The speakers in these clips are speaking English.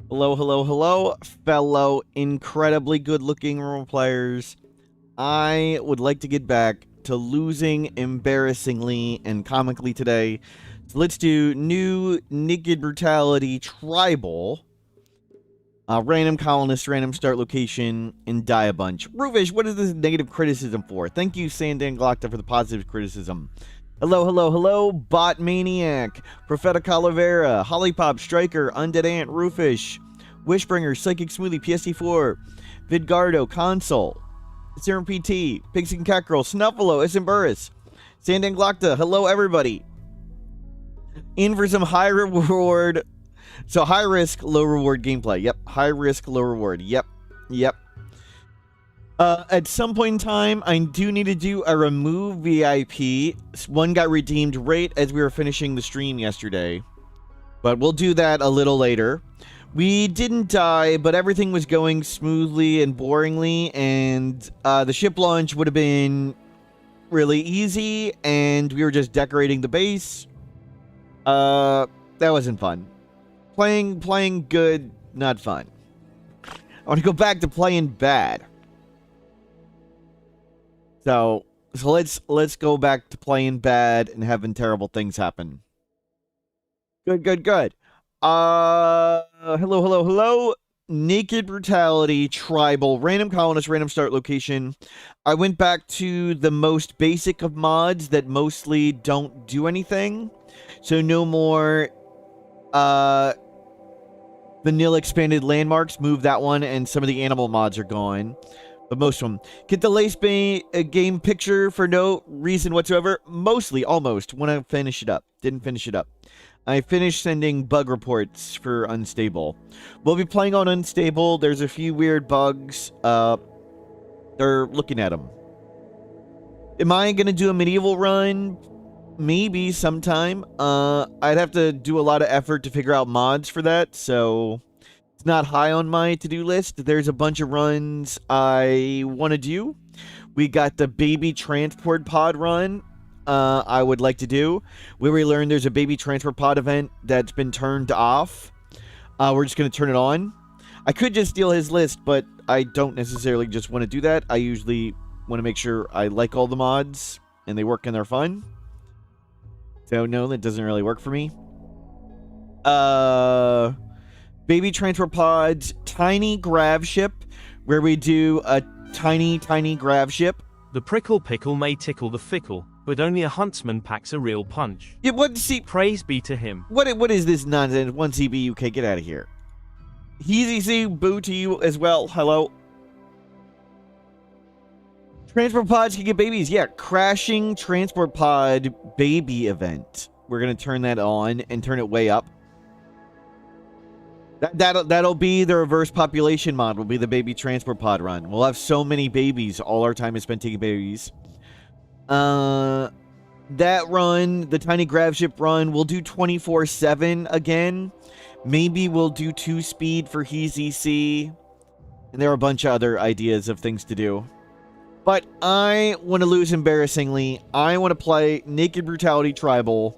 Hello, hello, hello, fellow incredibly good-looking role players. I would like to get back to losing embarrassingly and comically today. So let's do new Naked Brutality Tribal. Random colonist, random start location, and die a bunch. Ruvish, what is this negative criticism for? Thank you, Sandan Glockta, for the positive criticism. Hello, hello, hello, Bot Maniac, Prophetic Calavera, Hollypop Striker, Undead Ant, Roofish, Wishbringer, Psychic Smoothie, PSD4, Vidgardo, Console, Serum PT, Pigskin Catgirl, Snuffalo, Isimburris, Sandan Glockta, hello everybody. In for some high reward, so high risk, low reward gameplay. Yep, high risk, low reward. Yep. At some point in time, I do need to do a remove VIP. One got redeemed right as we were finishing the stream yesterday. But we'll do that a little later. We didn't die, but everything was going smoothly and boringly. And the ship launch would have been really easy. And we were just decorating the base. That wasn't fun. Playing good, not fun. I want to go back to playing bad. So let's go back to playing bad and having terrible things happen. Good. Hello. Naked Brutality Tribal, random colonist, random start location. I went back to the most basic of mods that mostly don't do anything. So no more vanilla expanded landmarks. Move that one, and some of the animal mods are gone. But most of them. Get the lace game picture for no reason whatsoever. Mostly, almost, when I finish it up. Didn't finish it up. I finished sending bug reports for Unstable. We'll be playing on Unstable. There's a few weird bugs. They're looking at them. Am I going to do a medieval run? Maybe sometime. I'd have to do a lot of effort to figure out mods for that, so it's not high on my to-do list. There's a bunch of runs I want to do. We got the baby transport pod run I would like to do, where we learned there's a baby transport pod event that's been turned off. We're just going to turn it on. I could just steal his list, but I don't necessarily just want to do that. I usually want to make sure I like all the mods and they work and they're fun. So no, that doesn't really work for me. Baby transport pods, tiny grav ship, where we do a tiny grav ship. The prickle pickle may tickle the fickle, but only a huntsman packs a real punch. Yeah, what? See, praise be to him. What is this nonsense? 1CB UK, get out of here. Easy boo to you as well. Hello. Transport pods can get babies. Yeah, crashing transport pod baby event. We're gonna turn that on and turn it way up. That'll be the reverse population mod. Will be the baby transport pod run. We'll have so many babies. All our time is spent taking babies. That run, the tiny grav ship run, we'll do 24/7 again. Maybe we'll do 2 speed for HeeZC. And there are a bunch of other ideas of things to do. But I want to lose embarrassingly. I want to play Naked Brutality Tribal.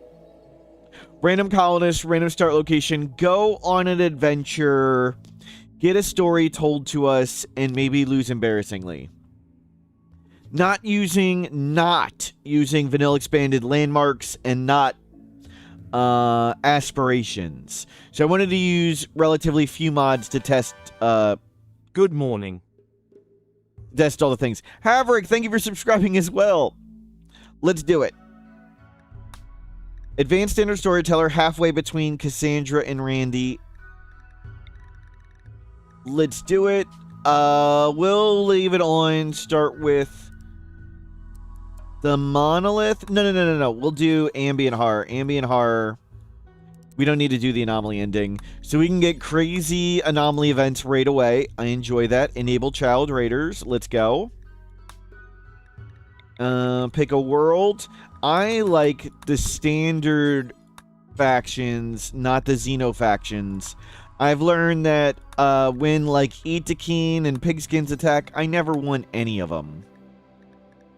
Random colonist, random start location. Go on an adventure. Get a story told to us. And maybe lose embarrassingly. Not using vanilla expanded landmarks. And not aspirations. So I wanted to use relatively few mods to test. Good morning. Test all the things. Haverick, thank you for subscribing as well. Let's do it. Advanced Standard Storyteller, halfway between Cassandra and Randy. Let's do it. We'll leave it on. Start with the monolith. No. We'll do ambient horror. Ambient horror. We don't need to do the anomaly ending. So we can get crazy anomaly events right away. I enjoy that. Enable child raiders. Let's go. Pick a world. I like the standard factions, not the Xeno factions. I've learned that when like Itakeen and Pigskins attack, I never want any of them.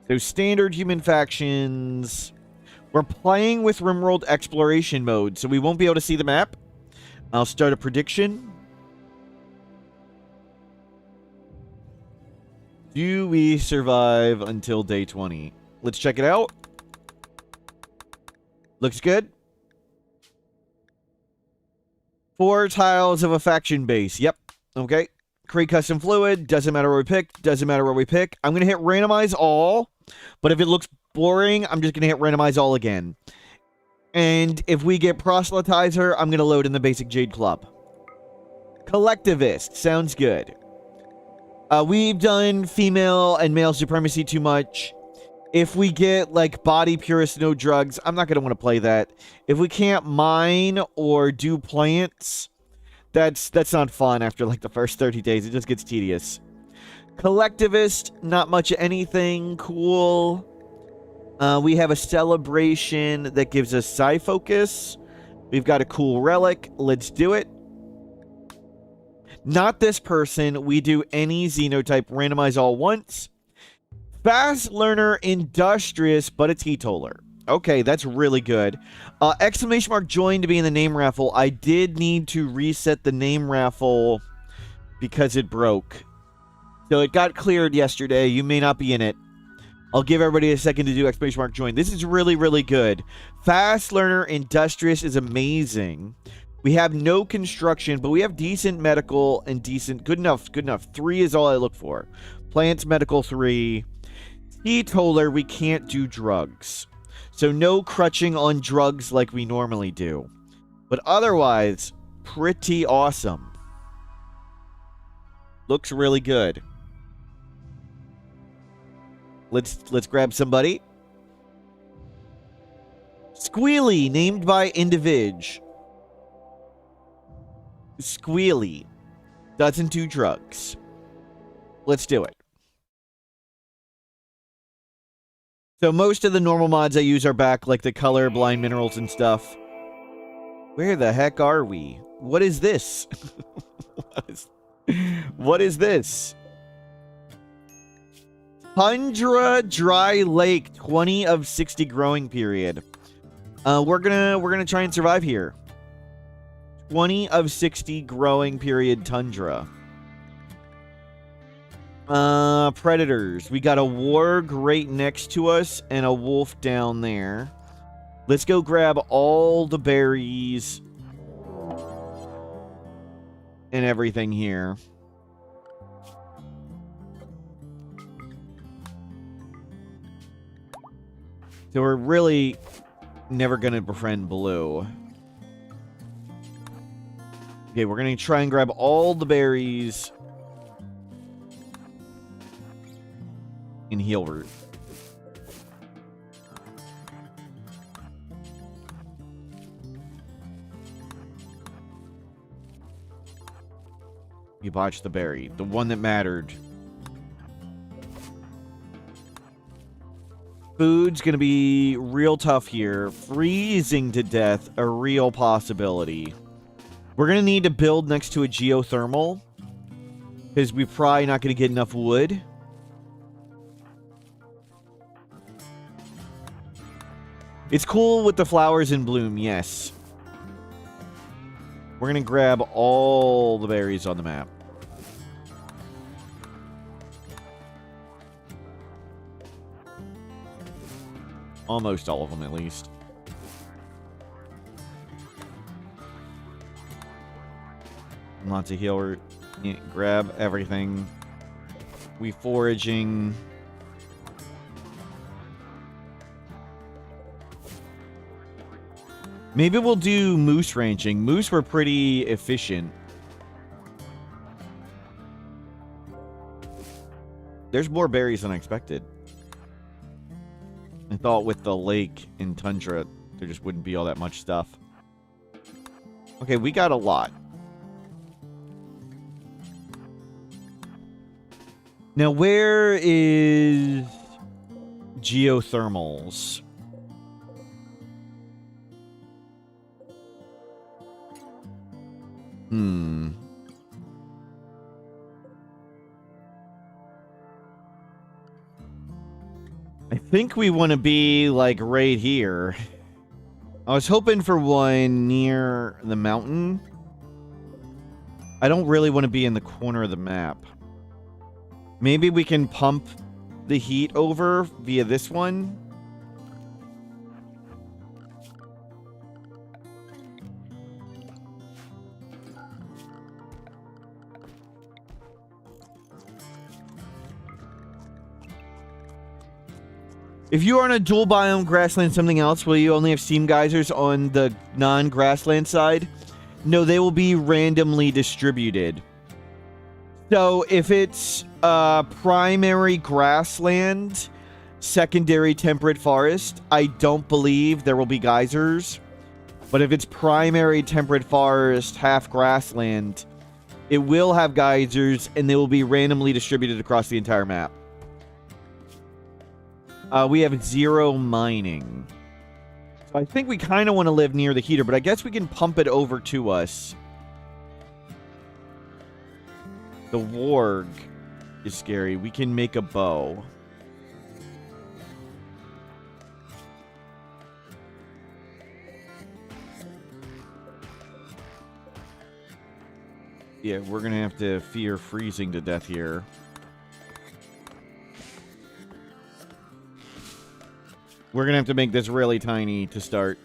So standard human factions. We're playing with RimWorld exploration mode, so we won't be able to see the map. I'll start a prediction. Do we survive until day 20? Let's check it out. Looks good. 4 tiles of a faction base. Yep. Okay. Create custom fluid. Doesn't matter where we pick. Doesn't matter where we pick. I'm going to hit randomize all. But if it looks boring, I'm just going to hit randomize all again. And if we get proselytizer, I'm going to load in the basic Jade Club. Collectivist. Sounds good. We've done female and male supremacy too much. If we get, like, body purist, no drugs, I'm not going to want to play that. If we can't mine or do plants, that's not fun after, like, the first 30 days. It just gets tedious. Collectivist, not much of anything. Cool. We have a celebration that gives us psi focus. We've got a cool relic. Let's do it. Not this person. We do any xenotype. Randomize all once. Fast learner, industrious, but a teetotaler. Okay, that's really good. Exclamation mark join to be in the name raffle. I did need to reset the name raffle because it broke. So it got cleared yesterday. You may not be in it. I'll give everybody a second to do exclamation mark join. This is really, really good. Fast learner, industrious is amazing. We have no construction, but we have decent medical and decent... Good enough, good enough. 3 is all I look for. Plants, medical, 3. Teetotaler, we can't do drugs. So no crutching on drugs like we normally do. But otherwise, pretty awesome. Looks really good. Let's grab somebody. Squealy, named by individ. Squealy. Doesn't do drugs. Let's do it. So most of the normal mods I use are back, like the colorblind minerals and stuff. Where the heck are we? What is this? What is this? Tundra Dry Lake, 20 of 60 growing period. We're gonna try and survive here. 20 of 60 growing period tundra. Predators. We got a warg right next to us and a wolf down there. Let's go grab all the berries and everything here. So we're really never going to befriend blue. Okay, we're going to try and grab all the berries and heal root. You botched the berry, the one that mattered. Food's gonna be real tough here. Freezing to death, a real possibility. We're gonna need to build next to a geothermal, because we're probably not gonna get enough wood. It's cool with the flowers in bloom, yes. We're gonna grab all the berries on the map. Almost all of them, at least. Lots of heal root. Yeah, grab everything. We foraging. Maybe we'll do moose ranching. Moose were pretty efficient. There's more berries than I expected. I thought with the lake in tundra, there just wouldn't be all that much stuff. Okay, we got a lot. Now, where is geothermals? I think we want to be, like, right here. I was hoping for one near the mountain. I don't really want to be in the corner of the map. Maybe we can pump the heat over via this one. If you are on a dual biome grassland something else, will you only have steam geysers on the non-grassland side? No, they will be randomly distributed. So if it's primary grassland, secondary temperate forest, I don't believe there will be geysers. But if it's primary temperate forest, half grassland, it will have geysers, and they will be randomly distributed across the entire map. We have 0 mining. So I think we kind of want to live near the heater, but I guess we can pump it over to us. The warg is scary. We can make a bow. Yeah, we're going to have to fear freezing to death here. We're going to have to make this really tiny to start.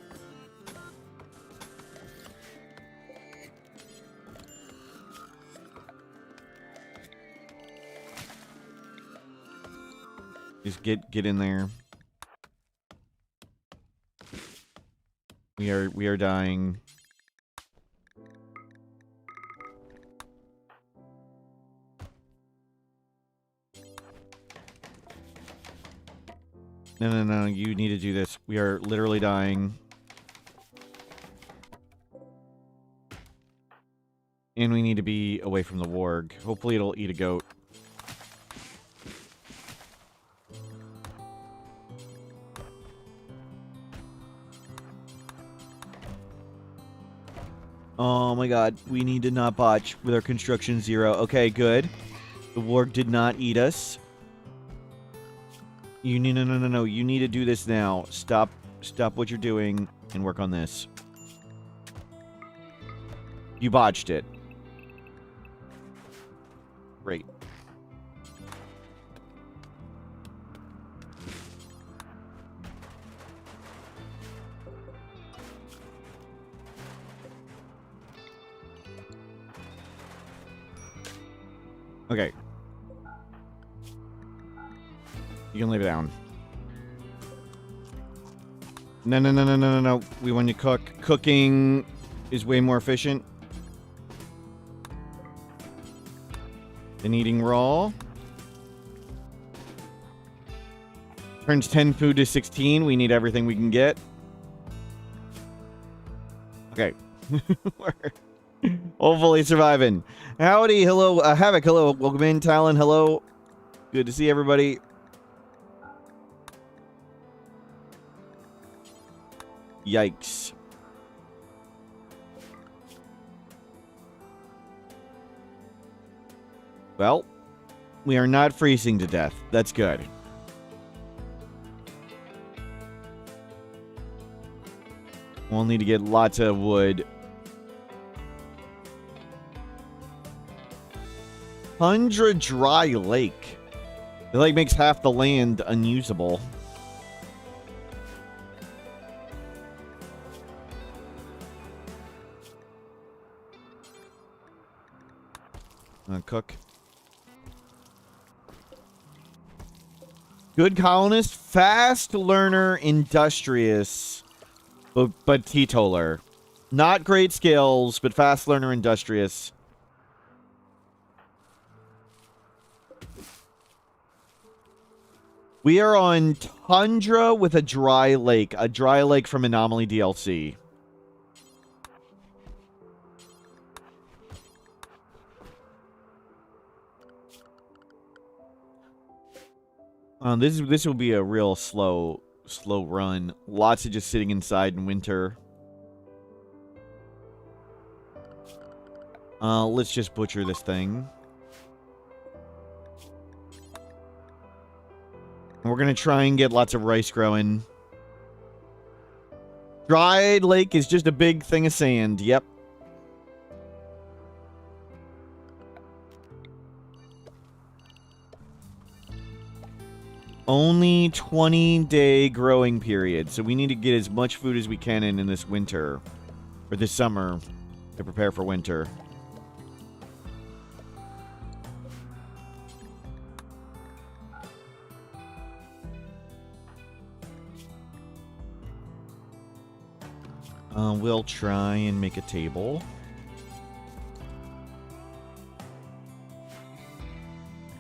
Just get in there. We are dying. No, you need to do this. We are literally dying. And we need to be away from the warg. Hopefully it'll eat a goat. Oh my god, we need to not botch with our construction 0. Okay, good. The warg did not eat us. You need no. You need to do this now. Stop what you're doing and work on this. You botched it. Great. Okay. You can leave it down. No. We want to cook. Cooking is way more efficient than eating raw. Turns 10 food to 16. We need everything we can get. Okay. We're hopefully surviving. Howdy, hello, Havoc, hello, welcome in, Talon, hello. Good to see everybody. Yikes. Well, we are not freezing to death. That's good. We'll need to get lots of wood. Tundra Dry Lake. The lake makes half the land unusable. Cook. Good colonist, fast learner, industrious, but teetotaler. Not great skills, but fast learner, industrious. We are on Tundra with a dry lake from Anomaly DLC. This will be a real slow run. Lots of just sitting inside in winter. Let's just butcher this thing. We're gonna try and get lots of rice growing. Dried lake is just a big thing of sand. Yep. Only 20-day growing period, so we need to get as much food as we can in this winter. Or this summer, to prepare for winter. We'll try and make a table.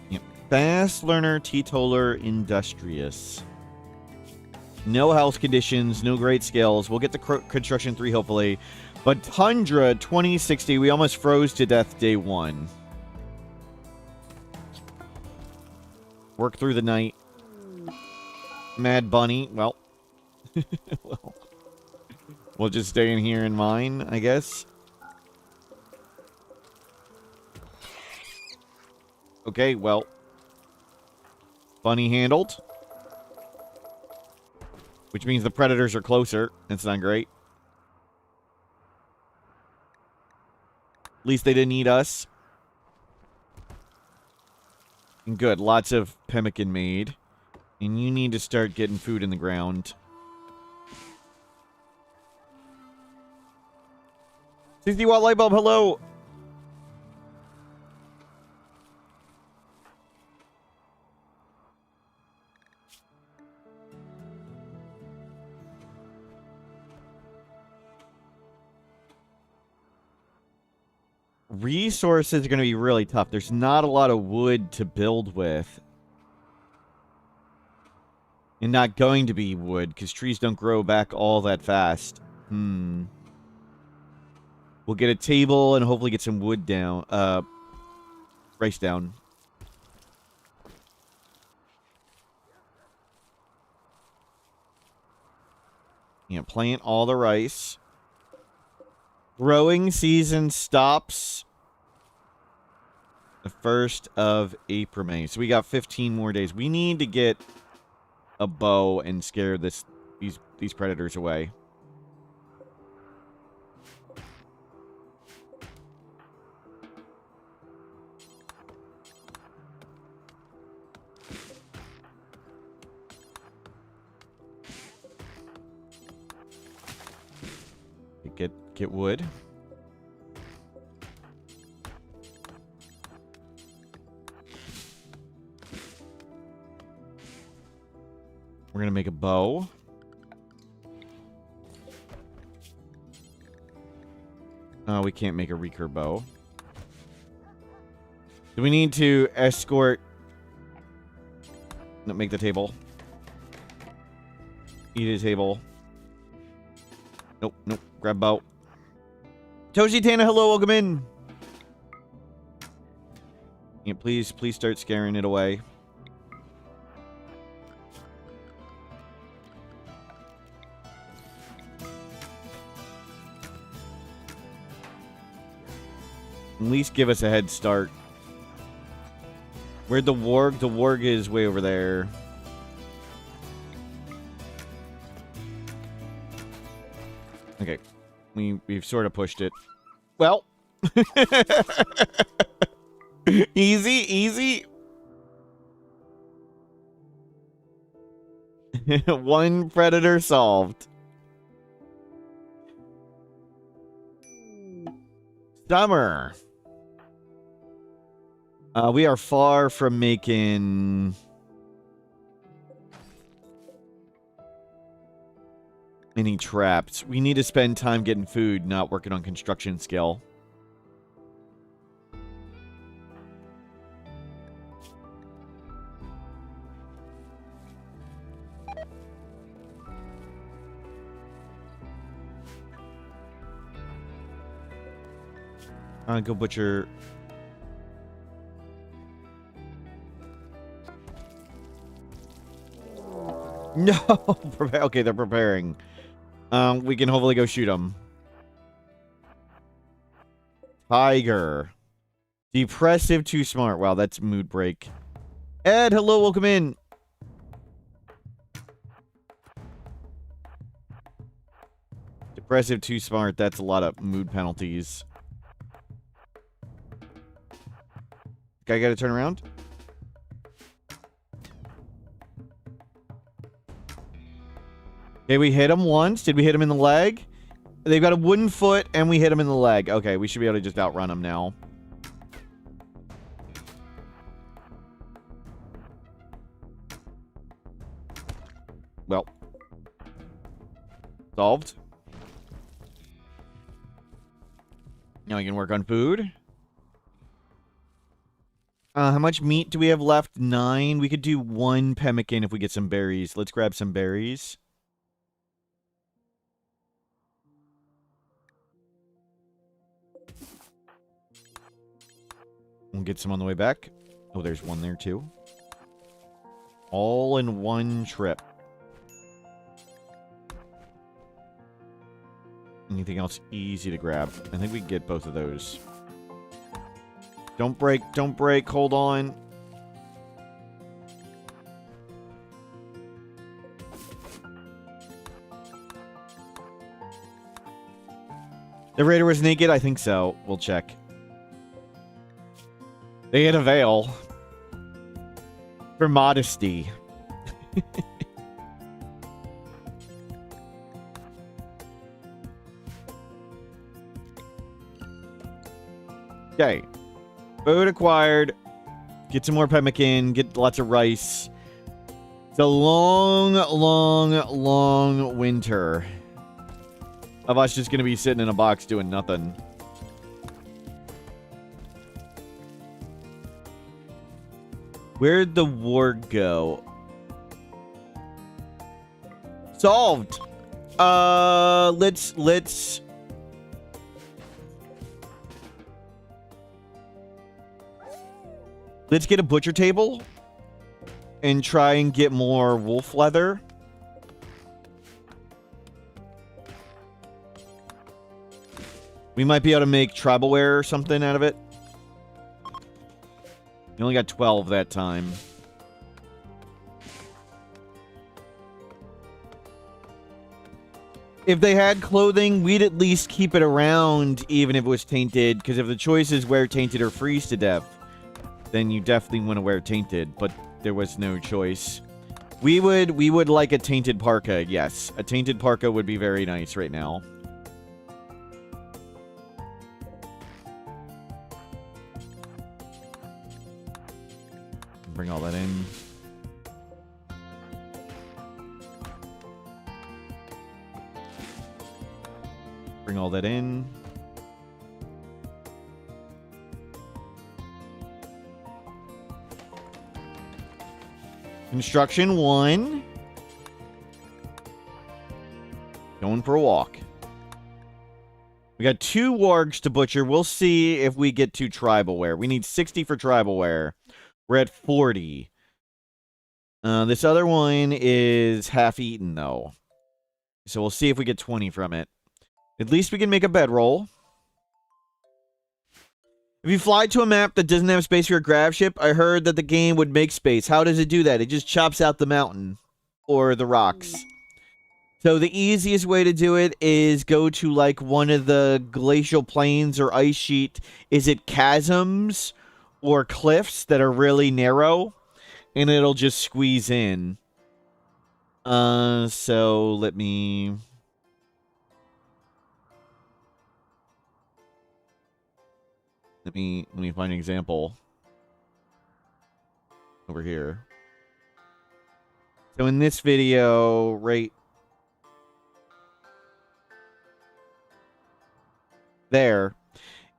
Yep. Fast learner, teetotaler, industrious. No health conditions, no great skills. We'll get the construction 3 hopefully. But Tundra 2060, we almost froze to death day 1. Work through the night. Mad Bunny, well. Well. We'll just stay in here in mine, I guess. Okay, well. Bunny handled. Which means the predators are closer. That's not great. At least they didn't eat us. And good, lots of pemmican made. And you need to start getting food in the ground. 60-watt light bulb, hello! Resources are going to be really tough. There's not a lot of wood to build with. And not going to be wood, because trees don't grow back all that fast. We'll get a table and hopefully get some wood down. Rice down. Yeah, plant all the rice. Growing season stops the 1st of April, May. So we got 15 more days. We need to get a bow and scare these predators away. Get wood. We're gonna make a bow. Oh, we can't make a recurve bow. Do we need to escort? No, make the table. Eat a table. Nope, nope. Grab bow. Toshi Tana, hello, welcome in. Yeah, please start scaring it away. At least give us a head start. Where'd the warg? The warg is way over there. Okay. We've sort of pushed it. Well. Easy, easy. One predator solved. Summer. We are far from making any traps. We need to spend time getting food, not working on construction skill. Go butcher. No! Okay, they're preparing. We can hopefully go shoot them. Tiger. Depressive, too smart. Wow, that's mood break. Ed, hello, welcome in. Depressive, too smart. That's a lot of mood penalties. Okay, I gotta turn around. Okay, we hit him once. Did we hit him in the leg? They've got a wooden foot, and we hit him in the leg. Okay, we should be able to just outrun him now. Well. Solved. Now we can work on food. How much meat do we have left? 9. We could do 1 pemmican if we get some berries. Let's grab some berries. We'll get some on the way back. Oh, there's one there too. All in one trip. Anything else easy to grab? I think we can get both of those. Don't break, don't break, hold on. The raider was naked? I think so. We'll check. They had a veil. For modesty. Okay. Food acquired. Get some more pemmican. Get lots of rice. It's a long, long, long winter. Of us just gonna be sitting in a box doing nothing. Where'd the ward go? Solved. Let's get a butcher table and try and get more wolf leather. We might be able to make tribal wear or something out of it. You only got 12 that time. If they had clothing, we'd at least keep it around even if it was tainted, because if the choice is wear tainted or freeze to death, then you definitely want to wear tainted, but there was no choice. We would like a tainted parka, yes. A tainted parka would be very nice right now. Bring all that in. Bring all that in. Construction 1. Going for a walk. We got 2 wargs to butcher. We'll see if we get to tribal wear. We need 60 for tribal wear. We're at 40. This other one is half-eaten, though. So we'll see if we get 20 from it. At least we can make a bedroll. If you fly to a map that doesn't have space for your grab ship, I heard that the game would make space. How does it do that? It just chops out the mountain. Or the rocks. So the easiest way to do it is go to, like, one of the glacial plains or ice sheet. Is it chasms or cliffs that are really narrow? And it'll just squeeze in. So let me find an example over here. So in this video, right there,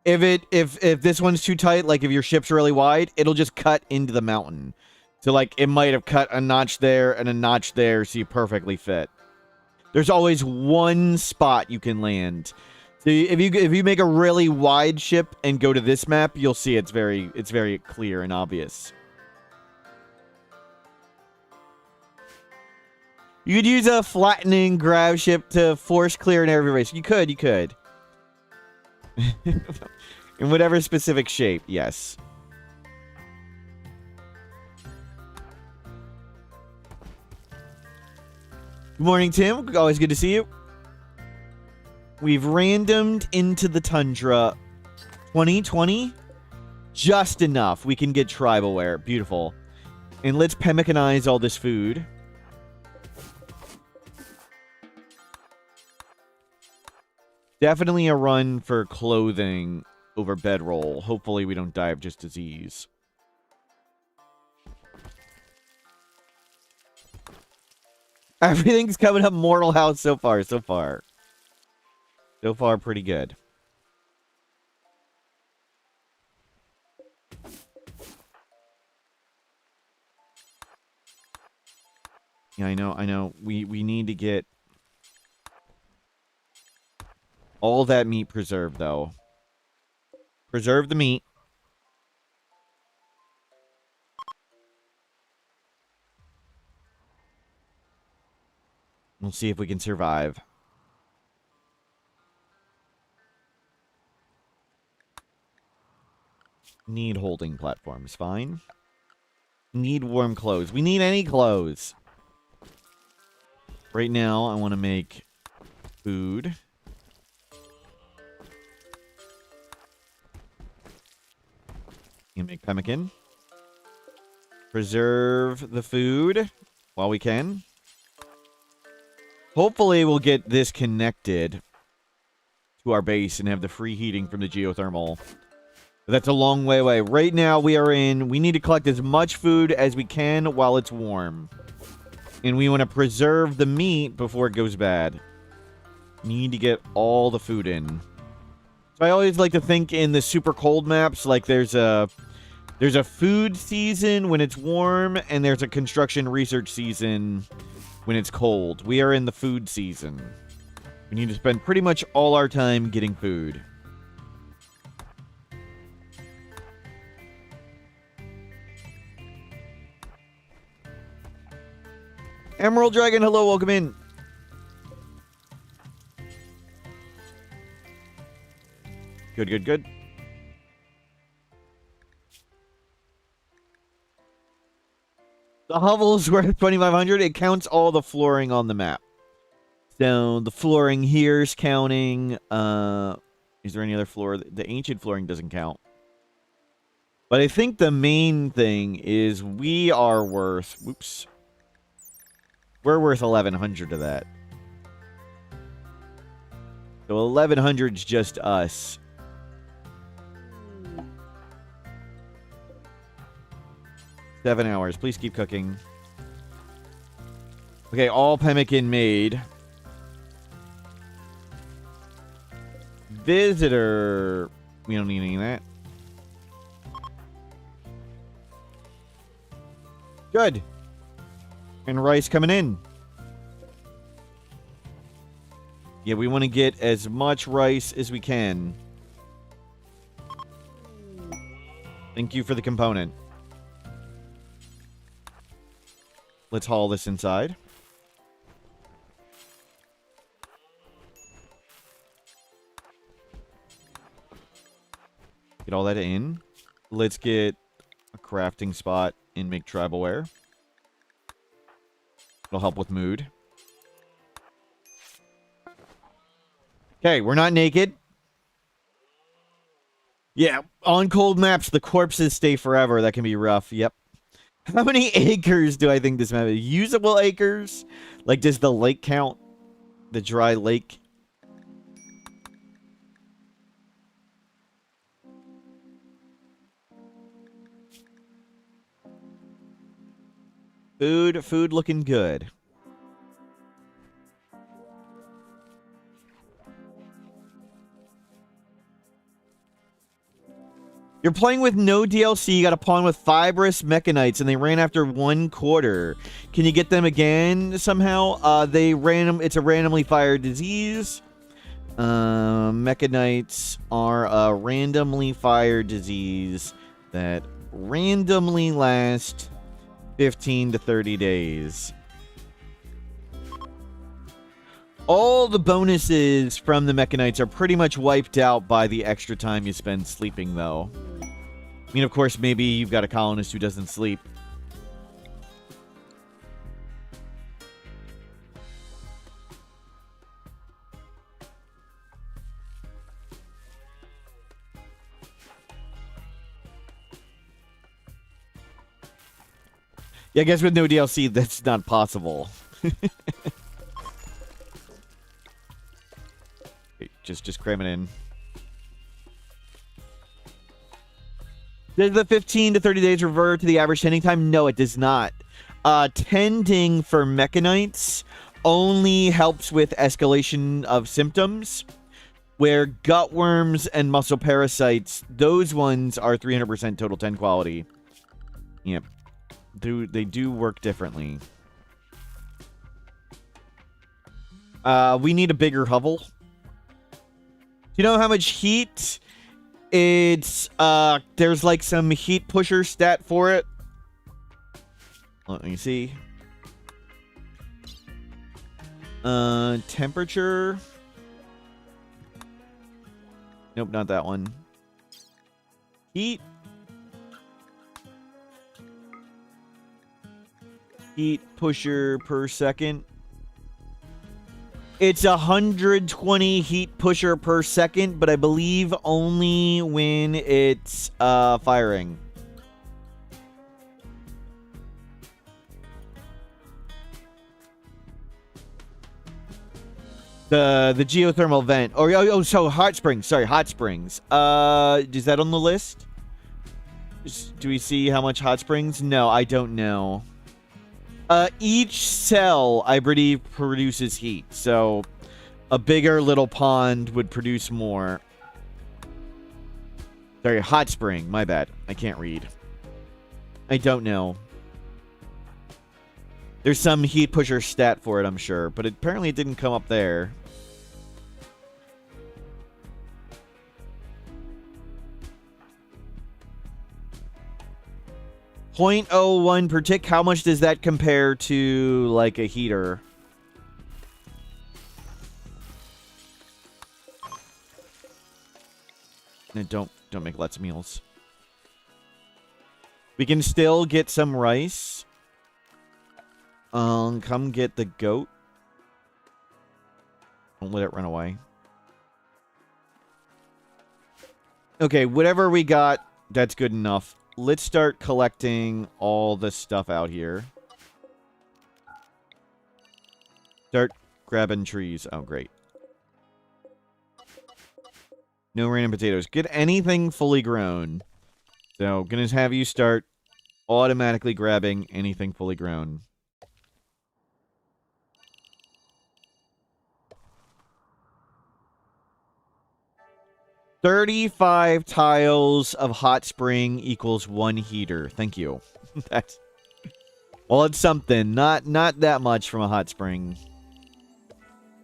if this one's too tight, like if your ship's really wide, it'll just cut into the mountain. So like it might have cut a notch there and a notch there, so you perfectly fit. There's always one spot you can land. So if you make a really wide ship and go to this map, you'll see it's very clear and obvious. You could use a flattening grab ship to force clear in every race. You could. In whatever specific shape, yes. Good morning, Tim. Always good to see you. We've randomed into the tundra. 2020? Just enough. We can get tribal wear. Beautiful. And let's pemmicanize all this food. Definitely a run for clothing over bedroll. Hopefully we don't die of just disease. Everything's coming up Mortal House so far. So far, pretty good. Yeah, I know. We need to get all that meat preserved, though. Preserve the meat. We'll see if we can survive. Need holding platforms. Fine. Need warm clothes. We need any clothes. Right now, I want to make food. You make pemmican. Preserve the food while we can. Hopefully, we'll get this connected to our base and have the free heating from the geothermal. But that's a long way away. Right now, we need to collect as much food as we can while it's warm. And we want to preserve the meat before it goes bad. Need to get all the food in. So I always like to think in the super cold maps, like there's a food season when it's warm, and there's a construction research season when it's cold. We are in the food season. We need to spend pretty much all our time getting food. Emerald Dragon, hello, welcome in. Good. The hovel's worth 2,500. It counts all the flooring on the map. So the flooring here's counting. Is there any other floor? The ancient flooring doesn't count. But I think the main thing is we are worth... Whoops. We're worth 1,100 of that. So 1,100's just us. Seven hours. Please keep cooking. Okay, all pemmican made. Visitor. We don't need any of that. Good. And rice coming in. Yeah, we want to get as much rice as we can. Thank you for the component. Let's haul this inside. Get all that in. Let's get a crafting spot and make tribalware. It'll help with mood. Okay, we're not naked. Yeah, on cold maps, the corpses stay forever. That can be rough. Yep. How many acres do I think this map is? Usable acres? Like, does the lake count? The dry lake? Food looking good. You're playing with no DLC. You got a pawn with fibrous mechanites, and they ran after 1 quarter. Can you get them again somehow? It's a randomly fired disease. Mechanites are a randomly fired disease that randomly lasts 15 to 30 days. All the bonuses from the mechanites are pretty much wiped out by the extra time you spend sleeping, though. I mean, of course, maybe you've got a colonist who doesn't sleep. Yeah, I guess with no DLC, that's not possible. Just cram it in. Does the 15 to 30 days revert to the average tending time? No, it does not. Tending for mechanites only helps with escalation of symptoms, where gutworms and muscle parasites, those ones are 300% total tend quality. Yep. They do work differently. We need a bigger hovel. Do you know how much heat? It's, there's like some heat pusher stat for it. Let me see. Temperature. Nope, not that one. Heat. Heat pusher per second. It's 120 heat pusher per second, but I believe only when it's firing. The geothermal vent. So hot springs. Sorry, hot springs. Is that on the list? Do we see how much hot springs? No, I don't know. Each cell, I believe, produces heat. So a bigger little pond would produce more. Sorry, hot spring. My bad. I can't read. I don't know. There's some heat pusher stat for it, I'm sure. But apparently it didn't come up there. .01 per tick. How much does that compare to, like, a heater? No, don't make lots of meals. We can still get some rice. Come get the goat. Don't let it run away. Okay, whatever we got, that's good enough. Let's start collecting all the stuff out here. Start grabbing trees. Oh, great. No random potatoes. Get anything fully grown. So, gonna have you start automatically grabbing anything fully grown. $35 tiles of hot spring equals 1 heater. Thank you. That's... Well, it's something. Not that much from a hot spring.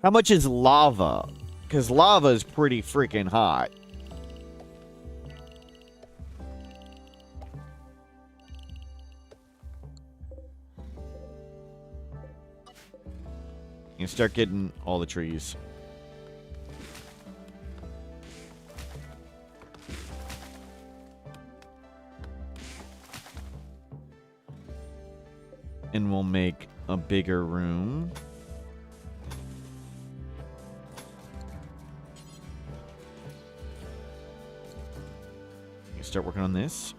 How much is lava? Because lava is pretty freaking hot. You start getting all the trees. And we'll make a bigger room. You start working on this.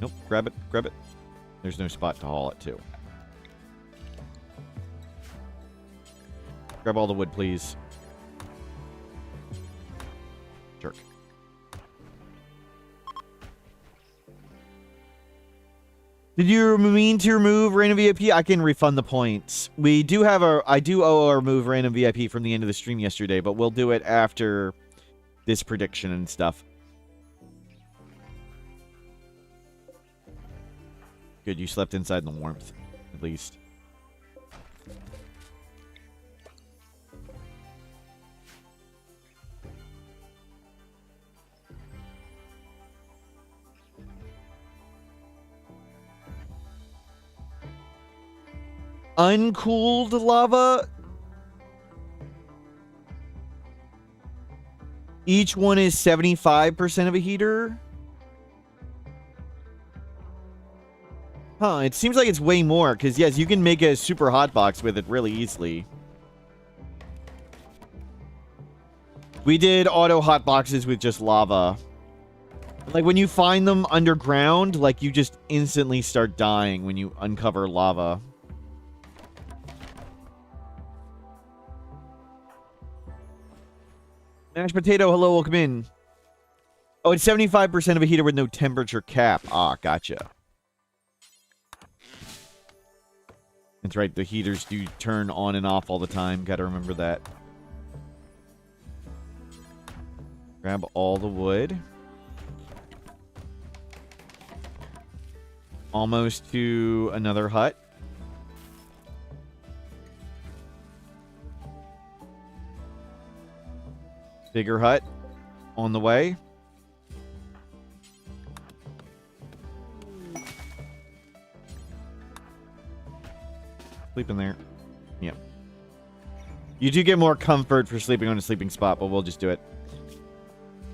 Nope, grab it, grab it. There's no spot to haul it to. Grab all the wood, please. Jerk. Did you mean to remove random VIP? I can refund the points. We do have I do owe our remove random VIP from the end of the stream yesterday, but we'll do it after this prediction and stuff. Good, you slept inside in the warmth, at least. Uncooled lava. Each one is 75% of a heater. Huh, it seems like it's way more, because yes, you can make a super hot box with it really easily. We did auto hot boxes with just lava. Like, when you find them underground, like, you just instantly start dying when you uncover lava. Mashed potato, hello, welcome in. Oh, it's 75% of a heater with no temperature cap. Ah, gotcha. That's right, the heaters do turn on and off all the time. Gotta remember that. Grab all the wood. Almost to another hut. Bigger hut on the way. Sleep in there. Yep. You do get more comfort for sleeping on a sleeping spot, but we'll just do it.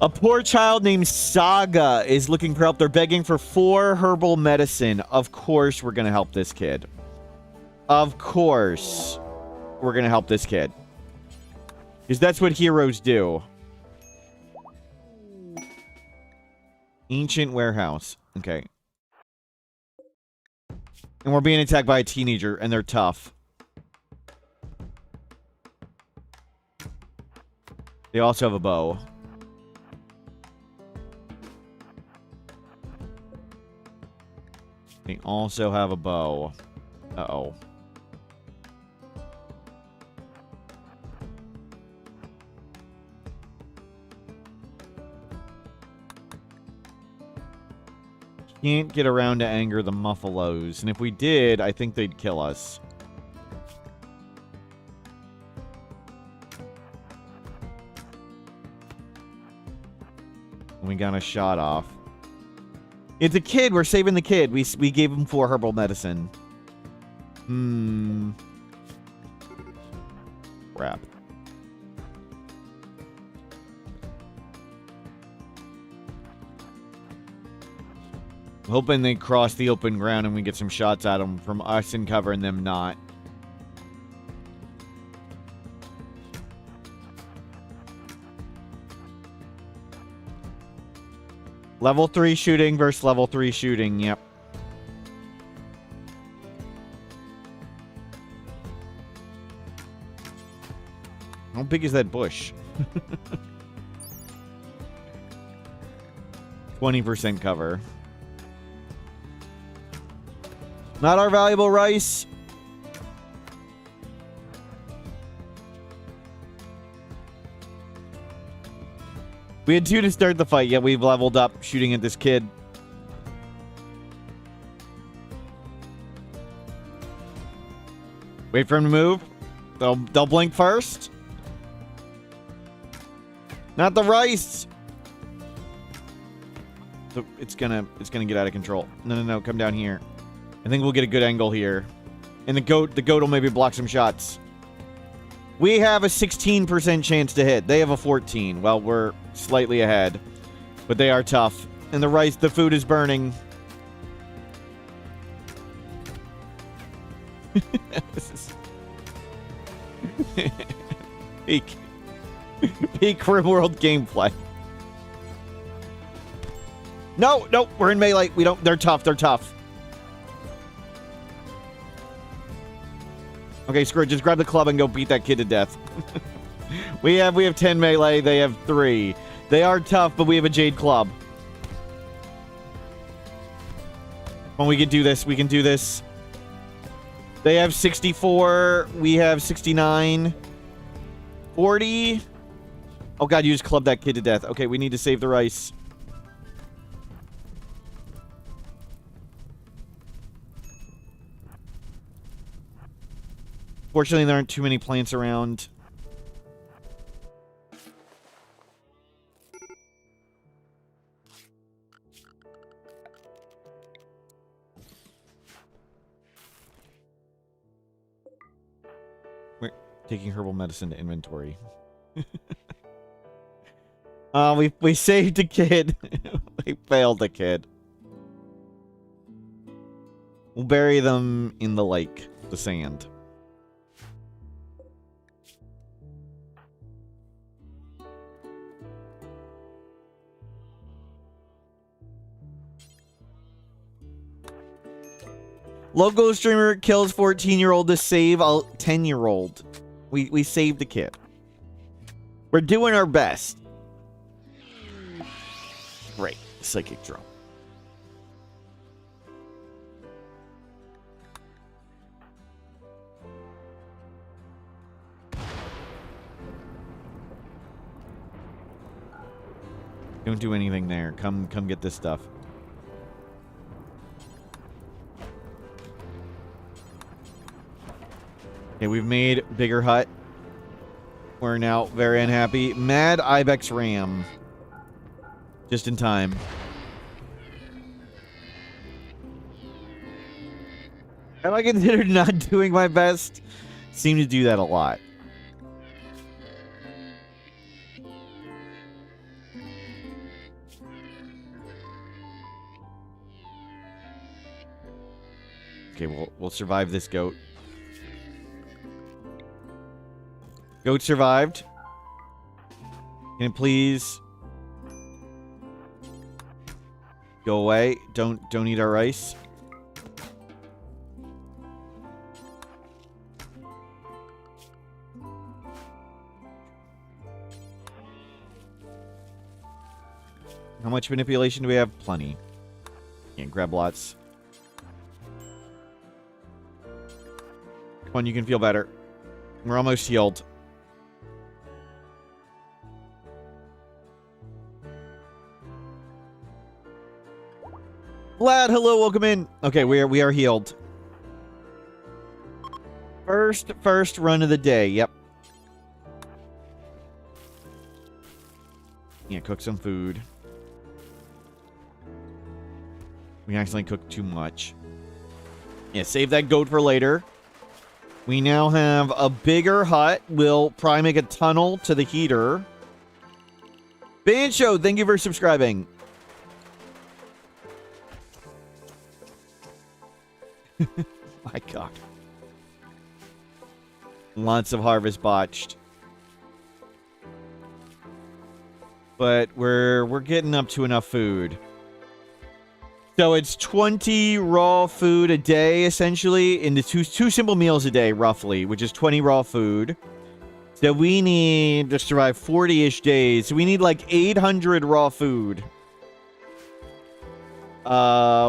A poor child named Saga is looking for help. They're begging for 4 herbal medicine. Of course we're going to help this kid. Of course we're going to help this kid. Because that's what heroes do. Ancient warehouse. Okay. And we're being attacked by a teenager, and they're tough. They also have a bow. They also have a bow. Uh-oh. Can't get around to anger the Muffalos. And if we did, I think they'd kill us. We got a shot off. It's a kid. We're saving the kid. We gave him 4 herbal medicine. Crap. Hoping they cross the open ground and we get some shots at them from us in cover and them not. Level 3 shooting versus level 3 shooting, yep. How big is that bush? 20% cover. Not our valuable rice. We had 2 to start the fight, yet we've leveled up shooting at this kid. Wait for him to move. They'll blink first. Not the rice. So it's gonna get out of control. No, come down here. I think we'll get a good angle here. And the goat will maybe block some shots. We have a 16% chance to hit. They have a 14. Well, we're slightly ahead. But they are tough. And the food is burning. This is peak RimWorld gameplay. No, we're in melee. They're tough. Okay, screw it. Just grab the club and go beat that kid to death. we have 10 melee. They have 3. They are tough, but we have a jade club. Well, we can do this. They have 64. We have 69. 40. Oh, God, you just clubbed that kid to death. Okay, we need to save the rice. Fortunately, there aren't too many plants around. We're taking herbal medicine to inventory. We saved a kid. We failed a kid. We'll bury them in the lake, the sand. Local streamer kills 14-year-old to save a 10-year-old. We saved the kid. We're doing our best. Great. Psychic drum. Don't do anything there. Come get this stuff. Okay, we've made bigger hut. We're now very unhappy. Mad Ibex Ram. Just in time. Have I considered not doing my best? Seem to do that a lot. Okay, we'll survive this goat. Goat survived. Can it please go away? Don't eat our rice. How much manipulation do we have? Plenty. Can't grab lots. Come on, you can feel better. We're almost healed. Vlad, hello, welcome in. Okay, we are healed. First run of the day. Yep. Yeah, cook some food. We accidentally cooked too much. Yeah, save that goat for later. We now have a bigger hut. We'll probably make a tunnel to the heater. Bancho, thank you for subscribing. My God. Lots of harvest botched. But we're getting up to enough food. So it's 20 raw food a day, essentially, into two simple meals a day, roughly, which is 20 raw food. So we need to survive 40-ish days. So we need like 800 raw food.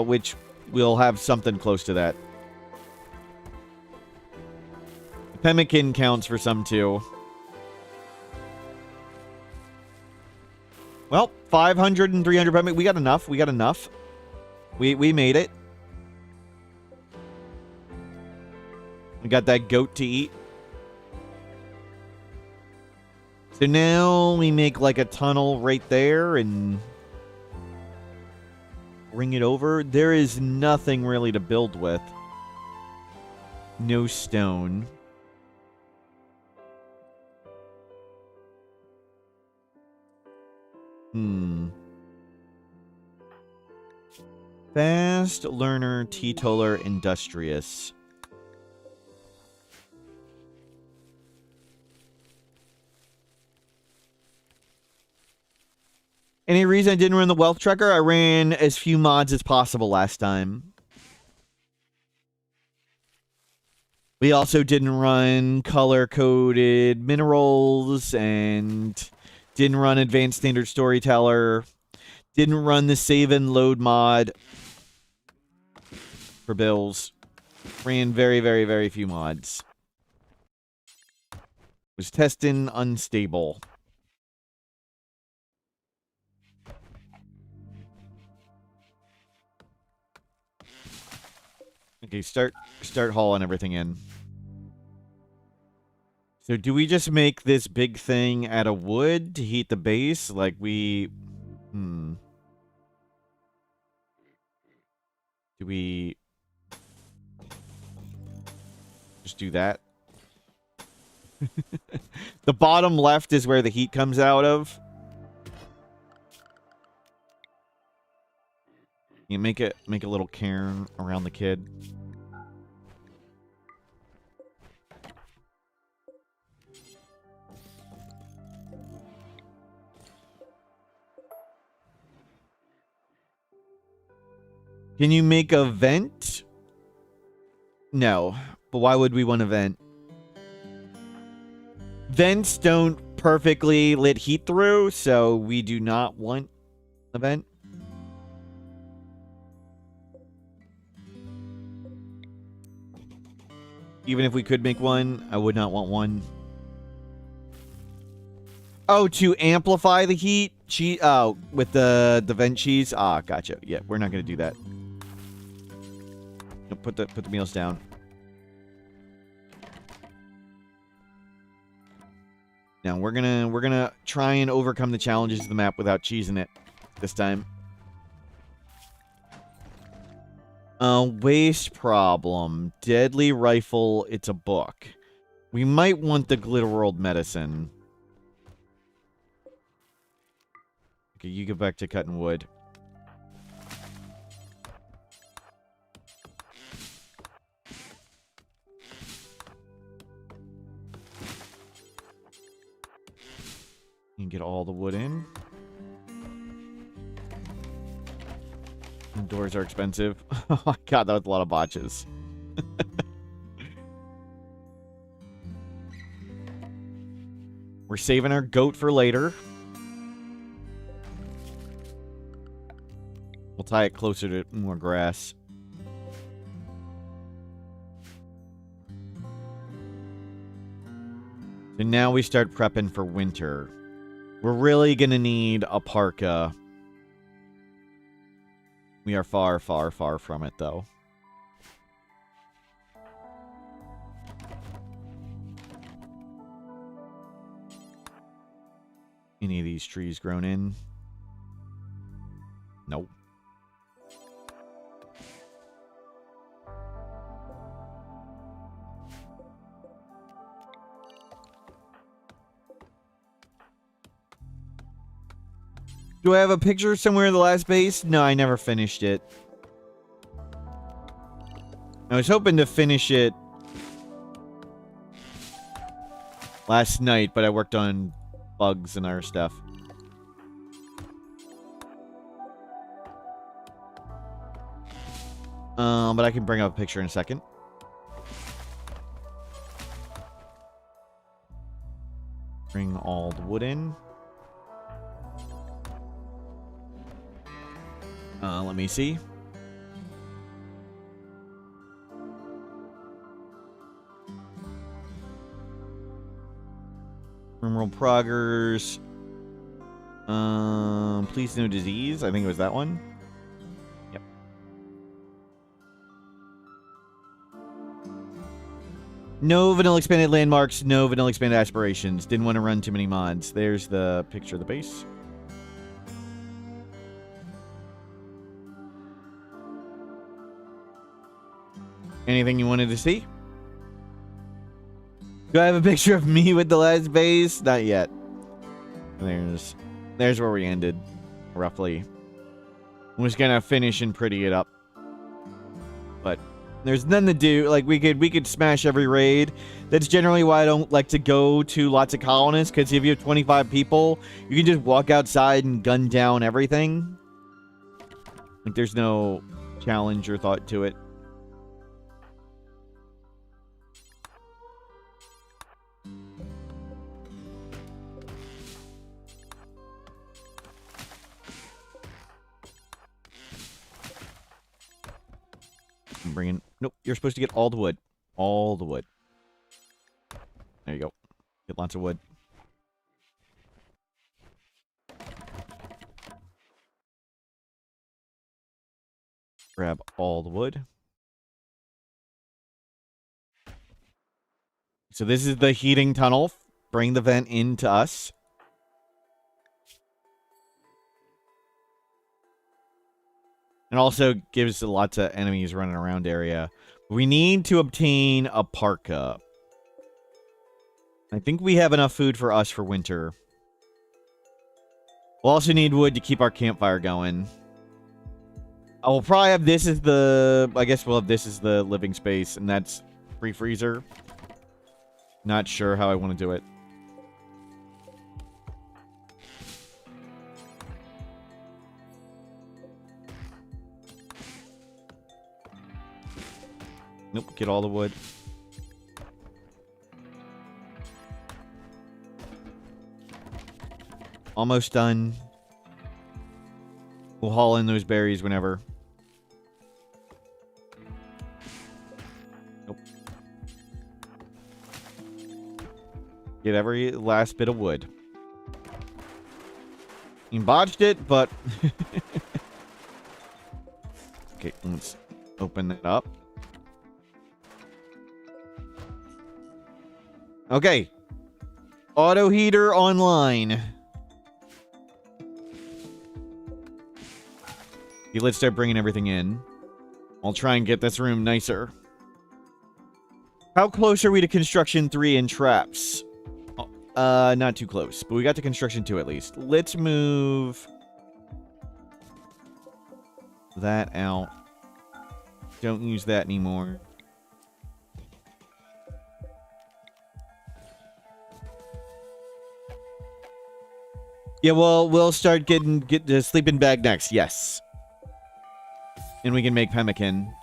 Which we'll have something close to that. Pemmican counts for some, too. Well, 500 and 300 pemmican. We got enough. We got enough. We made it. We got that goat to eat. So now we make like a tunnel right there and bring it over. There is nothing really to build with. No stone. Fast learner, teetotaler, industrious. Any reason I didn't run the wealth tracker? I ran as few mods as possible last time. We also didn't run color-coded minerals and didn't run advanced standard storyteller. Didn't run the save and load mod for bills. Ran very, very, very few mods. Was testing unstable. Okay, start hauling everything in. So do we just make this big thing out of wood to heat the base? Like we... Do we... just do that? The bottom left is where the heat comes out of. You make a little cairn around the kid. Can you make a vent? No. But why would we want a vent? Vents don't perfectly let heat through, so we do not want a vent. Even if we could make one, I would not want one. Oh, to amplify the heat? Oh, with the vent cheese? Ah, gotcha. Yeah, we're not going to do that. No, put the meals down. Now, we're gonna try and overcome the challenges of the map without cheesing it this time. Waste problem. Deadly rifle. It's a book. We might want the glitter world medicine. Okay, you go back to cutting wood. You can get all the wood in. Doors are expensive. Oh my god, that was a lot of botches. We're saving our goat for later. We'll tie it closer to more grass. And now we start prepping for winter. We're really gonna need a parka. We are far, far, far from it, though. Any of these trees grown in? Nope. Do I have a picture somewhere in the last base? No, I never finished it. I was hoping to finish it last night, but I worked on bugs and other stuff. But I can bring up a picture in a second. Bring all the wood in. Let me see. Criminal Proggers. Please no disease. I think it was that one. Yep. No vanilla expanded landmarks. No vanilla expanded aspirations. Didn't want to run too many mods. There's the picture of the base. Anything you wanted to see? Do I have a picture of me with the last base? Not yet. There's where we ended, roughly. I'm just gonna finish and pretty it up. But there's nothing to do. Like, we could smash every raid. That's generally why I don't like to go to lots of colonists, because if you have 25 people, you can just walk outside and gun down everything. Like, there's no challenge or thought to it. I'm bringing... Nope, you're supposed to get all the wood. All the wood. There you go. Get lots of wood. Grab all the wood. So this is the heating tunnel. Bring the vent into us. And also gives lots of enemies running around area. We need to obtain a parka. I think we have enough food for us for winter. We'll also need wood to keep our campfire going. I will probably have this as the... I guess we'll have this as the living space. And that's free freezer. Not sure how I want to do it. Nope, get all the wood. Almost done. We'll haul in those berries whenever. Nope. Get every last bit of wood. You botched it, but... Okay, let's open it up. Okay. Auto heater online. Okay, let's start bringing everything in. I'll try and get this room nicer. How close are we to construction 3 and traps? Not too close, but we got to construction 2 at least. Let's move that out. Don't use that anymore. Yeah, well, we'll start get the sleeping bag next. Yes. And we can make pemmican.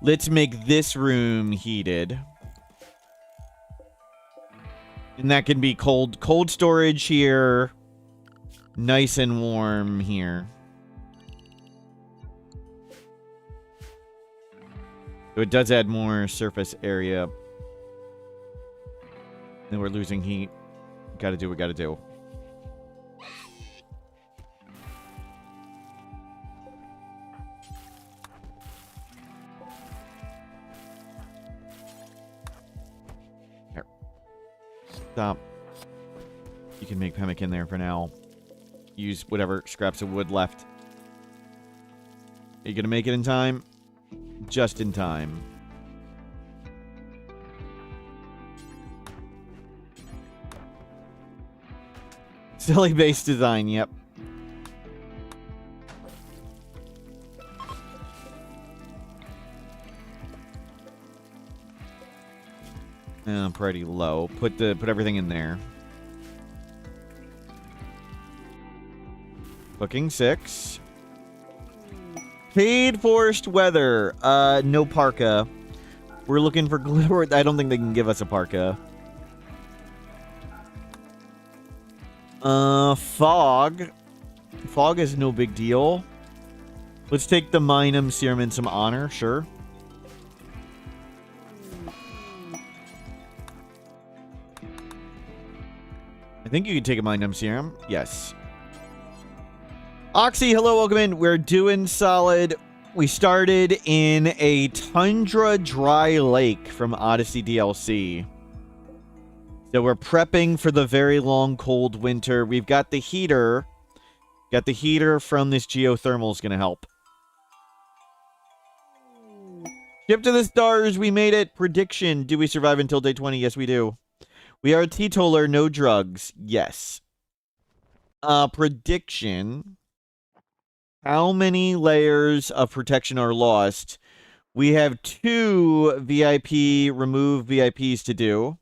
Let's make this room heated. And that can be cold storage here. Nice and warm here. So it does add more surface area. Then we're losing heat. Gotta do what we gotta do. Here. Stop. You can make pemmican there for now. Use whatever scraps of wood left. Are you gonna make it in time? Just in time. Silly base design, yep. Pretty low. Put everything in there. Cooking 6. Paid forced weather. No parka. We're looking for glitter. I don't think they can give us a parka. Fog. Fog is no big deal. Let's take the Minum Serum and some honor, sure. I think you can take a Minum Serum. Yes. Oxy, hello, welcome in. We're doing solid. We started in a tundra dry lake from Odyssey DLC. So we're prepping for the very long, cold winter. We've got the heater. Got the heater from this geothermal is going to help. Ship to the stars. We made it. Prediction. Do we survive until day 20? Yes, we do. We are a teetotaler. No drugs. Yes. Prediction. How many layers of protection are lost? We have 2 VIP remove VIPs to do.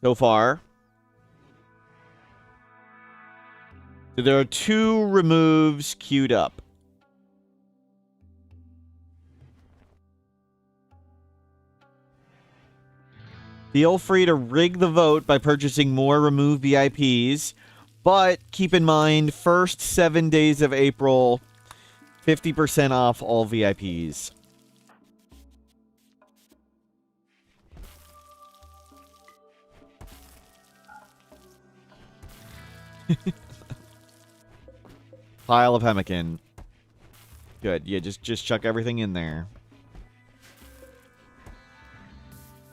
So far. So there are 2 removes queued up. Feel free to rig the vote by purchasing more remove VIPs. But keep in mind, first 7 days of April, 50% off all VIPs. Pile of pemmican. Good. Yeah, just chuck everything in there.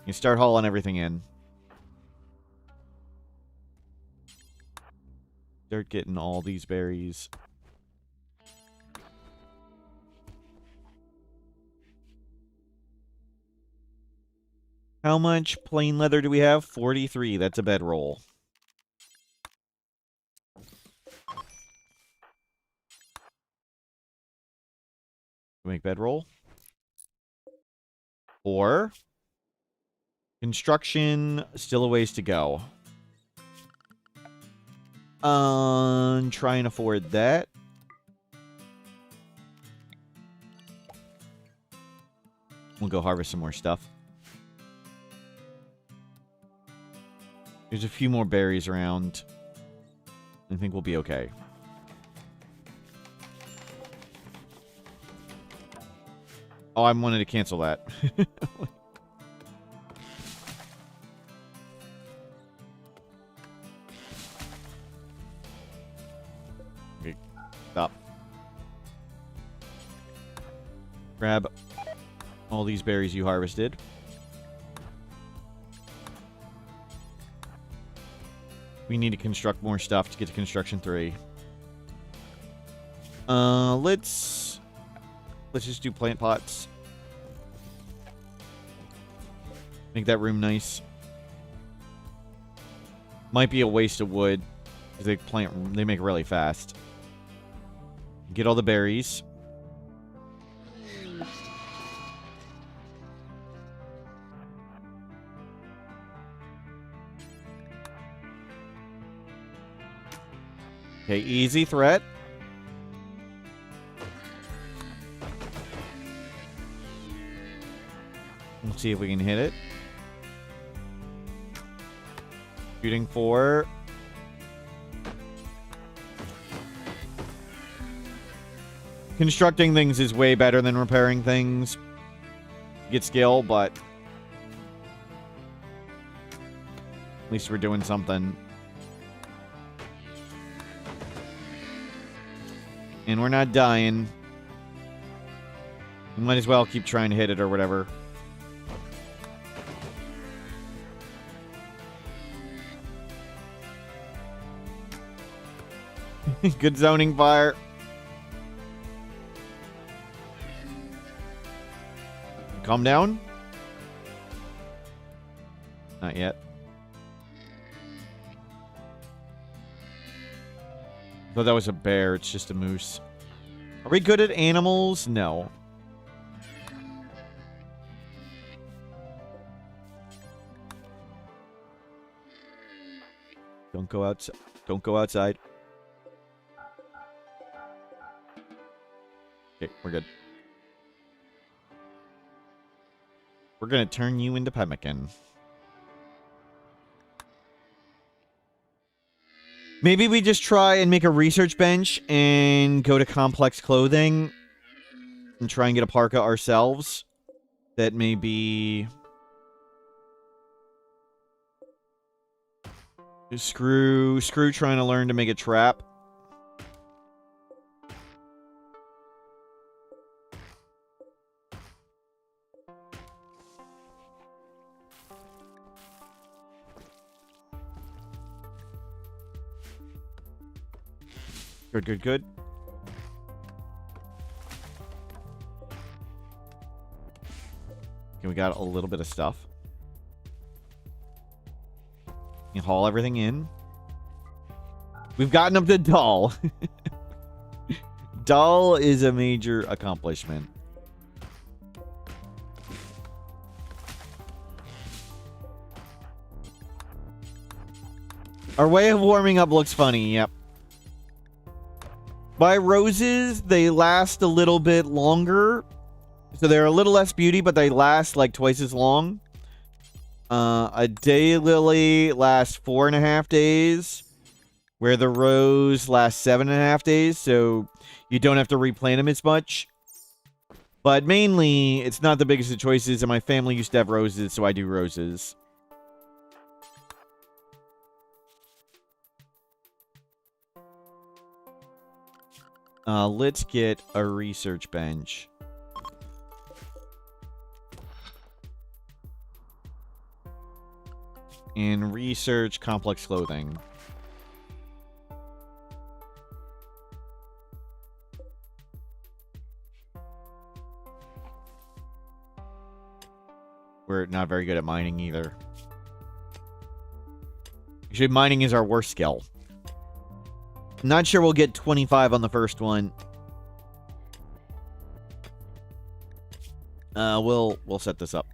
You start hauling everything in. Start getting all these berries. How much plain leather do we have? 43. That's a bedroll. Make bedroll. Or construction, still a ways to go. Try and afford that. We'll go harvest some more stuff. There's a few more berries around. I think we'll be okay. Oh, I wanted to cancel that. Okay, stop. Grab all these berries you harvested. We need to construct more stuff to get to construction 3. Let's just do plant pots. Make that room nice. Might be a waste of wood because they make really fast. Get all the berries. Okay, easy threat. Let's see if we can hit it. Shooting 4. Constructing things is way better than repairing things. Get skill, but at least we're doing something. And we're not dying. We might as well keep trying to hit it or whatever. Good zoning fire. Calm down. Not yet. Thought that was a bear. It's just a moose. Are we good at animals? No. Don't go outside. Don't go outside. Okay, we're good. We're gonna turn you into pemmican. Maybe we just try and make a research bench and go to complex clothing and try and get a parka ourselves. That may be... Screw trying to learn to make a trap. Good, good, good. Okay, we got a little bit of stuff. You haul everything in. We've gotten up to Dull. Dull is a major accomplishment. Our way of warming up looks funny, yep. By roses, they last a little bit longer. So they're a little less beauty, but they last like twice as long. A daylily lasts 4.5 days, where the rose lasts 7.5 days, so you don't have to replant them as much. But mainly, it's not the biggest of choices, and my family used to have roses, so I do roses. Let's get a research bench. And research complex clothing. We're not very good at mining either. Actually, mining is our worst skill. Not sure we'll get 25 on the first one. We'll set this up.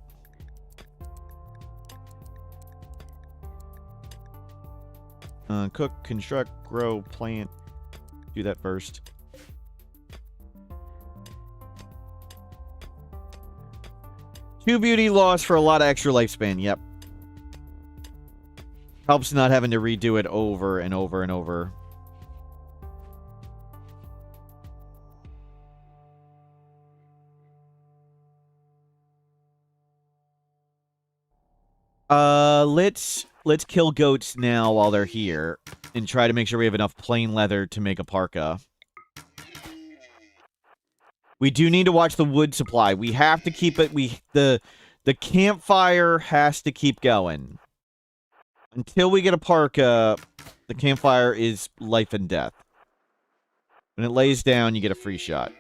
Cook, construct, grow, plant. Do that first. Two beauty loss for a lot of extra lifespan. Yep. Helps not having to redo it over and over and over. Let's kill goats now while they're here and try to make sure we have enough plain leather to make a parka. We do need to watch the wood supply. We have to keep it. The campfire has to keep going. Until we get a parka, the campfire is life and death. When it lays down, you get a free shot.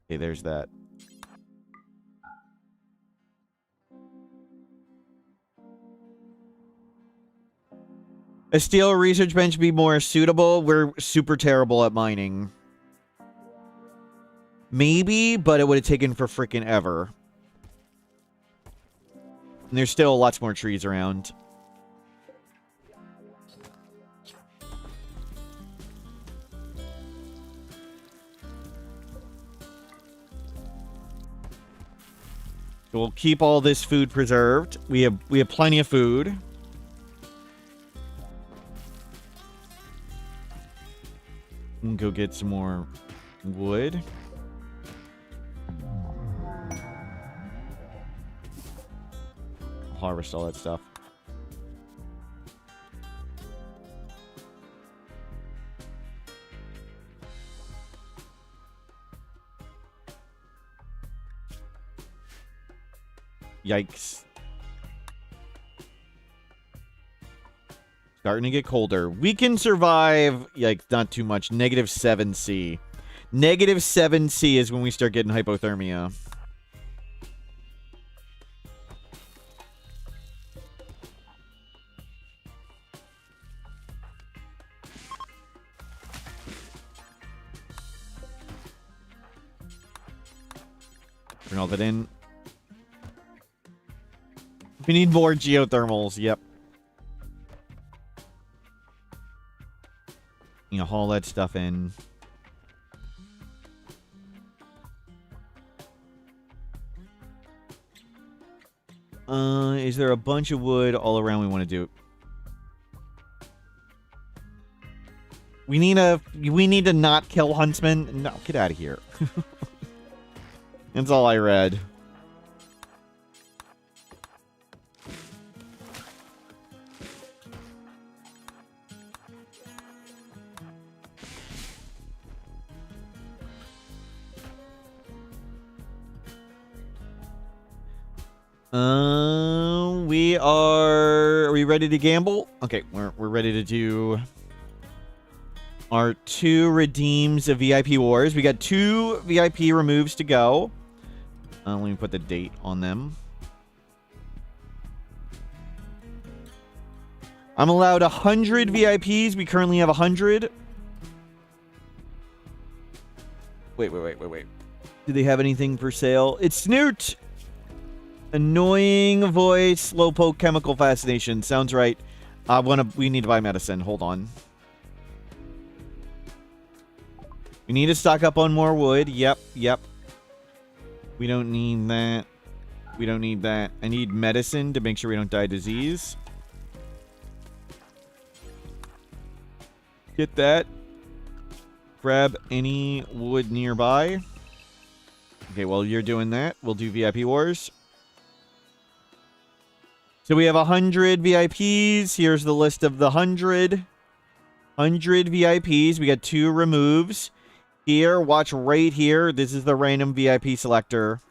Okay, there's that. A steel research bench would be more suitable. We're super terrible at mining. Maybe, but it would have taken for freaking ever. And there's still lots more trees around. So we'll keep all this food preserved. We have plenty of food. We'll go get some more wood. Harvest all that stuff. Yikes. Starting to get colder. We can survive, like, not too much. -7C. -7C is when we start getting hypothermia. Bring all that in. We need more geothermals, yep. You know, haul that stuff in. Is there a bunch of wood all around we want to do? We need to not kill huntsmen. No, get out of here. That's all I read. Are we ready to gamble? Okay, we're ready to do our 2 redeems of VIP wars. We got 2 VIP removes to go. Let me put the date on them. I'm allowed 100 VIPs. We currently have 100. Wait. Do they have anything for sale? It's Snoot! Annoying voice, slowpoke, chemical fascination. Sounds right. We need to buy medicine. Hold on. We need to stock up on more wood. Yep. We don't need that. We don't need that. I need medicine to make sure we don't die of disease. Get that. Grab any wood nearby. Okay, while you're doing that, we'll do VIP wars. So we have 100 VIPs. Here's the list of the 100. 100 VIPs. We got 2 removes. Here, watch right here. This is the random VIP selector.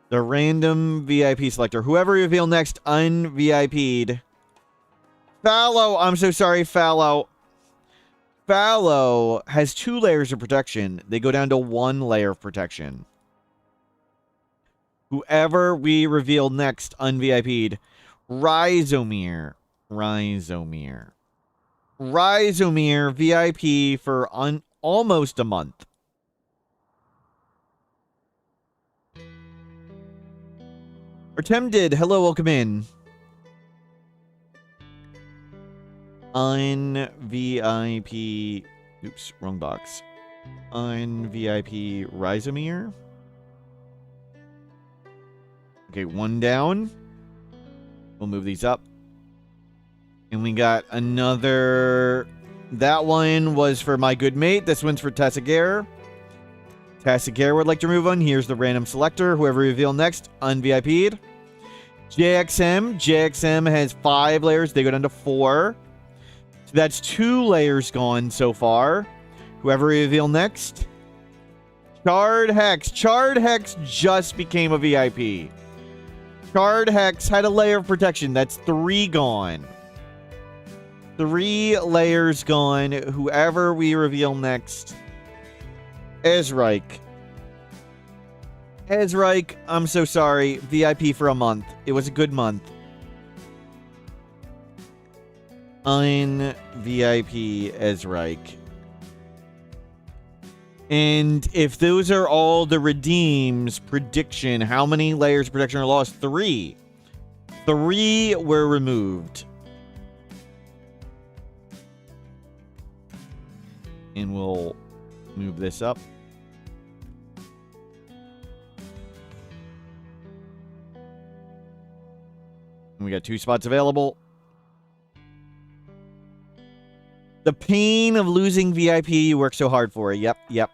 The random VIP selector. Whoever reveal next, un-VIP'd. Fallow. I'm so sorry, Fallow. Fallow has 2 layers of protection. They go down to 1 layer of protection. Whoever we reveal next, un-VIP'd. Rhizomere VIP for almost a month. Artemdid, hello, welcome in. Un-VIP... Oops, wrong box. Un-VIP Rhizomere. Okay, one down. We'll move these up. And we got another... That one was for my good mate. This one's for Tassigare. Tassigare would like to remove one. Here's the random selector. Whoever reveal next, un-VIP'd. JXM. JXM has 5 layers. They go down to 4. So that's 2 layers gone so far. Whoever reveal next. Charred Hex. Charred Hex just became a VIP. Charred Hex had a layer of protection. That's 3 gone. 3 layers gone. Whoever we reveal next. Ezreich. Ezreich, I'm so sorry. VIP for a month. It was a good month. Un-VIP Ezreich. And if those are all the redeems, prediction, how many layers of protection are lost? 3. 3 were removed. And we'll move this up. And we got 2 spots available. The pain of losing VIP you work so hard for. Yep, yep.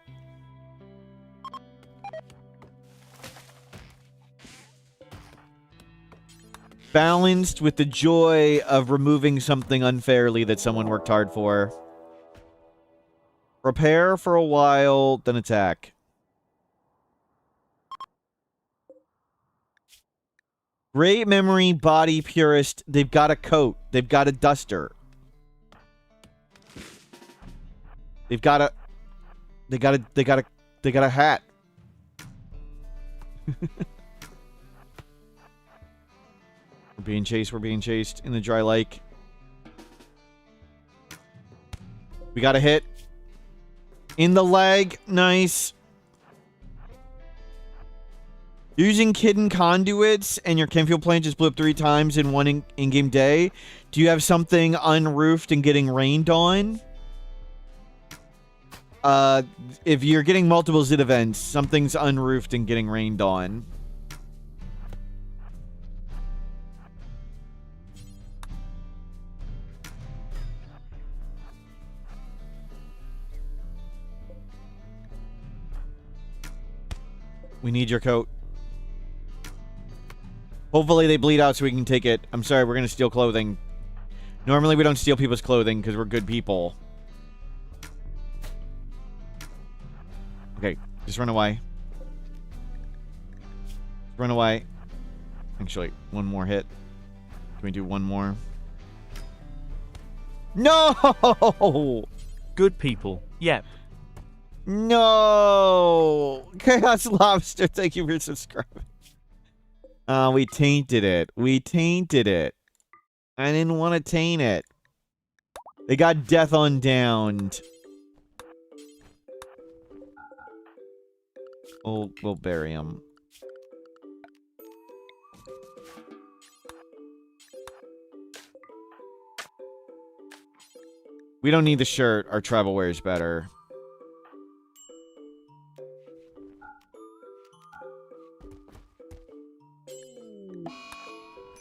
Balanced with the joy of removing something unfairly that someone worked hard for. Prepare for a while, then attack. Great memory, body purist. They've got a coat. They've got a duster. They've got a... They got a hat. We're being chased. We're being chased in the dry lake. We got a hit. In the leg. Nice. Using hidden conduits and your chemfuel plant just blew up 3 times in one in-game day. Do you have something unroofed and getting rained on? If you're getting multiple Zit events, something's unroofed and getting rained on. We need your coat. Hopefully they bleed out so we can take it. I'm sorry, we're going to steal clothing. Normally we don't steal people's clothing because we're good people. Okay, just run away. Just run away. Actually, one more hit. Can we do one more? No! Good people. Yep. No! Chaos Lobster, thank you for subscribing. We tainted it. We tainted it. I didn't want to taint it. They got death on downed. We'll bury him. We don't need the shirt. Our tribal wear is better.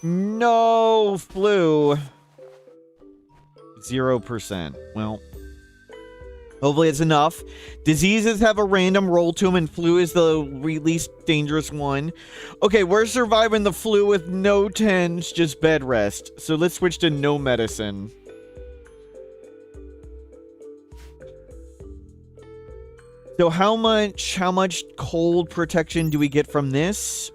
No flu. 0%. Well, hopefully it's enough. Diseases have a random roll to them, and flu is the least dangerous one. Okay, we're surviving the flu with no tens, just bed rest. So let's switch to no medicine. So how much cold protection do we get from this?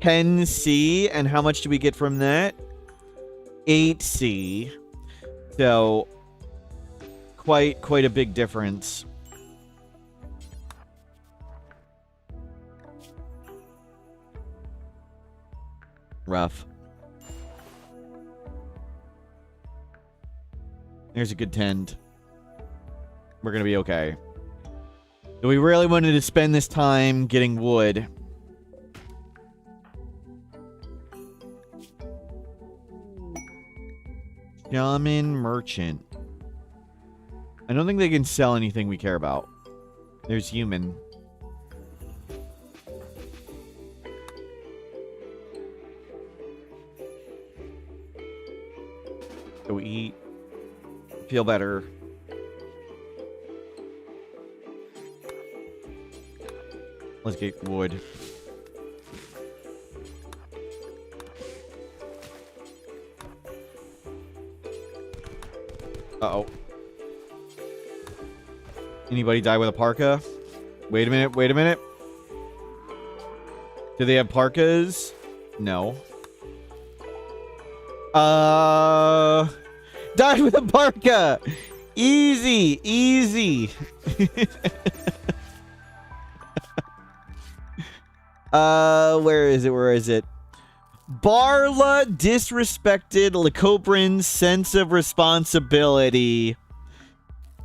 10C, and how much do we get from that? 8C. So quite a big difference. Rough. There's a good tend. We're gonna be okay. So we really wanted to spend this time getting wood. Shaman merchant. I don't think they can sell anything we care about. There's human. Go eat. Feel better. Let's get wood. Uh-oh. Anybody die with a parka? Wait a minute, wait a minute. Do they have parkas? No. Died with a parka! Easy, easy. Where is it? Where is it? Barla disrespected Lycobrin's sense of responsibility.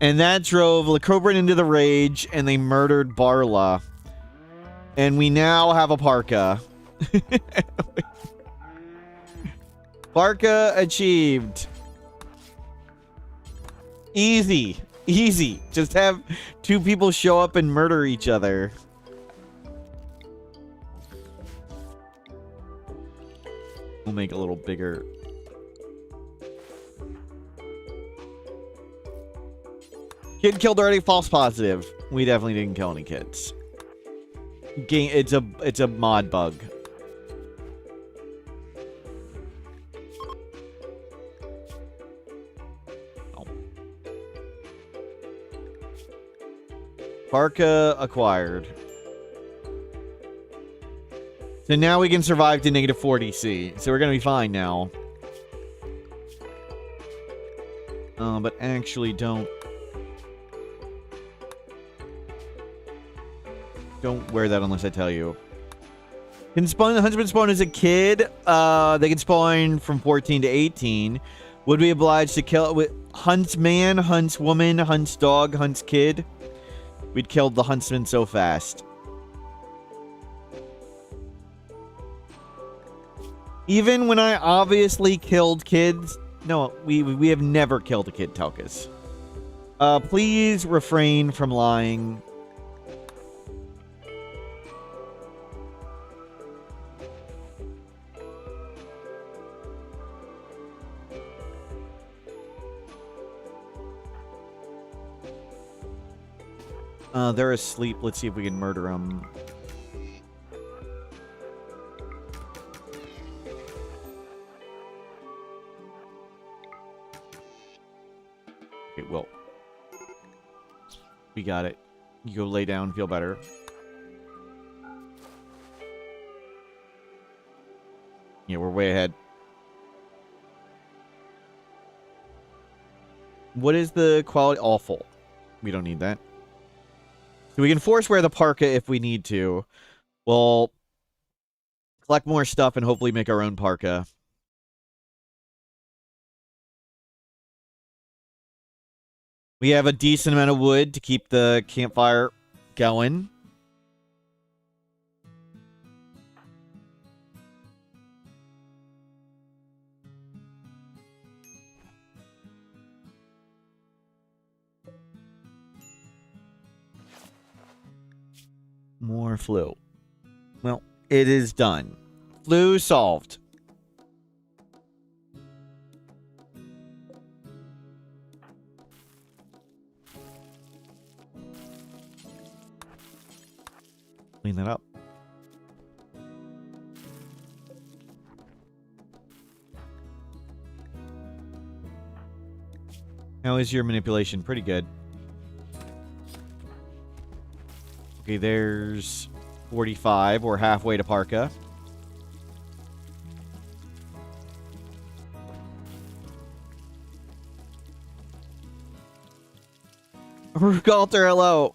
And that drove Lycobrin into the rage, and they murdered Barla. And we now have a parka. Parka achieved. Easy. Easy. Just have two people show up and murder each other. We'll make it a little bigger. Kid killed already, false positive. We definitely didn't kill any kids. It's a mod bug. Oh. Parka acquired. So now we can survive to negative 40C. So we're gonna be fine now. But actually don't wear that unless I tell you. Can spawn the huntsman spawn as a kid? They can spawn from 14 to 18. Would we obliged to kill with hunts man, hunts woman, hunts dog, hunts kid? We'd killed the huntsman so fast. Even when I obviously killed kids. No, we have never killed a kid, Telkus. Please refrain from lying. They're asleep. Let's see if we can murder them. Okay, well. We got it. You go lay down, feel better. Yeah, we're way ahead. What is the quality? Awful. We don't need that. So we can force wear the parka if we need to. We'll collect more stuff and hopefully make our own parka. We have a decent amount of wood to keep the campfire going. More flu. Well, it is done. Flu solved. Clean that up. How is your manipulation? Pretty good. Okay, there's 45. We're halfway to parka. Galter, hello.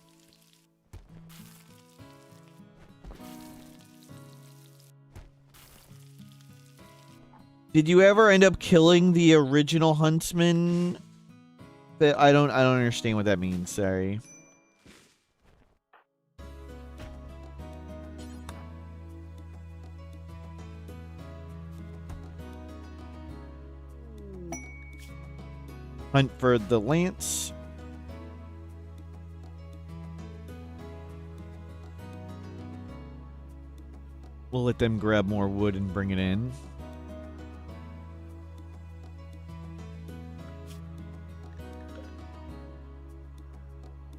Did you ever end up killing the original huntsman? I don't understand what that means, sorry. Hunt for the lance. We'll let them grab more wood and bring it in.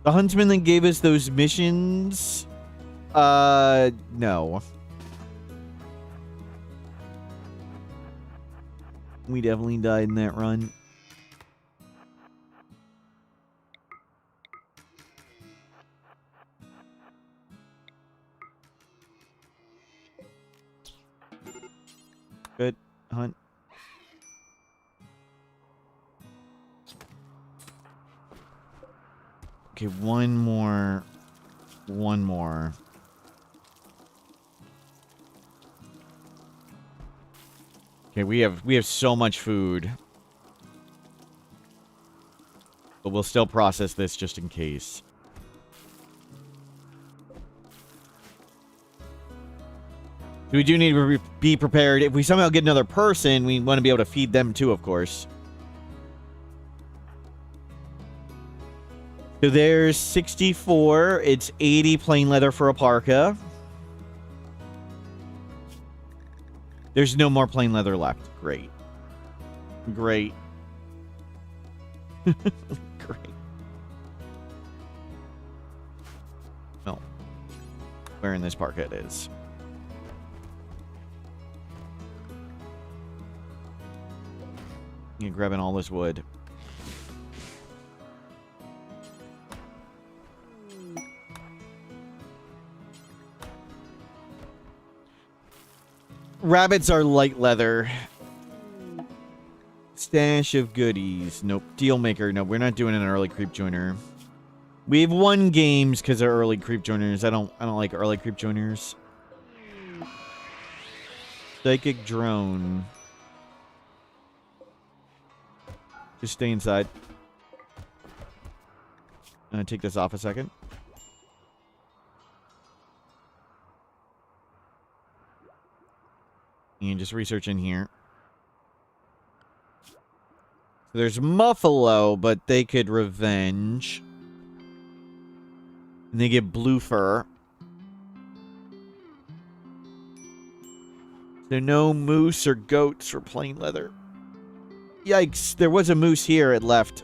The huntsman that gave us those missions? No. We definitely died in that run. Good hunt. Okay, one more. One more. Okay, we have so much food. But we'll still process this just in case. We do need to be prepared. If we somehow get another person, we want to be able to feed them too, of course. So there's 64. It's 80 plain leather for a parka. There's no more plain leather left. Great. Great. Great. No. Where in this parka it is. You're grabbing all this wood. Rabbits are light leather. Stash of goodies. Nope. Deal maker. No, we're not doing an early creep joiner. We've won games because they're early creep joiners. I don't like early creep joiners. Psychic drone. Just stay inside. I'm gonna take this off a second. And just research in here. So there's Muffalo, but they could revenge. And they get blue fur. So no moose or goats for plain leather. Yikes, there was a moose here, it left.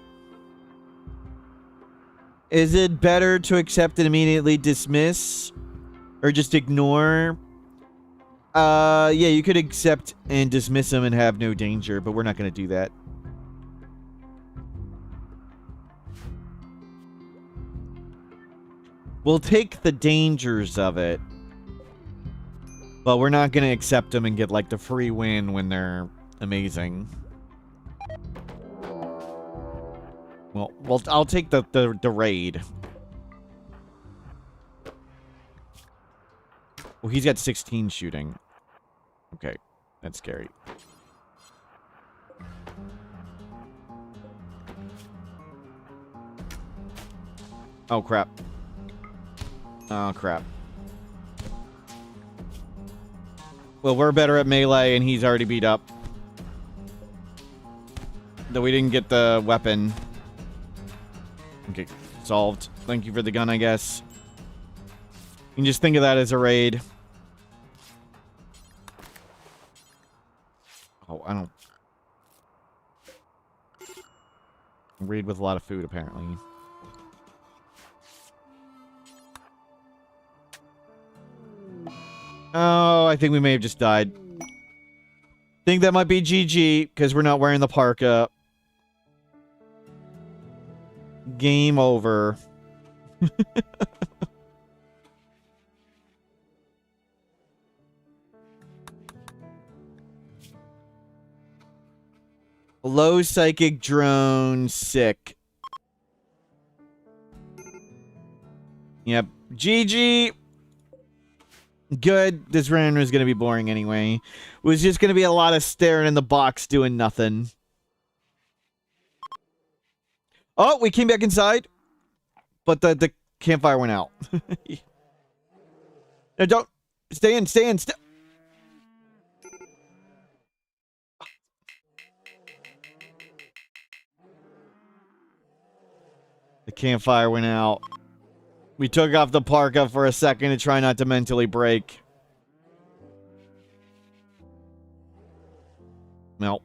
Is it better to accept and immediately dismiss? Or just ignore? Yeah, you could accept and dismiss them and have no danger, but we're not going to do that. We'll take the dangers of it. But we're not going to accept them and get, like, the free win when they're amazing. Well, I'll take the raid. Well, he's got 16 shooting. Okay, that's scary. Oh, crap. Oh, crap. Well, we're better at melee, and he's already beat up. Though we didn't get the weapon. Okay, solved. Thank you for the gun, I guess. You can just think of that as a raid. Oh, I don't... Raid with a lot of food, apparently. Oh, I think we may have just died. Think that might be GG, because we're not wearing the parka. Game over. Low psychic drone, sick. Yep. GG. Good. This round was going to be boring anyway. It was just going to be a lot of staring in the box doing nothing. Oh, we came back inside. But the campfire went out. No, don't. Stay in, stay in, stay. The campfire went out. We took off the parka for a second to try not to mentally break. Well,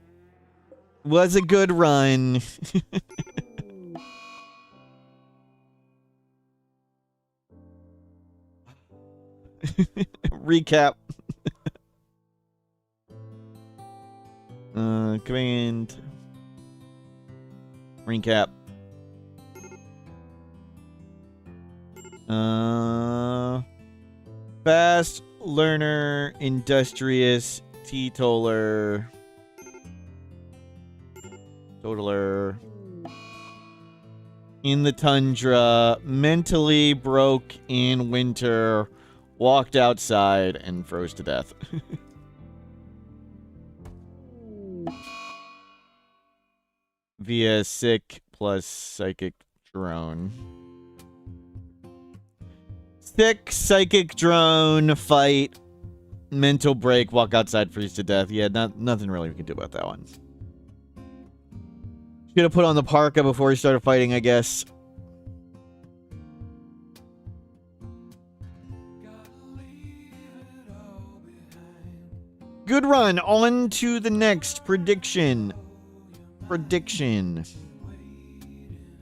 was a good run. Recap. Command. Recap. Fast learner, industrious, teetotaler. Totaler. In the tundra, mentally broke in winter, walked outside and froze to death. Via sick plus psychic drone. Sick psychic drone fight, mental break, walk outside, freeze to death. Yeah, nothing really we can do about that one. Should have put on the parka before he started fighting, I guess. Good run. On to the next prediction.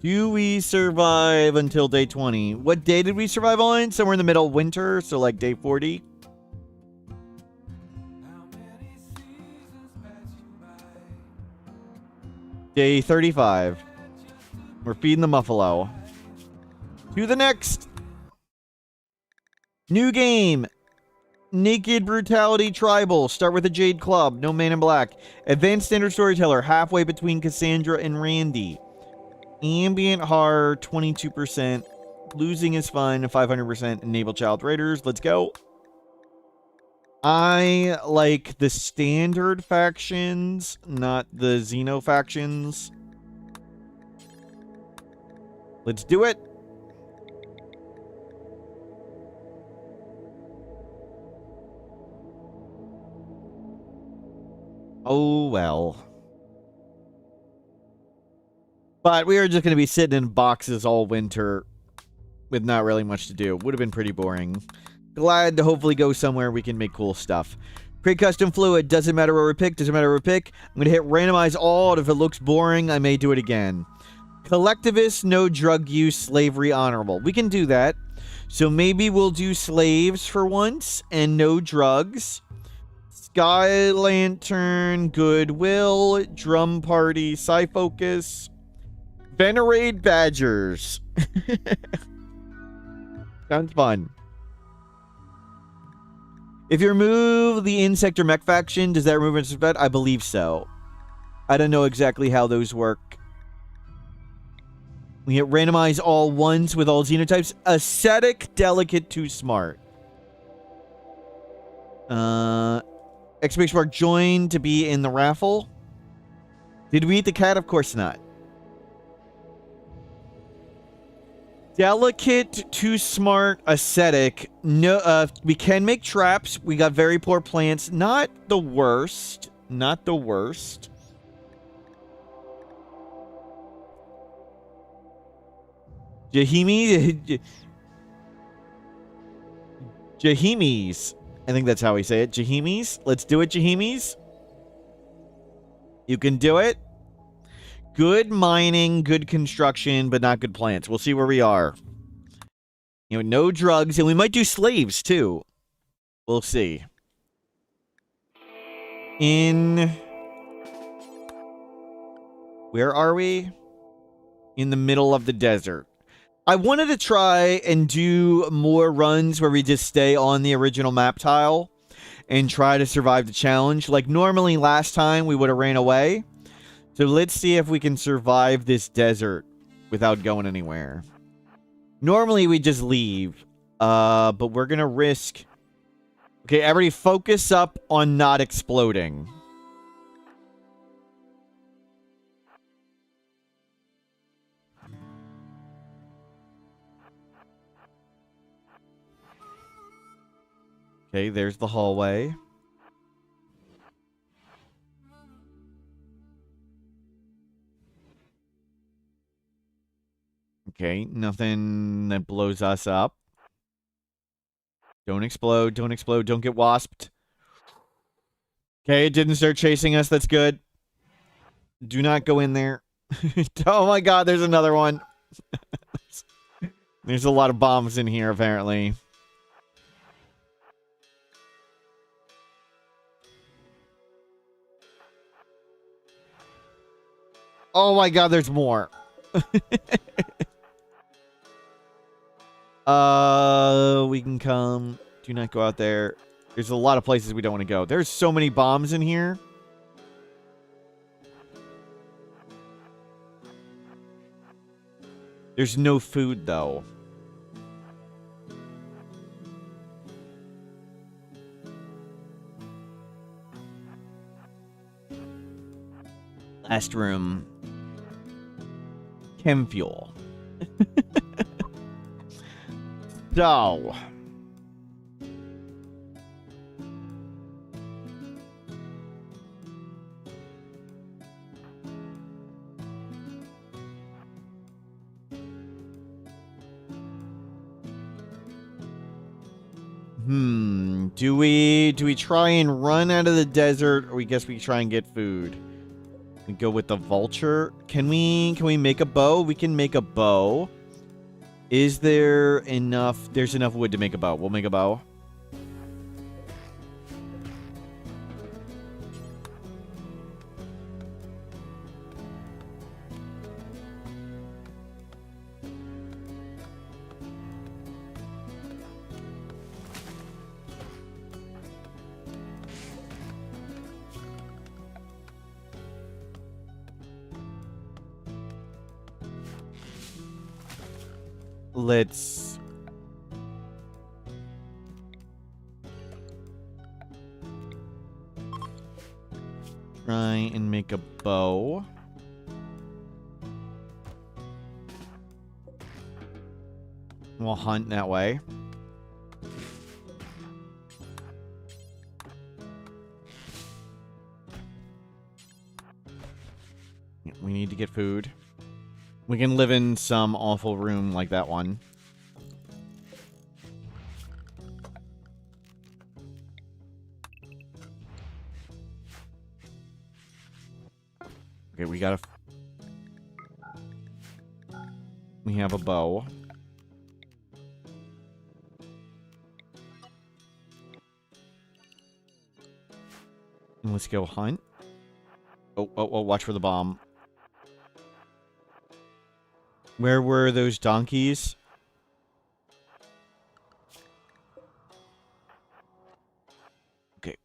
Do we survive until day 20? What day did we survive on? Somewhere in the middle of winter, so like day 40. Day 35. We're feeding the muffalo. To the next. New game. Naked Brutality Tribal. Start with a Jade Club. No Man in Black. Advanced Standard Storyteller. Halfway between Cassandra and Randy. Ambient Horror. 22%. Losing is fun. 500%. Enable Child Raiders. Let's go. I like the standard factions, not the Xeno factions. Let's do it. Oh, well. But we are just going to be sitting in boxes all winter with not really much to do. Would have been pretty boring. Glad to hopefully go somewhere we can make cool stuff. Create custom fluid. Doesn't matter where we pick. Doesn't matter where we pick. I'm going to hit randomize all. If it looks boring, I may do it again. Collectivist, no drug use, slavery, honorable. We can do that. So maybe we'll do slaves for once and no drugs. Sky Lantern, Goodwill, Drum Party, Psy-Focus, Venerate Badgers. Sounds fun. If you remove the insect or mech faction, does that remove insect bed? I believe so. I don't know exactly how those work. We hit randomize all ones with all xenotypes. Ascetic, delicate, too smart. Exclamation mark join to be in the raffle. Did we eat the cat? Of course not. Delicate, too smart, ascetic. No, we can make traps. We got very poor plants. Not the worst. Not the worst. Jahimis. I think that's how we say it. Jahimis. Let's do it, Jahimis. You can do it. Good mining, good construction, but not good plants. We'll see where we are. You know, no drugs, and we might do slaves, too. We'll see. Where are we? In the middle of the desert. I wanted to try and do more runs where we just stay on the original map tile and try to survive the challenge. Like, normally last time we would have ran away. So let's see if we can survive this desert without going anywhere. Normally we just leave. But we're going to risk... Okay, everybody focus up on not exploding. Okay, there's the hallway. Okay, nothing that blows us up. Don't explode, don't explode, don't get wasped. Okay, it didn't start chasing us, that's good. Do not go in there. Oh my god, there's another one. There's a lot of bombs in here, apparently. Oh my god, there's more. We can come. Do not go out there. There's a lot of places we don't want to go. There's so many bombs in here. There's no food, though. Last room. Chem fuel. So. Do we try and run out of the desert, or we guess we try and get food? We go with the vulture. Can we make a bow? We can make a bow. Is there enough? There's enough wood to make a bow. We'll make a bow. Let's try and make a bow. We'll hunt that way. We need to get food. We can live in some awful room like that one. Okay, we have a bow. And let's go hunt. Oh, watch for the bomb. Where were those donkeys? Okay.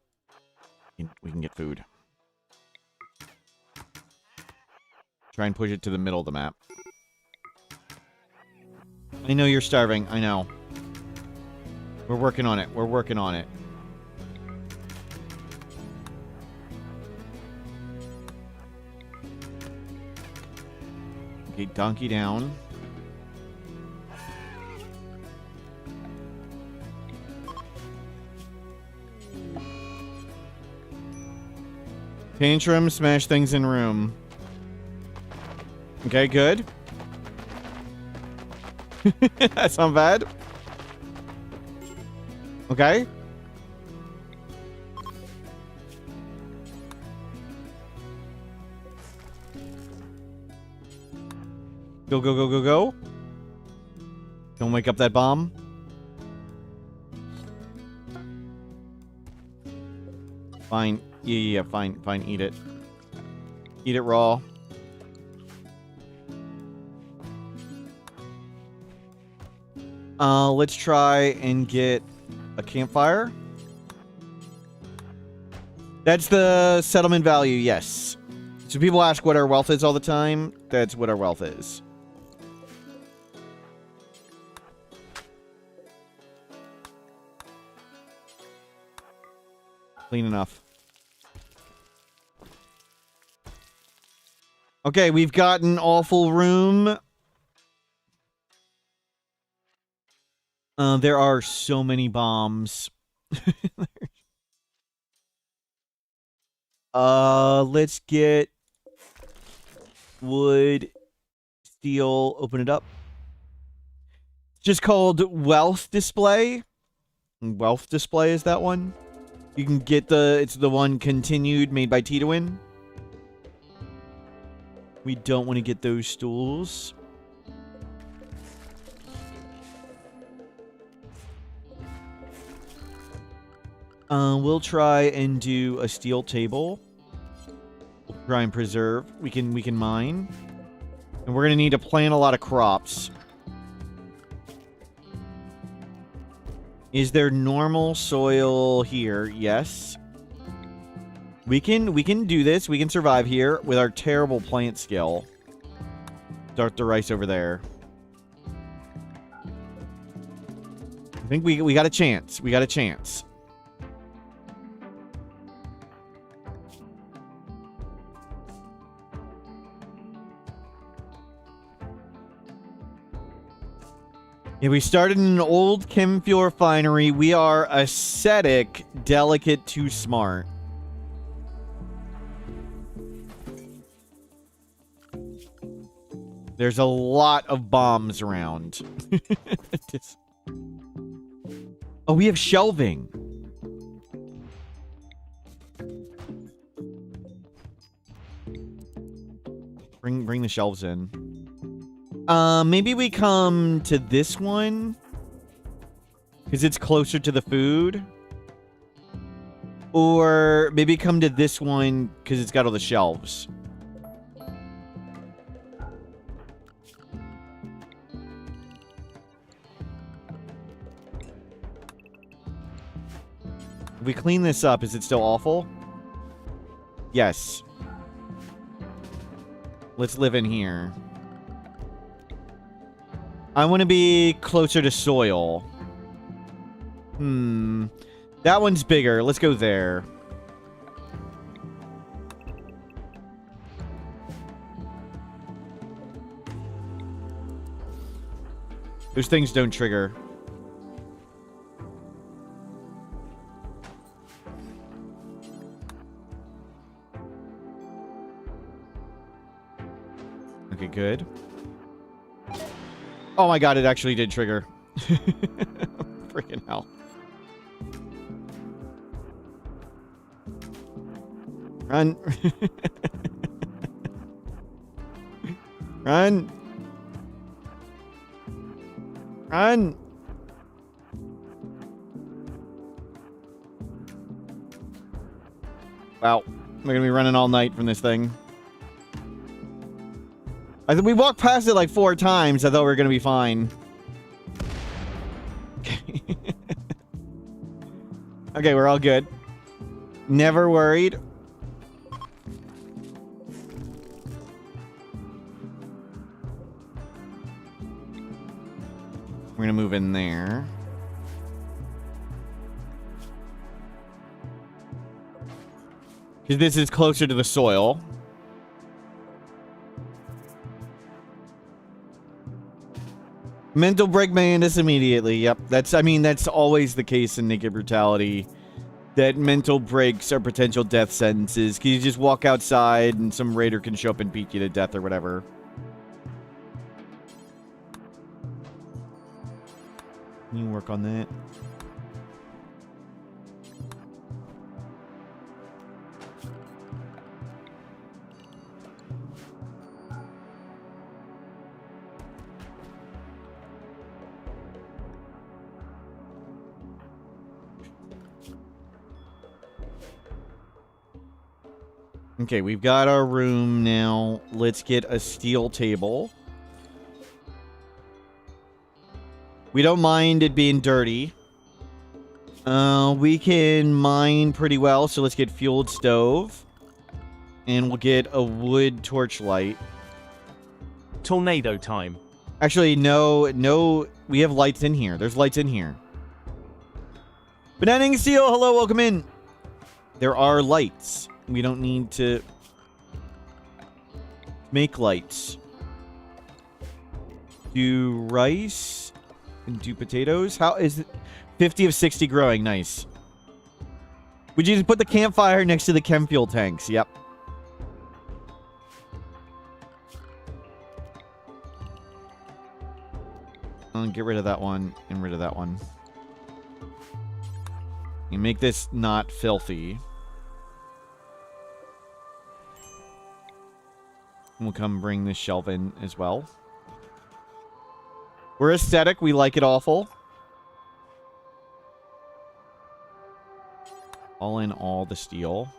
We can get food. Try and push it to the middle of the map. I know you're starving. I know. We're working on it. We're working on it. Okay, donkey down. Tantrum, smash things in room. Okay, good. That's not bad. Okay. Go, go, go, go, go. Don't wake up that bomb. Fine. Yeah, fine, fine. Eat it. Eat it raw. Let's try and get a campfire. That's the settlement value, yes. So people ask what our wealth is all the time. That's what our wealth is. Clean enough. Okay, we've got an awful room. There are so many bombs. Let's get wood, steel, open it up. It's just called wealth display. Wealth display is that one. You can get it's the one continued made by Titowin. We don't want to get those stools. We'll try and do a steel table. Dry and preserve. We can mine. And we're gonna need to plant a lot of crops. Is there normal soil here? Yes. We can do this. We can survive here with our terrible plant skill. Start the rice over there. I think we got a chance. We got a chance. Yeah, we started in an old chem fuel refinery. We are ascetic, delicate, too smart. There's a lot of bombs around. Oh, we have shelving. Bring the shelves in. Maybe we come to this one because it's closer to the food. Or maybe come to this one because it's got all the shelves. If we clean this up, is it still awful? Yes. Let's live in here. I want to be closer to soil. That one's bigger. Let's go there. Those things don't trigger. Okay, good. Oh my god, it actually did trigger. Freaking hell. Run. Run. Run. Wow. We're gonna be running all night from this thing. We walked past it like 4 times. I thought we were going to be fine. Okay. Okay, we're all good. Never worried. We're going to move in there. Because this is closer to the soil. Mental break may end us immediately. Yep, that's always the case in Naked Brutality. That mental breaks are potential death sentences. Can you just walk outside and some raider can show up and beat you to death or whatever? Can you work on that? Okay, we've got our room now. Let's get a steel table. We don't mind it being dirty. We can mine pretty well, so let's get fueled stove. And we'll get a wood torchlight. Tornado time. Actually, no, we have lights in here. There's lights in here. Banana Steel, hello, welcome in. There are lights. We don't need to make lights. Do rice and do potatoes. How is it? 50 of 60 growing. Nice. Would you just put the campfire next to the chem fuel tanks? Yep. I'll get rid of that one and rid of that one. You make this not filthy. We'll come bring this shelf in as well. We're aesthetic. We like it awful. All in all the steel.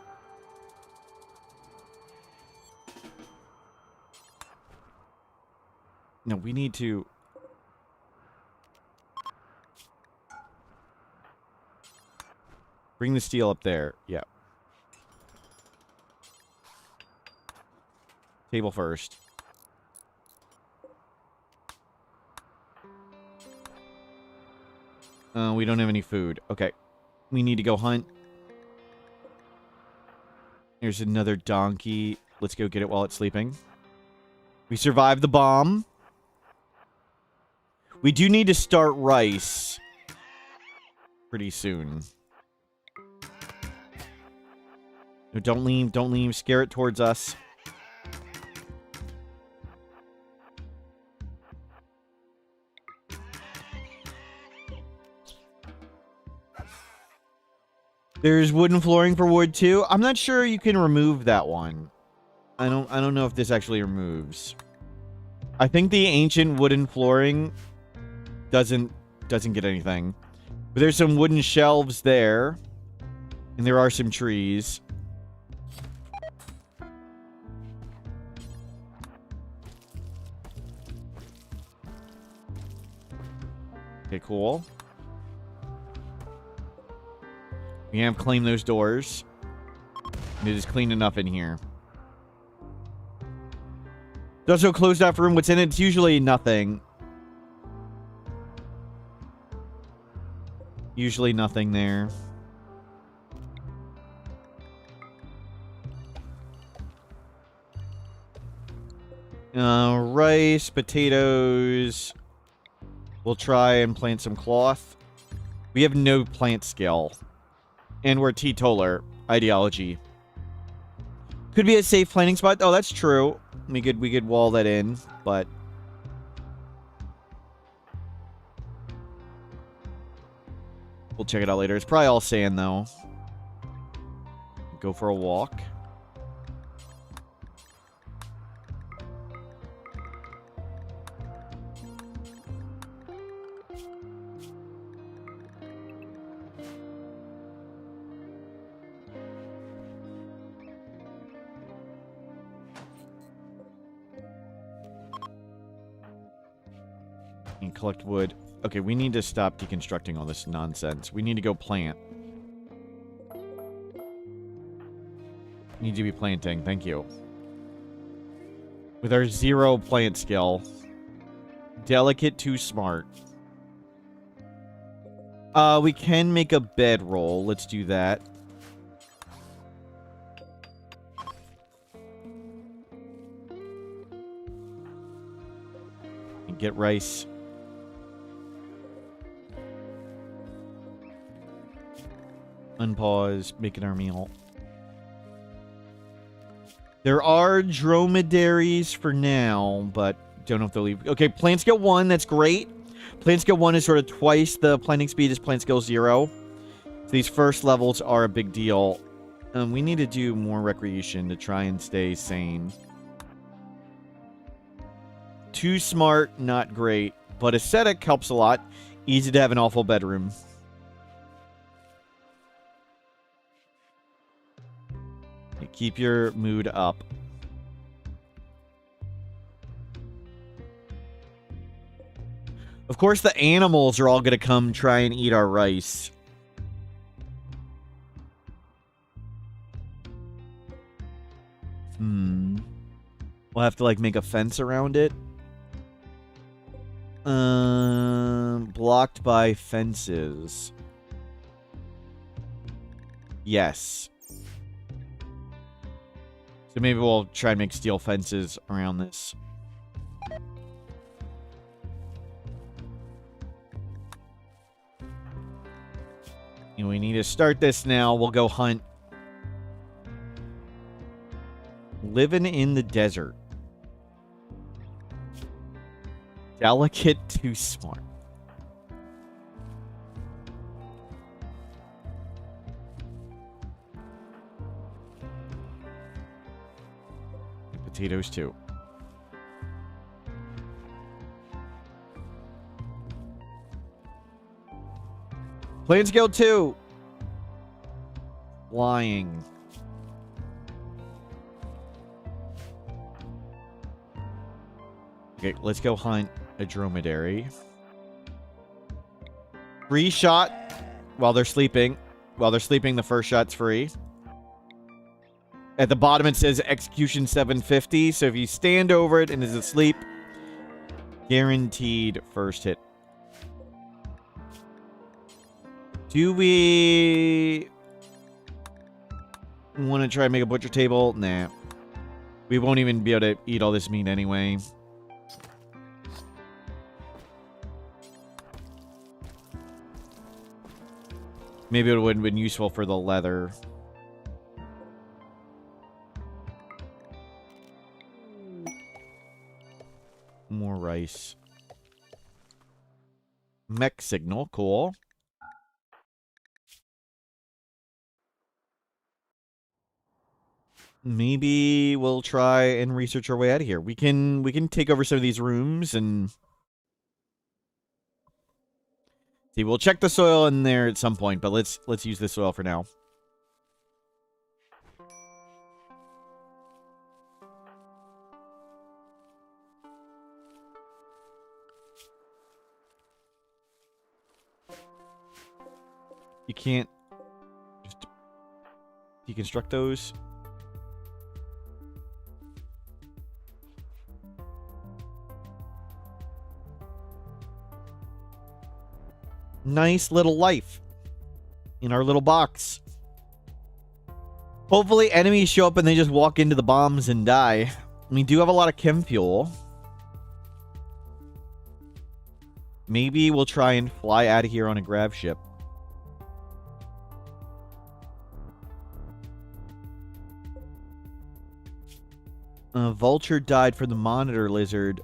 No, we need to... Bring the steel up there. Yeah. Table first. We don't have any food. Okay. We need to go hunt. There's another donkey. Let's go get it while it's sleeping. We survived the bomb. We do need to start rice pretty soon. No, don't leave. Don't leave. Scare it towards us. There's wooden flooring for wood too. I'm not sure you can remove that one. I don't know if this actually removes. I think the ancient wooden flooring doesn't get anything. But there's some wooden shelves there. And there are some trees. Okay, cool. We have claimed those doors. And it is clean enough in here. There's also a closed off room. What's in it? It's usually nothing. Usually nothing there. Rice, potatoes. We'll try and plant some cloth. We have no plant skill. And we're teetotaler ideology. Could be a safe planting spot. Oh, that's true. We could wall that in, but we'll check it out later. It's probably all sand though. Go for a walk. And collect wood. Okay, we need to stop deconstructing all this nonsense. We need to go plant. Need to be planting. Thank you. With our 0 plant skill. Delicate to smart. We can make a bedroll. Let's do that. And get rice. Unpause, making our meal. There are dromedaries for now, but don't know if they'll leave. Okay, plant skill 1, that's great. Plant skill 1 is sort of twice the planting speed as plant skill 0. So these first levels are a big deal. We need to do more recreation to try and stay sane. Too smart, not great. But aesthetic helps a lot. Easy to have an awful bedroom. Keep your mood up. Of course, the animals are all going to come try and eat our rice. We'll have to, like, make a fence around it. Blocked by fences. Yes. So maybe we'll try and make steel fences around this. And we need to start this now. We'll go hunt. Living in the desert. Delicate to smart. Potatoes too. Plant skill 2. Flying. Okay, let's go hunt a dromedary. Free shot while they're sleeping. While they're sleeping, the first shot's free. At the bottom, it says execution 750. So if you stand over it and is asleep, guaranteed first hit. Do we want to try and make a butcher table? Nah. We won't even be able to eat all this meat anyway. Maybe it would have been useful for the leather. More rice. Mech signal, cool. Maybe we'll try and research our way out of here. We can take over some of these rooms and see. We'll check the soil in there at some point, but let's use this soil for now. You can't just deconstruct those. Nice little life in our little box. Hopefully enemies show up and they just walk into the bombs and die. We do have a lot of chem fuel. Maybe we'll try and fly out of here on a grav ship. Vulture died from the monitor lizard.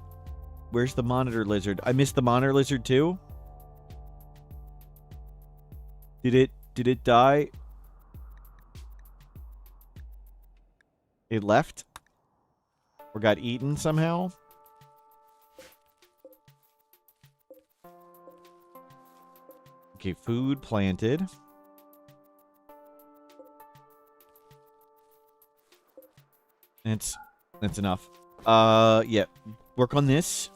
Where's the monitor lizard? I missed the monitor lizard too? Did it die? It left? Or got eaten somehow? Okay, food planted. That's enough. Yeah. Work on this.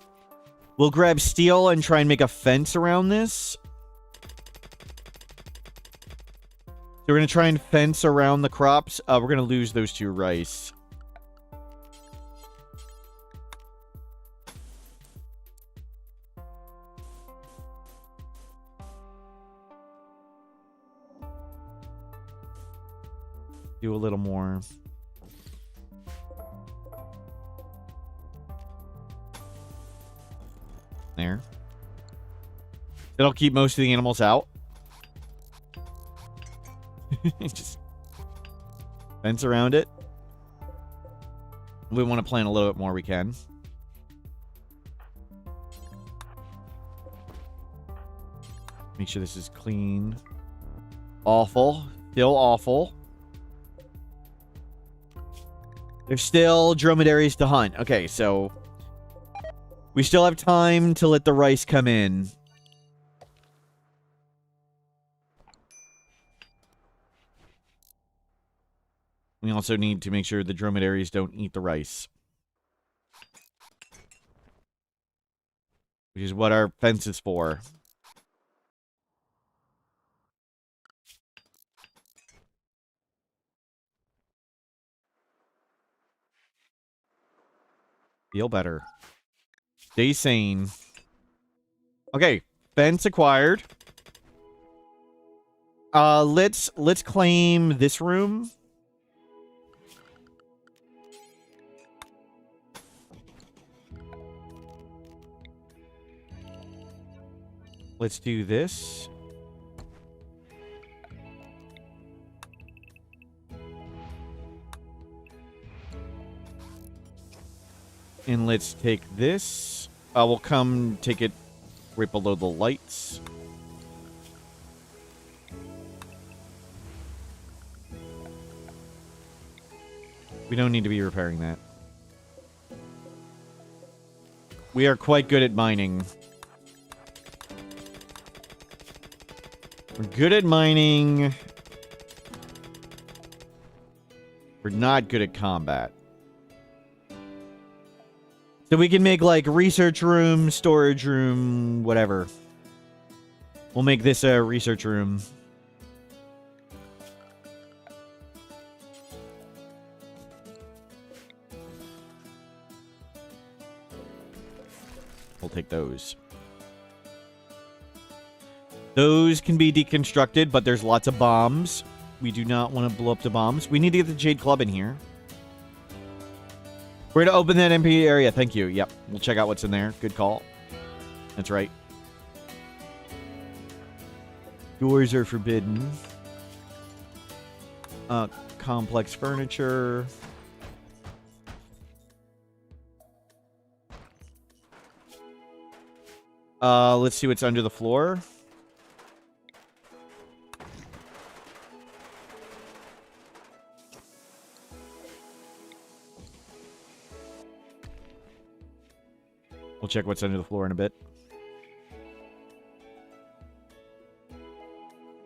We'll grab steel and try and make a fence around this. So we're going to try and fence around the crops. We're going to lose those 2 rice. Do a little more. There. It'll keep most of the animals out. Just fence around it. We want to plant a little bit more, we can. Make sure this is clean. Awful. Still awful. There's still dromedaries to hunt. Okay, so we still have time to let the rice come in. We also need to make sure the dromedaries don't eat the rice. Which is what our fence is for. Feel better. Stay sane. Okay, fence acquired. Let's claim this room. Let's do this. And let's take this. We'll come take it right below the lights. We don't need to be repairing that. We are quite good at mining. We're good at mining. We're not good at combat. So we can make like research room, storage room, whatever. We'll make this a research room. We'll take those. Those can be deconstructed, but there's lots of bombs. We do not want to blow up the bombs. We need to get the Jade Club in here. We're going to open that MP area. Thank you. Yep. We'll check out what's in there. Good call. That's right. Doors are forbidden. Complex furniture. Let's see what's under the floor. We'll check what's under the floor in a bit.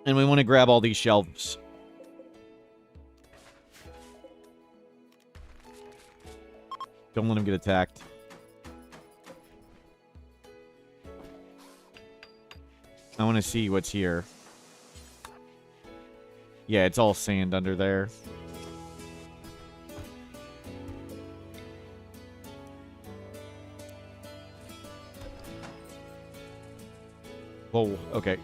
And we want to grab all these shelves. Don't let them get attacked. I want to see what's here. Yeah, it's all sand under there. Whoa, okay.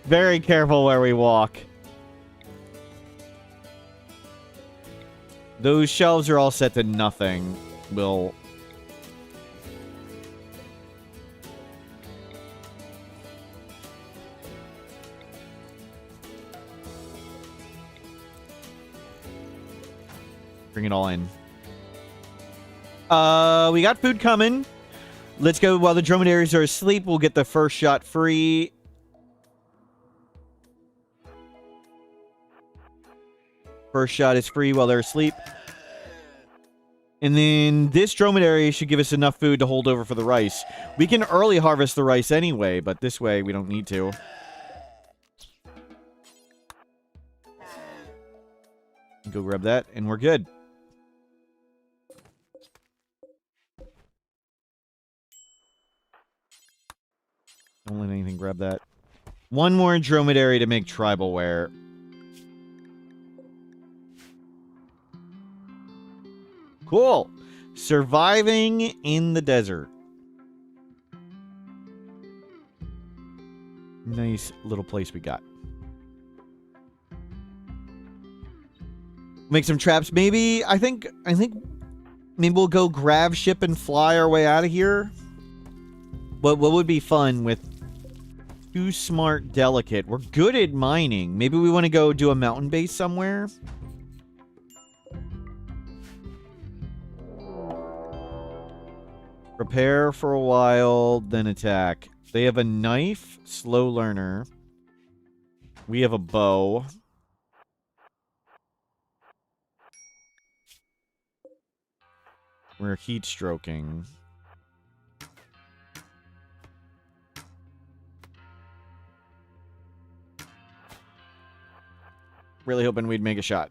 Very careful where we walk. Those shelves are all set to nothing. We'll... bring it all in. We got food coming. Let's go while the dromedaries are asleep. We'll get the first shot free. First shot is free while they're asleep. And then this dromedary should give us enough food to hold over for the rice. We can early harvest the rice anyway, but this way we don't need to. Go grab that, and we're good. Don't let anything grab that. One more dromedary to make tribal wear. Cool. Surviving in the desert. Nice little place we got. Make some traps, maybe. I think maybe we'll go grab ship and fly our way out of here. What would be fun with too smart, delicate? We're good at mining. Maybe we want to go do a mountain base somewhere. Prepare for a while, then attack. They have a knife, slow learner. We have a bow. We're heat stroking. Really hoping we'd make a shot.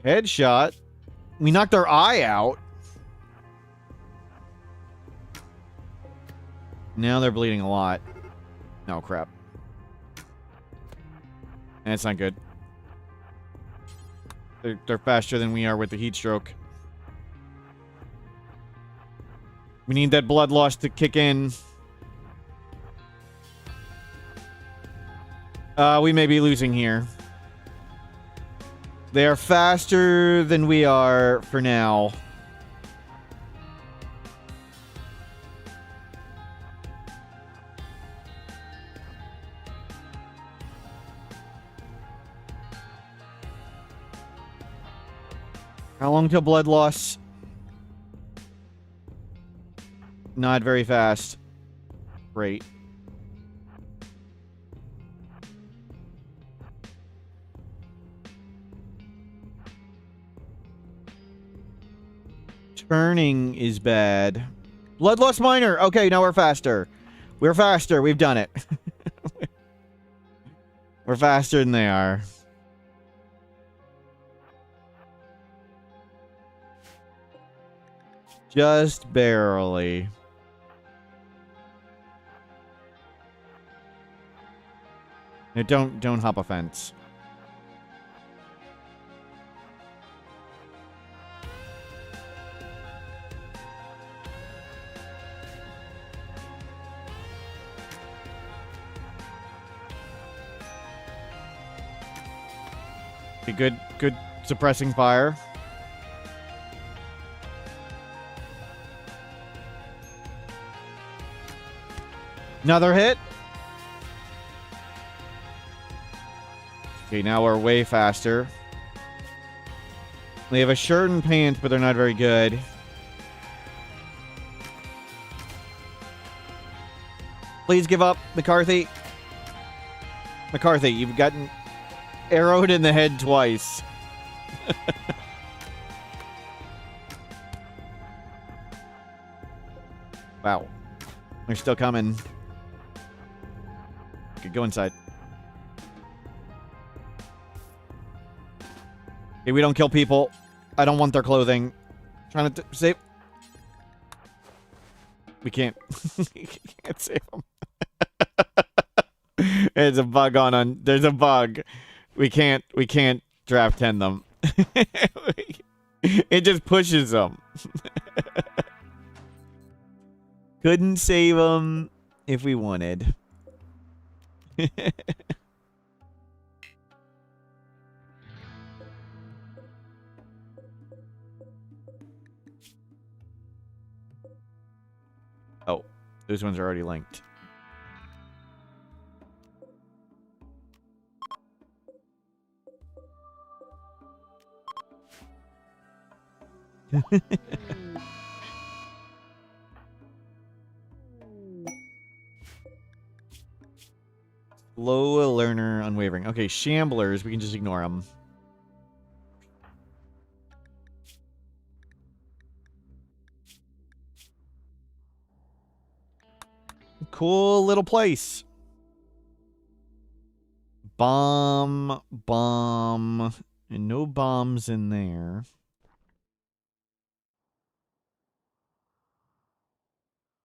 Headshot. We knocked our eye out. Now they're bleeding a lot. Oh, crap. That's not good. They're faster than we are with the heat stroke. We need that blood loss to kick in. We may be losing here. They are faster than we are for now. How long till blood loss? Not very fast. Great. Turning is bad. Blood loss minor. Okay, now we're faster. We're faster. We've done it. We're faster than they are. Just barely. No, don't hop a fence. Okay, good suppressing fire. Another hit. Okay, now we're way faster. They have a shirt and pants, but they're not very good. Please give up, McCarthy. McCarthy, you've gotten arrowed in the head twice. Wow. They're still coming. Okay, go inside. Okay, we don't kill people. I don't want their clothing. Trying to save. We can't. We can't save them. There's a bug on. There's a bug. We can't draft 10 them. It just pushes them. Couldn't save them if we wanted. Oh, those ones are already linked. Slow learner, unwavering. Okay, shamblers, we can just ignore them. Cool little place. Bomb, and no bombs in there.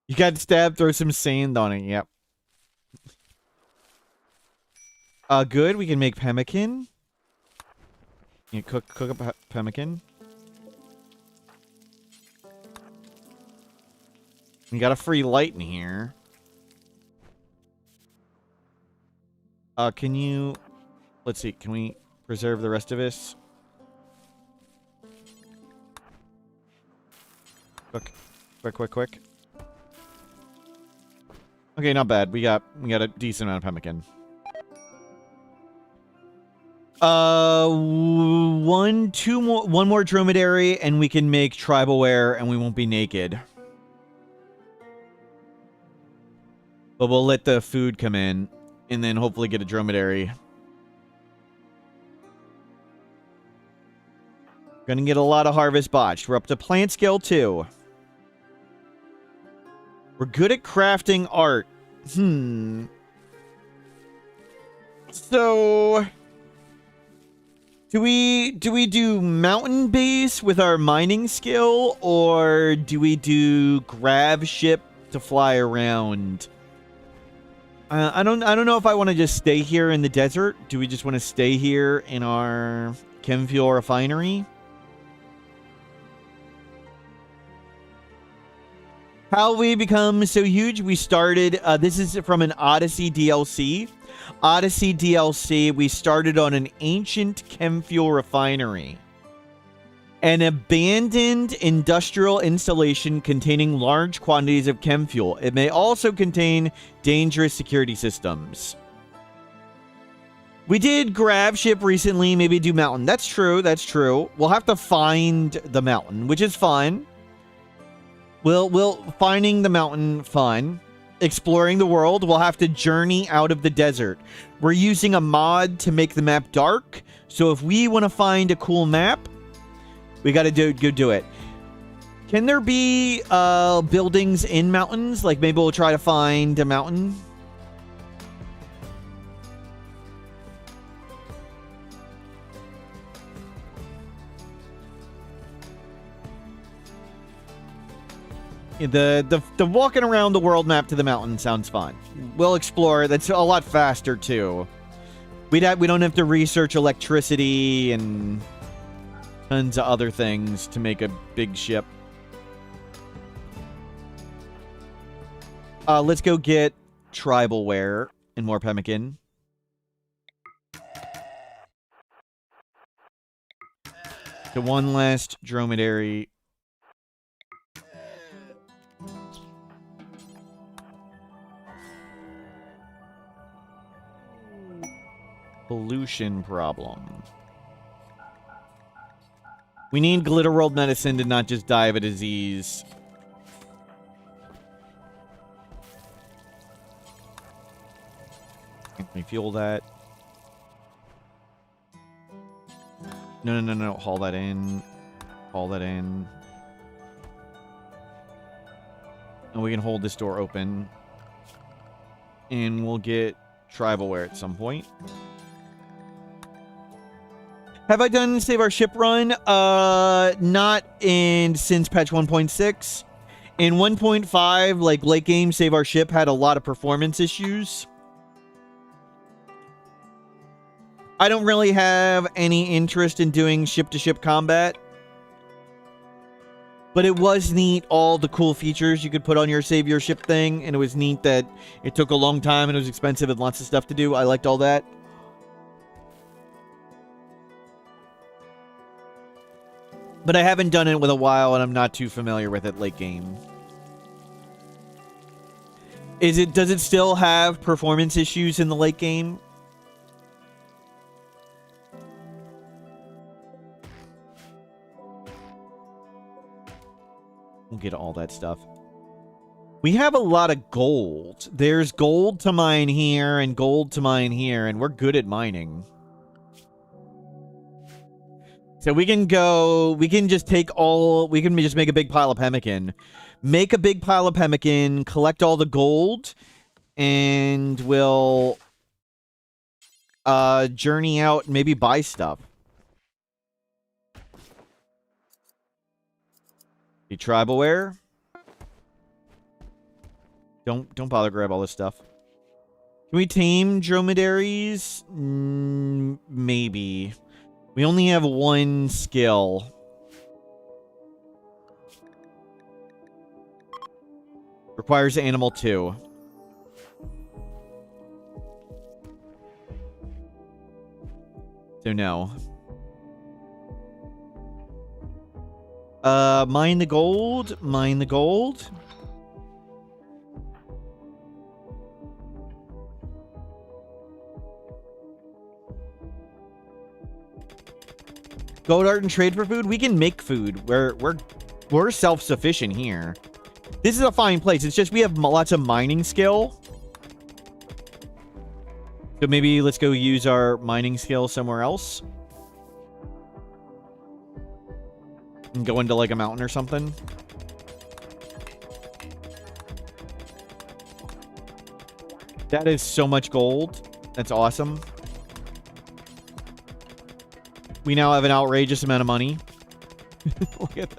You got stabbed, throw some sand on it, yep. Good, we can make pemmican. You cook up pemmican. We got a free light in here. Can you... Let's see, can we preserve the rest of this? Quick. Okay, not bad. We got a decent amount of pemmican. One more dromedary, and we can make tribal wear, and we won't be naked. But we'll let the food come in, and then hopefully get a dromedary. Gonna get a lot of harvest botched. We're up to plant scale 2. We're good at crafting art. So... Do we do mountain base with our mining skill, or do we do grab ship to fly around? I don't know if I want to just stay here in the desert. Do we just want to stay here in our chem fuel refinery? How we become so huge? We started, this is from an Odyssey DLC. Odyssey DLC, we started on an ancient chem fuel refinery. An abandoned industrial installation containing large quantities of chem fuel. It may also contain dangerous security systems. We did grab ship recently, maybe do mountain. That's true, that's true. We'll have to find the mountain, which is fun. We'll finding the mountain fun. Exploring the world, we'll have to journey out of the desert. We're using a mod to make the map dark, so if we want to find a cool map, we gotta go do it. Can there be buildings in mountains? Like maybe we'll try to find a mountain. The walking around the world map to the mountain sounds fun. We'll explore. That's a lot faster too. We don't have to research electricity and tons of other things to make a big ship. Let's go get tribal wear and more pemmican. The one last dromedary. Pollution problem. We need glitter world medicine to not just die of a disease. Can we fuel that? No. Haul that in. Haul that in. And we can hold this door open. And we'll get tribalware at some point. Have I done Save Our Ship run? Not since patch 1.6. In 1.5, like late game Save Our Ship had a lot of performance issues. I don't really have any interest in doing ship-to-ship combat. But it was neat, all the cool features you could put on your Save Your Ship thing. And it was neat that it took a long time and it was expensive and lots of stuff to do. I liked all that. But I haven't done it with a while and I'm not too familiar with it late game. Does it still have performance issues in the late game? We'll get all that stuff. We have a lot of gold. There's gold to mine here and gold to mine here, and we're good at mining. So we can just just make a big pile of pemmican. Make a big pile of pemmican, collect all the gold, and we'll journey out and maybe buy stuff. Tribalware. Don't bother grab all this stuff. Can we tame dromedaries? Maybe. We only have one skill. Requires animal 2. So no. Mine the gold. Mine the gold. Go to art and trade for food. We can make food. We're self-sufficient here. This is a fine place. It's just we have lots of mining skill. So maybe let's go use our mining skill somewhere else. And go into like a mountain or something. That is so much gold. That's awesome. We now have an outrageous amount of money. Look at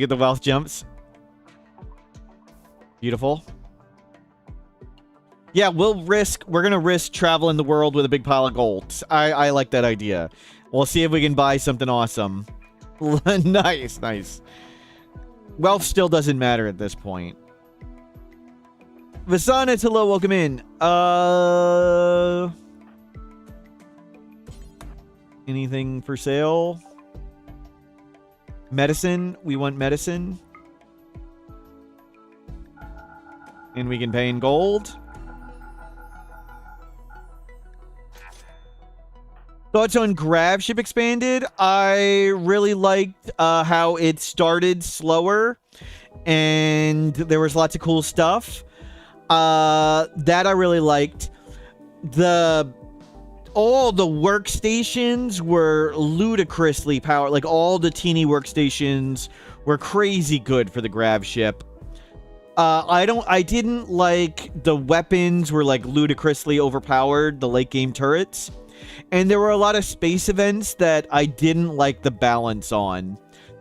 the wealth jumps. Beautiful. Yeah, we're gonna risk traveling the world with a big pile of gold. I like that idea. We'll see if we can buy something awesome. Nice. Wealth still doesn't matter at this point. Vasana, hello, welcome in. Anything for sale? Medicine. We want medicine. And we can pay in gold. Thoughts on Grab Ship Expanded? I really liked how it started slower. And there was lots of cool stuff. That I really liked. All the workstations were ludicrously powered. Like, all the teeny workstations were crazy good for the Grab Ship. I didn't like the weapons were, like, ludicrously overpowered, the late game turrets. And there were a lot of space events that I didn't like the balance on.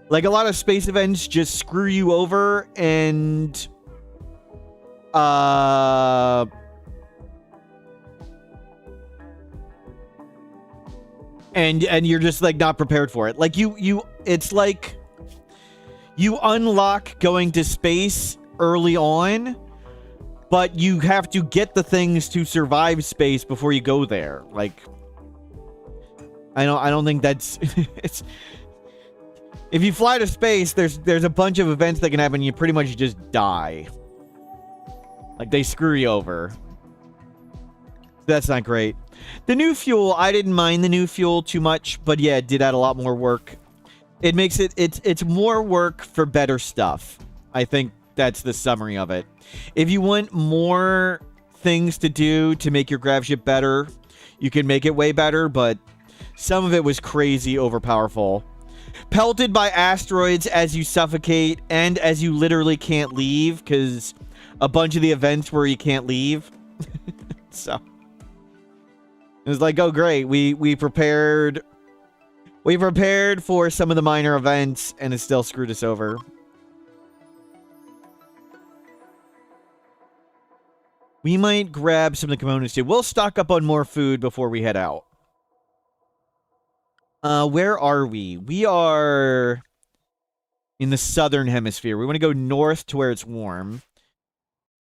Like, a lot of space events just screw you over, and and you're just like not prepared for it. Like it's like you unlock going to space early on, but you have to get the things to survive space before you go there. Like, I don't think that's it's. If you fly to space, there's a bunch of events that can happen. You pretty much just die. Like, they screw you over. That's not great. The new fuel, I didn't mind the new fuel too much, but yeah, it did add a lot more work. It makes it's more work for better stuff. I think that's the summary of it. If you want more things to do to make your grav ship better, you can make it way better, but some of it was crazy overpowerful. Pelted by asteroids as you suffocate and as you literally can't leave, because a bunch of the events where you can't leave. So it was like, oh great, we prepared for some of the minor events, and it still screwed us over. We might grab some of the components too. We'll stock up on more food before we head out. Where are we? We are in the southern hemisphere. We want to go north to where it's warm.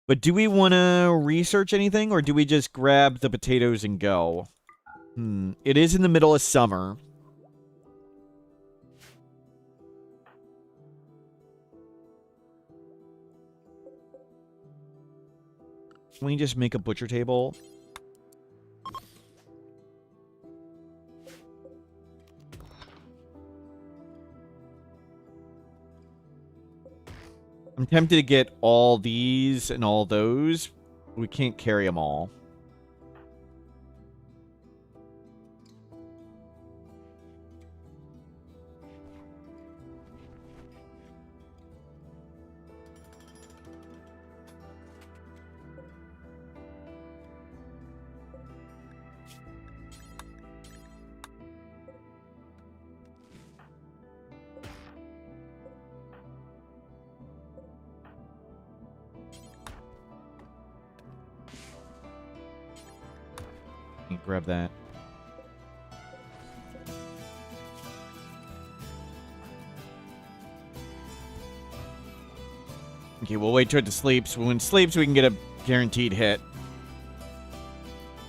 But do we want to research anything, or do we just grab the potatoes and go? It is in the middle of summer. Can we just make a butcher table? I'm tempted to get all these and all those. We can't carry them all. Grab that. Okay, we'll wait till it sleeps. When it sleeps, we can get a guaranteed hit.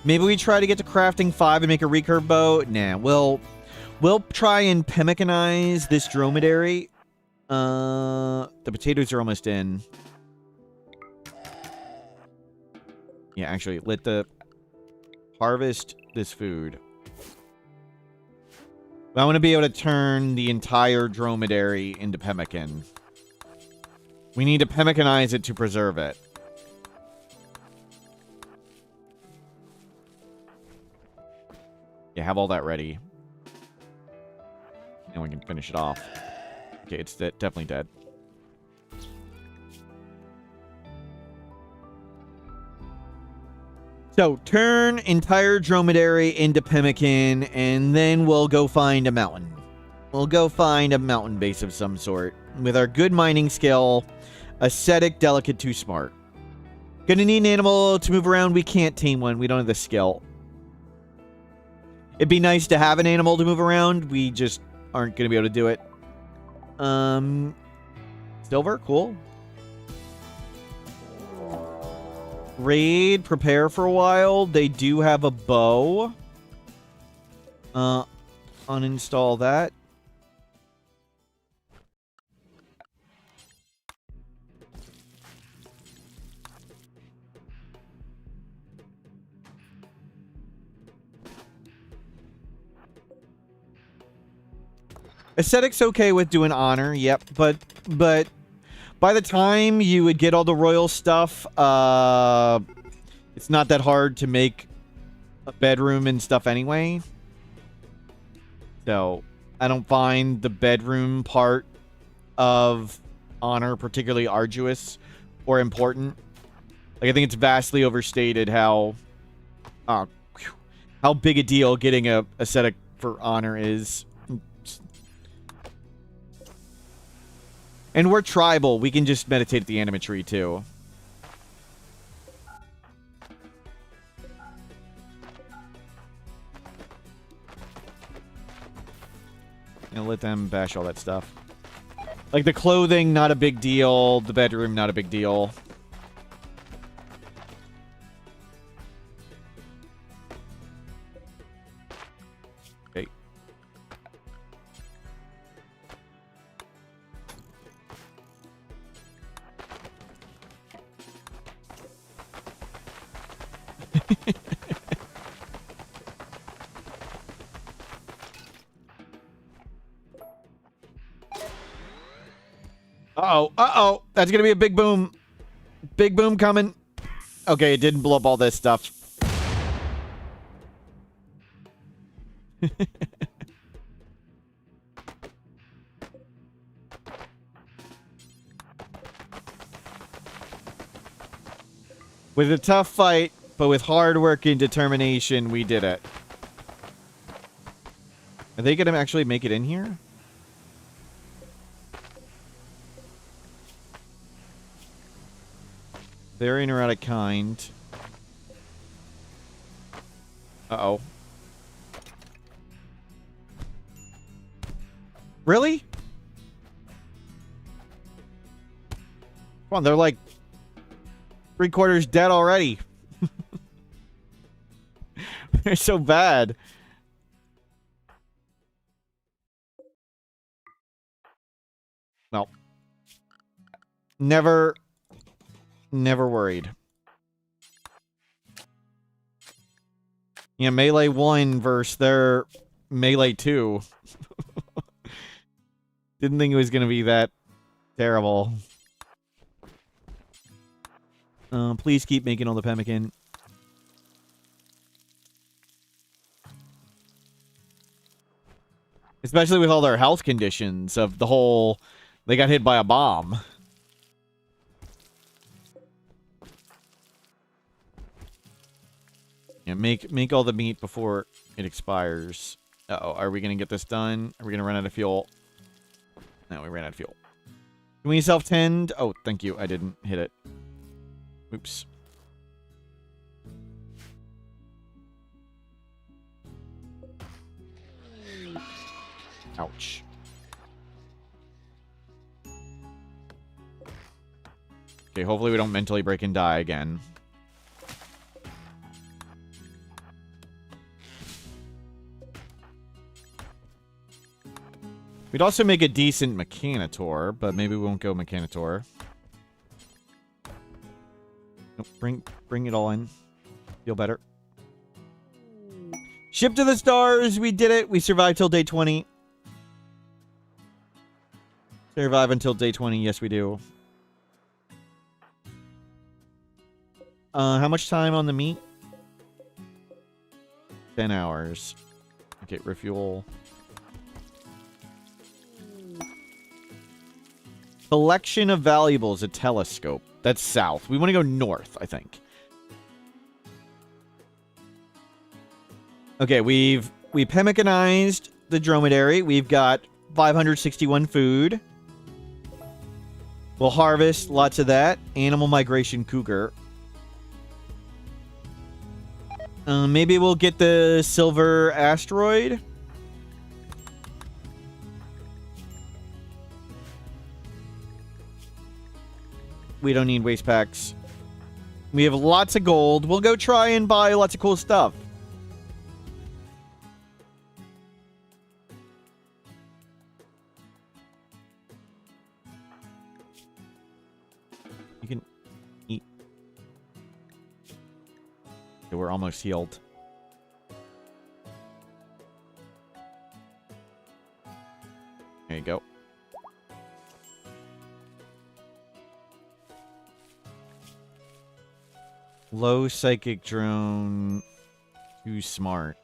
Maybe we try to get to crafting 5 and make a recurve bow. Nah, we'll try and pemmican-ize this dromedary. The potatoes are almost in. Yeah, actually, let the harvest this food. I want to be able to turn the entire dromedary into pemmican. We need to pemmican-ize it to preserve it. Yeah, have all that ready. And we can finish it off. Okay, it's definitely dead. So, turn entire dromedary into pemmican, and then we'll go find a mountain. We'll go find a mountain base of some sort. With our good mining skill, ascetic, delicate, too smart. Gonna need an animal to move around. We can't tame one. We don't have the skill. It'd be nice to have an animal to move around. We just aren't gonna be able to do it. Silver, cool. Raid, prepare for a while. They do have a bow. Uninstall that. Aesthetic's okay with doing honor, yep, but by the time you would get all the royal stuff, it's not that hard to make a bedroom and stuff anyway. So, I don't find the bedroom part of honor particularly arduous or important. Like, I think it's vastly overstated how big a deal getting a aesthetic for honor is. And we're tribal. We can just meditate at the anima tree, too. And let them bash all that stuff. Like, the clothing, not a big deal. The bedroom, not a big deal. Okay. Uh-oh. Uh-oh. That's gonna be a big boom. Big boom coming. Okay, it didn't blow up all this stuff. With a tough fight, but with hard work and determination, we did it. Are they gonna actually make it in here? Very neurotic kind. Uh-oh. Really? Come on, they're like 3/4 dead already. They're so bad. Well. Never worried. Yeah, melee 1 versus their melee 2. Didn't think it was gonna be that terrible. Please keep making all the pemmican. Especially with all their health conditions of the whole... They got hit by a bomb. Yeah, make all the meat before it expires. Uh-oh, are we gonna get this done? Are we gonna run out of fuel? No, we ran out of fuel. Can we self-tend? Oh, thank you. I didn't hit it. Oops. Ouch. Okay, hopefully we don't mentally break and die again. We'd also make a decent Mechanitor, but maybe we won't go Mechanitor. Nope, bring it all in. Feel better. Ship to the stars! We did it! We survived till day 20. Survive until day 20, yes we do. How much time on the meat? 10 hours. Okay, refuel. Collection of valuables, a telescope. That's south. We want to go north, I think. Okay, we pemmicanized the dromedary. We've got 561 food. We'll harvest lots of that. Animal migration cougar. Maybe we'll get the silver asteroid. We don't need waste packs. We have lots of gold. We'll go try and buy lots of cool stuff. You can eat. Okay, we're almost healed. There you go. Low psychic drone. Too smart.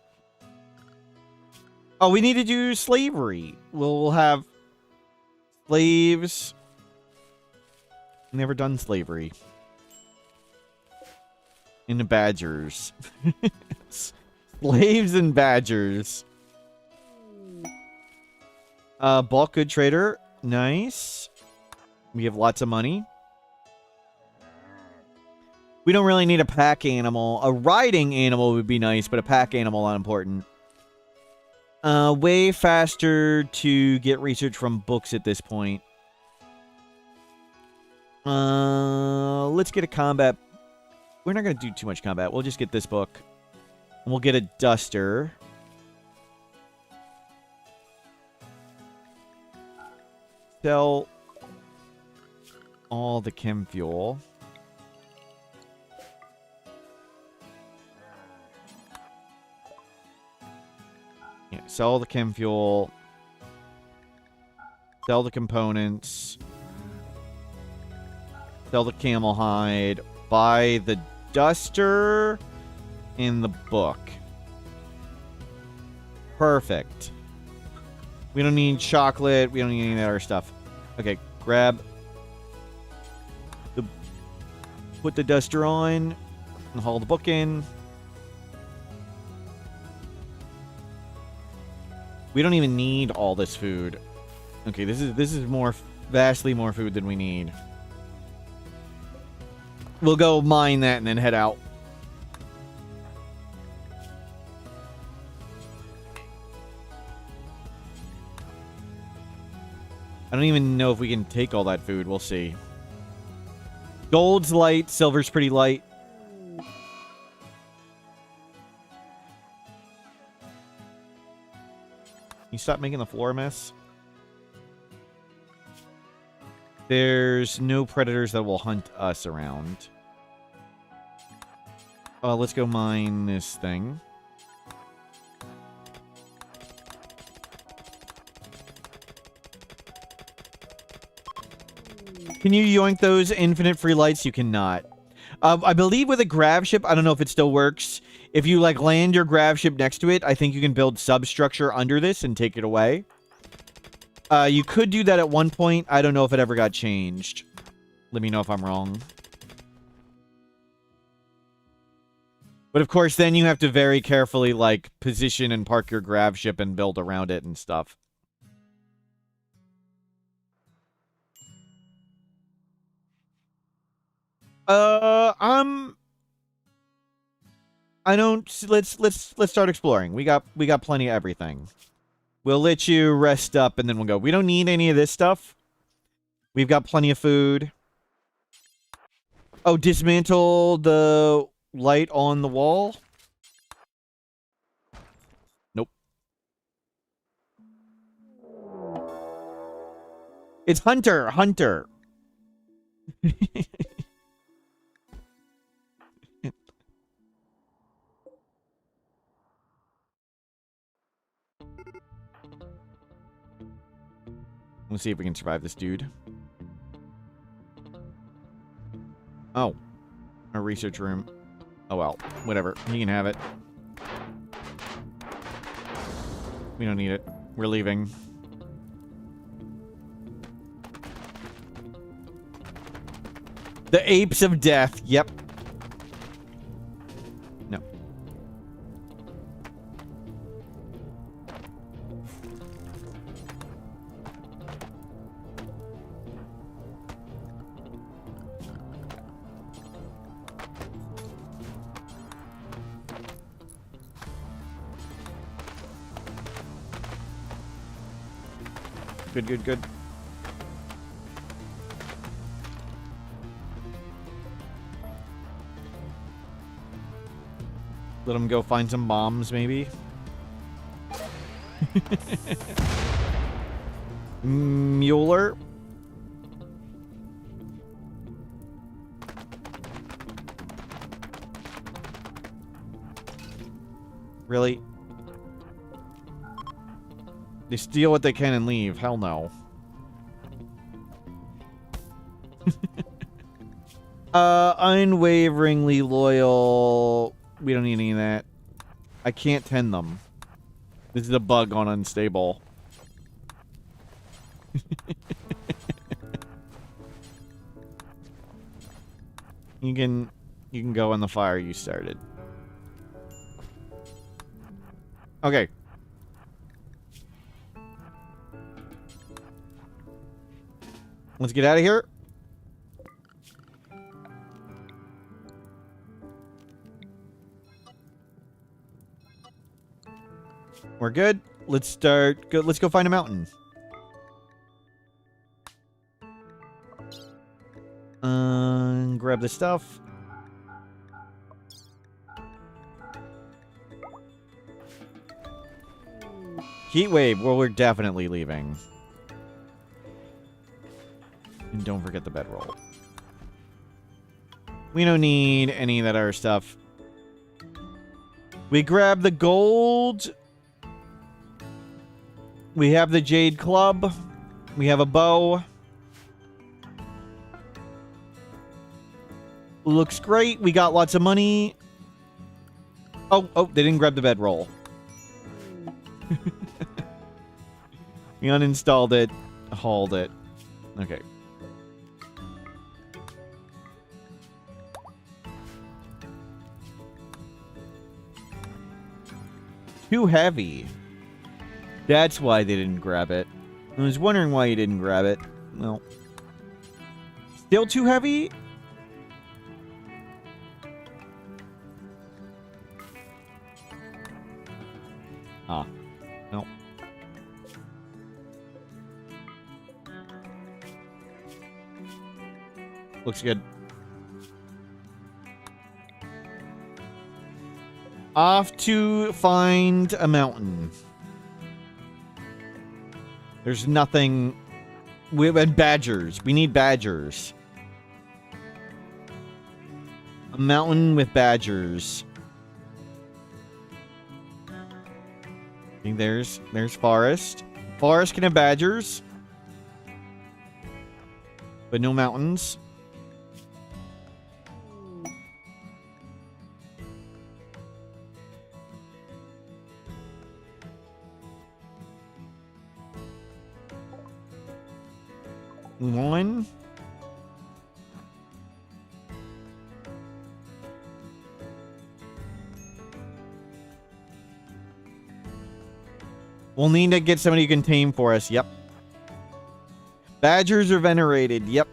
Oh, we need to do slavery. We'll have slaves. Never done slavery. And the badgers. Slaves and badgers. Bulk good trader. Nice. We have lots of money. We don't really need a pack animal. A riding animal would be nice, but a pack animal not important. Way faster to get research from books at this point. Let's get a combat. We're not going to do too much combat. We'll just get this book. And we'll get a duster. Sell all the chem fuel. Yeah, sell the chem fuel. Sell the components. Sell the camel hide. Buy the duster in the book. Perfect. We don't need chocolate. We don't need any of that other stuff. Okay, grab the... Put the duster on. And haul the book in. We don't even need all this food. Okay, this is more... Vastly more food than we need. We'll go mine that and then head out. I don't even know if we can take all that food. We'll see. Gold's light. Silver's pretty light. You stop making the floor a mess? There's no predators that will hunt us around. Let's go mine this thing. Can you yoink those infinite free lights? You cannot. I believe with a grav ship, I don't know if it still works. If you, like, land your grav ship next to it, I think you can build substructure under this and take it away. You could do that at one point. I don't know if it ever got changed. Let me know if I'm wrong. But of course, then you have to very carefully, like, position and park your grav ship and build around it and stuff. I don't... Let's start exploring. We got plenty of everything. We'll let you rest up and then we'll go. We don't need any of this stuff. We've got plenty of food. Oh, dismantle the light on the wall? Nope. It's Hunter. Hunter. Let's see if we can survive this dude. Oh. Our research room. Oh well. Whatever. He can have it. We don't need it. We're leaving. The apes of death. Yep. No. Good, good, good. Let him go find some bombs, maybe. Mueller. Really? They steal what they can and leave. Hell no. Unwaveringly loyal. We don't need any of that. I can't tend them. This is a bug on unstable. You can go in the fire you started. Okay. Let's get out of here. We're good. Let's start. Let's go find a mountain. Grab the stuff. Heat wave. Well, we're definitely leaving. And don't forget the bedroll. We don't need any of that other stuff. We grab the gold. We have the jade club. We have a bow. Looks great. We got lots of money. Oh, they didn't grab the bedroll. We uninstalled it, hauled it. Okay. Too heavy. That's why they didn't grab it. I was wondering why you didn't grab it. Well. Still too heavy? Ah. No. Looks good. Off to find a mountain. There's nothing. We have badgers. We need badgers. A mountain with badgers. I think there's forest. Forest can have badgers. But no mountains. One. We'll need to get somebody who can tame for us. Yep. Badgers are venerated. Yep.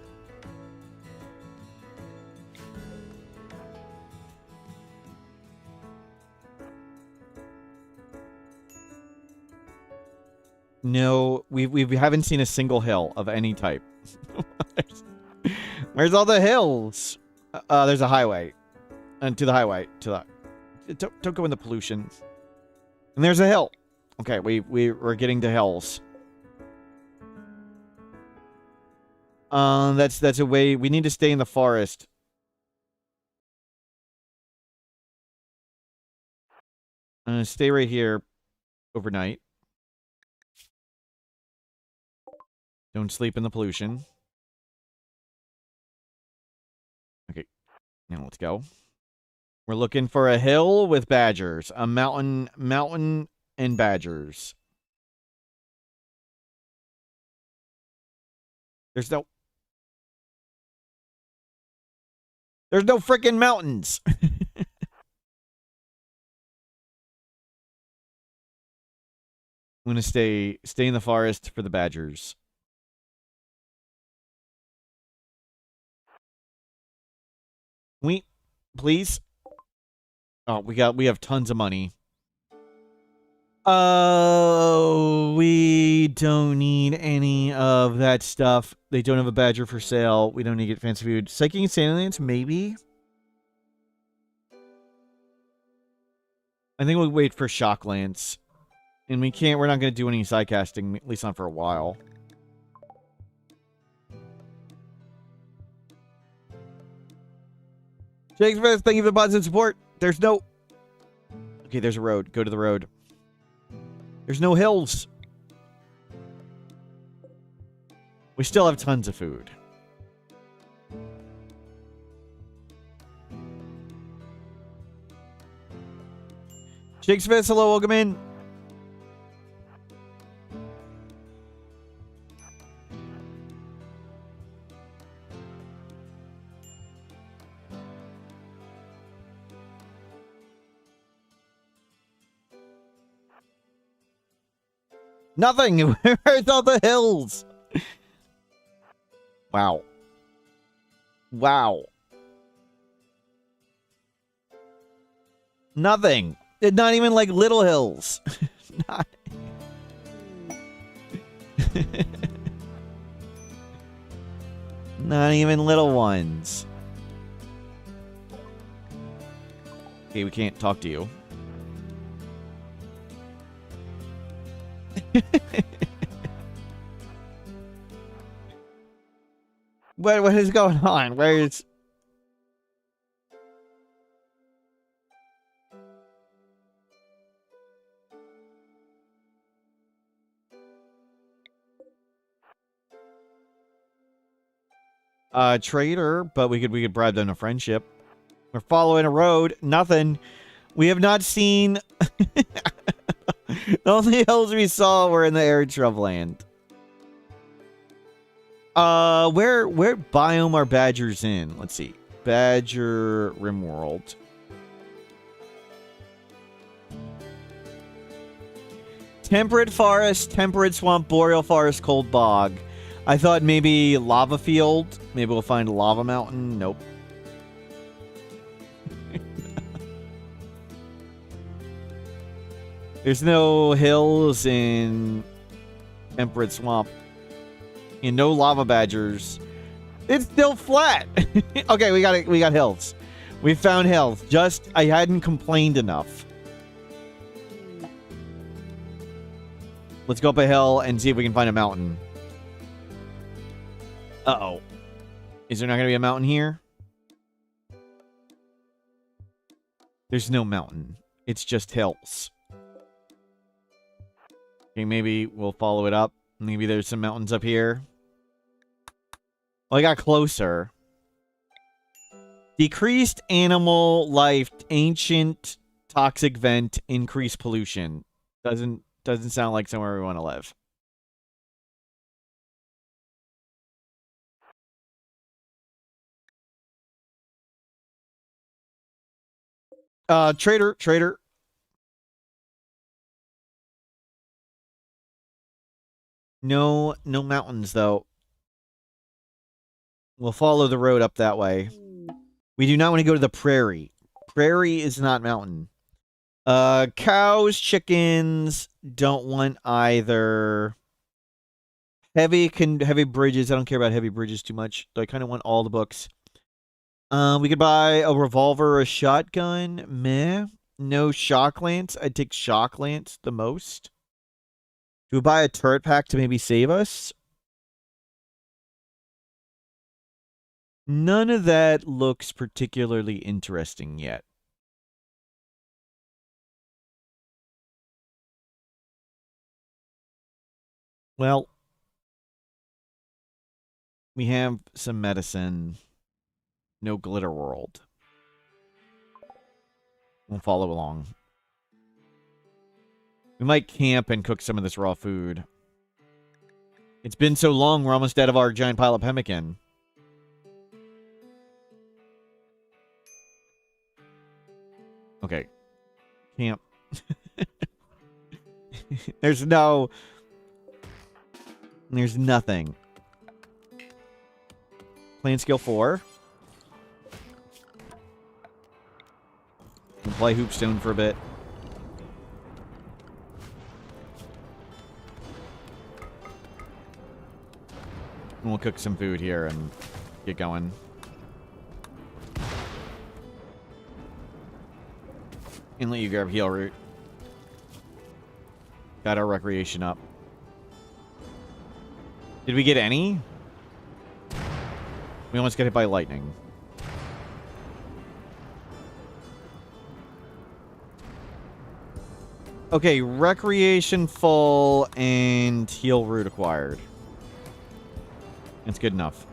No, we haven't seen a single hill of any type. Where's all the hills? There's a highway. And to the highway. To the... Don't go in the pollution. And there's a hill. Okay, we're getting to hills. That's a way... We need to stay in the forest. Stay right here overnight. Don't sleep in the pollution. Okay. Now let's go. We're looking for a hill with badgers. A mountain and badgers. There's no freaking mountains. I'm gonna stay in the forest for the badgers. Please. Oh, we have tons of money. Oh, we don't need any of that stuff. They don't have a badger for sale. We don't need to get fancy food. Psychic and Sandlands, maybe? I think we'll wait for Shocklands. And we're not going to do any sidecasting, at least not for a while. Shakespeare, thank you for the positive support. There's no... Okay, there's a road. Go to the road. There's no hills. We still have tons of food. Shakespeare, hello, welcome in. Nothing. Where's all the hills? Wow. Wow. Nothing. Not even like little hills. Not... Not even little ones. Okay, we can't talk to you. What is going on? Where is... Trader, but we could bribe them to friendship. We're following a road. Nothing. We have not seen... The only hills we saw were in the arid shrubland. Where biome are badgers in? Let's see. Badger Rimworld. Temperate forest, temperate swamp, boreal forest, cold bog. I thought maybe lava field. Maybe we'll find a lava mountain. Nope. There's no hills in temperate swamp. And no lava badgers. It's still flat. Okay, we got hills. We found hills. Just I hadn't complained enough. Let's go up a hill and see if we can find a mountain. Uh-oh. Is there not going to be a mountain here? There's no mountain. It's just hills. Okay, maybe we'll follow it up. Maybe there's some mountains up here. Well, I got closer. Decreased animal life, ancient toxic vent, increased pollution. Doesn't sound like somewhere we want to live. Trader. No mountains though. We'll follow the road up that way. We do not want to go to the prairie. Prairie is not mountain. Cows, chickens, don't want either. Heavy bridges. I don't care about heavy bridges too much. I kind of want all the books. We could buy a revolver or a shotgun. Meh. No shock lance. I'd take shock lance the most. Do we buy a turret pack to maybe save us? None of that looks particularly interesting yet. Well, we have some medicine. No glitter world. We'll follow along. We might camp and cook some of this raw food. It's been so long, we're almost out of our giant pile of pemmican. Okay. Camp. There's nothing. Plan skill 4. We'll play Hoopstone for a bit. And we'll cook some food here and get going. And let you grab heal root. Got our recreation up. Did we get any? We almost got hit by lightning. Okay, recreation full and heal root acquired. That's good enough.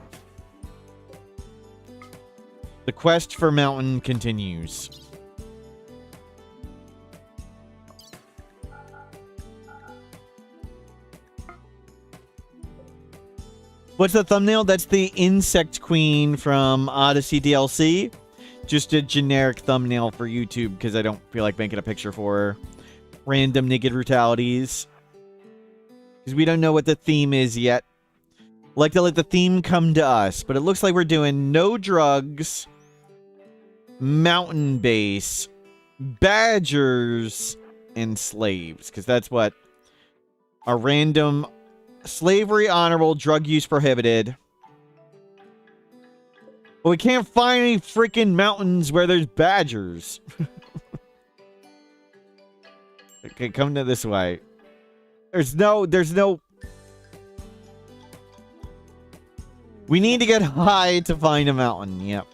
The quest for mountain continues. What's the thumbnail? That's the Insect Queen from Odyssey DLC. Just a generic thumbnail for YouTube because I don't feel like making a picture for her. Random naked brutalities. Because we don't know what the theme is yet. Like to let the theme come to us, but it looks like we're doing no drugs, mountain base, badgers, and slaves, because that's what a random slavery honorable, drug use prohibited. But we can't find any freaking mountains where there's badgers. Okay, come to this way. There's no... We need to get high to find a mountain. Yep.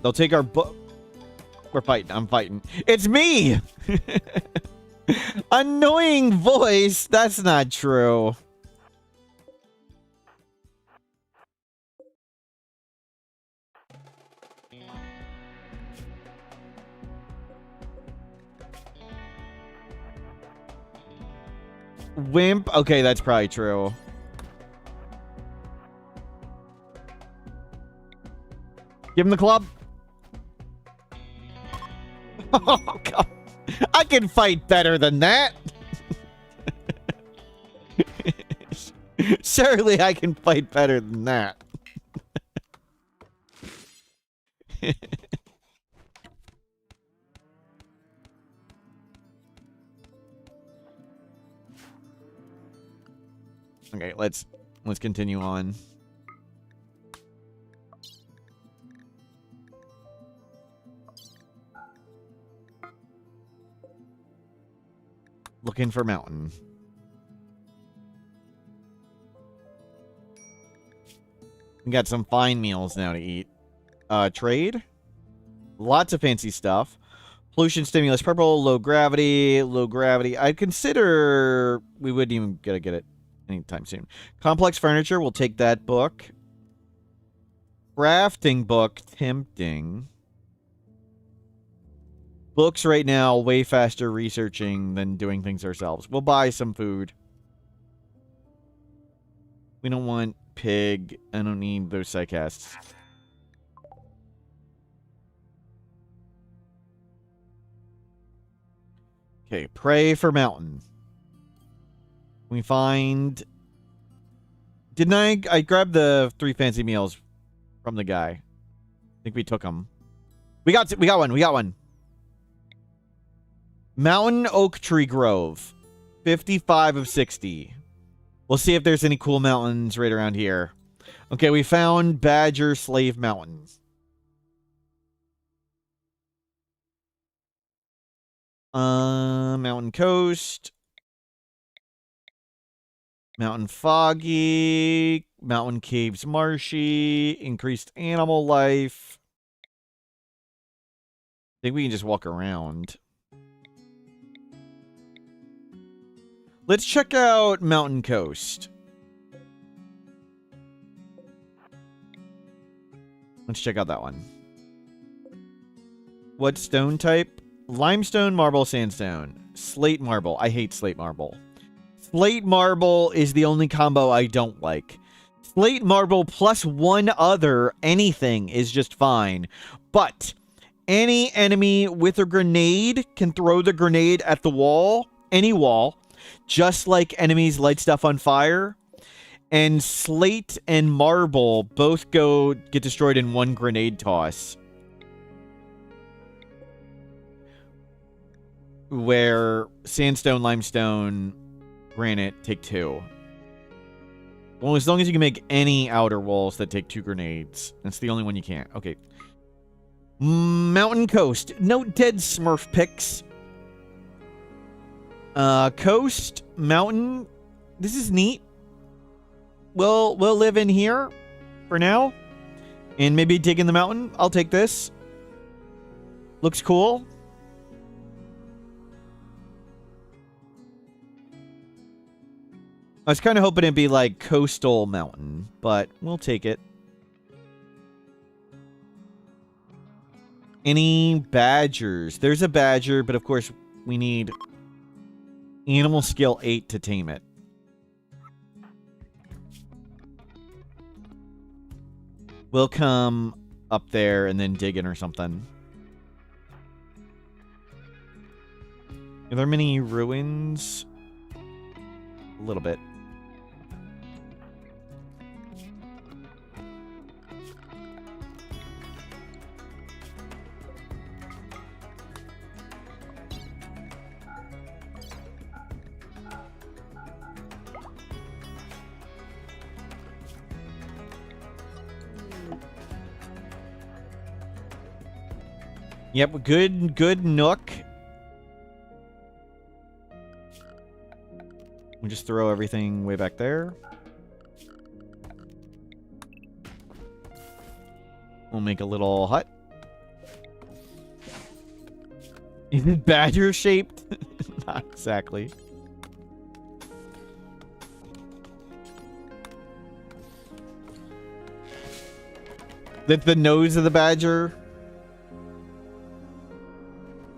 They'll take our book. We're fighting. I'm fighting. It's me! Annoying voice. That's not true. Wimp? Okay, that's probably true. Give him the club. Oh, God. I can fight better than that. Surely I can fight better than that. Okay, let's continue on. Looking for mountain. We got some fine meals now to eat. Trade. Lots of fancy stuff. Pollution stimulus purple, low gravity, low gravity. I'd consider we wouldn't even get it anytime soon. Complex furniture, we'll take that book. Crafting book, tempting. Books right now, way faster researching than doing things ourselves. We'll buy some food. We don't want pig. I don't need those psychasts. Okay, pray for mountain. We find... Didn't I grabbed the 3 fancy meals from the guy. I think we took them. We got one. Mountain Oak Tree Grove. 55 of 60. We'll see if there's any cool mountains right around here. Okay, we found Badger Slave Mountains. Mountain Coast. Mountain Foggy. Mountain Caves Marshy. Increased animal life. I think we can just walk around. Let's check out Mountain Coast. Let's check out that one. What stone type? Limestone, marble, sandstone. Slate marble. I hate slate marble. Slate marble is the only combo I don't like. Slate marble plus one other anything is just fine. But any enemy with a grenade can throw the grenade at the wall. Any wall. Just like enemies light stuff on fire. And slate and marble both get destroyed in one grenade toss. Where sandstone, limestone, granite take 2. Well, as long as you can make any outer walls that take 2 grenades. That's the only one you can't. Okay. Mountain Coast. No dead Smurf picks. Coast, mountain. This is neat. We'll live in here for now. And maybe dig in the mountain. I'll take this. Looks cool. I was kind of hoping it'd be like coastal mountain, but we'll take it. Any badgers? There's a badger, but of course we need animal skill 8 to tame it. We'll come up there and then dig in or something. Are there many ruins? A little bit. Yep, good nook. We'll just throw everything way back there. We'll make a little hut. Is it badger shaped? Not exactly. That's the nose of the badger.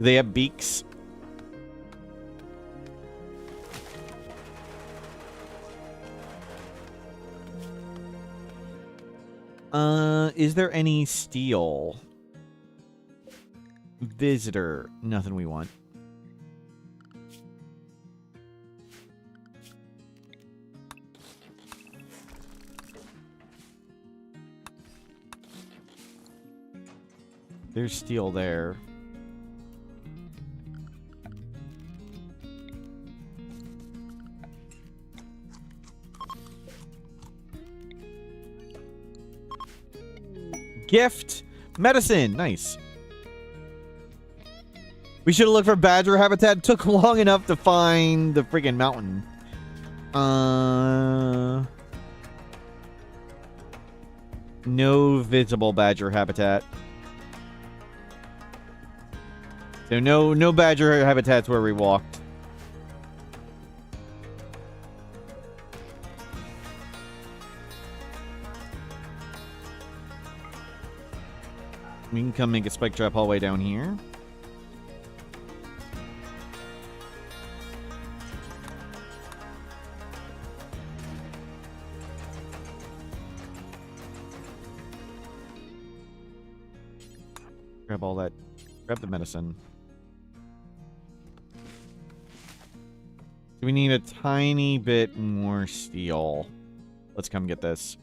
They have beaks. Is there any steel? Visitor. Nothing we want. There's steel there. Gift. Medicine. Nice. We should have looked for badger habitat. It took long enough to find the friggin' mountain. No visible badger habitat. So no badger habitats where we walked. We can come make a spike trap hallway down here. Grab all that. Grab the medicine. We need a tiny bit more steel. Let's come get this.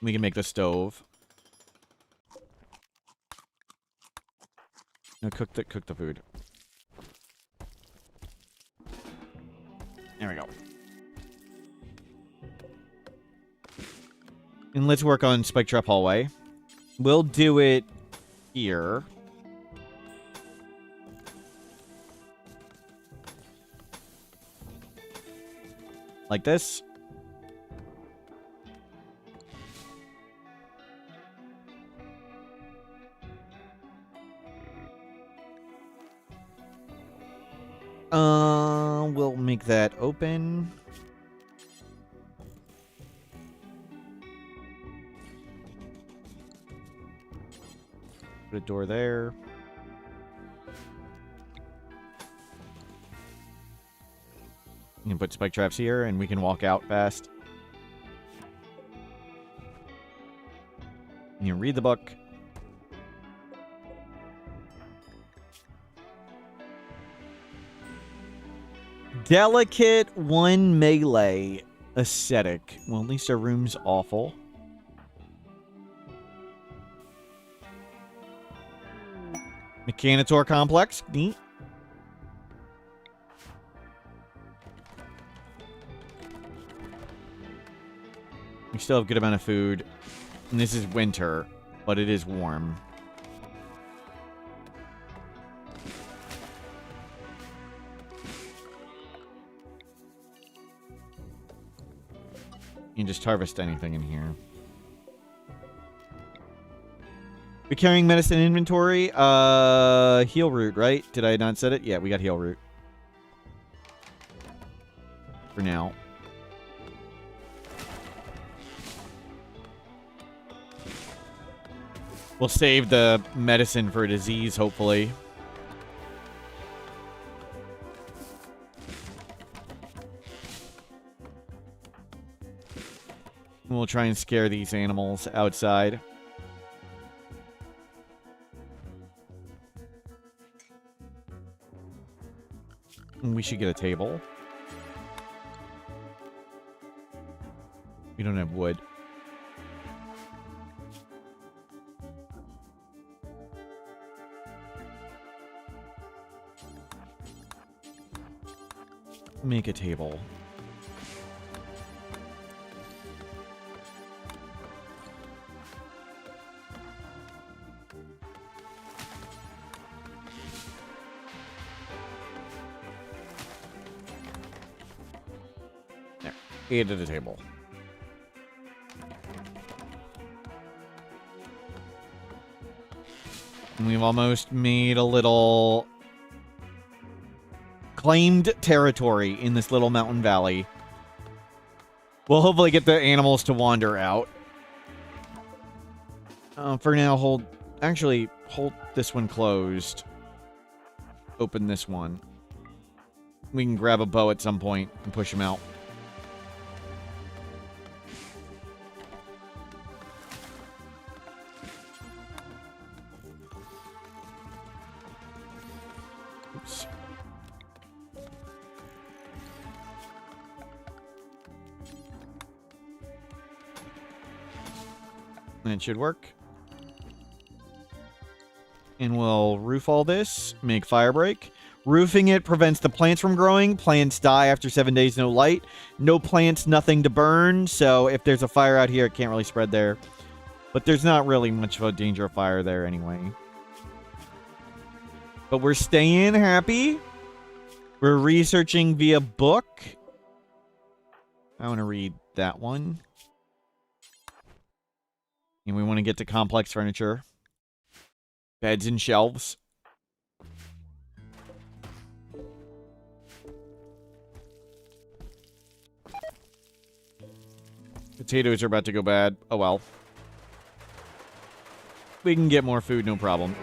We can make the stove. No, cook the food. There we go. And let's work on spike trap hallway. We'll do it here. Like this. We'll make that open. Put a door there. You can put spike traps here, and we can walk out fast. You can read the book. Delicate 1 melee aesthetic. Well, at least our room's awful. Mechanitor complex. Neat. We still have a good amount of food. And this is winter, but it is warm. You can just harvest anything in here. We're carrying medicine inventory. Heal root, right? Did I not set it? Yeah, we got heal root. For now. We'll save the medicine for a disease, hopefully. We'll try and scare these animals outside. We should get a table. We don't have wood. Make a table. There. 8 at a table. And we've almost made a little claimed territory in this little mountain valley. We'll hopefully get the animals to wander out. For now, hold this one closed. Open this one. We can grab a bow at some point and push them out. Oops. And it should work. And we'll roof all this, make fire break. Roofing it prevents the plants from growing. Plants die after 7 days, no light. No plants, nothing to burn. So if there's a fire out here, it can't really spread there. But there's not really much of a danger of fire there anyway. But we're staying happy. We're researching via book. I want to read that one. And we want to get to complex furniture. Beds and shelves. Potatoes are about to go bad. Oh well. We can get more food, no problem.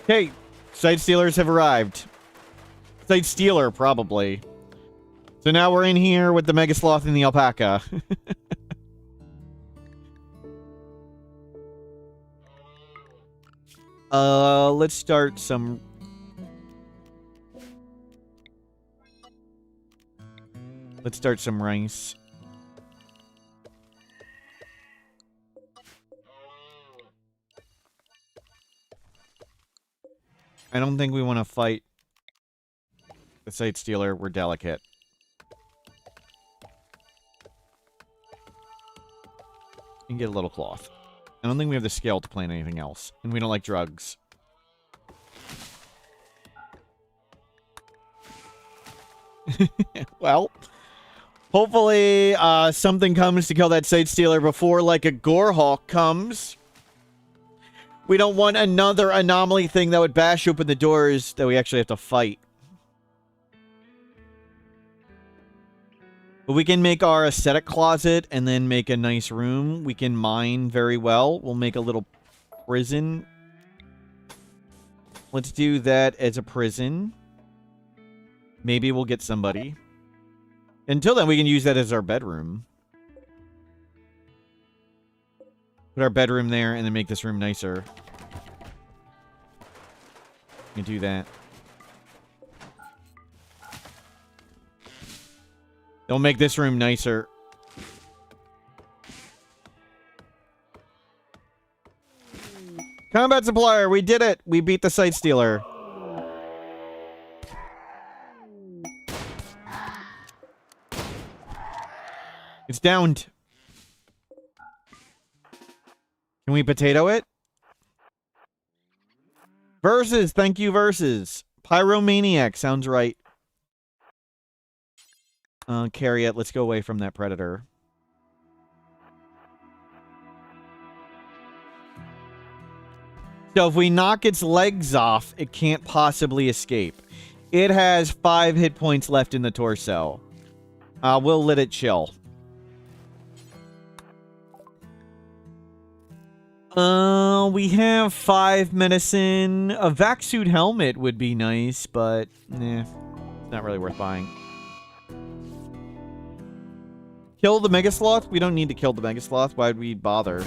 Okay, Site Stealers have arrived. Site Stealer, probably. So now we're in here with the Mega Sloth and the Alpaca. Let's start some... Let's start some rice. I don't think we want to fight the Site Stealer. We're delicate. And get a little cloth. I don't think we have the scale to plant anything else. And we don't like drugs. Well, hopefully something comes to kill that Site Stealer before, like, a Gorehawk comes. We don't want another anomaly thing that would bash open the doors that we actually have to fight. But we can make our aesthetic closet and then make a nice room. We can mine very well. We'll make a little prison. Let's do that as a prison. Maybe we'll get somebody. Until then, we can use that as our bedroom. Put our bedroom there and then make this room nicer. We can do that. They'll make this room nicer. Combat supplier, we did it! We beat the Site Stealer. It's downed. Can we potato it? Versus, thank you, Versus. Pyromaniac, sounds right. Carry it. Let's go away from that predator. So if we knock its legs off, it can't possibly escape. It has 5 hit points left in the torso. We'll let it chill. We have 5 medicine. A vac suit helmet would be nice, but nah, not really worth buying. Kill the Mega Sloth? We don't need to kill the Mega Sloth. Why would we bother?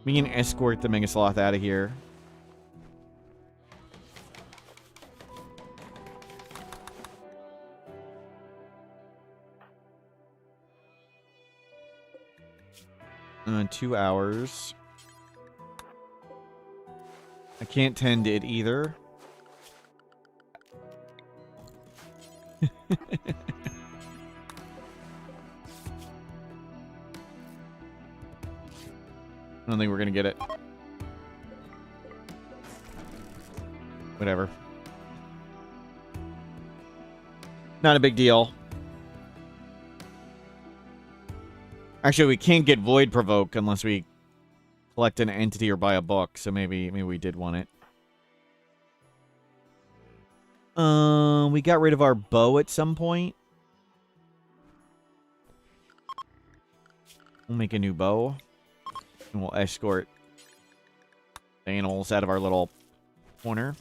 We can escort the Mega Sloth out of here. 2 hours. I can't tend it either. I don't think we're gonna get it. Whatever. Not a big deal. Actually, we can't get Void Provoke unless we collect an entity or buy a book, so maybe we did want it. We got rid of our bow at some point. We'll make a new bow. And we'll escort the animals out of our little corner.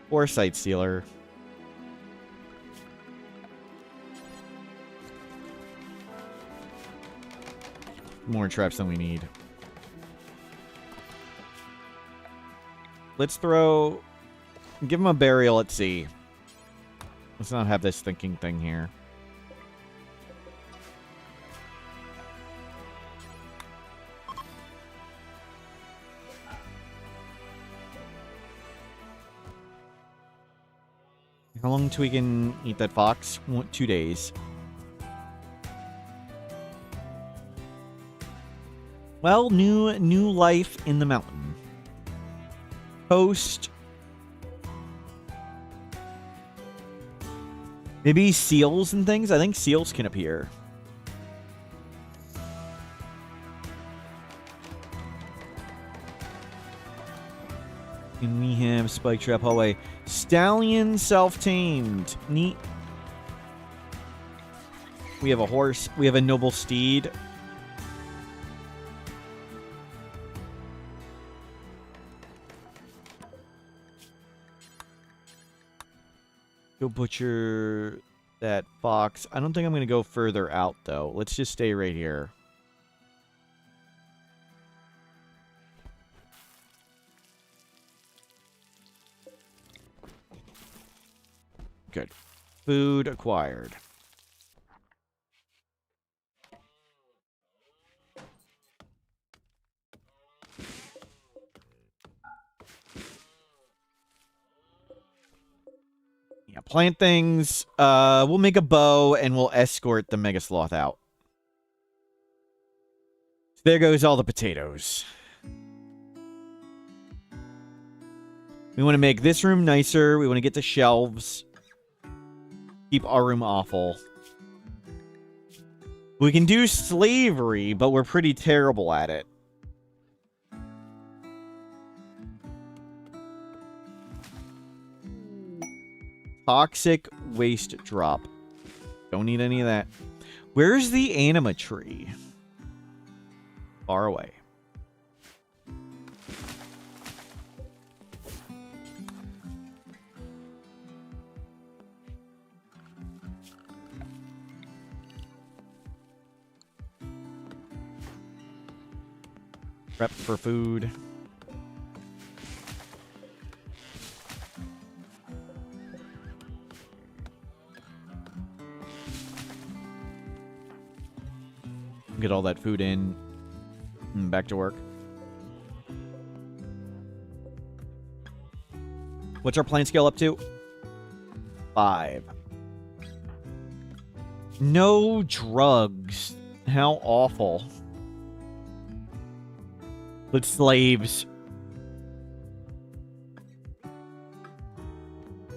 Foresight Sealer. More traps than we need. Let's throw... Give him a burial at sea. Let's not have this thinking thing here. How long till we can eat that fox? 2 days. Well, new life in the mountain. Post. Maybe seals and things? I think seals can appear. And we have Spike Trap Hallway. Stallion self-tamed. Neat. We have a horse. We have a noble steed. Go butcher that fox. I don't think I'm going to go further out, though. Let's just stay right here. Good. Food acquired. Yeah, plant things. We'll make a bow and we'll escort the Mega Sloth out. So there goes all the potatoes. We want to make this room nicer. We want to get the shelves. Keep our room awful. We can do slavery, but we're pretty terrible at it. Toxic waste drop. Don't need any of that. Where's the anima tree? Far away. Prep for food. Get all that food in. And back to work. What's our plant scale up to? 5. No drugs. How awful. But slaves.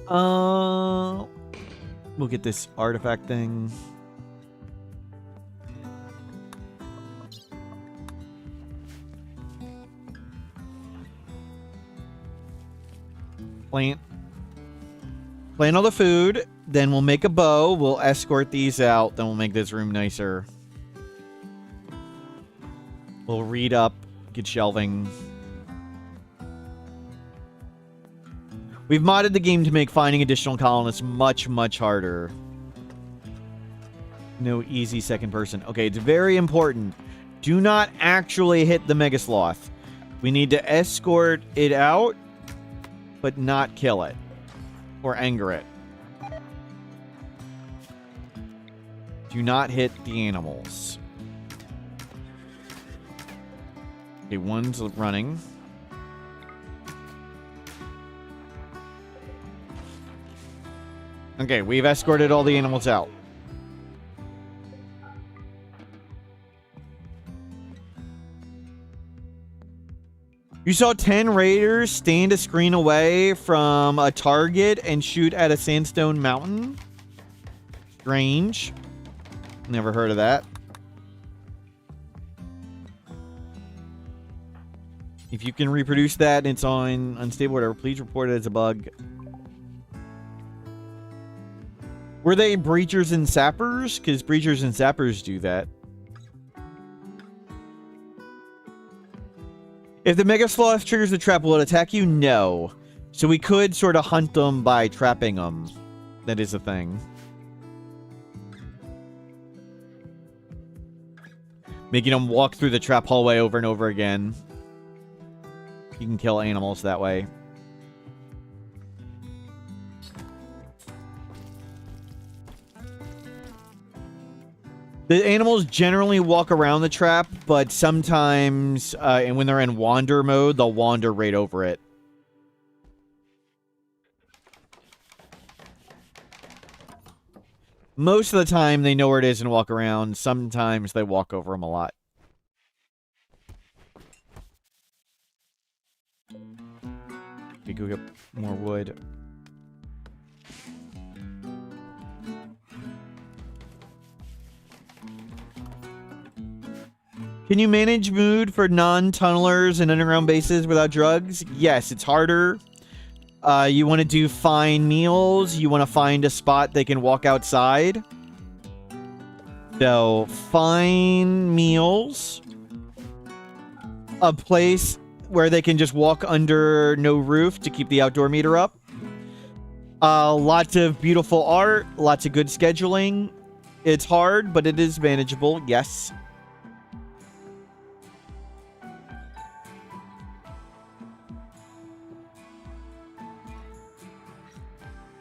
We'll get this artifact thing. Plant all the food. Then we'll make a bow. We'll escort these out. Then we'll make this room nicer. We'll read up. Get shelving. We've modded the game to make finding additional colonists much, much harder. No easy second person. Okay, it's very important. Do not actually hit the Mega Sloth. We need to escort it out, but not kill it. Or anger it. Do not hit the animals. Okay, one's running. Okay, we've escorted all the animals out. You saw 10 raiders stand a screen away from a target and shoot at a sandstone mountain? Strange. Never heard of that. If you can reproduce that and it's on unstable, whatever, please report it as a bug. Were they breachers and sappers? Because breachers and sappers do that. If the Mega Sloth triggers the trap, will it attack you? No. So we could sort of hunt them by trapping them. That is a thing. Making them walk through the trap hallway over and over again. You can kill animals that way. The animals generally walk around the trap, but sometimes, and when they're in wander mode, they'll wander right over it. Most of the time, they know where it is and walk around. Sometimes they walk over them a lot. Okay, go get more wood. Can you manage mood for non-tunnelers and underground bases without drugs? Yes, it's harder. You want to do fine meals. You want to find a spot they can walk outside. So, fine meals. A place where they can just walk under no roof to keep the outdoor meter up. Lots of beautiful art. Lots of good scheduling. It's hard, but it is manageable. Yes.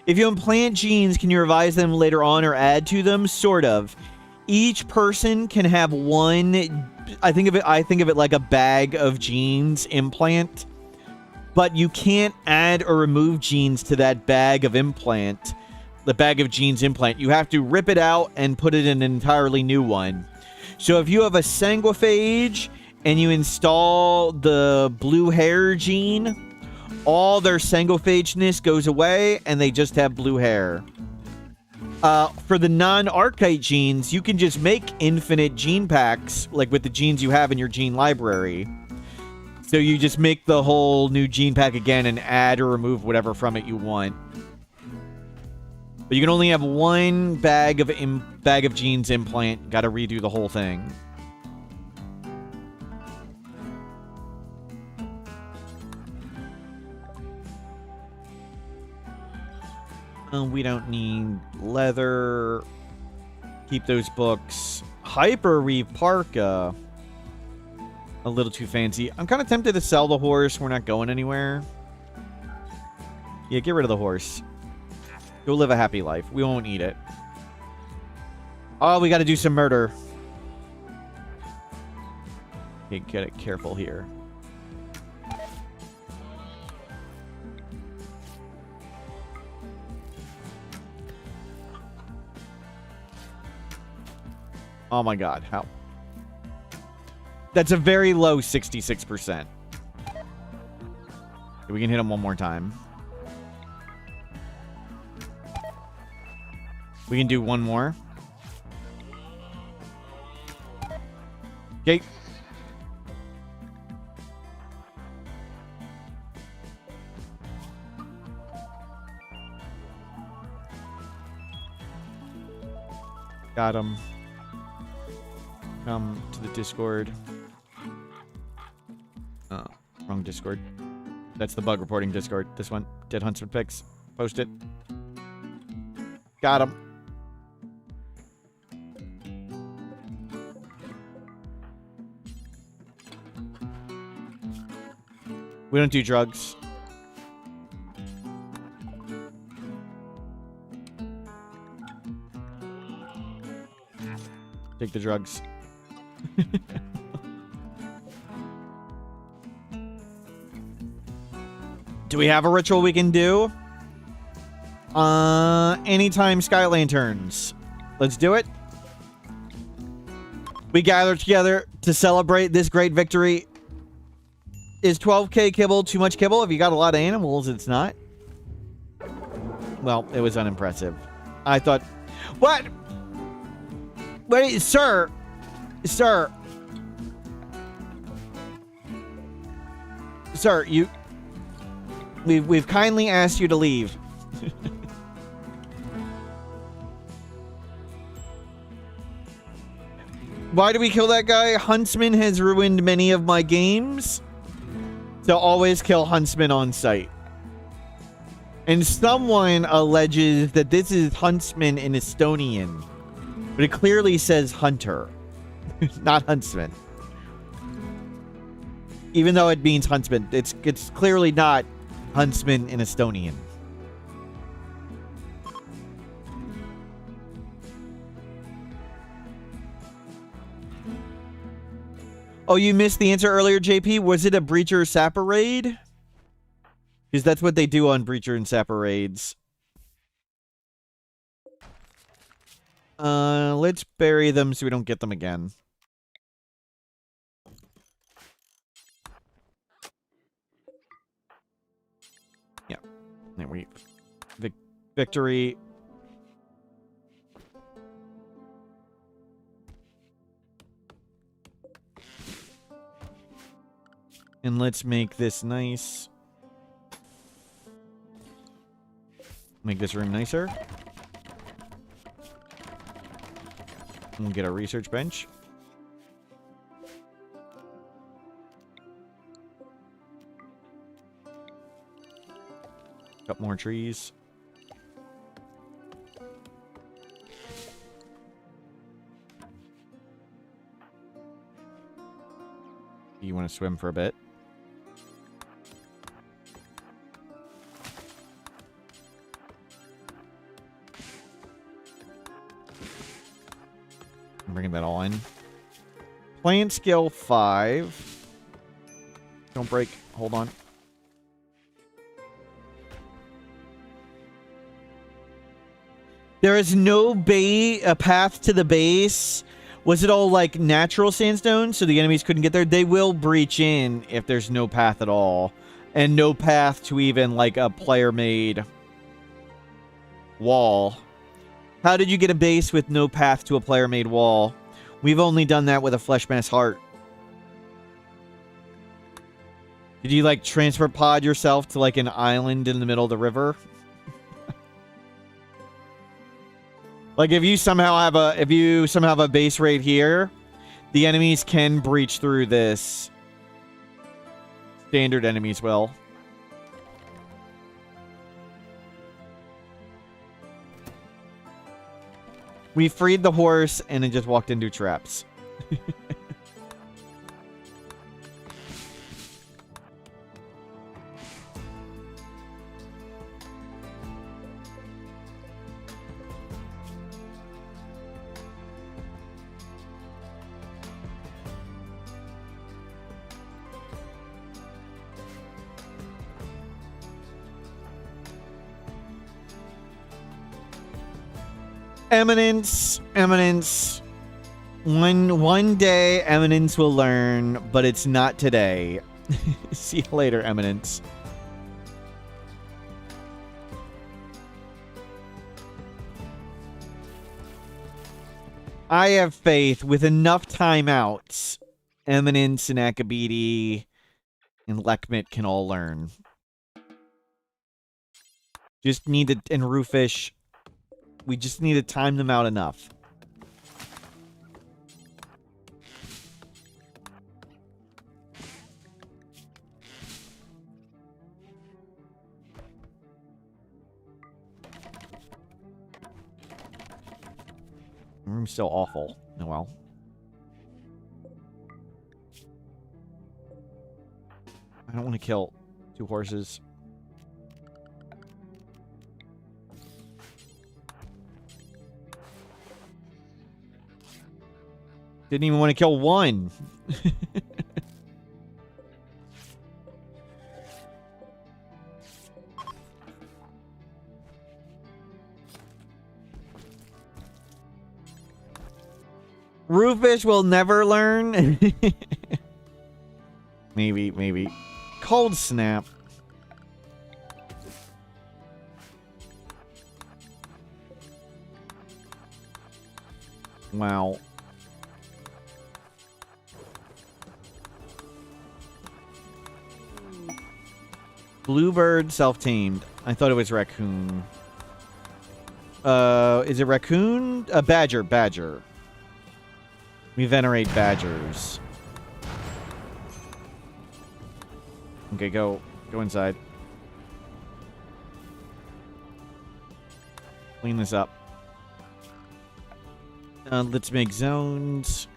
If you implant genes, can you revise them later on or add to them? Sort of. Each person can have one. I think of it like a bag of genes implant, but you can't add or remove genes to that bag of implant. The bag of genes implant. You have to rip it out and put it in an entirely new one. So if you have a sanguiphage and you install the blue hair gene, all their sanguiphageness goes away, and they just have blue hair. For the non-archetype genes, you can just make infinite gene packs, like with the genes you have in your gene library. So you just make the whole new gene pack again and add or remove whatever from it you want. But you can only have one bag of genes implant. Got to redo the whole thing. We don't need leather. Keep those books. Hyper Reeve Parka. A little too fancy. I'm kind of tempted to sell the horse. We're not going anywhere. Yeah, get rid of the horse. Go live a happy life. We won't eat it. Oh, we got to do some murder. Okay, get it careful here. Oh my god, how? That's a very low 66%. We can hit him one more time. We can do one more. Okay. Got him. Come to the Discord. Oh, wrong Discord. That's the bug reporting Discord. This one. Dead Huntsman Pics. Post it. Got him. We don't do drugs. Take the drugs. Do we have a ritual we can do? Anytime Sky Lanterns. Let's do it. We gather together to celebrate this great victory. Is 12k kibble too much kibble? If you got a lot of animals, it's not. Well, it was unimpressive. I thought... What? Wait, sir. Sir. Sir, you... We've kindly asked you to leave. Why do we kill that guy? Huntsman has ruined many of my games. So always kill Huntsman on sight. And someone alleges that this is Huntsman in Estonian. But it clearly says Hunter. Not Huntsman. Even though it means Huntsman. It's clearly not Huntsman in Estonian. Oh, you missed the answer earlier, JP. Was it a Breacher Sapper raid? Because that's what they do on Breacher and Sapper raids. Let's bury them so we don't get them again. Yeah. There we... Victory... And let's make this nice. Make this room nicer. And get a research bench. Cut more trees. You want to swim for a bit? I'm bringing that all in. Plant skill 5. Don't break. Hold on. There is no path to the base. Was it all like natural sandstone so the enemies couldn't get there? They will breach in if there's no path at all. And no path to even like a player-made wall. How did you get a base with no path to a player-made wall? We've only done that with a flesh mass heart. Did you like transfer pod yourself to like an island in the middle of the river? Like if you somehow have a base right here, the enemies can breach through this. Standard enemies will. We freed the horse and it just walked into traps. Eminence. One day Eminence will learn, but it's not today. See you later, Eminence. I have faith with enough timeouts, Eminence and Akabidi and Lekmit can all learn. Just need to, and Roofish. We just need to time them out enough. room's still awful. Oh well. I don't want to kill 2 horses. Didn't even want to kill 1. Rufus will never learn. Maybe. Cold snap. Wow. Bluebird self-tamed. I thought it was raccoon. Is it raccoon? Badger. We venerate badgers. Okay, go inside. Clean this up. Let's make zones.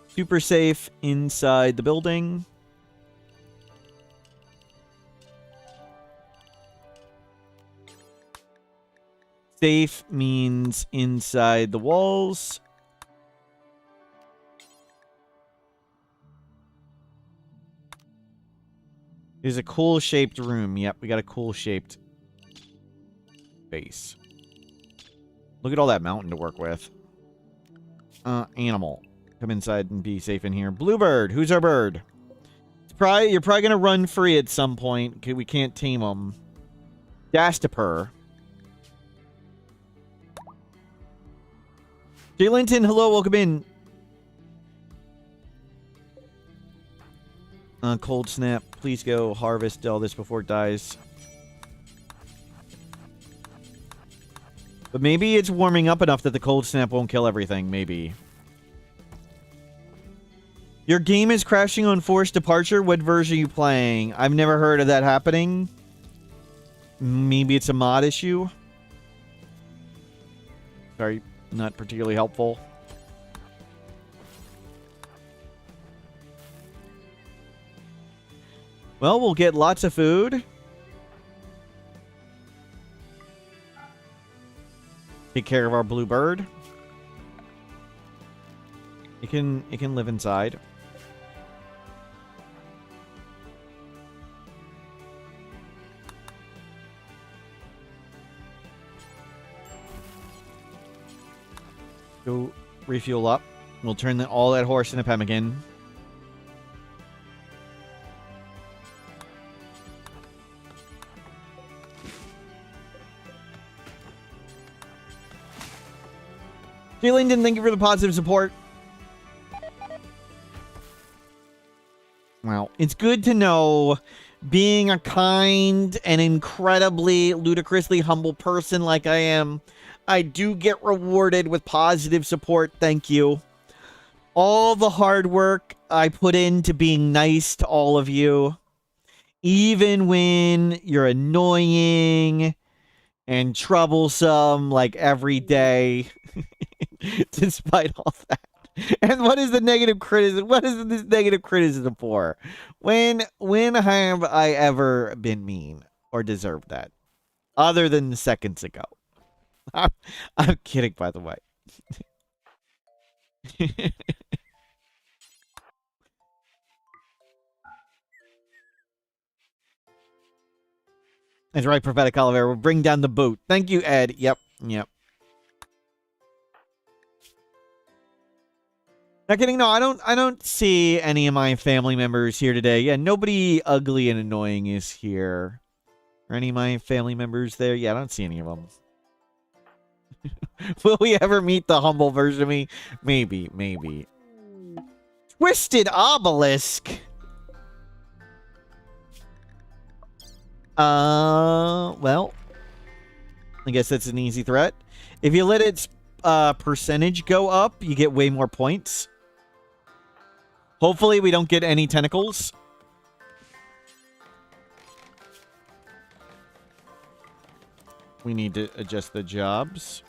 Super safe inside the building. Safe means inside the walls. It is a cool shaped room. Yep, we got a cool shaped base. Look at all that mountain to work with. Animal. Come inside and be safe in here. Bluebird. Who's our bird? You're probably going to run free at some point. We can't tame them. Dastaper. Jay Linton, hello, welcome in. Cold snap. Please go harvest all this before it dies. But maybe it's warming up enough that the cold snap won't kill everything. Maybe. Your game is crashing on forced departure. What version are you playing? I've never heard of that happening. Maybe it's a mod issue. Sorry, not particularly helpful. Well, we'll get lots of food. Take care of our bluebird. It can live inside. Go refuel up. We'll turn all that horse into pemmican. Jay Langdon, thank you for the positive support. Well, it's good to know, being a kind and incredibly, ludicrously humble person like I am, I do get rewarded with positive support. Thank you. All the hard work I put into being nice to all of you, even when you're annoying and troublesome like every day, despite all that. And what is the negative criticism? What is this negative criticism for? When have I ever been mean or deserved that? Other than seconds ago. I'm kidding, by the way. That's right, Prophetic Oliver. We'll bring down the boat. Thank you, Ed. Yep. Not kidding. No, I don't see any of my family members here today. Yeah, nobody ugly and annoying is here. Are any of my family members there? Yeah, I don't see any of them. Will we ever meet the humble version of me? Maybe. Twisted Obelisk. Well, I guess that's an easy threat. If you let its percentage go up, you get way more points. Hopefully we don't get any tentacles. We need to adjust the jobs.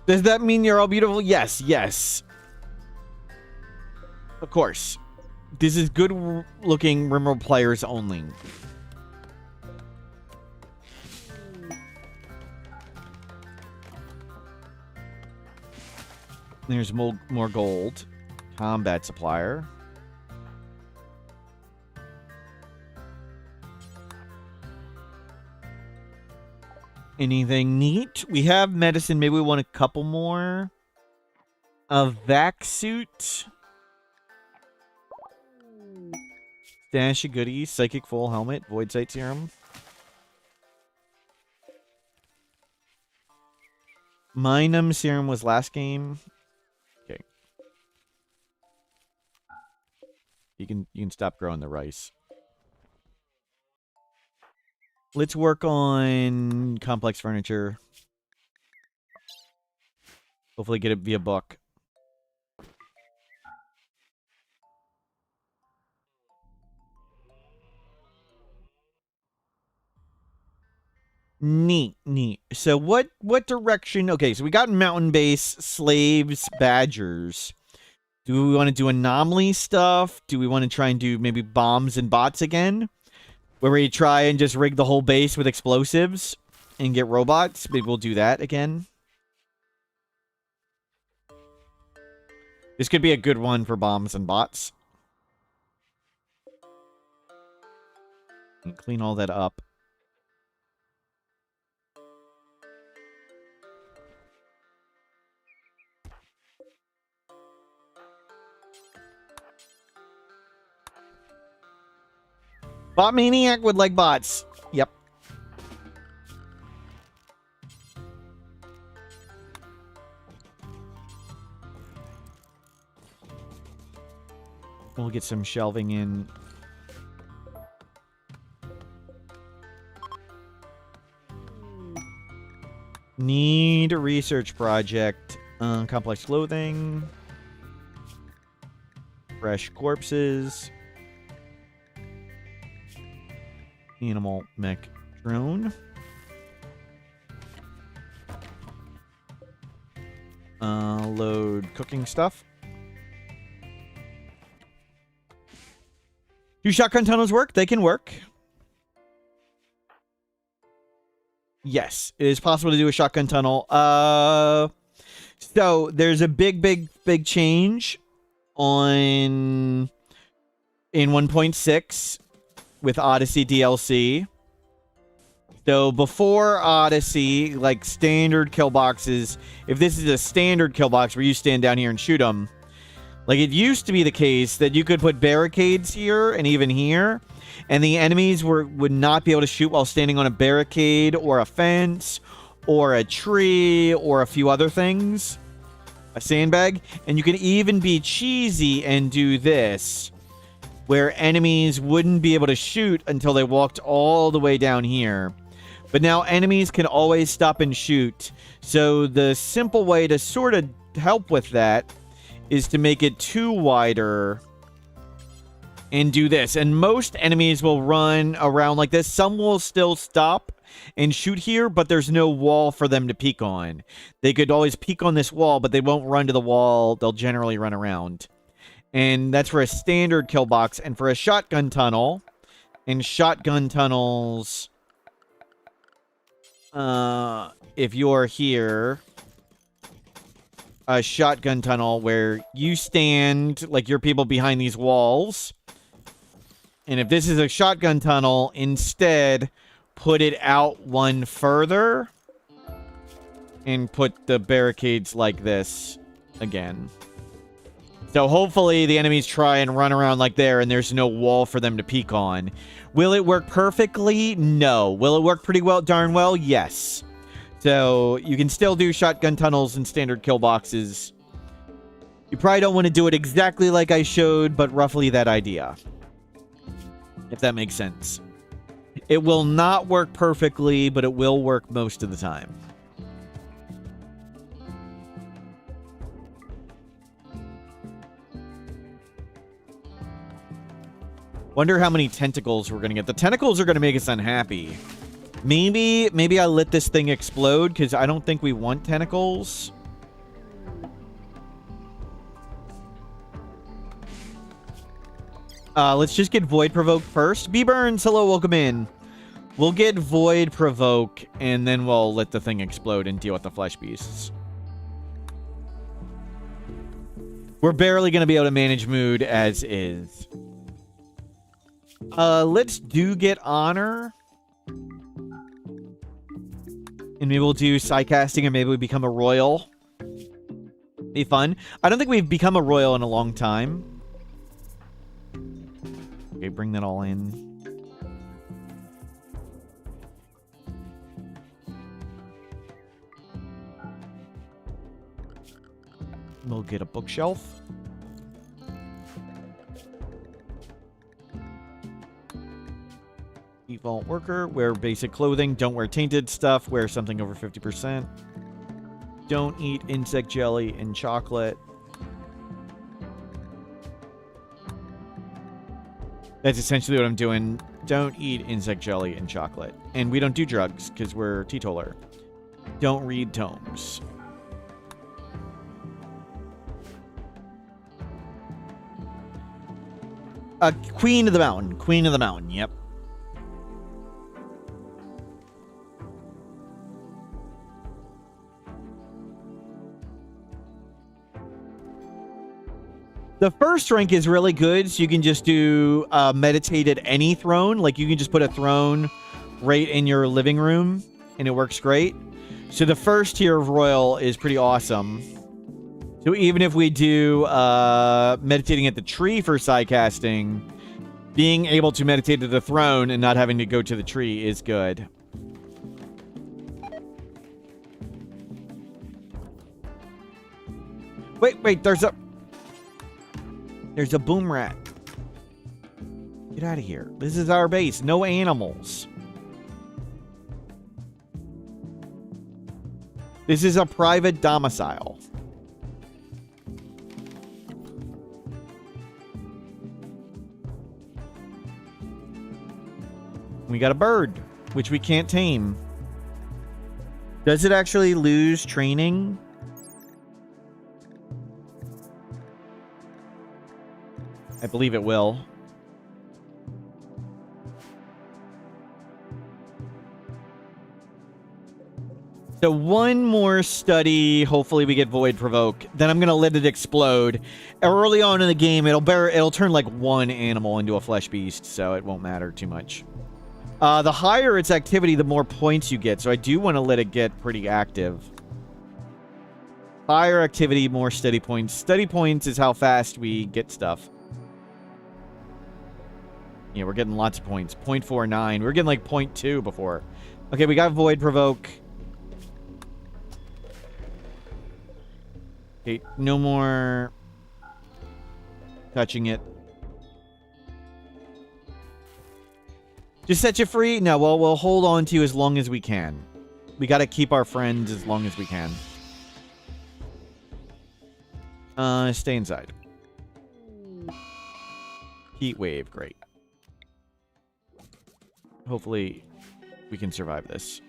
Does that mean you're all beautiful? Yes, yes. Of course. This is good-looking Rimworld players only. There's more gold. Combat supplier. Anything neat? We have medicine. Maybe we want a couple more. A vac suit. Stash of goodies. Psychic full helmet. Void sight serum. Minum serum was last game. Okay. You can stop growing the rice. Let's work on complex furniture. Hopefully get it via book. Neat. So what direction? Okay, so we got mountain base, slaves, badgers. Do we want to do anomaly stuff? Do we want to try and do maybe bombs and bots again? Where we try and just rig the whole base with explosives and get robots? Maybe we'll do that again. This could be a good one for bombs and bots. And clean all that up. Bot Maniac would like bots. Yep. We'll get some shelving in. Need a research project. Complex clothing. Fresh corpses. Animal mech drone. Load cooking stuff. Do shotgun tunnels work? They can work. Yes, it is possible to do a shotgun tunnel. So there's a big change in 1.6 with Odyssey DLC. So before Odyssey, like standard kill boxes, if this is a standard kill box where you stand down here and shoot them, like it used to be the case that you could put barricades here and even here, and the enemies would not be able to shoot while standing on a barricade or a fence or a tree or a few other things. A sandbag. And you can even be cheesy and do this, where enemies wouldn't be able to shoot until they walked all the way down here. But now enemies can always stop and shoot. So the simple way to sort of help with that is to make it 2 wider and do this. And most enemies will run around like this. Some will still stop and shoot here, but there's no wall for them to peek on. They could always peek on this wall, but they won't run to the wall. They'll generally run around. And that's for a standard kill box. And for a shotgun tunnel, and shotgun tunnels, if you're here, a shotgun tunnel where you stand like your people behind these walls. And if this is a shotgun tunnel, instead put it out one further and put the barricades like this again. So hopefully the enemies try and run around like there and there's no wall for them to peek on. Will it work perfectly? No. Will it work pretty well, darn well? Yes. So you can still do shotgun tunnels and standard kill boxes. You probably don't want to do it exactly like I showed, but roughly that idea. If that makes sense. It will not work perfectly, but it will work most of the time. Wonder how many tentacles we're gonna get. The tentacles are gonna make us unhappy. Maybe I let this thing explode, because I don't think we want tentacles. Let's just get Void Provoke first. B-Burns, hello, welcome in. We'll get Void Provoke, and then we'll let the thing explode and deal with the Flesh Beasts. We're barely going to be able to manage mood as is. Let's get Honor. And maybe we'll do Psycasting, and maybe we become a Royal. Be fun. I don't think we've become a Royal in a long time. Okay, bring that all in. We'll get a bookshelf. Default worker. Wear basic clothing. Don't wear tainted stuff. Wear something over 50%. Don't eat insect jelly and chocolate. That's essentially what I'm doing. Don't eat insect jelly and chocolate. And we don't do drugs because we're teetotaler. Don't read tomes. Queen of the Mountain. Queen of the Mountain, yep. The first rank is really good, so you can just do meditate at any throne. Like, you can just put a throne right in your living room, and it works great. So the first tier of Royal is pretty awesome. So even if we do meditating at the tree for Psycasting, being able to meditate at the throne and not having to go to the tree is good. Wait, there's a boom rat. Get out of here. This is our base. No animals. This is a private domicile. We got a bird, which we can't tame. Does it actually lose training? I believe it will. So one more study. Hopefully we get Void Provoke. Then I'm going to let it explode. Early on in the game, it'll turn like one animal into a flesh beast, so it won't matter too much. The higher its activity, the more points you get. So I do want to let it get pretty active. Higher activity, more study points. Study points is how fast we get stuff. Yeah, we're getting lots of points. 0.49. We were getting like 0.2 before. Okay, we got Void Provoke. Okay, no more touching it. Just set you free? No, well, we'll hold on to you as long as we can. We got to keep our friends as long as we can. Stay inside. Heat wave, great. Hopefully, we can survive this.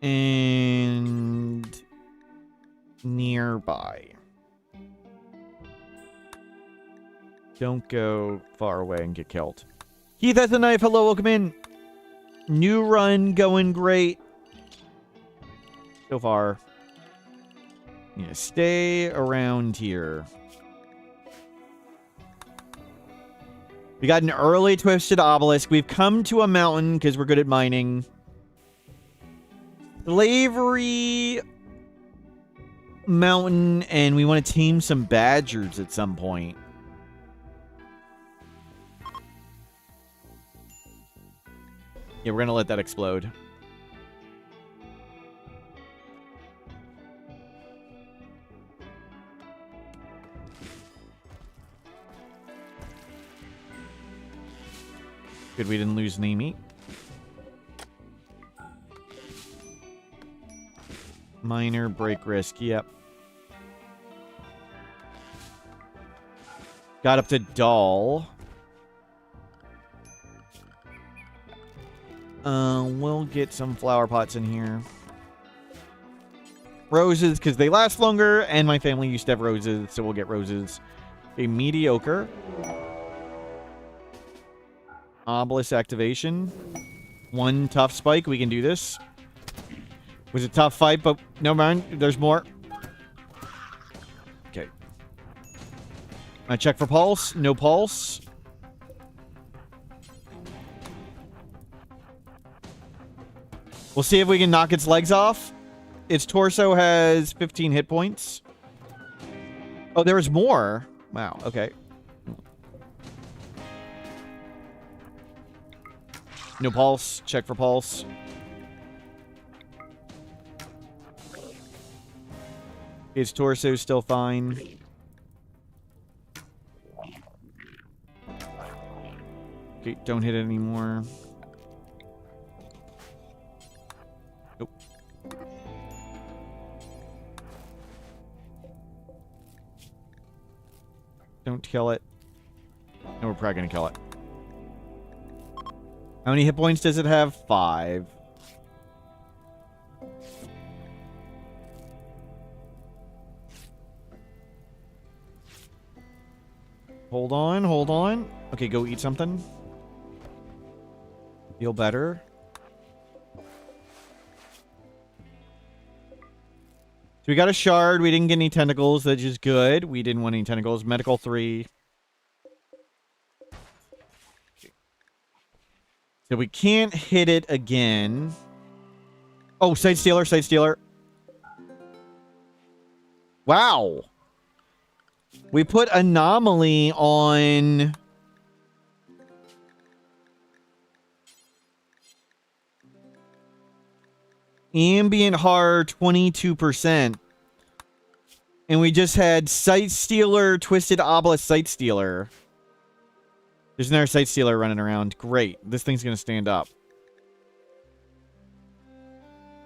And nearby. Don't go far away and get killed. Keith has a knife. Hello, welcome in. New run going great. So far. Yeah, stay around here. We got an early Twisted Obelisk. We've come to a mountain because we're good at mining. Slavery mountain, and we want to tame some badgers at some point. Yeah, we're going to let that explode. Good, we didn't lose any meat. Minor break risk, yep. Got up to doll. We'll get some flower pots in here. Roses, because they last longer, and my family used to have roses, so we'll get roses. A mediocre. Obelisk activation. One tough spike. We can do this. It was a tough fight, but no mind. There's more. Okay. I check for pulse. No pulse. We'll see if we can knock its legs off. Its torso has 15 hit points. Oh, there was more. Wow. Okay. No pulse. Check for pulse. Its torso is still fine. Okay, don't hit it anymore. Nope. Don't kill it. No, we're probably gonna kill it. How many hit points does it have? 5. Hold on, hold on. Okay, go eat something. Feel better. So we got a shard. We didn't get any tentacles. That's just good. We didn't want any tentacles. Medical 3. So we can't hit it again. Oh, Sight Stealer, Sight Stealer. Wow. We put Anomaly on... Ambient Horror 22%. And we just had Sight Stealer, Twisted Obelisk Sight Stealer. There's another Sight Stealer running around. Great. This thing's going to stand up.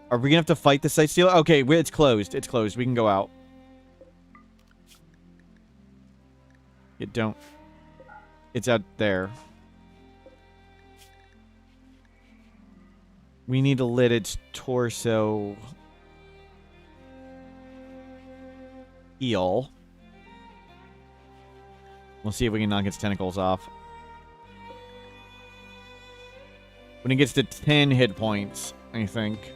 Are we going to have to fight the Sight Stealer? Okay, it's closed. It's closed. We can go out. You don't. It's out there. We need to lit its torso. Heal. We'll see if we can knock its tentacles off. When it gets to 10 hit points, I think.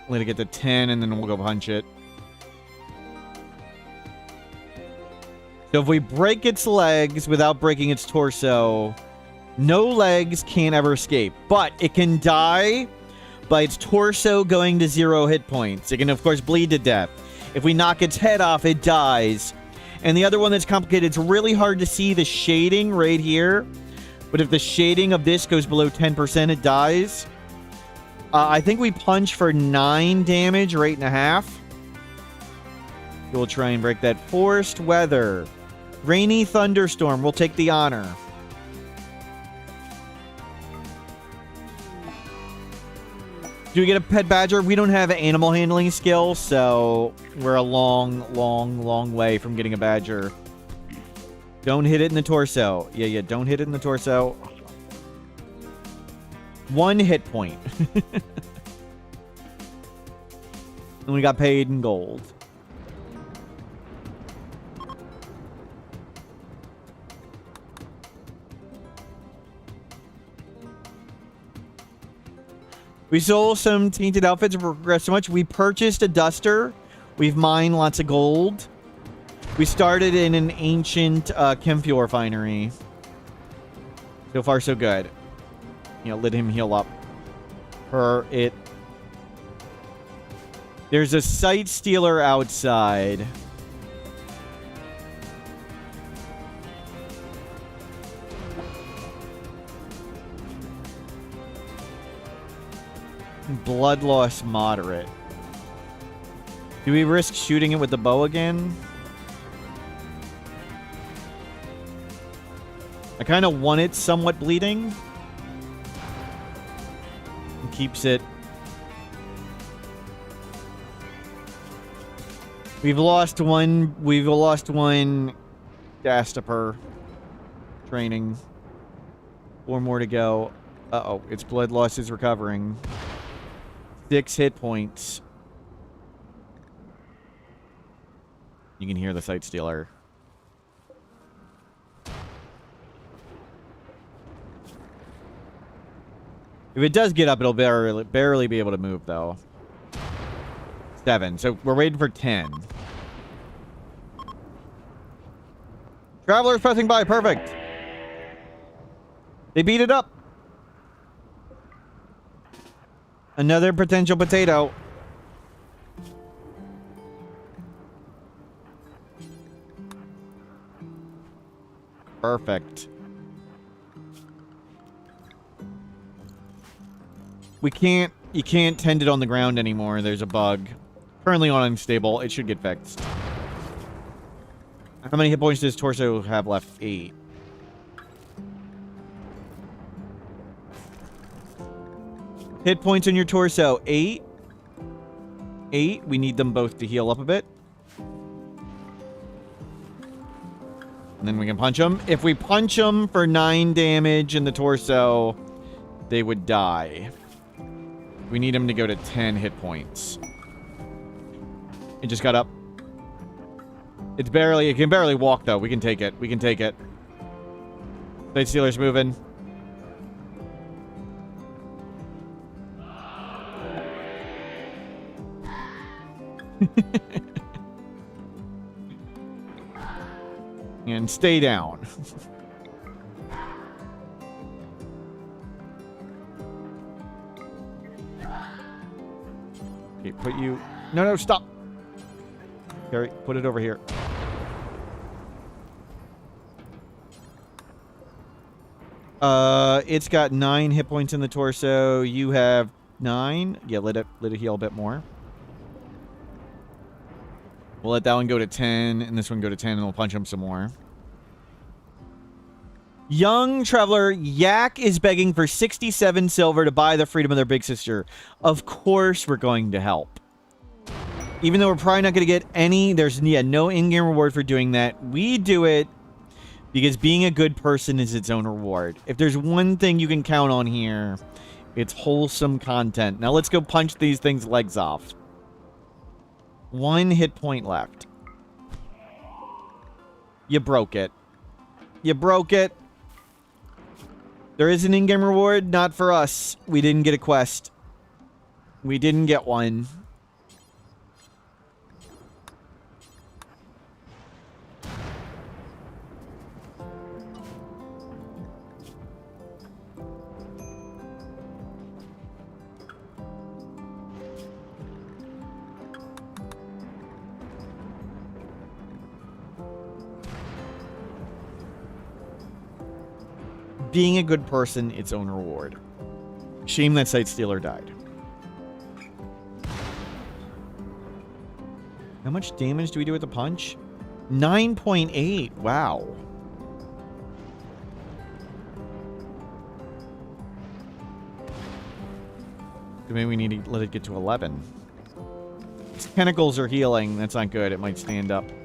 Let it get to 10, and then we'll go punch it. So if we break its legs without breaking its torso, no legs can ever escape. But it can die by its torso going to 0 hit points. It can, of course, bleed to death. If we knock its head off, it dies. And the other one that's complicated, it's really hard to see the shading right here. But if the shading of this goes below 10%, it dies. I think we punch for 9 damage or 8.5. We'll try and break that. Forced weather. Rainy thunderstorm. We'll take the honor. Do we get a pet badger? We don't have an animal handling skill, so we're a long way from getting a badger. Don't hit it in the torso. Yeah, don't hit it in the torso. 1 hit point. And we got paid in gold. We sold some tainted outfits and progressed so much. We purchased a duster. We've mined lots of gold. We started in an ancient chem fuel refinery. So far, so good. You know, let him heal up. There's a Sight Stealer outside. Blood loss moderate. Do we risk shooting it with the bow again? I kind of want it somewhat bleeding. keeps it. We've lost one Gastaper training. 4 more to go. Uh-oh, its blood loss is recovering. 6 hit points. You can hear the Sight Stealer. If it does get up, it'll barely be able to move, though. 7. So we're waiting for 10. Travelers pressing by. Perfect. They beat it up. Another potential potato. Perfect. You can't tend it on the ground anymore. There's a bug. Currently on unstable. It should get fixed. How many hit points does Torso have left? 8. Hit points in your Torso. 8. 8. We need them both to heal up a bit. And then we can punch them. If we punch them for 9 damage in the Torso, they would die. We need them to go to 10 hit points. It just got up. It can barely walk, though. We can take it. We can take it. Sight Stealer's moving. And stay down. Okay, put you... No, stop! Carry, put it over here. It's got 9 hit points in the Torso. You have 9. Yeah, let it heal a bit more. We'll let that one go to 10, and this one go to 10, and we'll punch him some more. Young Traveler, Yak is begging for 67 silver to buy the freedom of their big sister. Of course we're going to help. Even though we're probably not going to get any, there's no in-game reward for doing that. We do it because being a good person is its own reward. If there's one thing you can count on here, it's wholesome content. Now let's go punch these things' legs off. 1 hit point left. You broke it. You broke it. There is an in-game reward, not for us. We didn't get a quest. We didn't get one. Being a good person, its own reward. Shame that Sight Stealer died. How much damage do we do with the punch? 9.8. Wow. So maybe we need to let it get to 11. Its tentacles are healing. That's not good. It might stand up. Do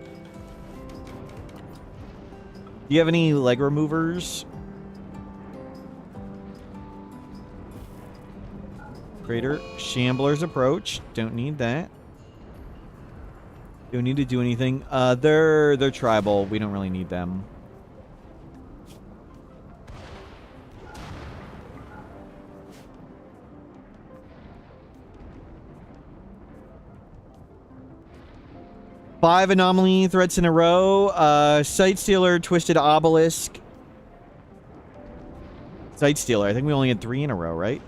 you have any leg removers? Crater. Shambler's approach. Don't need that. Don't need to do anything. They're tribal. We don't really need them. Five anomaly threats in a row. Sight Stealer, Twisted Obelisk. Sight Stealer. I think we only had 3 in a row, right?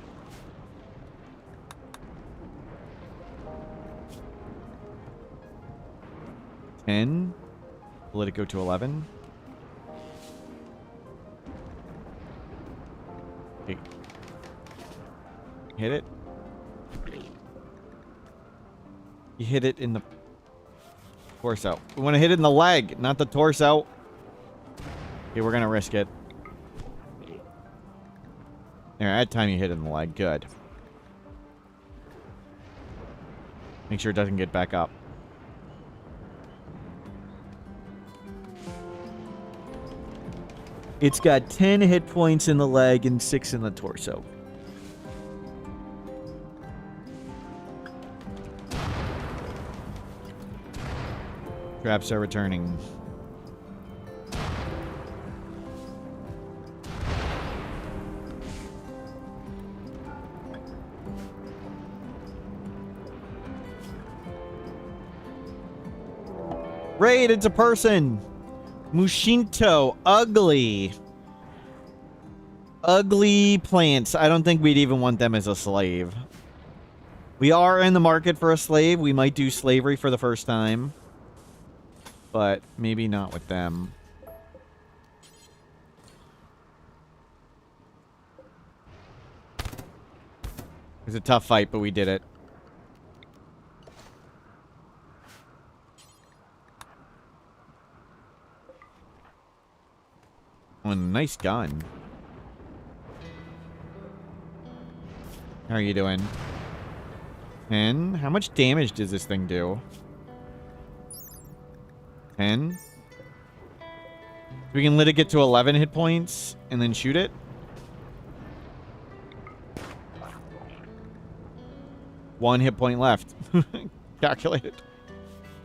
Let it go to 11. Okay. Hit it. You hit it in the torso. We want to hit it in the leg, not the torso. Okay, we're gonna risk it. There, at time you hit it in the leg. Good. Make sure it doesn't get back up. It's got 10 hit points in the leg and 6 in the torso. Traps are returning. Raid, it's a person. Mushinto, ugly. Ugly plants. I don't think we'd even want them as a slave. We are in the market for a slave. We might do slavery for the first time. But maybe not with them. It was a tough fight, but we did it. Oh, nice gun. How are you doing? 10? How much damage does this thing do? 10? We can let it get to 11 hit points and then shoot it? One hit point left. Calculate it.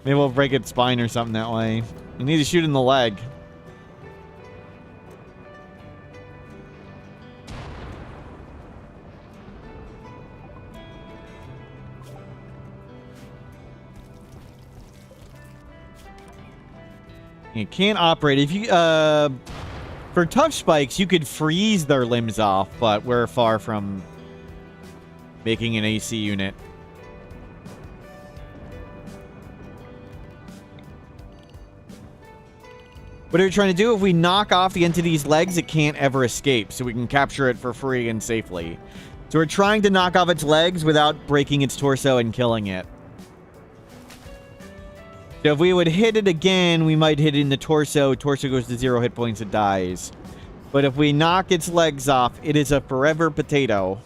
Maybe we'll break its spine or something that way. We need to shoot in the leg. You can't operate. If you, for tough spikes, you could freeze their limbs off, but we're far from making an AC unit. What are we trying to do? If we knock off the entity's legs, it can't ever escape, so we can capture it for free and safely. So we're trying to knock off its legs without breaking its torso and killing it. So if we would hit it again, we might hit it in the torso. Torso goes to 0 hit points, it dies. But if we knock its legs off, it is a forever potato.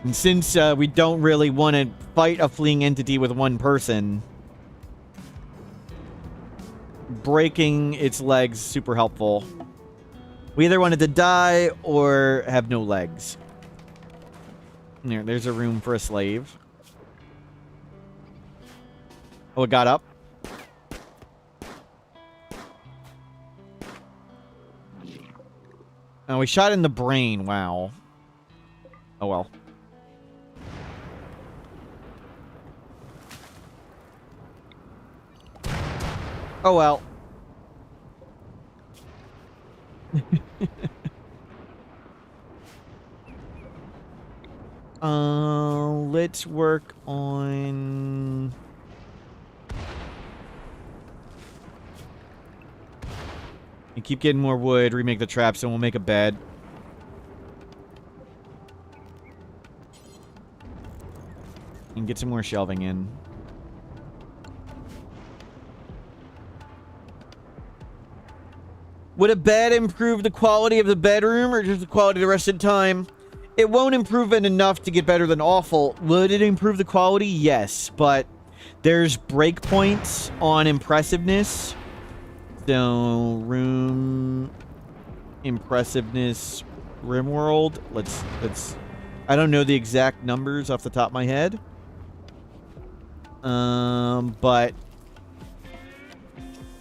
And since we don't really want to fight a fleeing entity with one person, breaking its legs super helpful. We either want it to die or have no legs. There's a room for a slave. Oh, it got up. Oh, we shot in the brain. Wow. Oh, well. Oh, well. Let's work on... You keep getting more wood, remake the traps, and we'll make a bed. And get some more shelving in. Would a bed improve the quality of the bedroom or just the quality the rest of the time? It won't improve it enough to get better than awful. Would it improve the quality? Yes, but there's breakpoints on impressiveness. So, room impressiveness RimWorld. Let's I don't know the exact numbers off the top of my head. But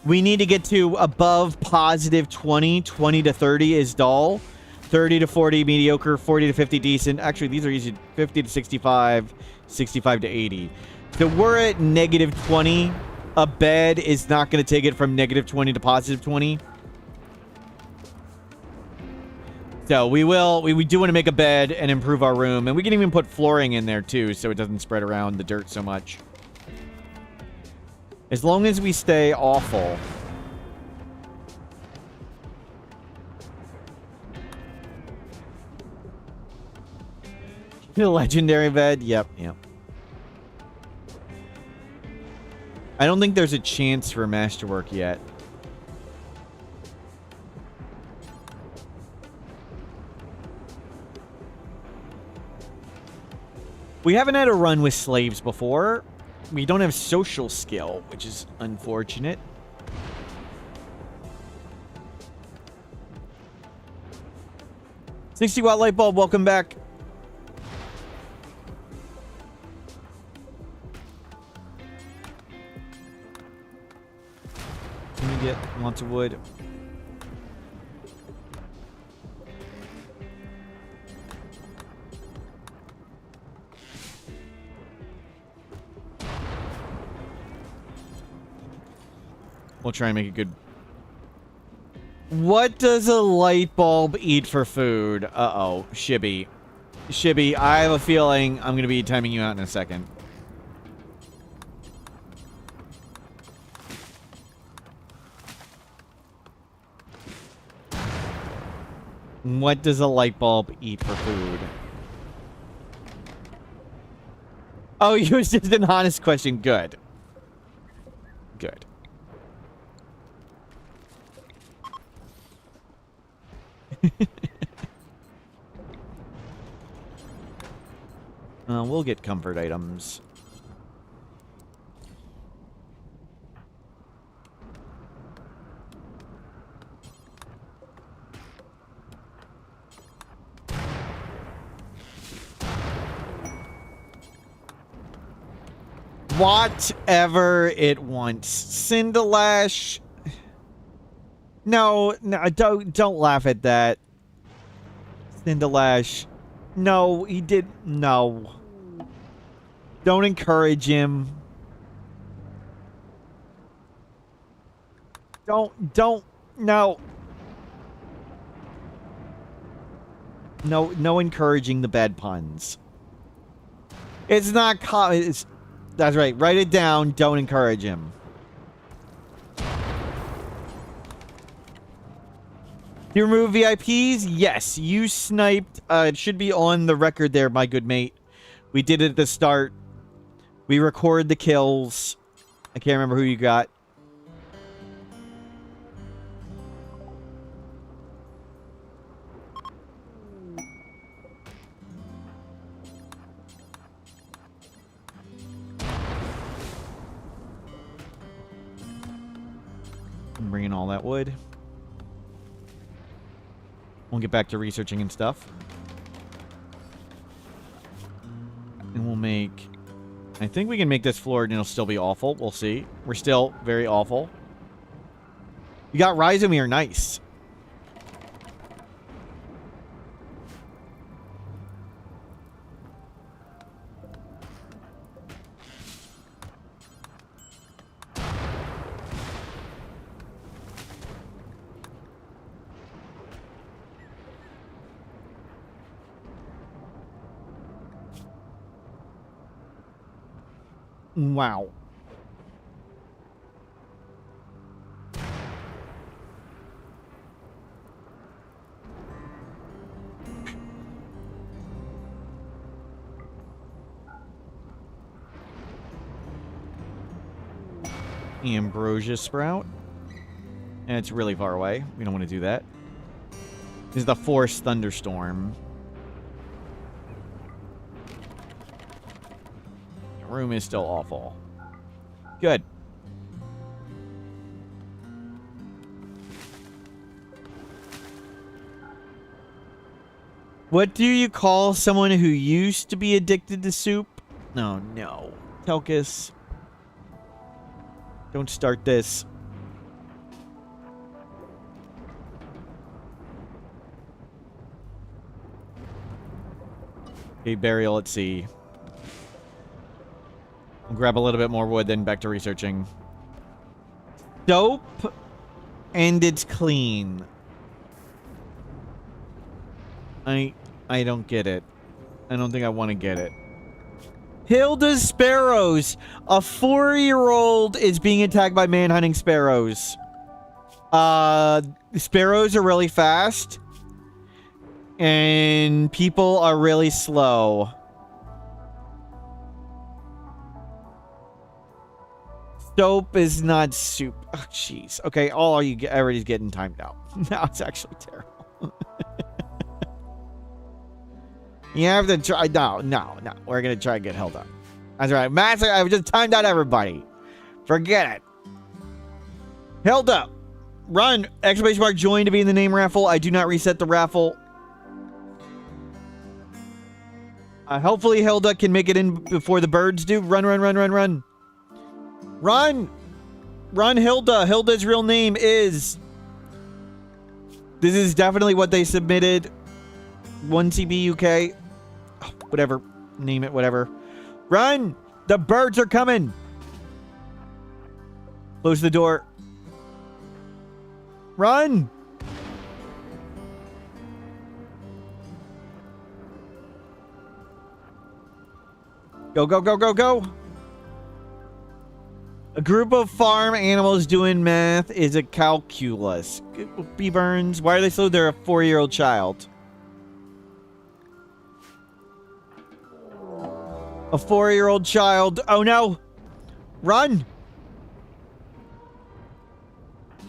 we need to get to above positive 20. 20 to 30 is dull. 30 to 40 mediocre, 40 to 50 decent. Actually, these are easy. 50 to 65, 65 to 80. So we're at negative 20. A bed is not going to take it from negative 20 to positive 20. So we do want to make a bed and improve our room. And we can even put flooring in there too, so it doesn't spread around the dirt so much. As long as we stay awful. The legendary bed? Yep. I don't think there's a chance for masterwork yet. We haven't had a run with slaves before. We don't have social skill, which is unfortunate. $60-watt light bulb, welcome back. Can we get lots of wood? We'll try and make it good. What does a light bulb eat for food? Uh-oh. Shibby. Shibby, I have a feeling I'm going to be timing you out in a second. What does a light bulb eat for food? Oh, it was just an honest question. Good. Good. We'll get comfort items. Whatever it wants. Cinderlash. No, don't laugh at that. Cinderlash. No, he did. No. Don't encourage him. Don't. No. No encouraging the bad puns. It's not. That's right. Write it down. Don't encourage him. You remove VIPs? Yes. You sniped. It should be on the record there, my good mate. We did it at the start. We record the kills. I can't remember who you got. I'm bringing all that wood. We'll get back to researching and stuff. And we'll make... I think we can make this floor and it'll still be awful. We'll see. We're still very awful. You got Rhizomere. Nice. Wow. Ambrosia sprout. And it's really far away. We don't want to do that. This is the forest thunderstorm. Room is still awful. Good. What do you call someone who used to be addicted to soup? No, no. Telkus. Don't start this. Okay, burial at sea. I'll grab a little bit more wood, then back to researching. Soap, and it's clean. I don't get it. I don't think I want to get it. Hilda's sparrows. A 4-year-old is being attacked by man-hunting sparrows. Sparrows are really fast. And people are really slow. Soap is not soup. Oh, jeez. Okay, all you get, everybody's getting timed out. Now it's actually terrible. You have to try. No. We're gonna try and get Hilda. That's right. Master, I've just timed out everybody. Forget it. Hilda, run! Exclamation mark join to be in the name raffle. I do not reset the raffle. Hopefully Hilda can make it in before the birds do. Run. Run, Hilda. Hilda's real name is... This is definitely what they submitted. 1CB UK. Oh, whatever. Name it, whatever. Run! The birds are coming! Close the door. Run! Go. A group of farm animals doing math is a calculus. B. Burns, why are they slow? They're a 4-year-old child. A 4-year-old child. Oh no! Run!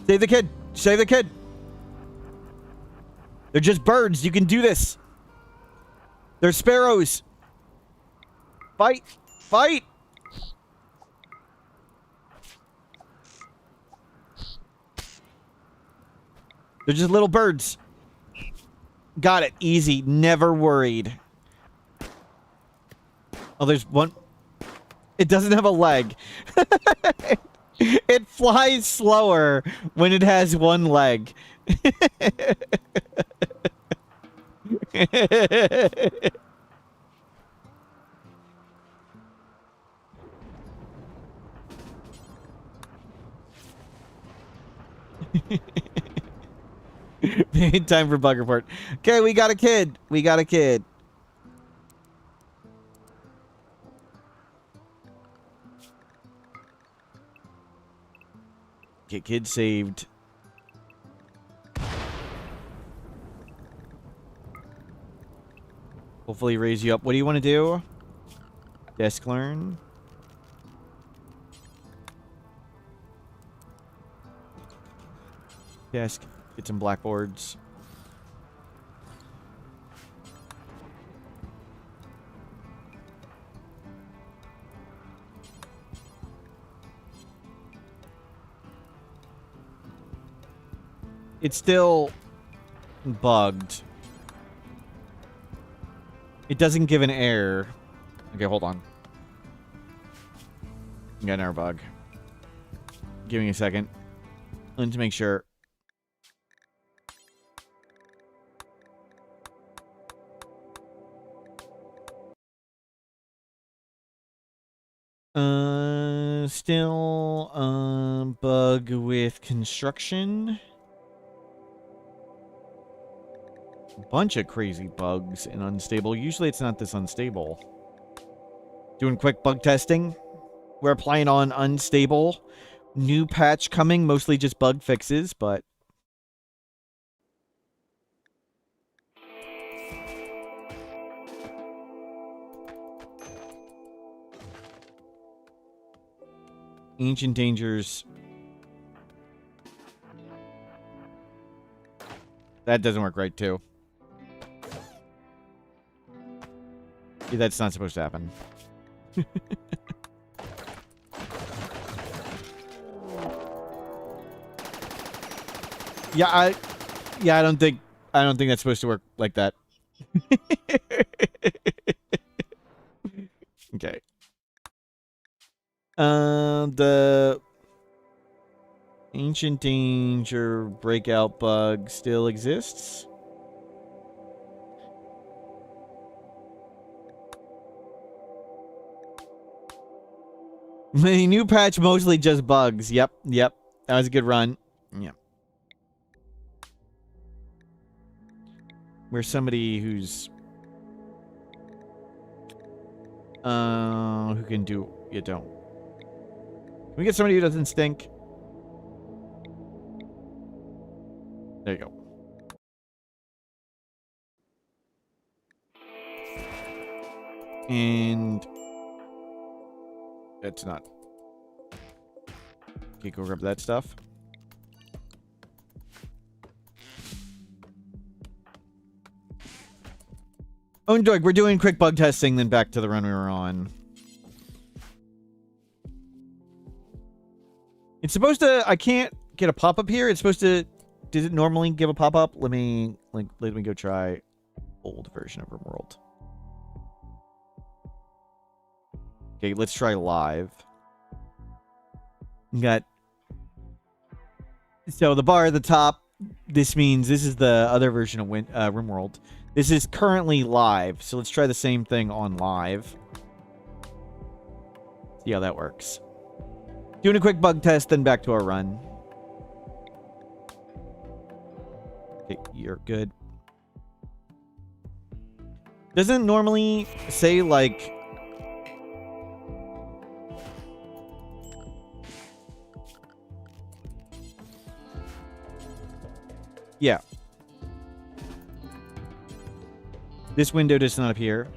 Save the kid! Save the kid! They're just birds. You can do this. They're sparrows. Fight! Fight! They're just little birds. Got it. Easy. Never worried. Oh, there's one. It doesn't have a leg. It flies slower when it has one leg. Time for bug report. Okay, we got a kid. Get kid saved. Hopefully raise you up. What do you want to do? Desk learn. Desk. Get some blackboards. It's still bugged. It doesn't give an error. Okay, hold on. Got an error bug. Give me a second. Let's make sure. Still bug with construction. Bunch of crazy bugs and unstable. Usually it's not this unstable. Doing quick bug testing. We're applying on unstable. New patch coming, mostly just bug fixes, but ancient dangers. That doesn't work right too. Yeah, that's not supposed to happen. I don't think that's supposed to work like that. Okay. The ancient danger breakout bug still exists. The new patch mostly just bugs. Yep. That was a good run. Yep. We're somebody who's who can do you don't. Can we get somebody who doesn't stink? There you go. And that's not. Okay, go grab that stuff. Oh, Doig, we're doing quick bug testing, then back to the run we were on. It's supposed to... I can't get a pop-up here. It's supposed to... Does it normally give a pop-up? Let me go try old version of RimWorld. Okay, let's try live. Got... So the bar at the top, this means this is the other version of RimWorld. This is currently live, so let's try the same thing on live. See how that works. Doing a quick bug test, then back to our run. Okay, you're good. Doesn't it normally say, like... Yeah. This window does not appear.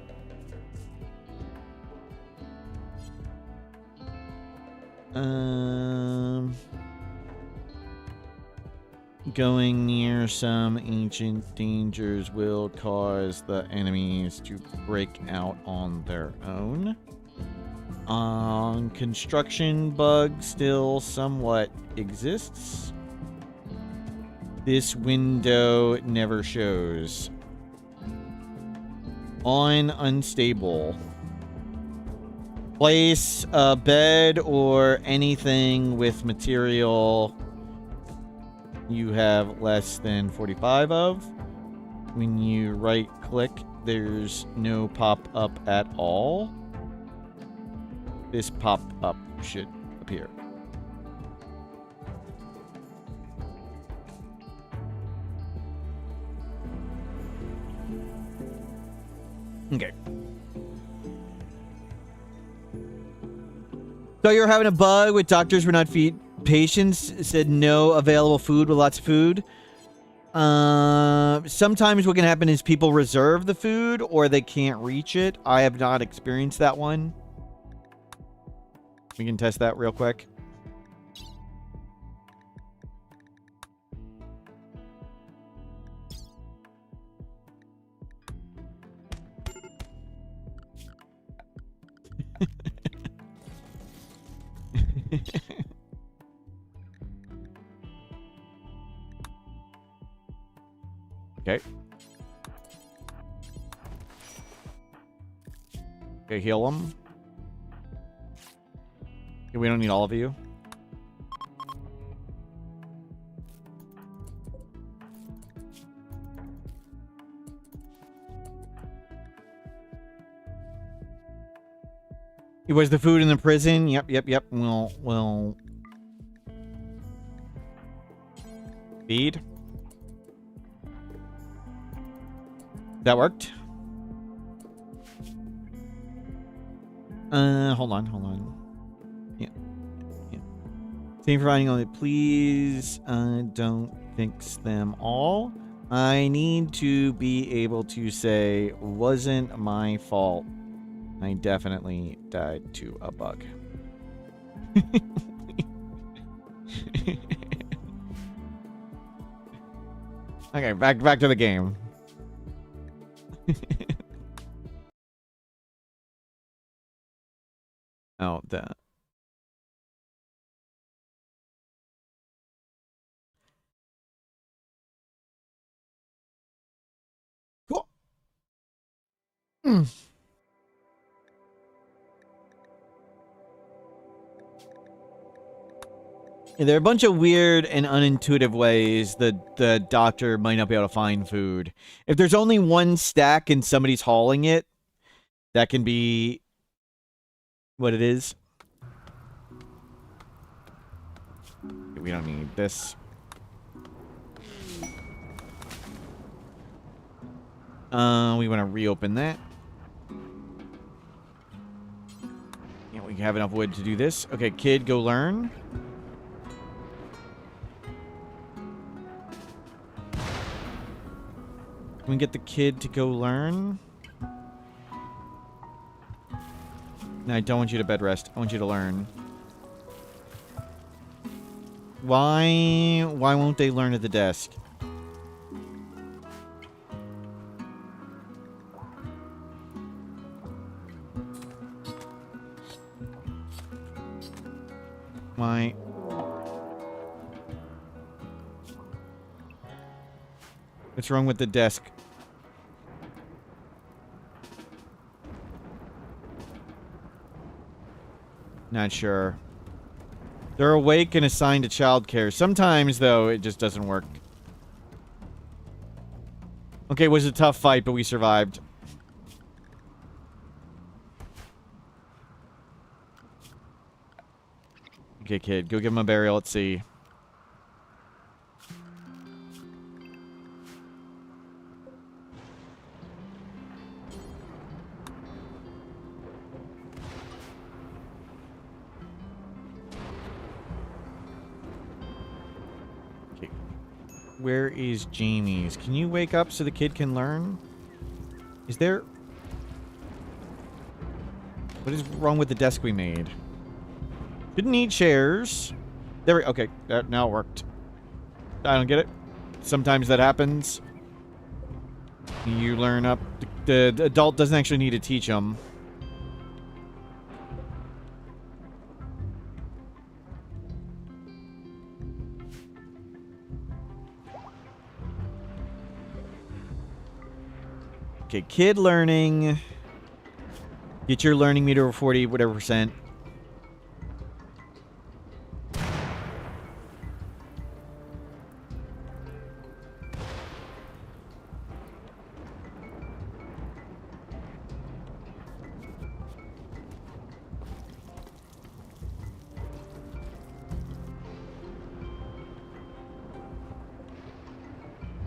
Going near some ancient dangers will cause the enemies to break out on their own. Construction bug still somewhat exists. This window never shows. On unstable. Place a bed or anything with material you have less than 45 of. When you right click, there's no pop-up at all. This pop-up should appear. Okay. So you're having a bug with doctors were not feed patients said no available food with lots of food. Sometimes what can happen is people reserve the food or they can't reach it. I have not experienced that one. We can test that real quick. Okay. Okay, heal them. Okay, we don't need all of you. It was the food in the prison. Yep. We'll feed. That worked. Hold on. Yeah. Same providing only. Please, don't fix them all. I need to be able to say, wasn't my fault. I definitely died to a bug. Okay, back to the game. Oh, that. Cool. There are a bunch of weird and unintuitive ways that the doctor might not be able to find food. If there's only one stack and somebody's hauling it, that can be what it is. We don't need this. We want to reopen that. Yeah, we have enough wood to do this. Okay, kid, go learn. Can we get the kid to go learn? No, I don't want you to bed rest. I want you to learn. Why won't they learn at the desk? My... What's wrong with the desk? Not sure. They're awake and assigned to childcare. Sometimes, though, it just doesn't work. Okay, it was a tough fight, but we survived. Okay, kid, go give him a burial. Let's see. Okay. Where is Jamie's? Can you wake up so the kid can learn? Is there... What is wrong with the desk we made? Didn't need chairs. There we... Okay, that now it worked. I don't get it. Sometimes that happens. You learn up... The adult doesn't actually need to teach them. Okay, kid learning. Get your learning meter over 40, whatever percent.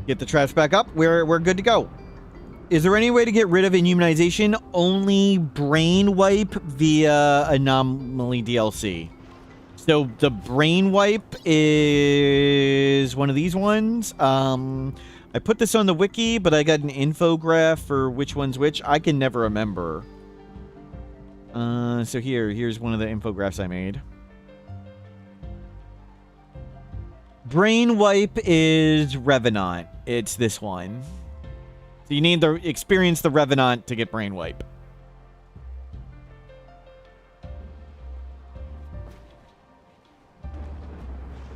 Get the trash back up. We're good to go. Is there any way to get rid of inhumanization? Only brain wipe via anomaly DLC. So the brain wipe is one of these ones. I put this on the wiki, but I got an infograph for which one's which. I can never remember. So here's one of the infographics I made. Brain wipe is Revenant. It's this one. So you need to experience the Revenant to get brain wipe.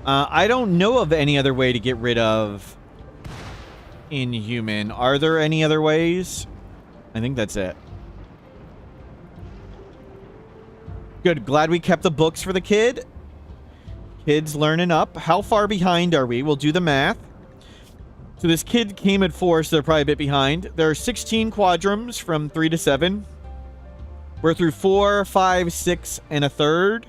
I don't know of any other way to get rid of Inhuman. Are there any other ways? I think that's it. Good. Glad we kept the books for the kid. Kid's learning up. How far behind are we? We'll do the math. So this kid came at 4, so they're probably a bit behind. There are 16 quadrums from 3 to 7. We're through 4, 5, 6, and a third.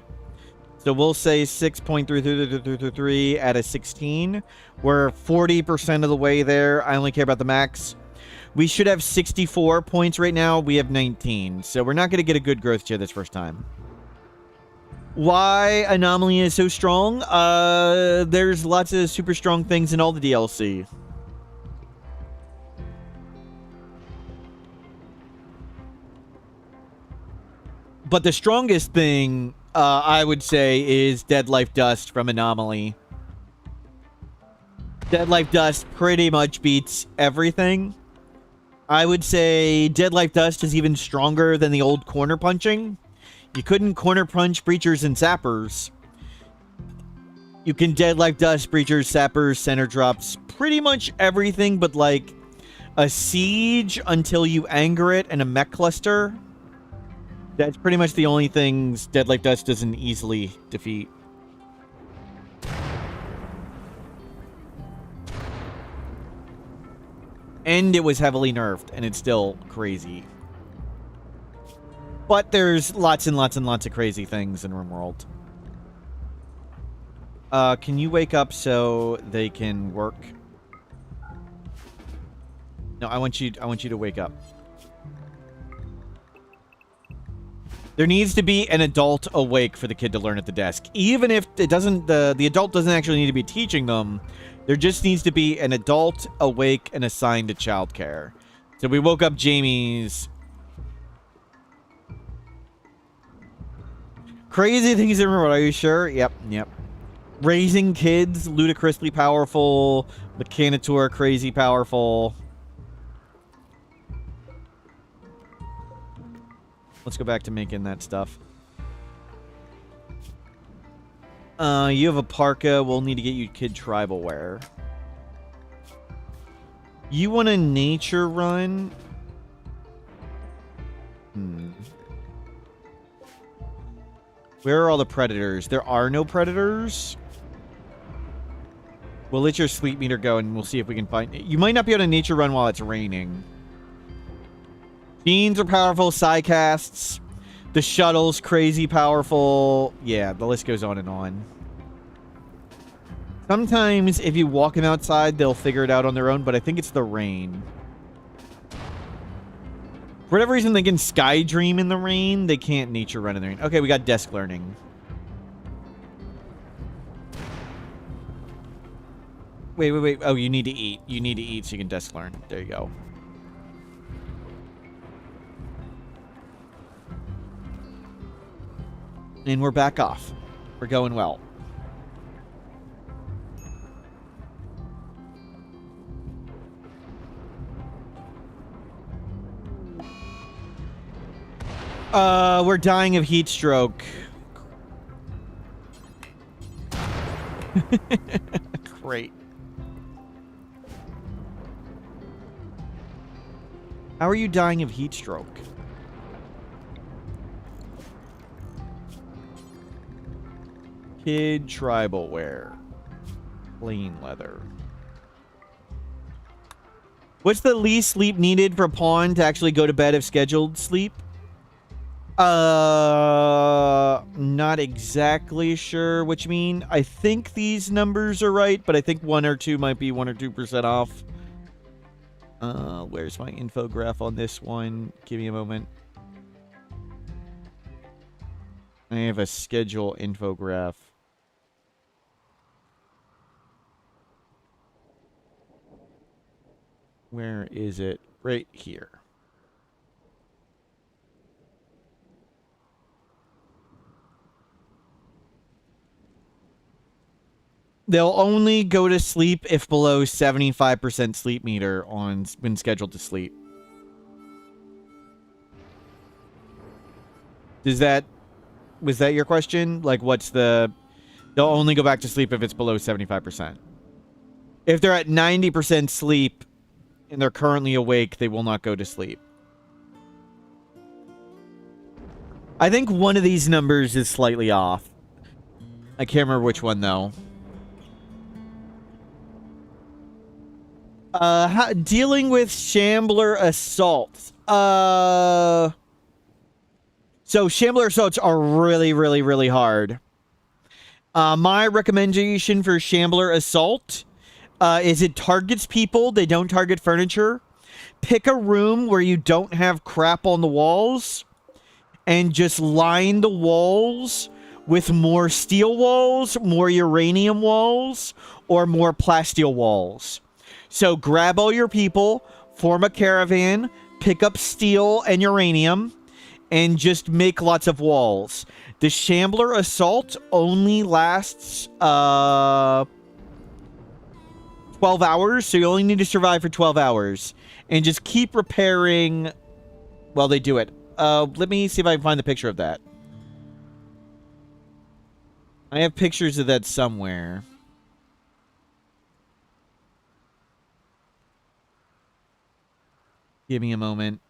So we'll say 6.33 out of 16. We're 40% of the way there. I only care about the max. We should have 64 points right now. We have 19. So we're not going to get a good growth tier this first time. Why Anomaly is so strong? There's lots of super strong things in all the DLC. But the strongest thing, I would say, is Dead Life Dust from Anomaly. Dead Life Dust pretty much beats everything. I would say Dead Life Dust is even stronger than the old corner punching. You couldn't corner punch Breachers and Sappers. You can Dead Life Dust, Breachers, Sappers, center drops, pretty much everything but like a siege until you anger it and a mech cluster. That's pretty much the only things Dead Life Dust doesn't easily defeat. And it was heavily nerfed, and it's still crazy. But there's lots and lots and lots of crazy things in RimWorld. Can you wake up so they can work? No, I want you to wake up. There needs to be an adult awake for the kid to learn at the desk. Even if it doesn't, the adult doesn't actually need to be teaching them. There just needs to be an adult awake and assigned to childcare. So we woke up Jamie's. Crazy things in remote, are you sure? Yep. Raising kids, ludicrously powerful. Mechanitor, crazy powerful. Let's go back to making that stuff. You have a parka. We'll need to get you kid tribal wear. You want a nature run? Where are all the predators? There are no predators. We'll let your sleep meter go and we'll see if we can find... You might not be on a nature run while it's raining. Fiends are powerful. Psycasts. The shuttle's crazy powerful. Yeah, the list goes on and on. Sometimes if you walk them outside, they'll figure it out on their own, but I think it's the rain. For whatever reason, they can sky dream in the rain. They can't nature run in the rain. Okay, we got desk learning. Wait. Oh, you need to eat. You need to eat so you can desk learn. There you go. And we're back off. We're going well. We're dying of heat stroke. Great. How are you dying of heat stroke? Kid tribal wear. Plain leather. What's the least sleep needed for Pawn to actually go to bed if scheduled sleep? Not exactly sure what you mean. I think these numbers are right, but I think 1 or 2 might be 1 or 2% off. Where's my infograph on this one? Give me a moment. I have a schedule infograph. Where is it? Right here. They'll only go to sleep if below 75% sleep meter on when scheduled to sleep. Was that your question? Like, what's the... They'll only go back to sleep if it's below 75%. If they're at 90% sleep and they're currently awake, they will not go to sleep. I think one of these numbers is slightly off. I can't remember which one, though. Dealing with Shambler assaults. So Shambler assaults are really, really, really hard. My recommendation for Shambler assault is it targets people. They don't target furniture. Pick a room where you don't have crap on the walls and just line the walls with more steel walls, more uranium walls, or more plasteel walls. So grab all your people, form a caravan, pick up steel and uranium, and just make lots of walls. The Shambler assault only lasts 12 hours, so you only need to survive for 12 hours. And just keep repairing while they do it. Let me see if I can find the picture of that. I have pictures of that somewhere. Give me a moment.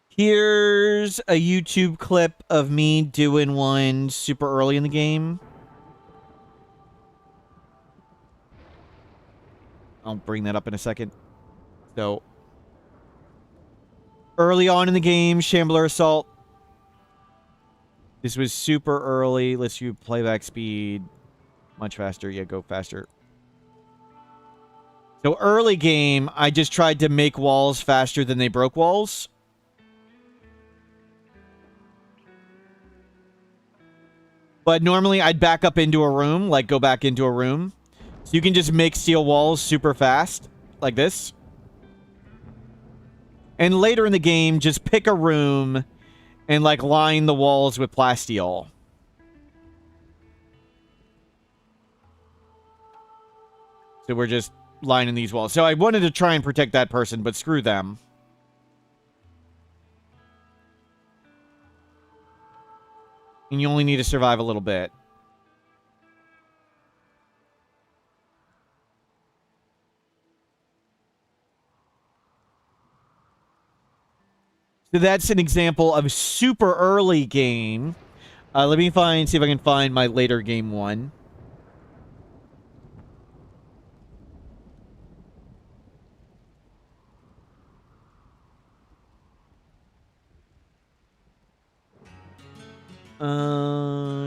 Here's a YouTube clip of me doing one super early in the game. I'll bring that up in a second. So, early on in the game, Shambler Assault. This was super early. Let's do playback speed. Much faster. Yeah, go faster. So early game, I just tried to make walls faster than they broke walls. But normally I'd back up into a room, like go back into a room. So you can just make steel walls super fast, like this. And later in the game, just pick a room and like line the walls with plasteel. So we're just lining these walls. So I wanted to try and protect that person, but screw them. And you only need to survive a little bit. So that's an example of a super early game. Let me see if I can find my later game one.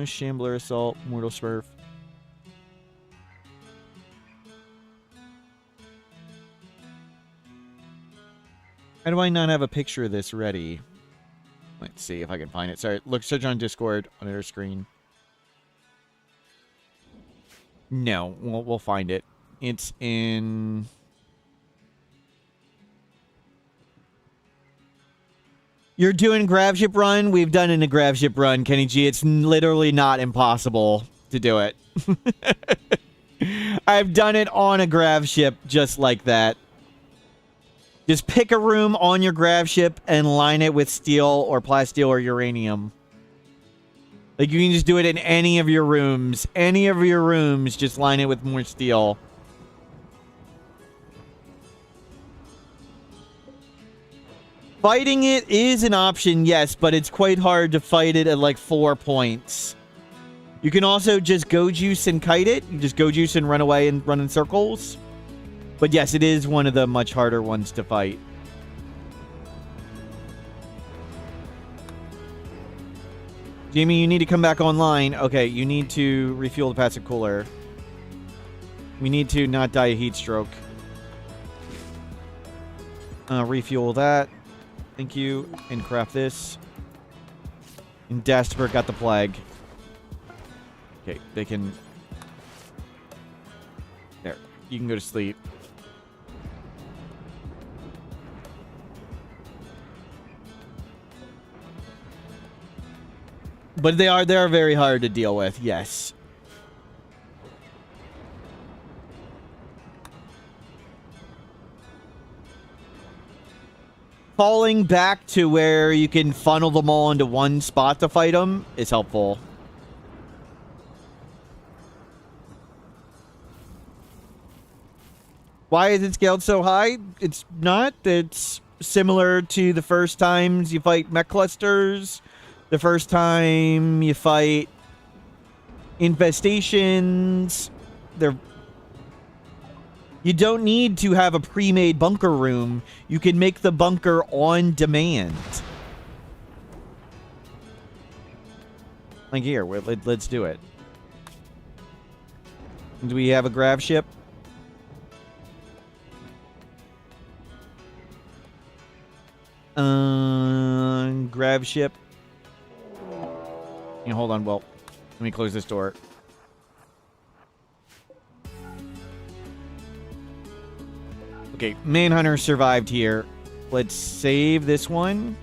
Shambler Assault, Mortal Smurf. How do I not have a picture of this ready? Let's see if I can find it. Sorry, look, search on Discord on our screen. No, we'll find it. It's in... You're doing Grav Ship Run? We've done in a Grav Ship Run, Kenny G. It's literally not impossible to do it. I've done it on a Grav Ship just like that. Just pick a room on your Grav Ship and line it with steel or plasteel or uranium. Like, you can just do it in any of your rooms. Any of your rooms, just line it with more steel. Fighting it is an option, yes, but it's quite hard to fight it at like 4 points. You can also just go juice and kite it. You just go juice and run away and run in circles. But yes, it is one of the much harder ones to fight. Jamie, you need to come back online. Okay, you need to refuel the passive cooler. We need to not die a heat stroke. Refuel that. Thank you. And craft this. And Dastenberg got the plague. Okay, they can... There. You can go to sleep. But they are very hard to deal with, yes. Falling back to where you can funnel them all into one spot to fight them is helpful. Why is it scaled so high? It's not. It's similar to the first times you fight mech clusters. The first time you fight infestations, you don't need to have a pre-made bunker room. You can make the bunker on demand. Like here, let's do it. Do we have a grav ship? Grav ship. Yeah, hold on, well, let me close this door. Okay, Manhunter survived here. Let's save this one.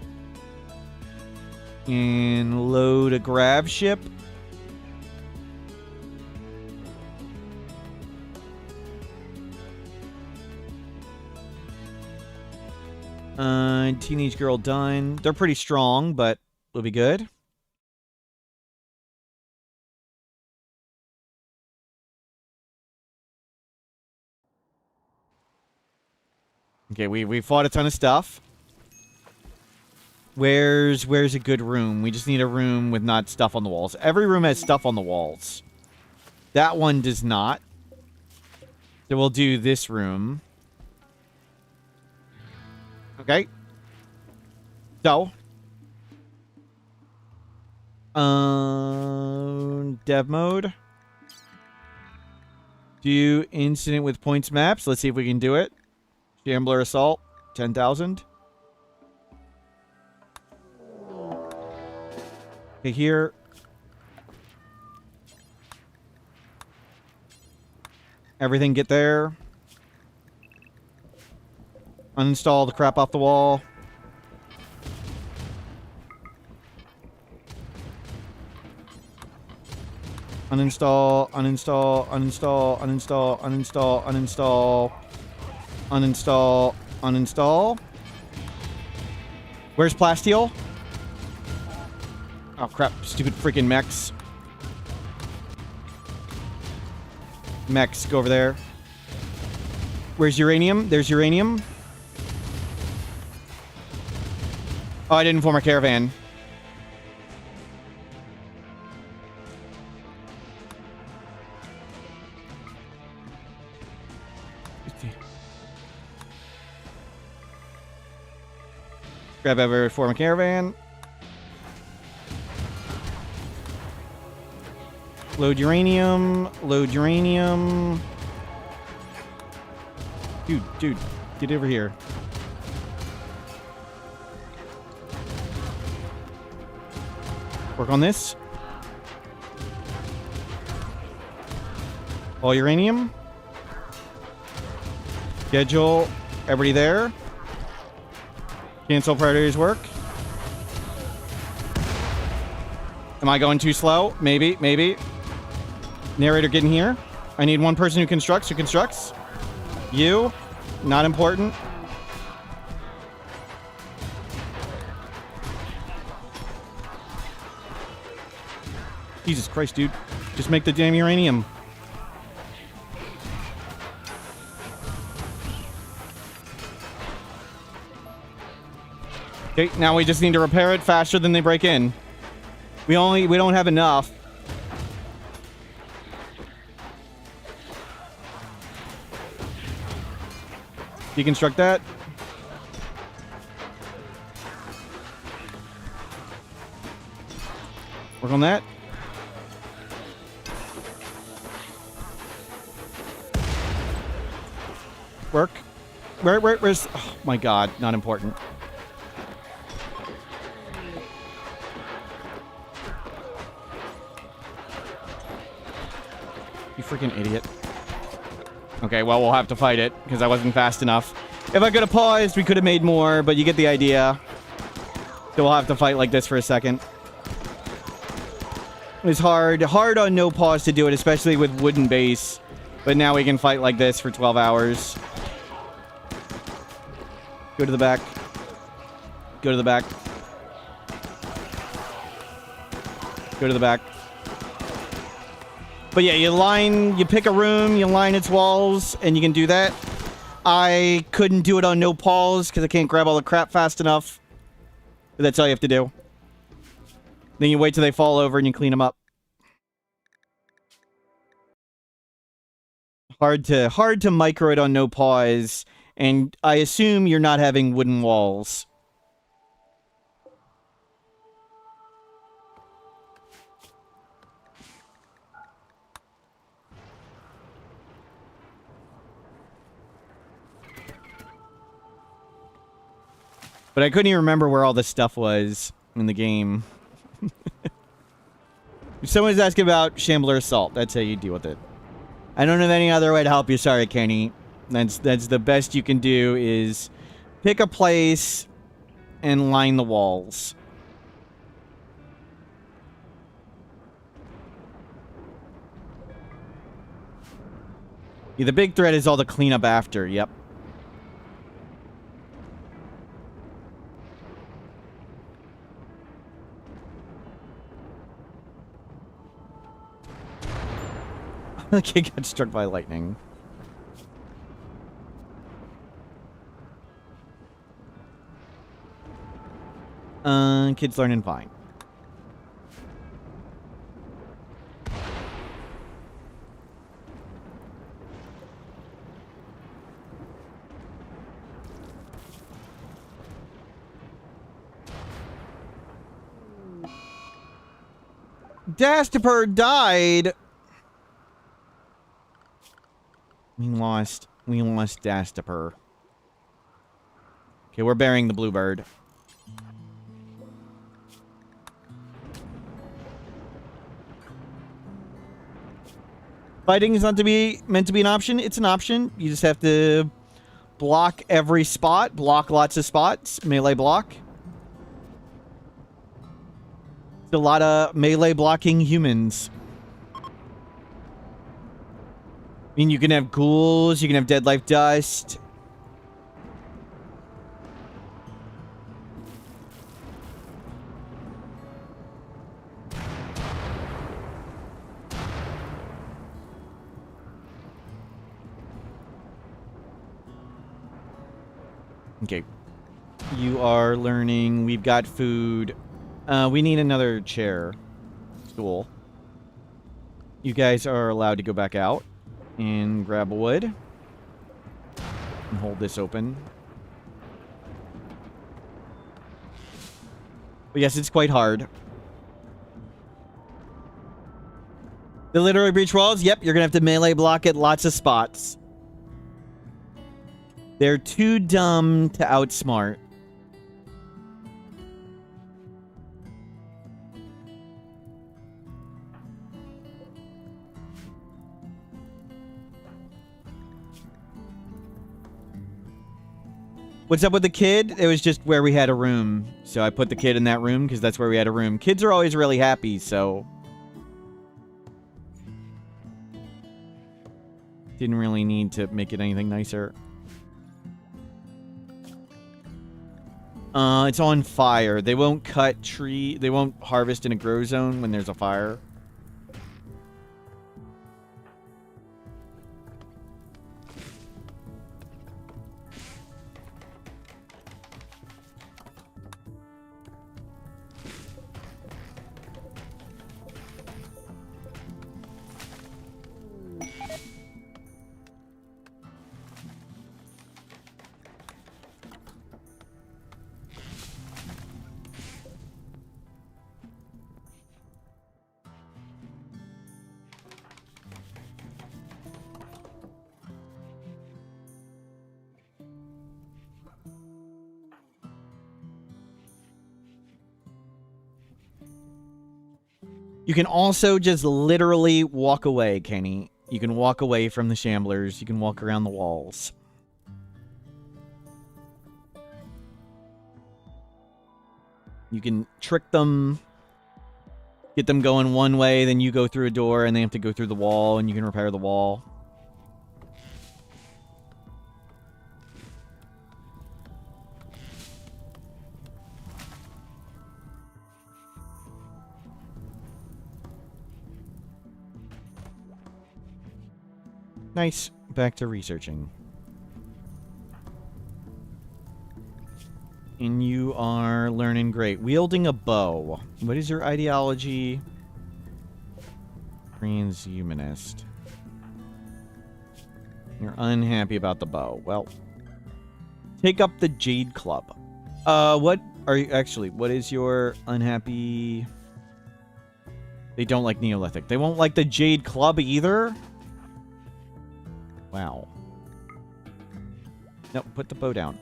And load a grav ship. Teenage girl done. They're pretty strong, but they'll be good. Okay, we fought a ton of stuff. Where's a good room? We just need a room with not stuff on the walls. Every room has stuff on the walls. That one does not. So we'll do this room. Okay. So. Dev mode. Do incident with points maps. Let's see if we can do it. Gambler Assault, 10,000. Okay, here. Everything get there. Uninstall the crap off the wall. Uninstall, uninstall, uninstall, uninstall, uninstall, uninstall. Uninstall, uninstall. Where's plasteel? Oh, crap. Stupid freaking mechs. Mechs, go over there. Where's uranium? There's uranium. Oh, I didn't form a caravan. Grab ever form a caravan. Load uranium. Load uranium. Dude, get over here. Work on this. All uranium. Schedule. Everybody there. Cancel Predator's work. Am I going too slow? Maybe, maybe. Narrator, get in here. I need one person who constructs. Who constructs? You. Not important. Jesus Christ, dude. Just make the damn uranium. Okay, now we just need to repair it faster than they break in. We don't have enough. Deconstruct that. Work on that. Work. Where's... Oh my god, not important. You freaking idiot. Okay, well, we'll have to fight it, because I wasn't fast enough. If I could have paused, we could have made more, but you get the idea. So we'll have to fight like this for a second. It's hard on no pause to do it, especially with wooden base. But now we can fight like this for 12 hours. Go to the back. Go to the back. Go to the back. But yeah, you pick a room, you line its walls, and you can do that. I couldn't do it on no pause because I can't grab all the crap fast enough. But that's all you have to do. Then you wait till they fall over and you clean them up. Hard to micro it on no pause, and I assume you're not having wooden walls. But I couldn't even remember where all this stuff was in the game. If someone's asking about Shambler Assault, that's how you deal with it. I don't have any other way to help you. Sorry, Kenny. That's the best you can do is pick a place and line the walls. Yeah, the big threat is all the cleanup after. Yep. The kid got struck by lightning. Kid's learning fine. Dastaper died. We lost Dastaper. Okay, we're burying the bluebird. Fighting is not meant to be an option. It's an option. You just have to block every spot, block lots of spots, melee block. It's a lot of melee blocking humans. I mean, you can have ghouls, you can have dead life dust. Okay. You are learning. We've got food. We need another chair. Stool. You guys are allowed to go back out and grab a wood. And hold this open. But yes, it's quite hard. The literary breach walls? Yep, you're going to have to melee block at lots of spots. They're too dumb to outsmart. What's up with the kid? It was just where we had a room. So I put the kid in that room because that's where we had a room. Kids are always really happy, so... Didn't really need to make it anything nicer. It's on fire. They won't cut tree... They won't harvest in a grow zone when there's a fire. You can also just literally walk away, Kenny. You can walk away from the shamblers. You can walk around the walls. You can trick them. Get them going one way, then you go through a door, and they have to go through the wall, and you can repair the wall. Nice. Back to researching. And you are learning great. Wielding a bow. What is your ideology? Transhumanist. You're unhappy about the bow. Well, take up the Jade Club. What are you... Actually, what is your unhappy... They don't like Neolithic. They won't like the Jade Club either? Wow. No, put the bow down.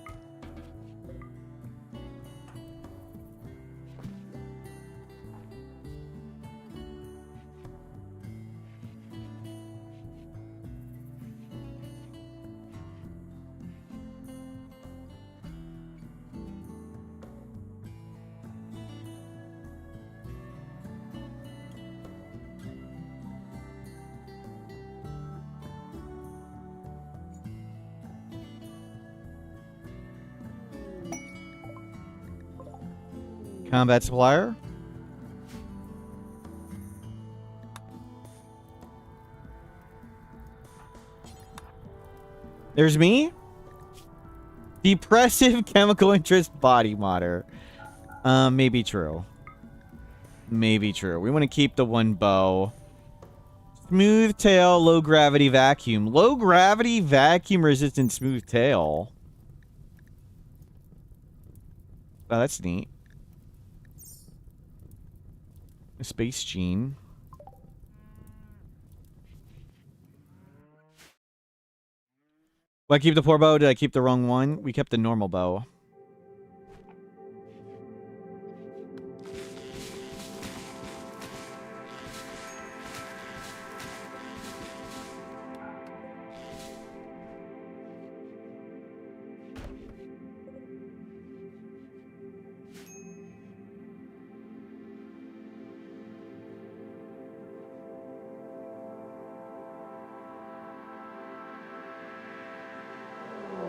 Combat supplier. There's me. Depressive chemical interest body modder. Maybe true. Maybe true. We want to keep the one bow. Smooth tail, low gravity vacuum. Low gravity vacuum resistant smooth tail. Oh, that's neat. A space gene. Will I keep the poor bow? Did I keep the wrong one? We kept the normal bow.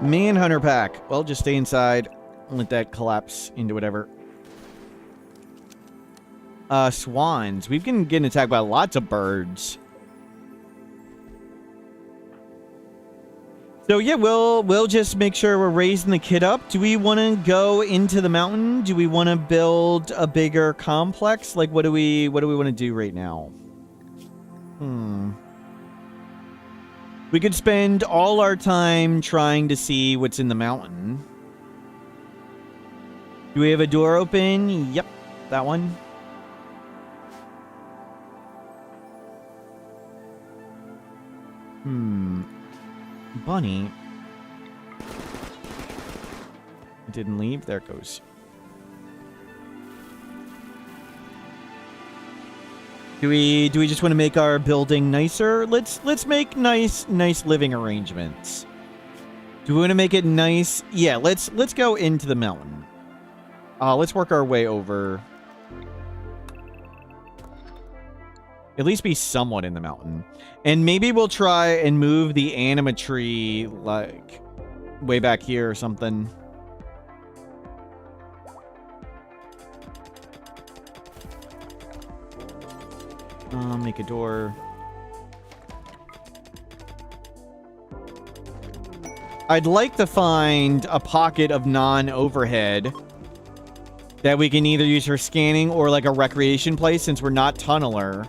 Manhunter pack. Well, just stay inside. Let that collapse into whatever. Swans. We've been getting attacked by lots of birds. So yeah, we'll just make sure we're raising the kid up. Do we want to go into the mountain? Do we want to build a bigger complex? Like, what do we want to do right now? We could spend all our time trying to see what's in the mountain. Do we have a door open? Yep, that one. Bunny. It didn't leave. There it goes. Do we just want to make our building nicer? Let's make nice living arrangements. Do we want to make it nice? Yeah, let's go into the mountain. Let's work our way over. At least be somewhat in the mountain. And maybe we'll try and move the anima tree, like, way back here or something. Make a door. I'd like to find a pocket of non-overhead that we can either use for scanning or like a recreation place. Since we're not tunneler,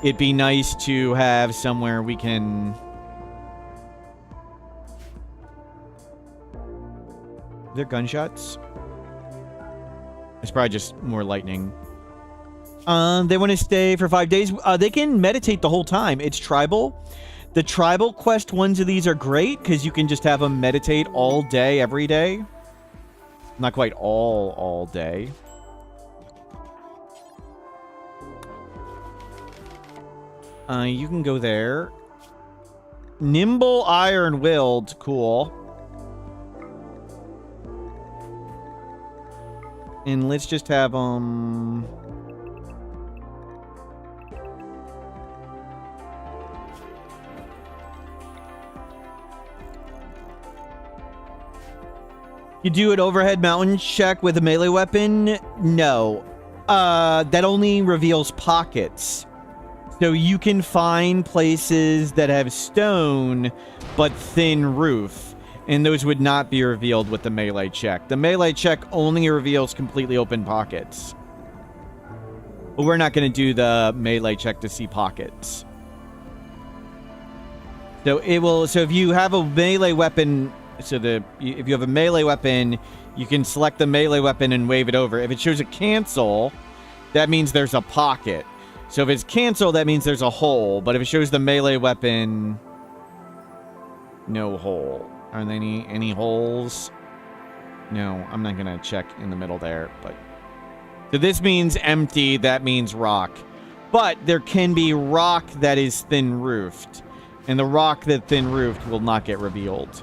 it'd be nice to have somewhere we can... Are there gunshots? It's probably just more lightning. They want to stay for 5 days. They can meditate the whole time. It's tribal. The tribal quest ones of these are great because you can just have them meditate all day, every day. Not quite all day. You can go there. Nimble, iron-willed. Cool. And let's just have them... You do an overhead mountain check with a melee weapon? No. That only reveals pockets. So you can find places that have stone, but thin roof. And those would not be revealed with the melee check. The melee check only reveals completely open pockets. But we're not going to do the melee check to see pockets. So it will... So if you have a melee weapon... So if you have a melee weapon, you can select the melee weapon and wave it over. If it shows a cancel, that means there's a pocket. So if it's cancel, that means there's a hole. But if it shows the melee weapon, no hole. Are there any holes? No, I'm not gonna check in the middle there. But so this means empty. That means rock. But there can be rock that is thin roofed, and the rock that thin roofed will not get revealed.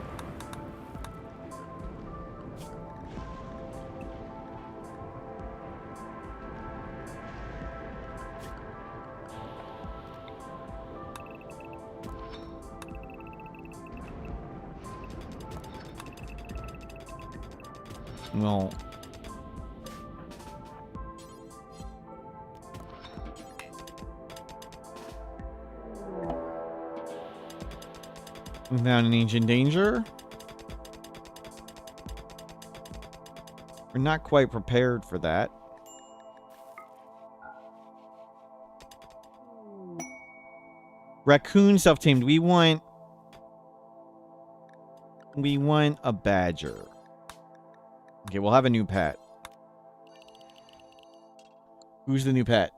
Well, without an ancient danger, we're not quite prepared for that. Raccoon self-tamed. We want a badger. Okay, we'll have a new pet. Who's the new pet?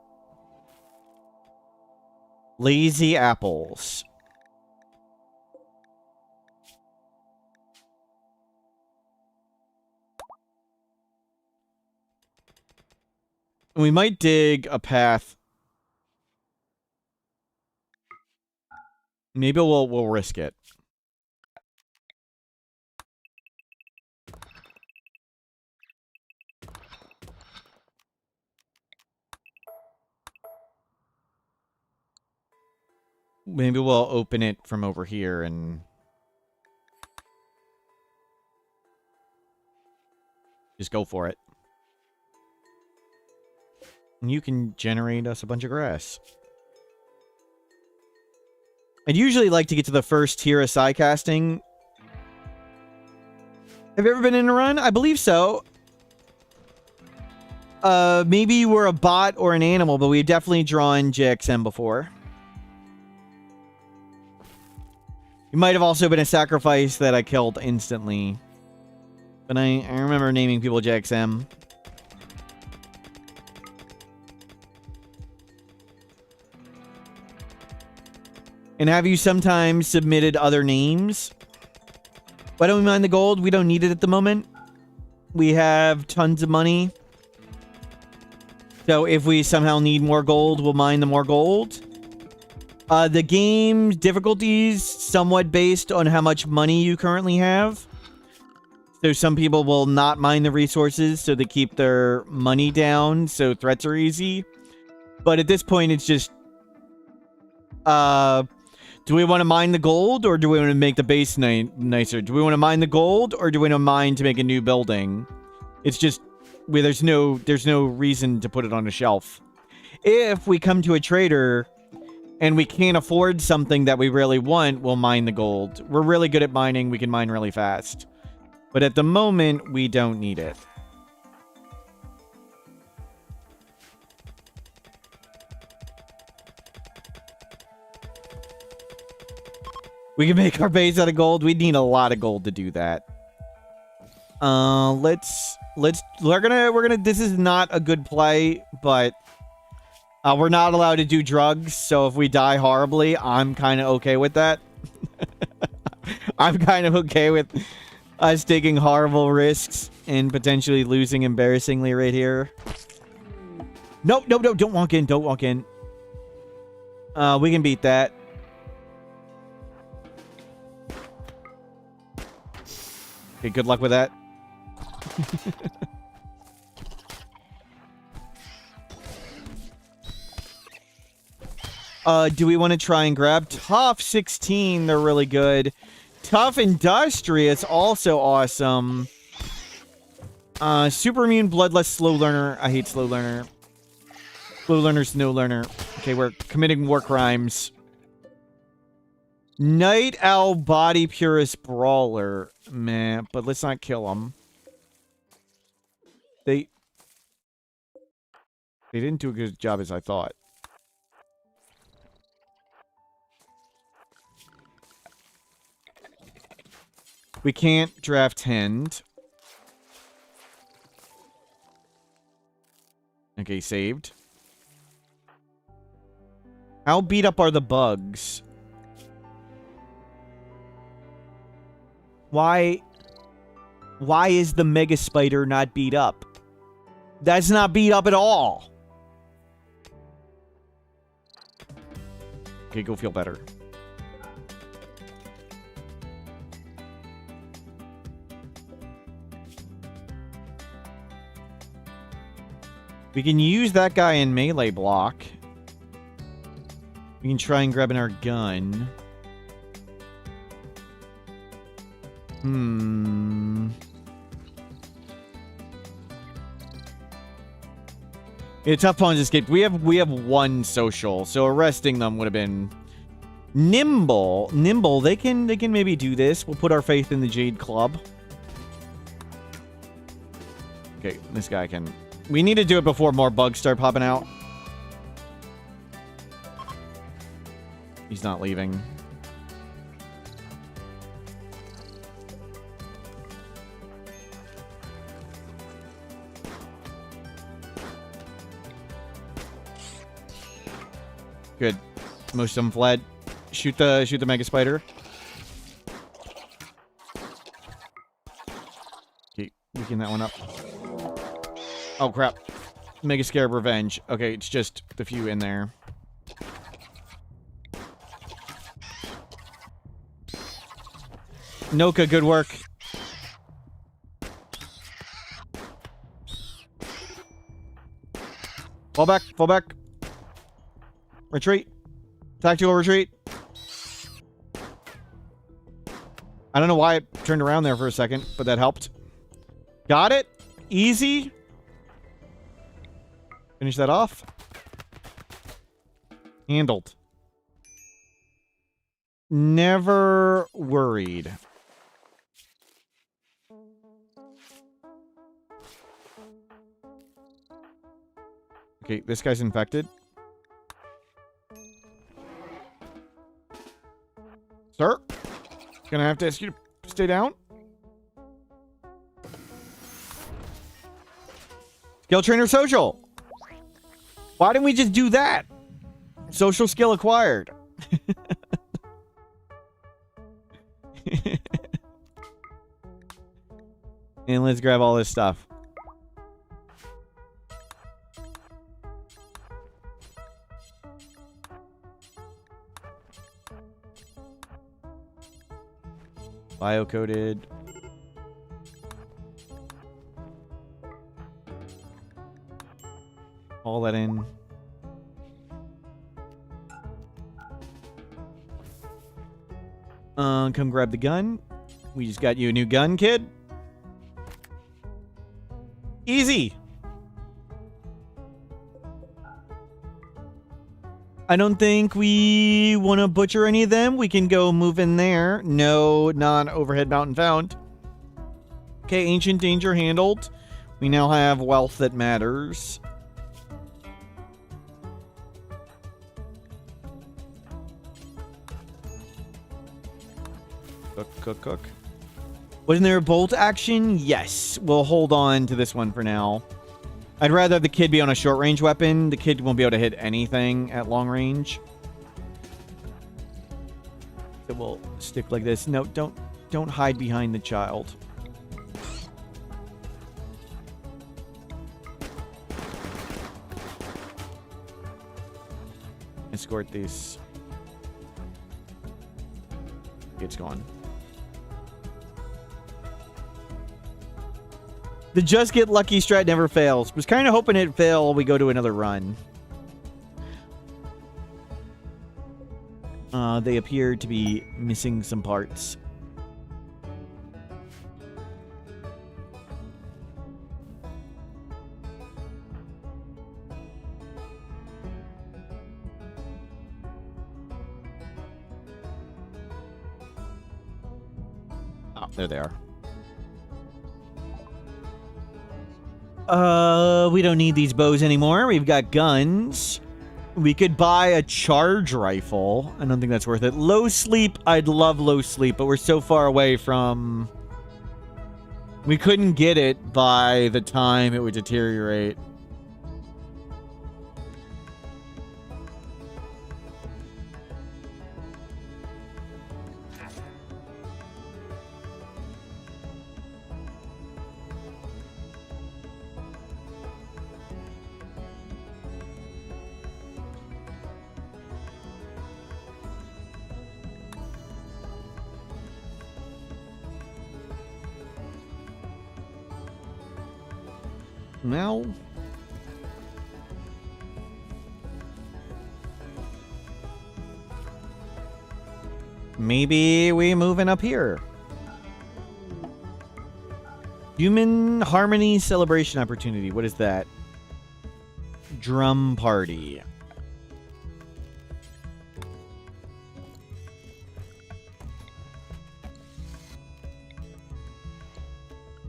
Lazy apples. We might dig a path. Maybe we'll risk it. Maybe we'll open it from over here and just go for it. And you can generate us a bunch of grass. I'd usually like to get to the first tier of side casting Have you ever been in a run? I believe so. Maybe you were a bot or an animal, but we've definitely drawn JXM before. You might have also been a sacrifice that I killed instantly. But I remember naming people JXM. And have you sometimes submitted other names? Why don't we mine the gold? We don't need it at the moment. We have tons of money. So if we somehow need more gold, we'll mine the more gold. The game's difficulties somewhat based on how much money you currently have. So some people will not mine the resources, so they keep their money down, so threats are easy. But at this point, it's just... do we want to mine the gold, or do we want to make the base nicer? Do we want to mine the gold, or do we want to mine to make a new building? It's just... there's no reason to put it on a shelf. If we come to a trader and we can't afford something that we really want, we'll mine the gold. We're really good at mining. We can mine really fast. But at the moment, we don't need it. We can make our base out of gold. We'd need a lot of gold to do that. We're gonna, this is not a good play, but we're not allowed to do drugs, so if we die horribly, I'm kind of okay with that. I'm kind of okay with us taking horrible risks and potentially losing embarrassingly right here. Nope, nope, nope, don't walk in, don't walk in. We can beat that. Okay, good luck with that. Do we want to try and grab Tough 16? They're really good. Tough Industrious, also awesome. Super Immune, Bloodless, Slow Learner. I hate Slow Learner. Slow Learner's no learner. Okay, we're committing war crimes. Night Owl, Body Purist, Brawler. Man, but let's not kill them. They didn't do a good job as I thought. We can't draft Hand. Okay, saved. How beat up are the bugs? Why is the Mega Spider not beat up? That's not beat up at all. Okay, go feel better. We can use that guy in melee block. We can try and grab in our gun. Yeah, Tough Pawns escaped. We have one social, so arresting them would have been Nimble. Nimble, they can maybe do this. We'll put our faith in the Jade Club. Okay, this guy can. We need to do it before more bugs start popping out. He's not leaving. Good. Most of them fled. Shoot the Mega Spider. Okay, weaken that one up. Oh crap. Mega Scarab Revenge. Okay, it's just the few in there. Noka, good work. Fall back, fall back. Retreat. Tactical retreat. I don't know why it turned around there for a second, but that helped. Got it. Easy. Finish that off. Handled. Never worried. Okay, this guy's infected. Sir? Gonna have to ask you to stay down. Skill trainer social. Why didn't we just do that? Social skill acquired. And let's grab all this stuff. Bio-coded. All that in. Come grab the gun. We just got you a new gun, kid. Easy. I don't think we want to butcher any of them. We can go move in there. No non-overhead mountain found. Okay, ancient danger handled. We now have wealth that matters. Cook. Wasn't there a bolt action? Yes. We'll hold on to this one for now. I'd rather have the kid be on a short-range weapon. The kid won't be able to hit anything at long range. So we'll stick like this. No, don't hide behind the child. Escort these. It's gone. The just get lucky strat never fails. Was kind of hoping it'd fail. We go to another run. They appear to be missing some parts. Oh, there they are. We don't need these bows anymore. We've got guns. We could buy a charge rifle. I don't think that's worth it. Low sleep. I'd love low sleep, but we're so far away from... We couldn't get it by the time it would deteriorate. Now, maybe we moving up here. Human Harmony Celebration Opportunity. What is that? Drum Party.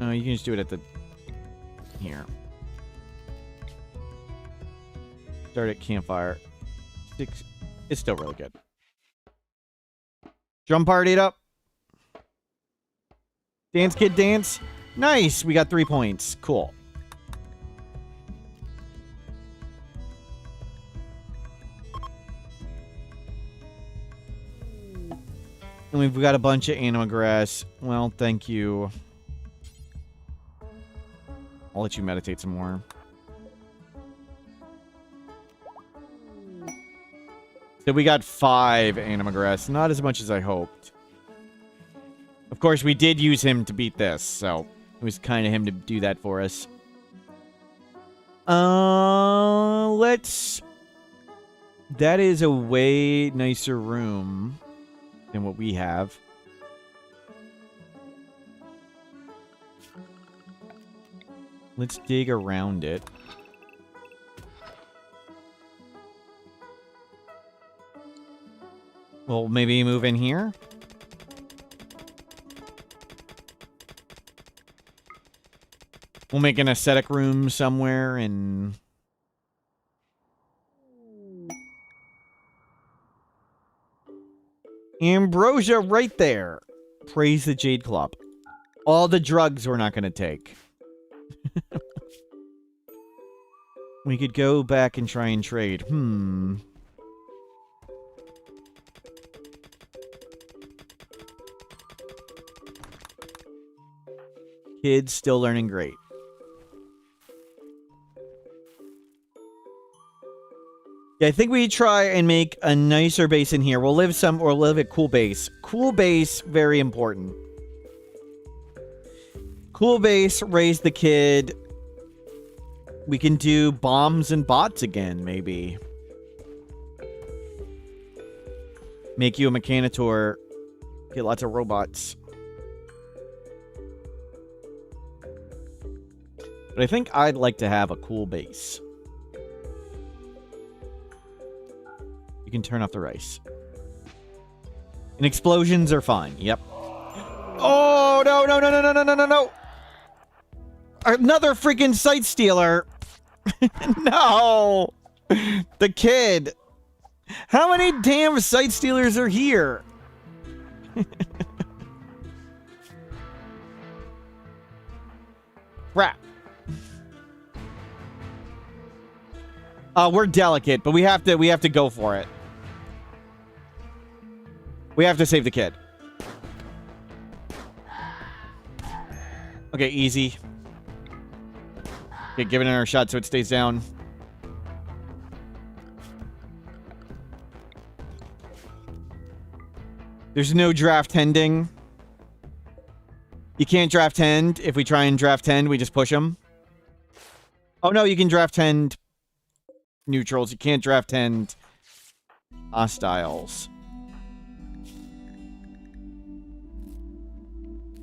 Oh, you can just do it at the... Here. Start at campfire. It's still really good. Drum partied up. Dance, kid, dance. Nice. We got 3 points. Cool. And we've got a bunch of animal grass. Well, thank you. I'll let you meditate some more. So we got 5 anima grass. Not as much as I hoped. Of course, we did use him to beat this, so it was kind of him to do that for us. Let's... That is a way nicer room than what we have. Let's dig around it. Well, maybe move in here? We'll make an aesthetic room somewhere and... Ambrosia right there. Praise the Jade Club. All the drugs we're not going to take. We could go back and try and trade. Kids still learning great. Yeah, I think we try and make a nicer base in here. We'll live at cool base. Cool base, very important. Cool base, raise the kid. We can do bombs and bots again, maybe. Make you a mechanitor. Get lots of robots. But I think I'd like to have a cool base. You can turn off the rice. And explosions are fine. Yep. Oh, no, no, no, no, no, no, no, no, no. Another freaking site stealer. No. The kid. How many damn site stealers are here? Crap. We're delicate, but we have to go for it. We have to save the kid. Okay, easy. Okay, give it another shot so it stays down. There's no draft tending. You can't draft tend. If we try and draft tend, we just push them. Oh no, you can draft tend neutrals. You can't draft tend hostiles.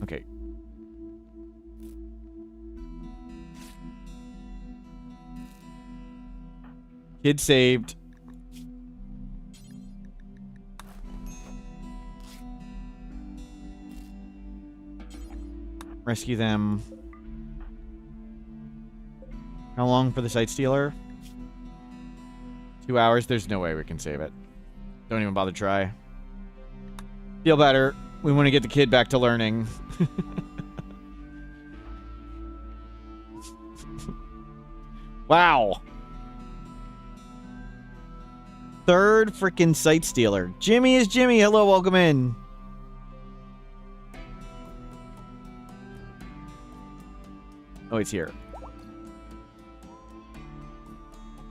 Okay. Kid saved. Rescue them. How long for the site stealer? 2 hours. There's no way we can save it. Don't even bother try. Feel better. We want to get the kid back to learning. Wow. Third freaking site stealer. Jimmy is Jimmy. Hello, welcome in. Oh, it's here.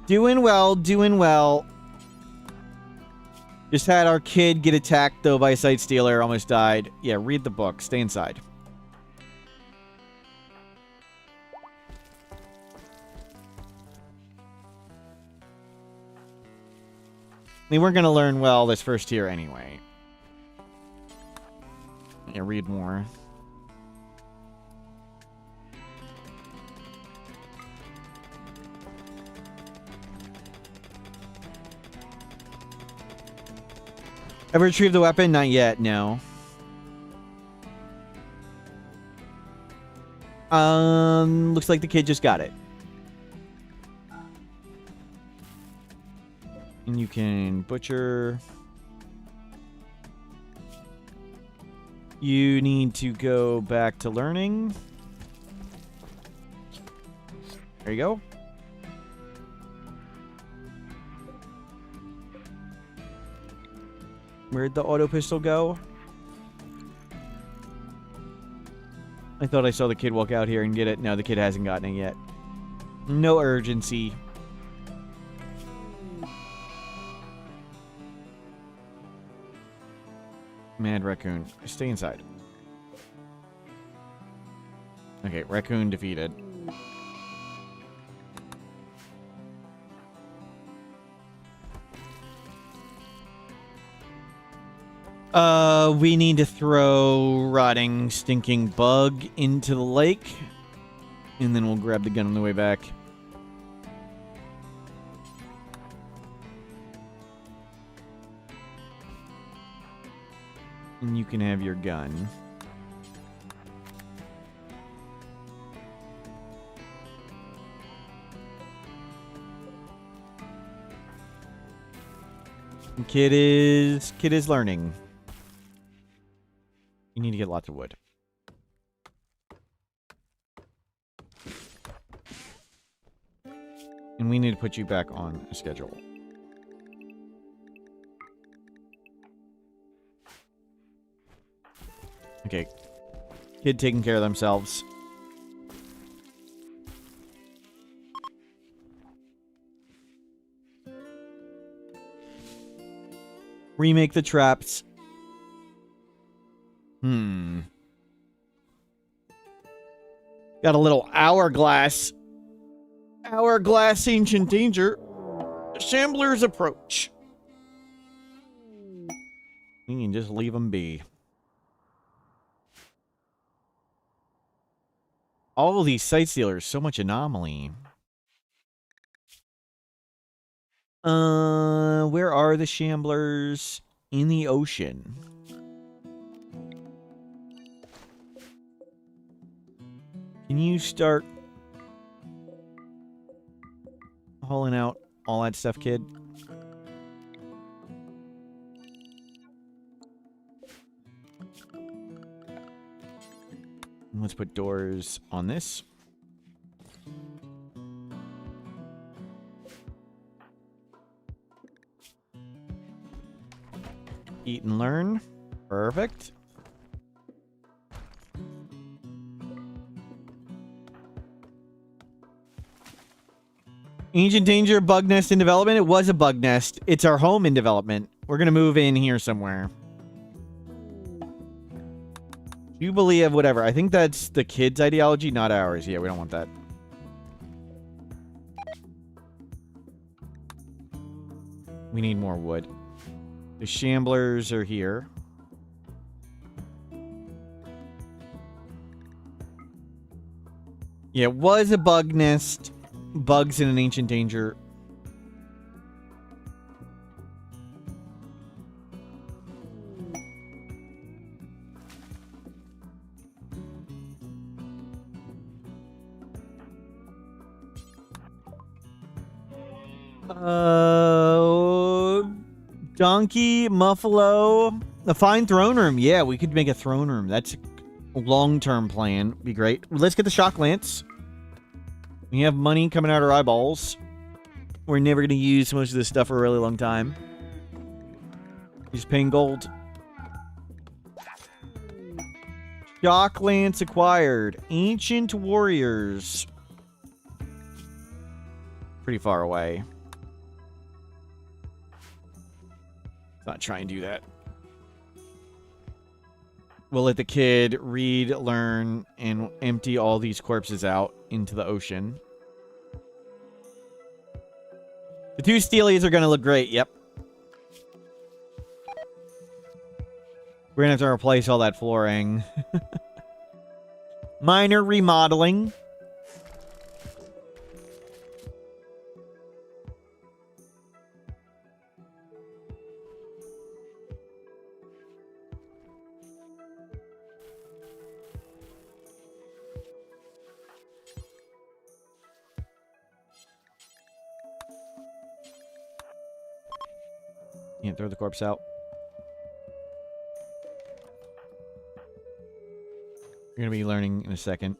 Doing well, doing well. Just had our kid get attacked, though, by a site stealer. Almost died. Yeah, read the book. Stay inside. We weren't going to learn well this first year anyway. Yeah, read more. Ever retrieved the weapon? Not yet, no. Looks like the kid just got it. And you can butcher. You need to go back to learning. There you go. Where'd the auto pistol go? I thought I saw the kid walk out here and get it. No, the kid hasn't gotten it yet. No urgency. Mad raccoon. Stay inside. Okay, raccoon defeated. We need to throw rotting, stinking bug into the lake. And then we'll grab the gun on the way back. And you can have your gun. Kid is learning. You need to get lots of wood. And we need to put you back on a schedule. Okay. Kid taking care of themselves. Remake the traps. Got a little hourglass. Hourglass ancient danger. Shambler's approach. We can just leave them be. All of these sight stealers, so much anomaly. Where are the shamblers? In the ocean. Can you start hauling out all that stuff, kid? Let's put doors on this. Eat and learn. Perfect. Ancient danger, bug nest in development. It was a bug nest. It's our home in development. We're going to move in here somewhere. Jubilee of whatever. I think that's the kids' ideology, not ours. Yeah, we don't want that. We need more wood. The shamblers are here. Yeah, it was a bug nest. Bugs in an ancient danger. Donkey, Muffalo, a fine throne room. Yeah, we could make a throne room. That's a long-term plan. Be great. Let's get the shock lance. We have money coming out our eyeballs. We're never going to use most of this stuff for a really long time. Just paying gold. Shock lance acquired. Ancient warriors. Pretty far away. Not try and do that. We'll let the kid read, learn, and empty all these corpses out into the ocean. The two steelies are going to look great. Yep. We're going to have to replace all that flooring. Minor remodeling. Can't throw the corpse out. You're going to be learning in a second.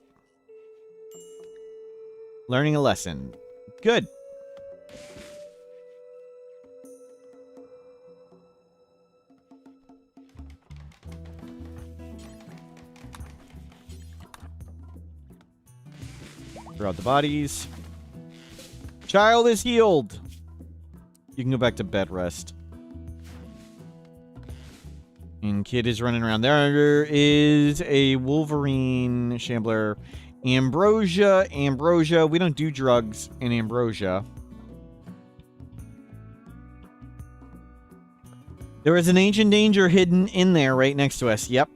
Learning a lesson. Good. Throw out the bodies. Child is healed. You can go back to bed rest. And kid is running around. There is a Wolverine Shambler. Ambrosia. Ambrosia. We don't do drugs in Ambrosia. There is an ancient danger hidden in there right next to us. Yep.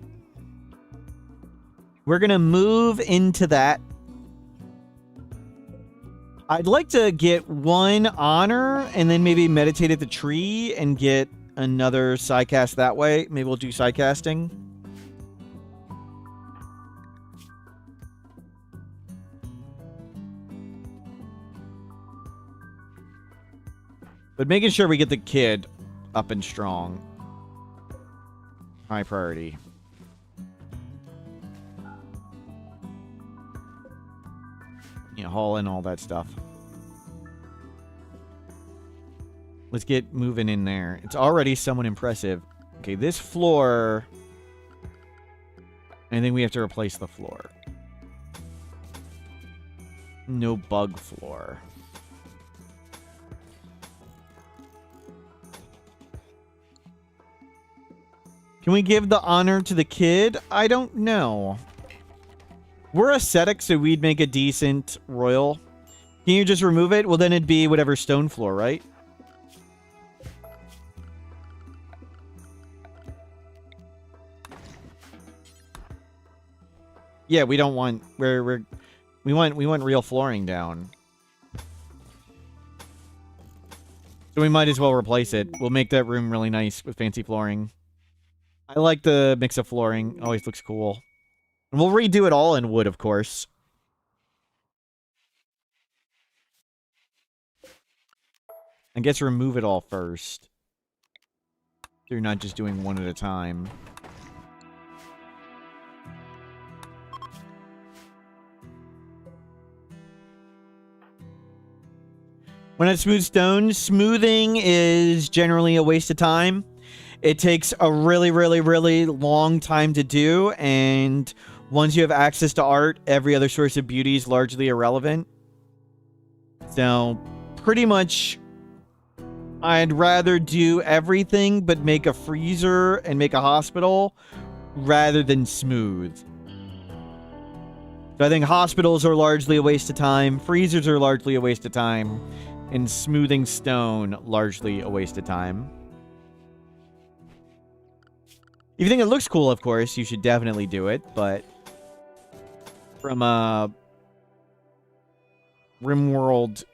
We're going to move into that. I'd like to get one honor and then maybe meditate at the tree and get another sidecast that way. Maybe we'll do sidecasting. But making sure we get the kid up and strong. High priority. haul in all that stuff. Let's get moving in there. It's already somewhat impressive. Okay, this floor... I think we have to replace the floor. No bug floor. Can we give the honor to the kid? I don't know. We're ascetic, so we'd make a decent royal. Can you just remove it? Well, then it'd be whatever stone floor, right? Yeah, we don't want... We want real flooring down. So we might as well replace it. We'll make that room really nice with fancy flooring. I like the mix of flooring. Always looks cool. And we'll redo it all in wood, of course. I guess remove it all first. So you're not just doing one at a time. When it's smooth stone, smoothing is generally a waste of time. It takes a really, really, really long time to do, and once you have access to art, every other source of beauty is largely irrelevant. So, pretty much, I'd rather do everything but make a freezer and make a hospital rather than smooth. So I think hospitals are largely a waste of time, freezers are largely a waste of time, and smoothing stone, largely a waste of time. If you think it looks cool, of course, you should definitely do it, but from a RimWorld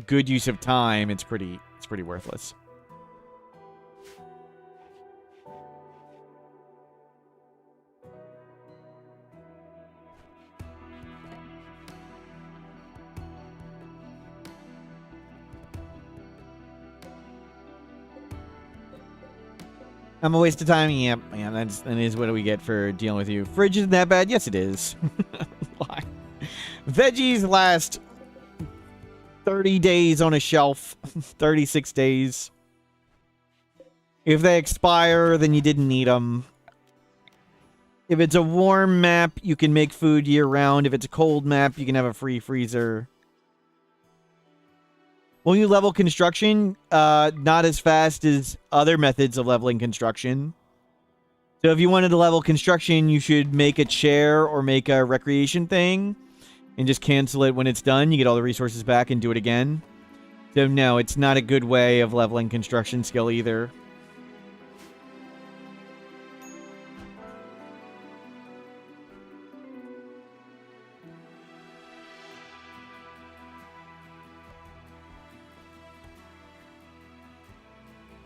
good use of time, it's pretty worthless. I'm a waste of time. Yep, yeah, that is what we get for dealing with you. Fridge isn't that bad. Yes, it is. Why? Veggies last 30 days on a shelf. 36 days. If they expire, then you didn't need them. If it's a warm map, you can make food year-round. If it's a cold map, you can have a free freezer. Will you level construction? Not as fast as other methods of leveling construction. So if you wanted to level construction, you should make a chair or make a recreation thing and just cancel it when it's done. You get all the resources back and do it again. So no, it's not a good way of leveling construction skill either.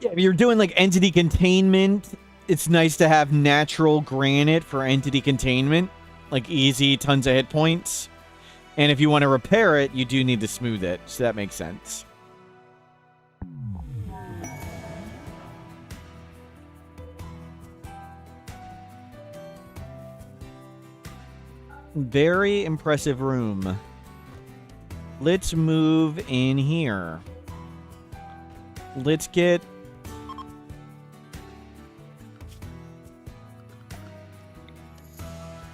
Yeah, if you're doing like entity containment, it's nice to have natural granite for entity containment. Like easy, tons of hit points. And if you want to repair it, you do need to smooth it. So that makes sense. Very impressive room. Let's move in here. Let's get...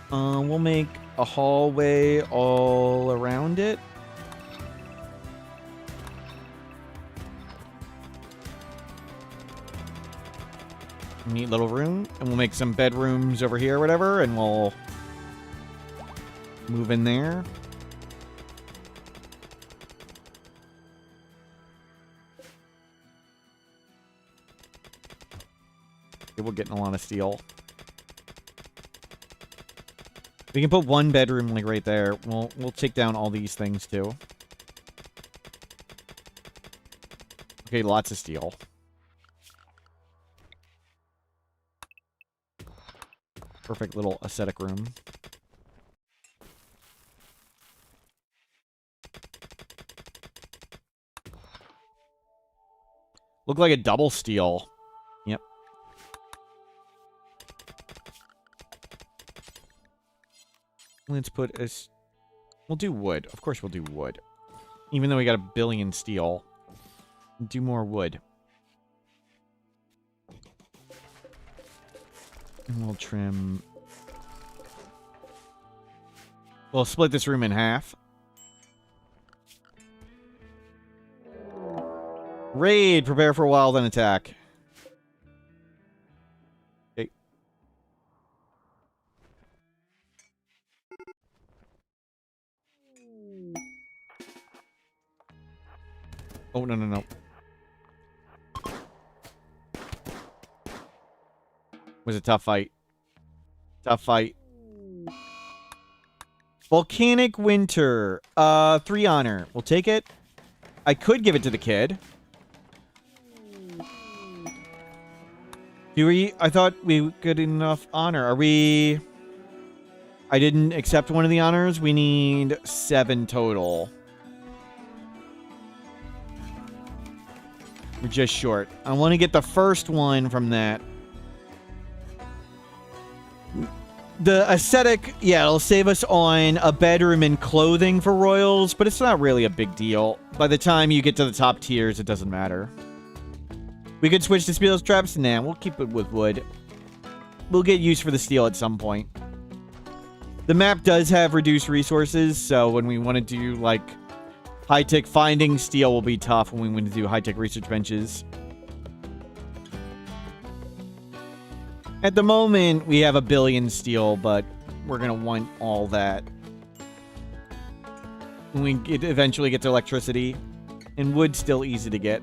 we'll make a hallway all around it. Neat little room. And we'll make some bedrooms over here or whatever, and we'll move in there. Okay, we're getting a lot of steel. We can put one bedroom like right there. We'll take down all these things too. Okay, lots of steel. Perfect little ascetic room. Look like a double steel. Yep. Let's put a We'll do wood. Of course we'll do wood. Even though we got a billion steel. Do more wood. And we'll trim... We'll split this room in half. Raid! Prepare for a while, then attack. Okay. Oh, no, no, no. Was a tough fight. Tough fight. Volcanic Winter. 3 honor. We'll take it. I could give it to the kid. I thought we got enough honor. Are we... I didn't accept one of the honors. We need 7 total. We're just short. I want to get the first one from that. The aesthetic, yeah, it'll save us on a bedroom and clothing for royals, but it's not really a big deal. By the time you get to the top tiers, it doesn't matter. We could switch to steel traps? Nah, we'll keep it with wood. We'll get use for the steel at some point. The map does have reduced resources, so when we want to do, like, high-tech finding steel will be tough when we want to do high-tech research benches. At the moment, we have a billion steel, but we're going to want all that. When we eventually get to electricity. And wood's still easy to get.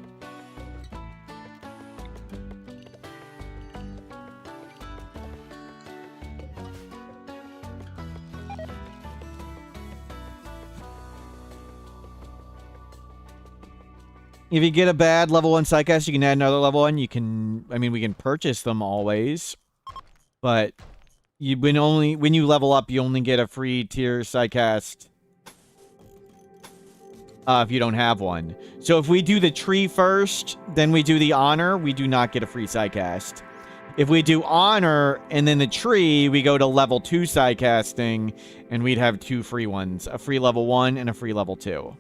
If you get a bad level 1 psychcast, you can add another level 1. You can, I mean, we can purchase them always. But when you level up, you only get a free tier psychcast. If you don't have one. So if we do the tree first, then we do the honor, we do not get a free psychcast. If we do honor and then the tree, we go to level 2 psychcasting, and we'd have 2 free ones. A free level 1 and a free level 2.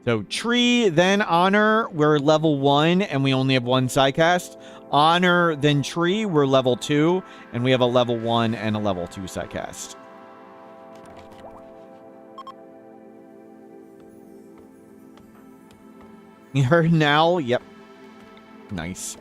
So tree, then honor, we're level 1, and we only have 1 psychcast. Honor, then tree, we're level 2, and we have a level 1 and a level 2 psychcast. You heard now? Yep. Nice.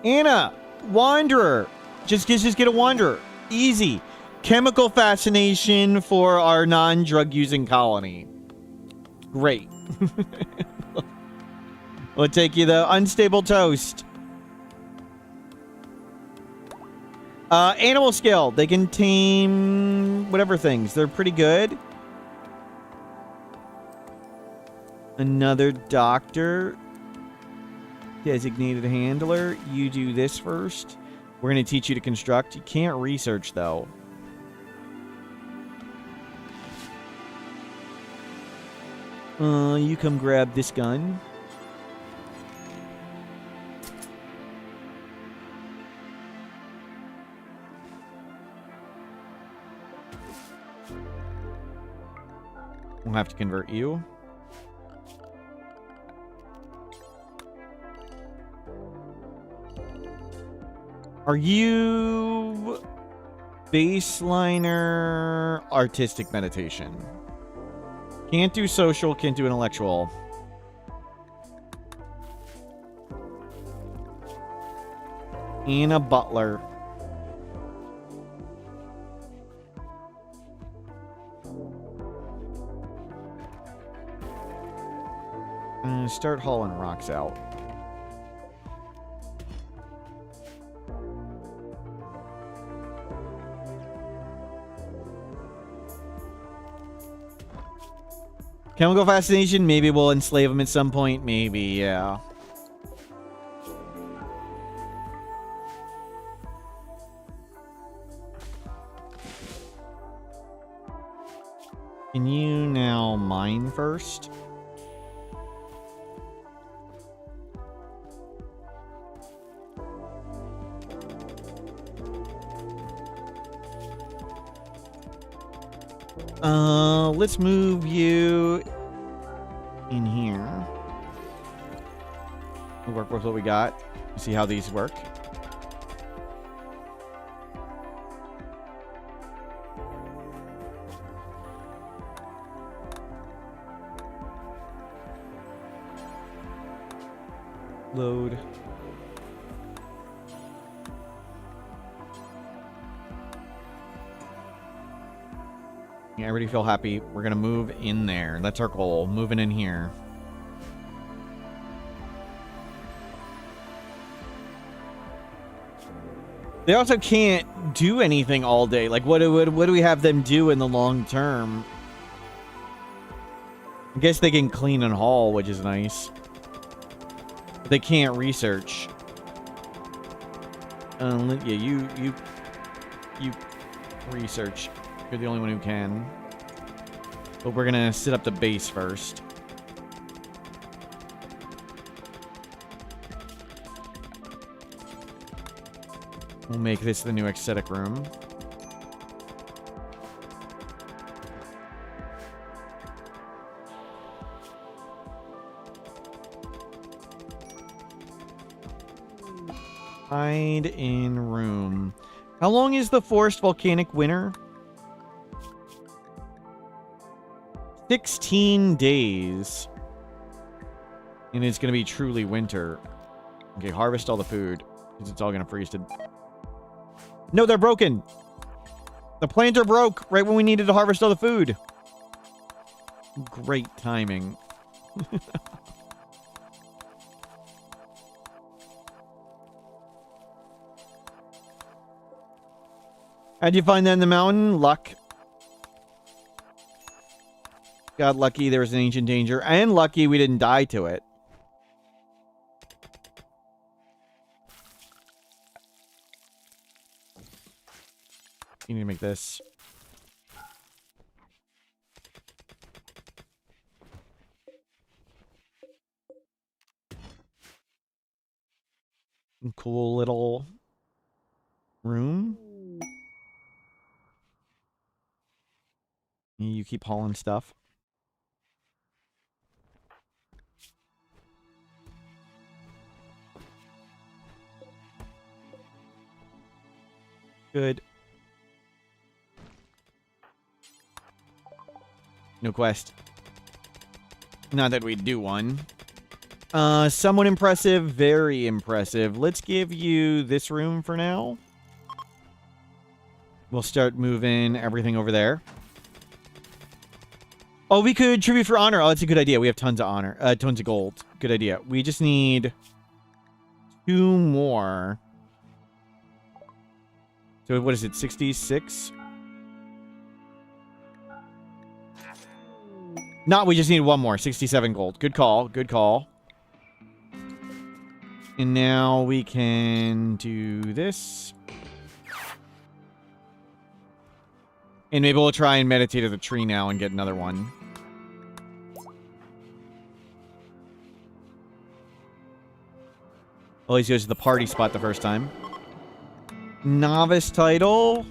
Anna, Wanderer. Just get a Wanderer. Easy. Chemical fascination for our non-drug using colony. Great. We'll take you the unstable toast. Animal skill. They can tame whatever things. They're pretty good. Another doctor. Designated handler. You do this first. We're going to teach you to construct. You can't research, though. You come grab this gun. We'll have to convert you. Are you baseliner artistic meditation? Can't do social, can't do intellectual. Anna Butler. Start hauling rocks out. Chemical fascination, maybe we'll enslave him at some point. Maybe, yeah. Can you now mine first? Let's move you in here. We'll work with what we got. See how these work. Load. Yeah, I already feel happy. We're gonna move in there. That's our goal. Moving in here. They also can't do anything all day. Like, what do we have them do in the long term? I guess they can clean and haul, which is nice. But they can't research. Yeah, you research. You're the only one who can. But we're gonna set up the base first. We'll make this the new aesthetic room. Hide in room. How long is the forest volcanic winter? 16 days. And it's going to be truly winter. Okay, harvest all the food. Because it's all going to freeze to... No, they're broken. The plants are broke right when we needed to harvest all the food. Great timing. How'd you find that in the mountain? Luck. Got lucky there was an ancient danger. And lucky we didn't die to it. You need to make this. Cool little room. You keep hauling stuff. Good. No quest. Not that we do one. Somewhat impressive. Very impressive. Let's give you this room for now. We'll start moving everything over there. Oh, we could tribute for honor. Oh, that's a good idea. We have tons of honor. Tons of gold. Good idea. We just need 2 more. So what is it? 66? No, we just need 1 more. 67 gold. Good call. Good call. And now we can do this. And maybe we'll try and meditate at the tree now and get another one. Always goes to the party spot the first time. Novice title.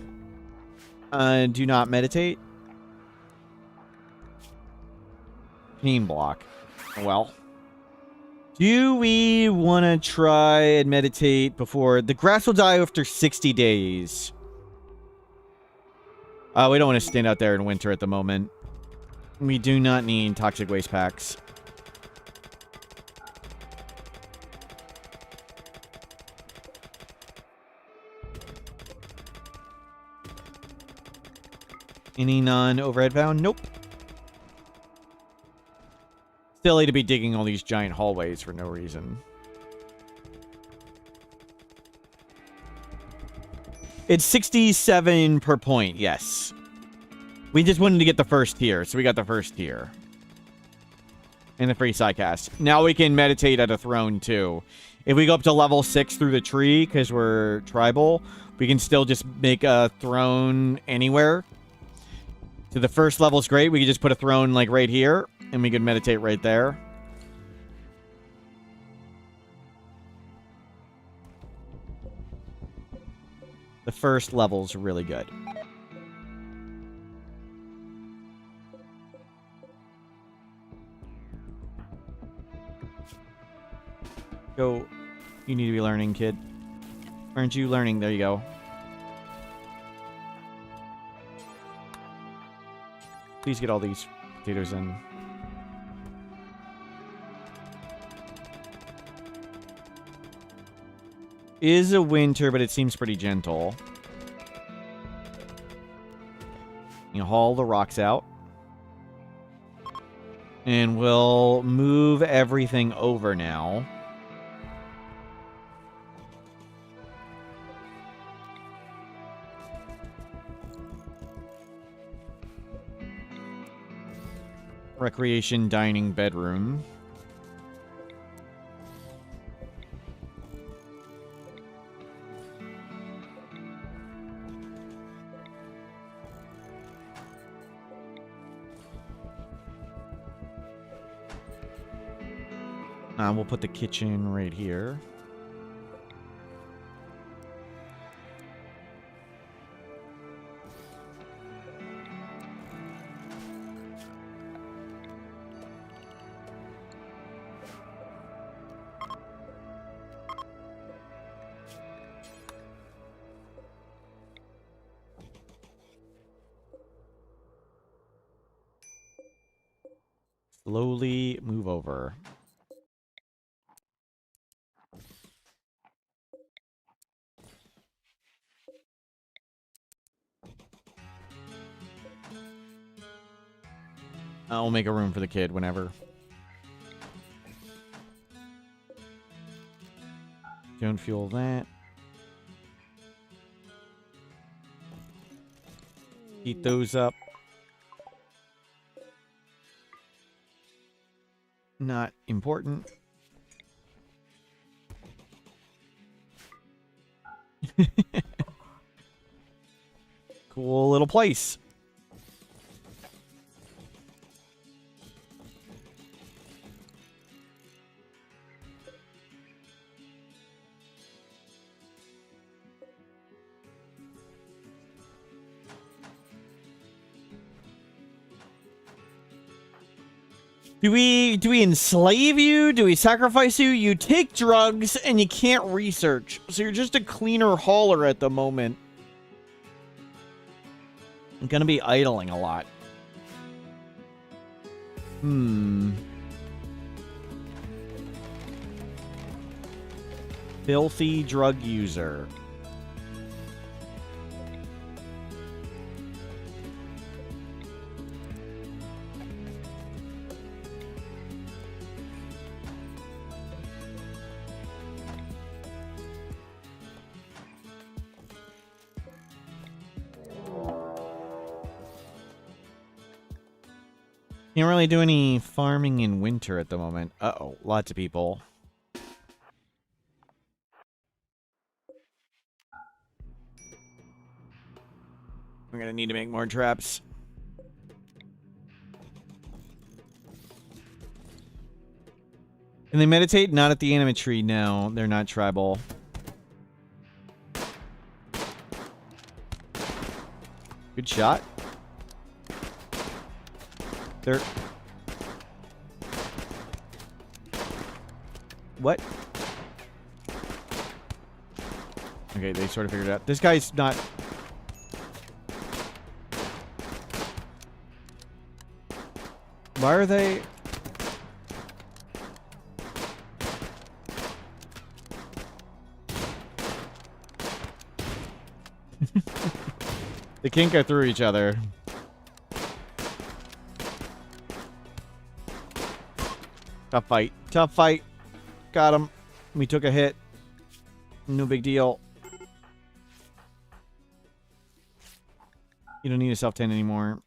Do not meditate. Team block. Well. Do we want to try and meditate before... The grass will die after 60 days. We don't want to stand out there in winter at the moment. We do not need toxic waste packs. Any non-overhead bound? Nope. Silly to be digging all these giant hallways for no reason. It's 67 per point, yes. We just wanted to get the first tier, so we got the first tier. And the free sidecast. Now we can meditate at a throne, too. If we go up to level 6 through the tree, because we're tribal, we can still just make a throne anywhere. So the first level's great. We can just put a throne, like, right here, and we can meditate right there. The first level's really good. Go. You need to be learning, kid. Aren't you learning? There you go. Please get all these potatoes in. Is a winter, but it seems pretty gentle. You haul the rocks out. And we'll move everything over now. Recreation, dining, bedroom. We'll put the kitchen right here. Slowly move over. I'll make a room for the kid whenever. Don't fuel that. Heat those up. Not important. Cool little place. Do we enslave you? Do we sacrifice you? You take drugs and you can't research. So you're just a cleaner hauler at the moment. I'm gonna be idling a lot. Filthy drug user. Can't really do any farming in winter at the moment. Uh-oh, lots of people. We're gonna need to make more traps. Can they meditate? Not at the anime tree, no. They're not tribal. Good shot. They're... What? Okay, they sort of figured it out. This guy's not... Why are they... They can't go through each other. Tough fight. Tough fight. Got him. We took a hit. No big deal. You don't need a self-tan anymore.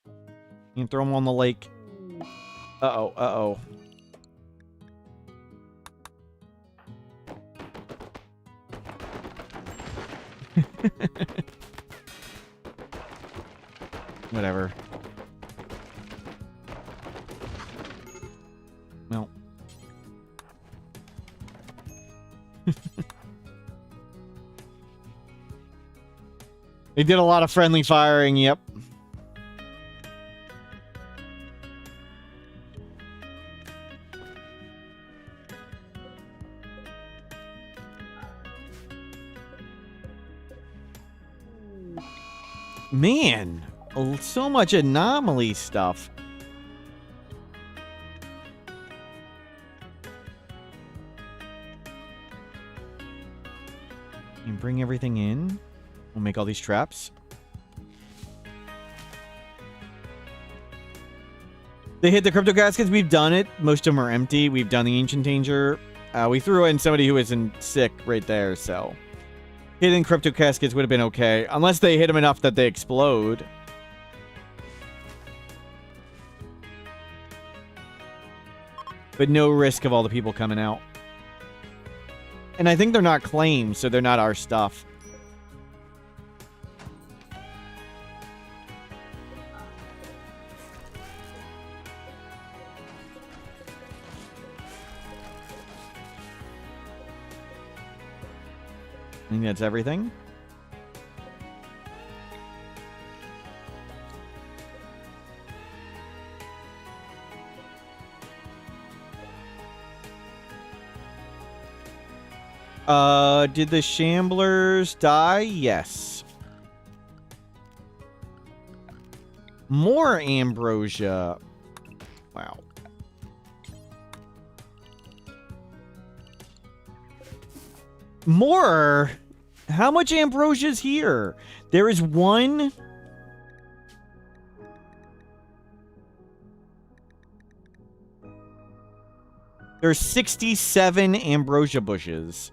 You can throw him on the lake. Uh-oh, uh-oh. Whatever. No. They did a lot of friendly firing, yep. Man, so much anomaly stuff. And bring everything in. We'll make all these traps. They hit the crypto caskets. We've done it. Most of them are empty. We've done the ancient danger. We threw in somebody who isn't sick right there, so hitting crypto caskets would have been okay, unless they hit them enough that they explode. But no risk of all the people coming out. And I think they're not claimed, so they're not our stuff. I think that's everything. Did the Shamblers die? Yes. More ambrosia. Wow. More? How much ambrosia is here? There is one. There's 67 ambrosia bushes.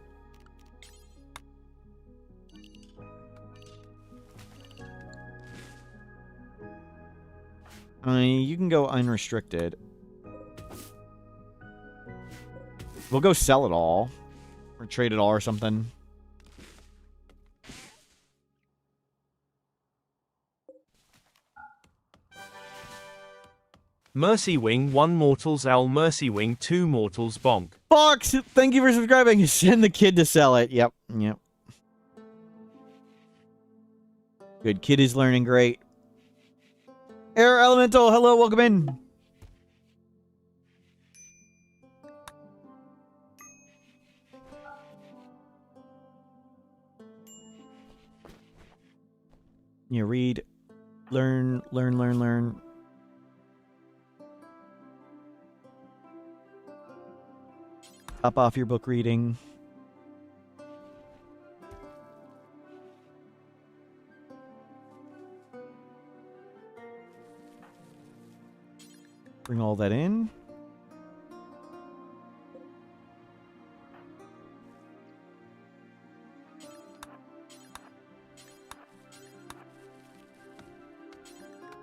You can go unrestricted. We'll go sell it all. Or trade it all or something. Mercy Wing 1 mortals owl Mercy Wing 2 mortals bonk. Fox, thank you for subscribing. Send the kid to sell it. Yep, yep. Good kid is learning great. Air Elemental, hello, welcome in. You read, learn. Top off your book reading. Bring all that in.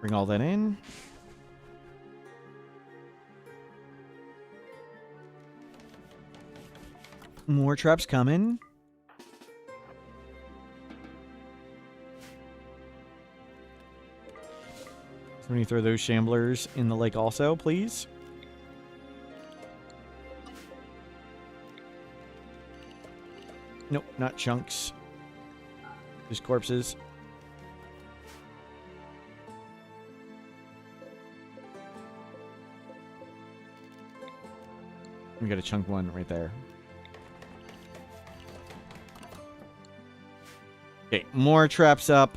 Bring all that in. More traps coming. Somebody throw those Shamblers in the lake also, please. Nope, not chunks. Just corpses. We got a chunk one right there. Okay, more traps up.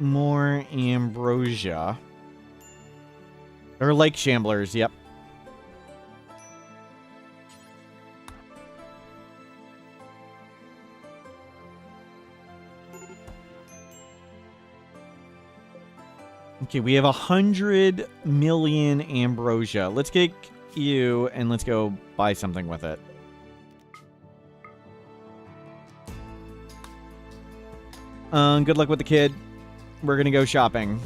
More ambrosia. Or lake Shamblers, yep. Okay, we have 100 million ambrosia. Let's get you and let's go buy something with it. Good luck with the kid. We're gonna go shopping.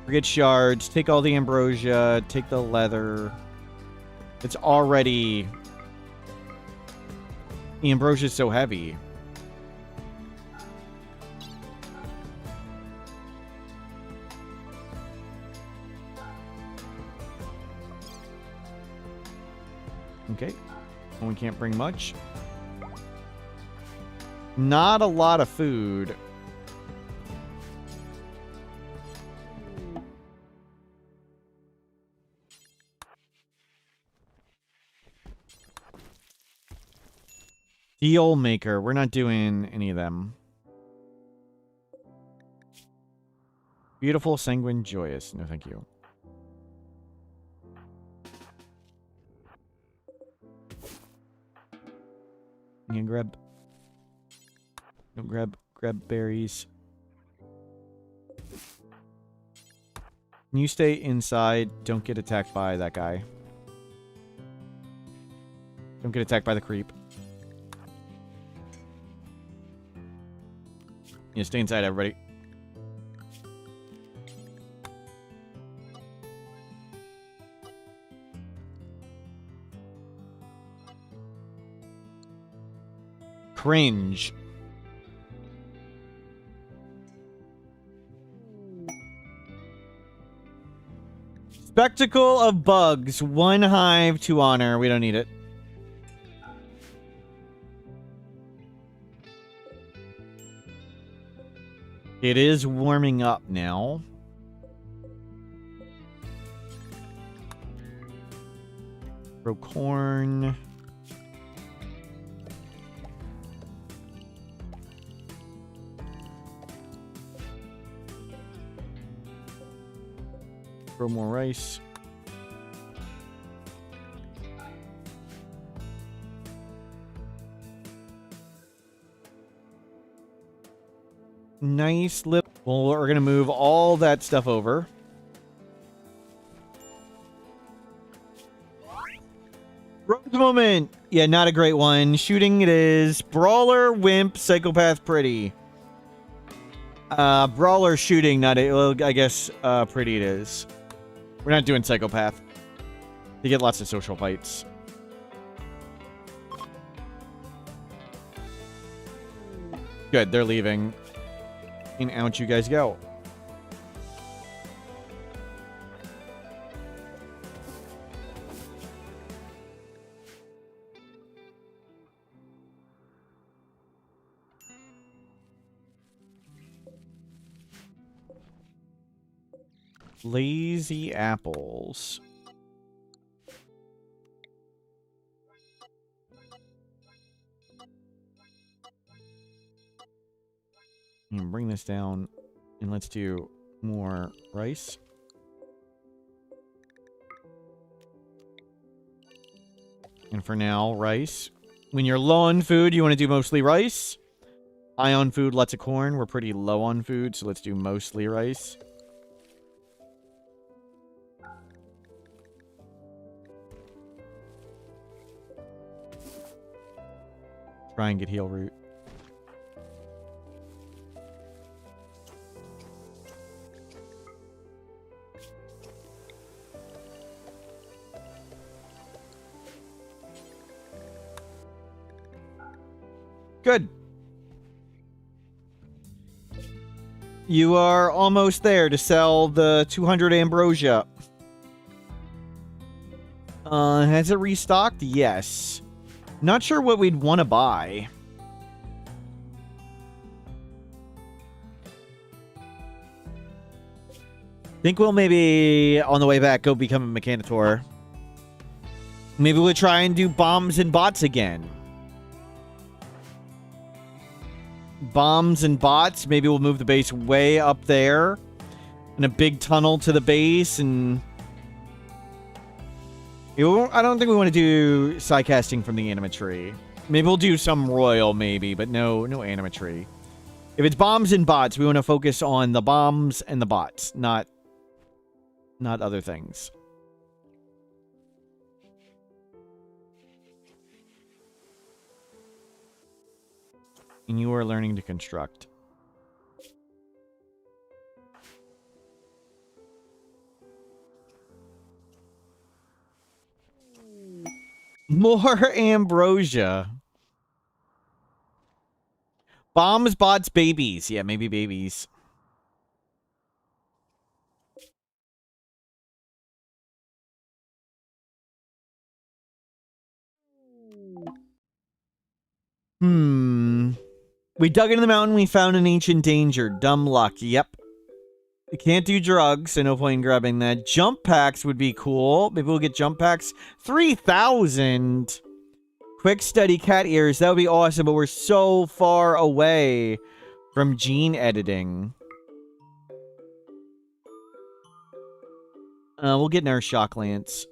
Forget shards. Take all the ambrosia. Take the leather. It's already... The ambrosia is so heavy. Okay. We can't bring much. Not a lot of food. Deal maker. We're not doing any of them. Beautiful, sanguine, joyous. No, thank you. You can grab... Don't grab berries. Can you stay inside? Don't get attacked by that guy. Don't get attacked by the creep. Yeah, stay inside, everybody. Cringe. Spectacle of bugs. 1 hive to honor. We don't need it. It is warming up now. Grow corn. Grow more rice. Nice lip. Well, we're going to move all that stuff over. Rose moment. Yeah, not a great one. Shooting it is. Brawler, wimp, psychopath, pretty. Brawler shooting, not a, well, I guess pretty it is. We're not doing psychopath. They get lots of social fights. Good, they're leaving. And out you guys go. Lazy apples. And bring this down, and let's do more rice. And for now, rice. When you're low on food, you want to do mostly rice. High on food, lots of corn. We're pretty low on food, so let's do mostly rice. Try and get heal root. Good. You are almost there to sell the 200 ambrosia. Has it restocked? Yes. Not sure what we'd want to buy. Think we'll maybe, on the way back, go become a mechanitor. Maybe we'll try and do bombs and bots again. Bombs and bots. Maybe we'll move the base way up there. In a big tunnel to the base. And I don't think we want to do sidecasting from the animatry. Maybe we'll do some royal, maybe. But no animatry. If it's bombs and bots, we want to focus on the bombs and the bots. Not other things. And you are learning to construct. More ambrosia. Bombs, bots, babies. Yeah, maybe babies. We dug into the mountain, we found an ancient danger. Dumb luck. Yep. We can't do drugs, so no point in grabbing that. Jump packs would be cool. Maybe we'll get jump packs. 3,000! Quick study cat ears. That would be awesome, but we're so far away from gene editing. We'll get an air shock lance.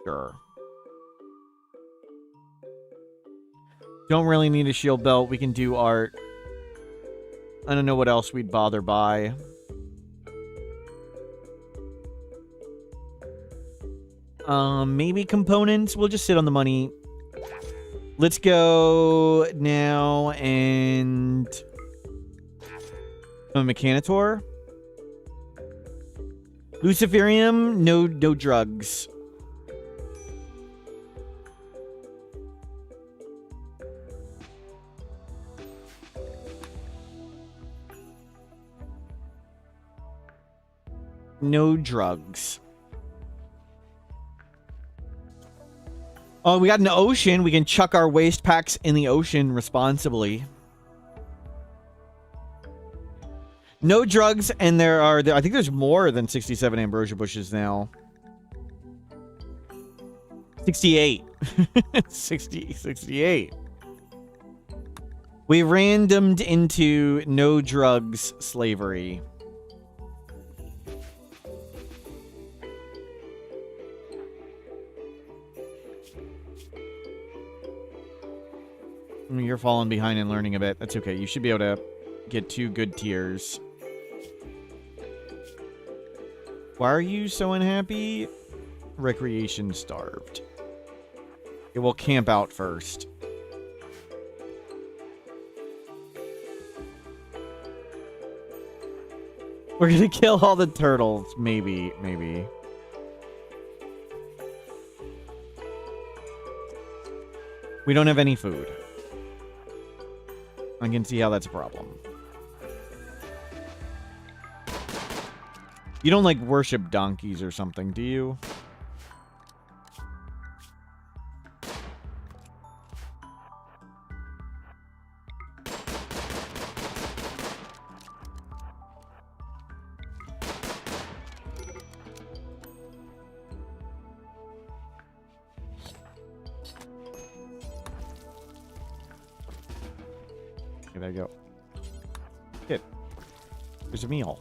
Sure. Don't really need a shield belt. We can do art. I don't know what else we'd bother by. Maybe components. We'll just sit on the money. Let's go now and a Mechanitor. Luciferium, no drugs. No drugs. Oh, we got an ocean. We can chuck our waste packs in the ocean responsibly. No drugs, and I think there's more than 67 ambrosia bushes now. 68. 68. We randomed into no drugs slavery. You're falling behind and learning a bit. That's okay. You should be able to get 2 good tiers. Why are you so unhappy? Recreation starved. It will camp out first. We're gonna kill all the turtles. Maybe. We don't have any food. I can see how that's a problem. You don't, like, worship donkeys or something, do you? Okay, there you go. Hit. There's a meal.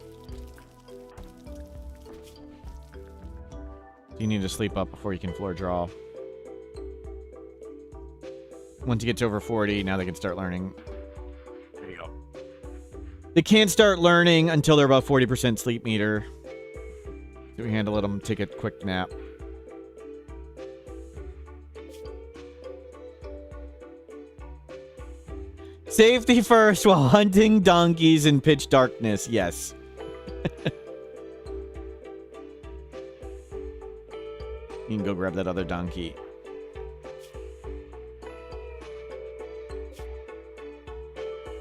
You need to sleep up before you can floor draw. Once you get to over 40, now they can start learning. There you go. They can't start learning until they're about 40% sleep meter. So we handle them, take a quick nap. Safety first while hunting donkeys in pitch darkness. Yes. You can go grab that other donkey.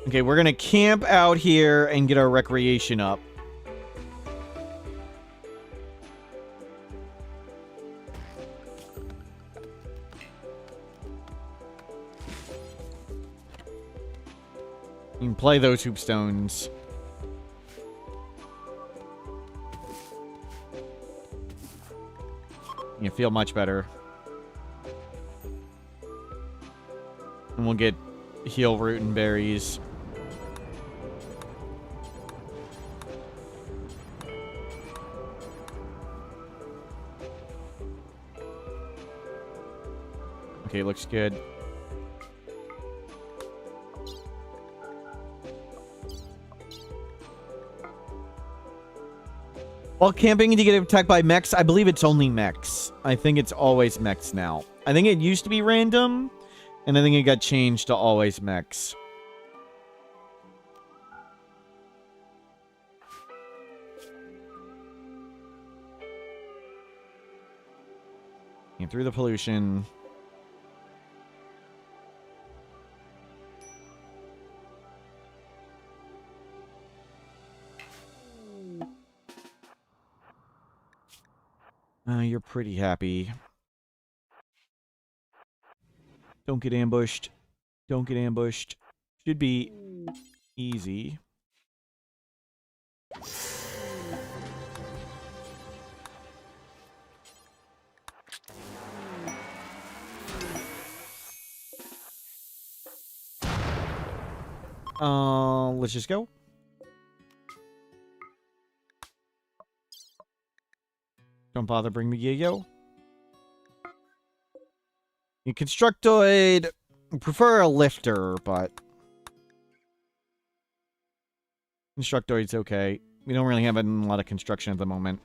Okay, we're gonna camp out here and get our recreation up. You can play those hoop stones. You feel much better. And we'll get heal root and berries. Okay, looks good. While camping to get attacked by mechs, I believe it's only mechs. I think it's always mechs now. I think it used to be random, and I think it got changed to always mechs. And through the pollution. You're pretty happy. Don't get ambushed. Don't get ambushed. Should be easy. Let's just go. Don't bother bring the yo-yo. You constructoid, prefer a lifter, but constructoid's okay. We don't really have a lot of construction at the moment.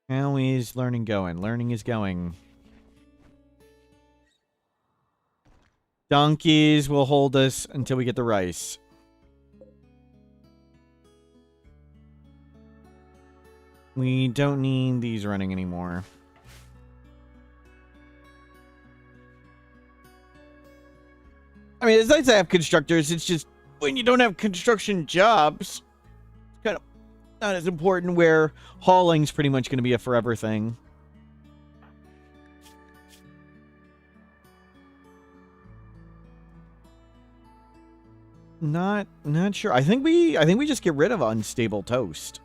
How is learning going? Learning is going. Donkeys will hold us until we get the rice. We don't need these running anymore. I mean, it's nice to have constructors. It's just when you don't have construction jobs, it's kind of not as important, where hauling's pretty much going to be a forever thing. Not sure. I think we just get rid of unstable toast.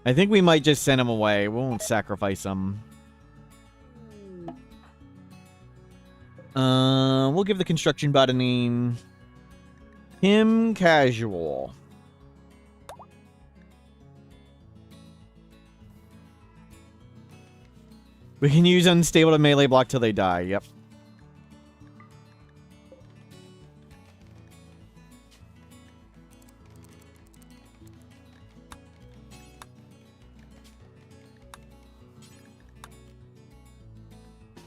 I think we might just send him away. We won't sacrifice him. We'll give the construction bot a name. Him Casual. We can use unstable to melee block till they die. Yep.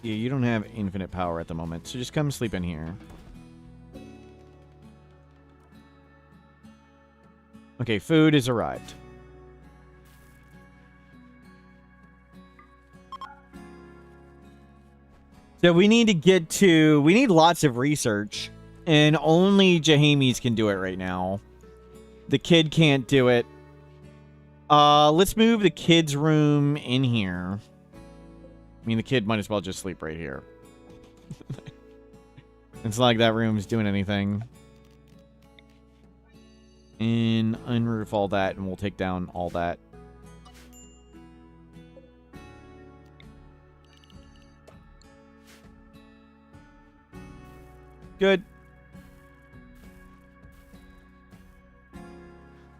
Yeah, you don't have infinite power at the moment, so just come sleep in here. Okay, food has arrived. So we need to get to... We need lots of research, and only Jahamies can do it right now. The kid can't do it. Let's move the kid's room in here. I mean, the kid might as well just sleep right here. It's not like that room's doing anything. And unroof all that, and we'll take down all that. Good.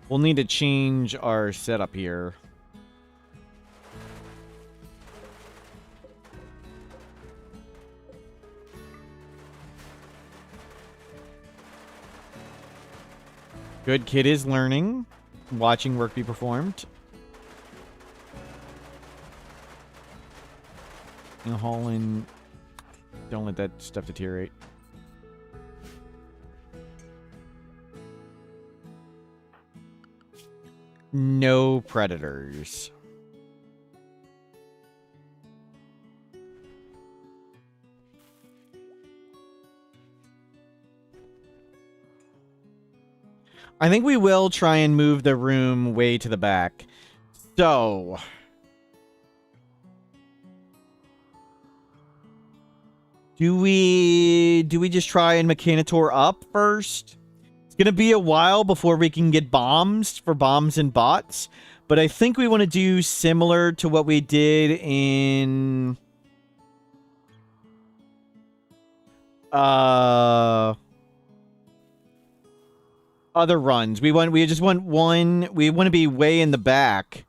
We'll need to change our setup here. Good, kid is learning. Watching work be performed. And haul in. Don't let that stuff deteriorate. No predators. I think we will try and move the room way to the back. So... Do we just try and Mechanitor up first? It's going to be a while before we can get bombs for bombs and bots. But I think we want to do similar to what we did in... other runs. We just want one. We want to be way in the back.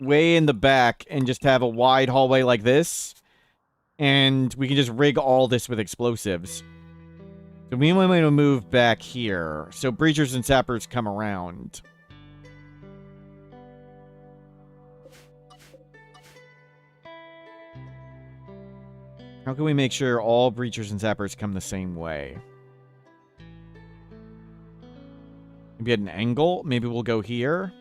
Way in the back and just have a wide hallway like this. And we can just rig all this with explosives. So we want to move back here. So breachers and sappers come around. How can we make sure all breachers and sappers come the same way? Maybe at an angle. Maybe we'll go here.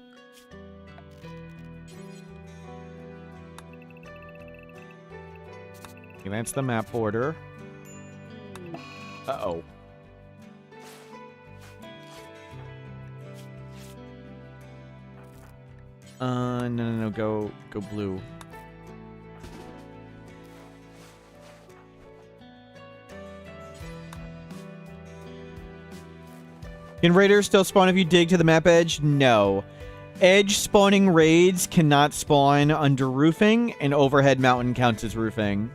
Okay, that's the map border. Uh-oh. No, go blue. Can raiders still spawn if you dig to the map edge? No. Edge spawning raids cannot spawn under roofing, and overhead mountain counts as roofing.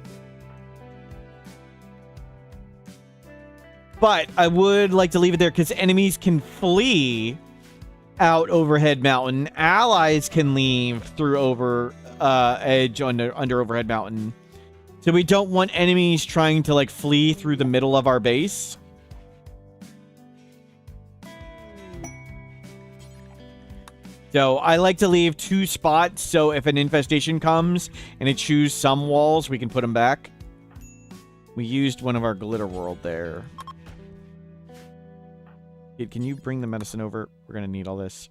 But I would like to leave it there because enemies can flee out overhead mountain. Allies can leave through edge under overhead mountain. So we don't want enemies trying to like flee through the middle of our base. So I like to leave 2 spots so if an infestation comes and it chews some walls, we can put them back. We used one of our glitter world there. Kid, can you bring the medicine over? We're going to need all this.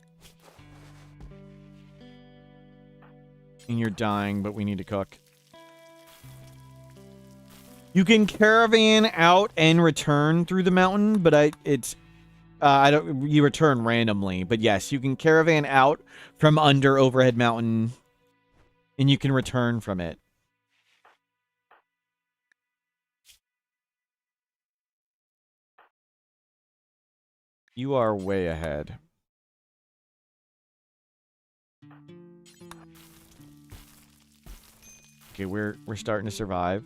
And you're dying, but we need to cook. You can caravan out and return through the mountain, but you return randomly. But yes, you can caravan out from under overhead mountain, and you can return from it. You are way ahead. Okay, we're starting to survive.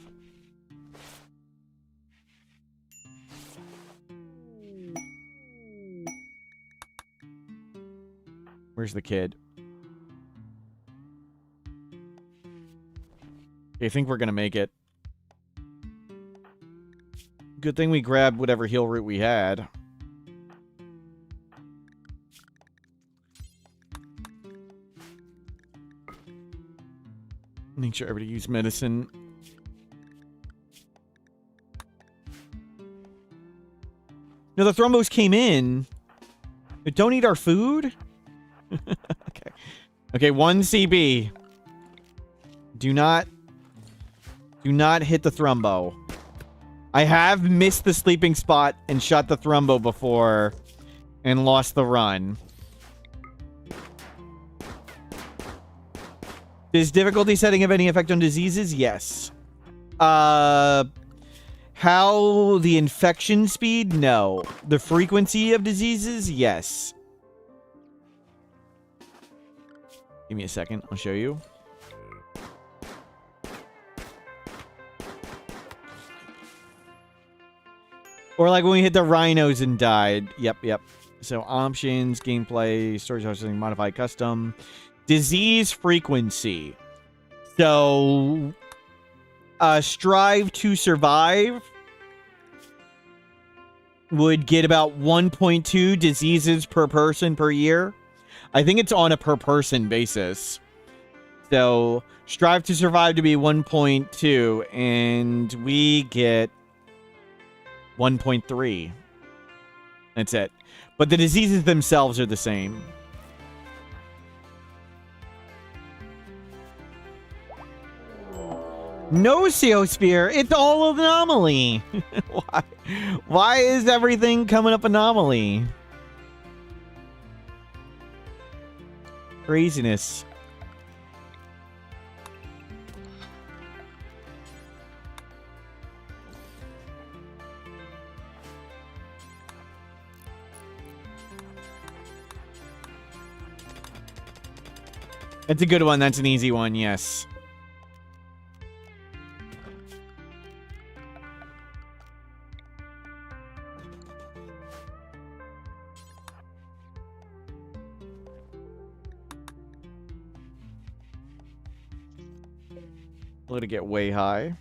Where's the kid? I think we're gonna make it. Good thing we grabbed whatever heal root we had. Make sure everybody use medicine. No, the thrombos came in. But don't eat our food? Okay. Okay, 1 CB. Do not hit the thrombo. I have missed the sleeping spot and shot the thrombo before and lost the run. Does difficulty setting have any effect on diseases? Yes. How the infection speed? No. The frequency of diseases? Yes. Give me a second. I'll show you. Or like when we hit the rhinos and died. Yep. So options, gameplay, storage hosting, modify custom. Disease frequency. So, strive to survive would get about 1.2 diseases per person per year. I think it's on a per person basis. So, strive to survive to be 1.2, and we get 1.3. That's it. But the diseases themselves are the same. No Seosphere, it's all anomaly. Why is everything coming up anomaly? Craziness. That's a good one. That's an easy one, yes. Let it get way high.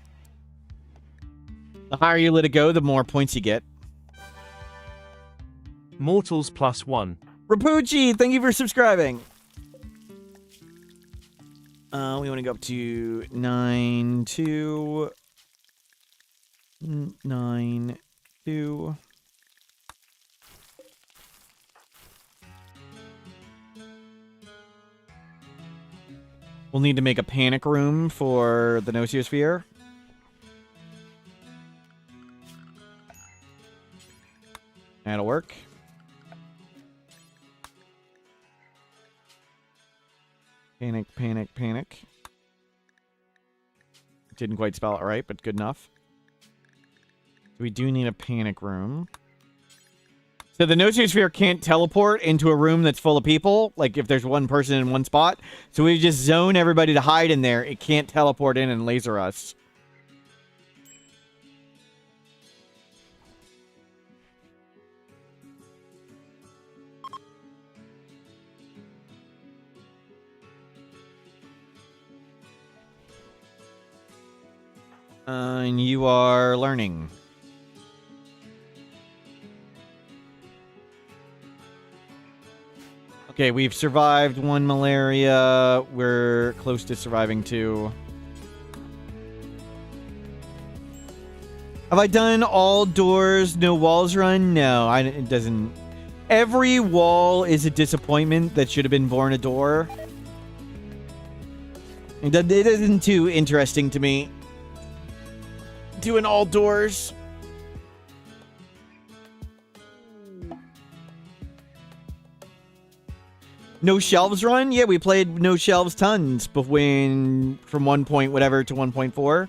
The higher you let it go, the more points you get. Mortals +1. Rapucci, thank you for subscribing. We want to go up to 9-2. 9-2. We'll need to make a panic room for the Noceosphere. That'll work. Panic, panic, panic. Didn't quite spell it right, but good enough. So we do need a panic room. So the Nosphere can't teleport into a room that's full of people, like if there's one person in one spot. So we just zone everybody to hide in there. It can't teleport in and laser us. And you are learning. Okay, we've survived 1 malaria. We're close to surviving 2. Have I done all doors, no walls run? No, it doesn't. Every wall is a disappointment that should have been born a door. It isn't too interesting to me. Doing all doors. No shelves run? Yeah, we played no shelves tons from 1 point whatever to 1.4.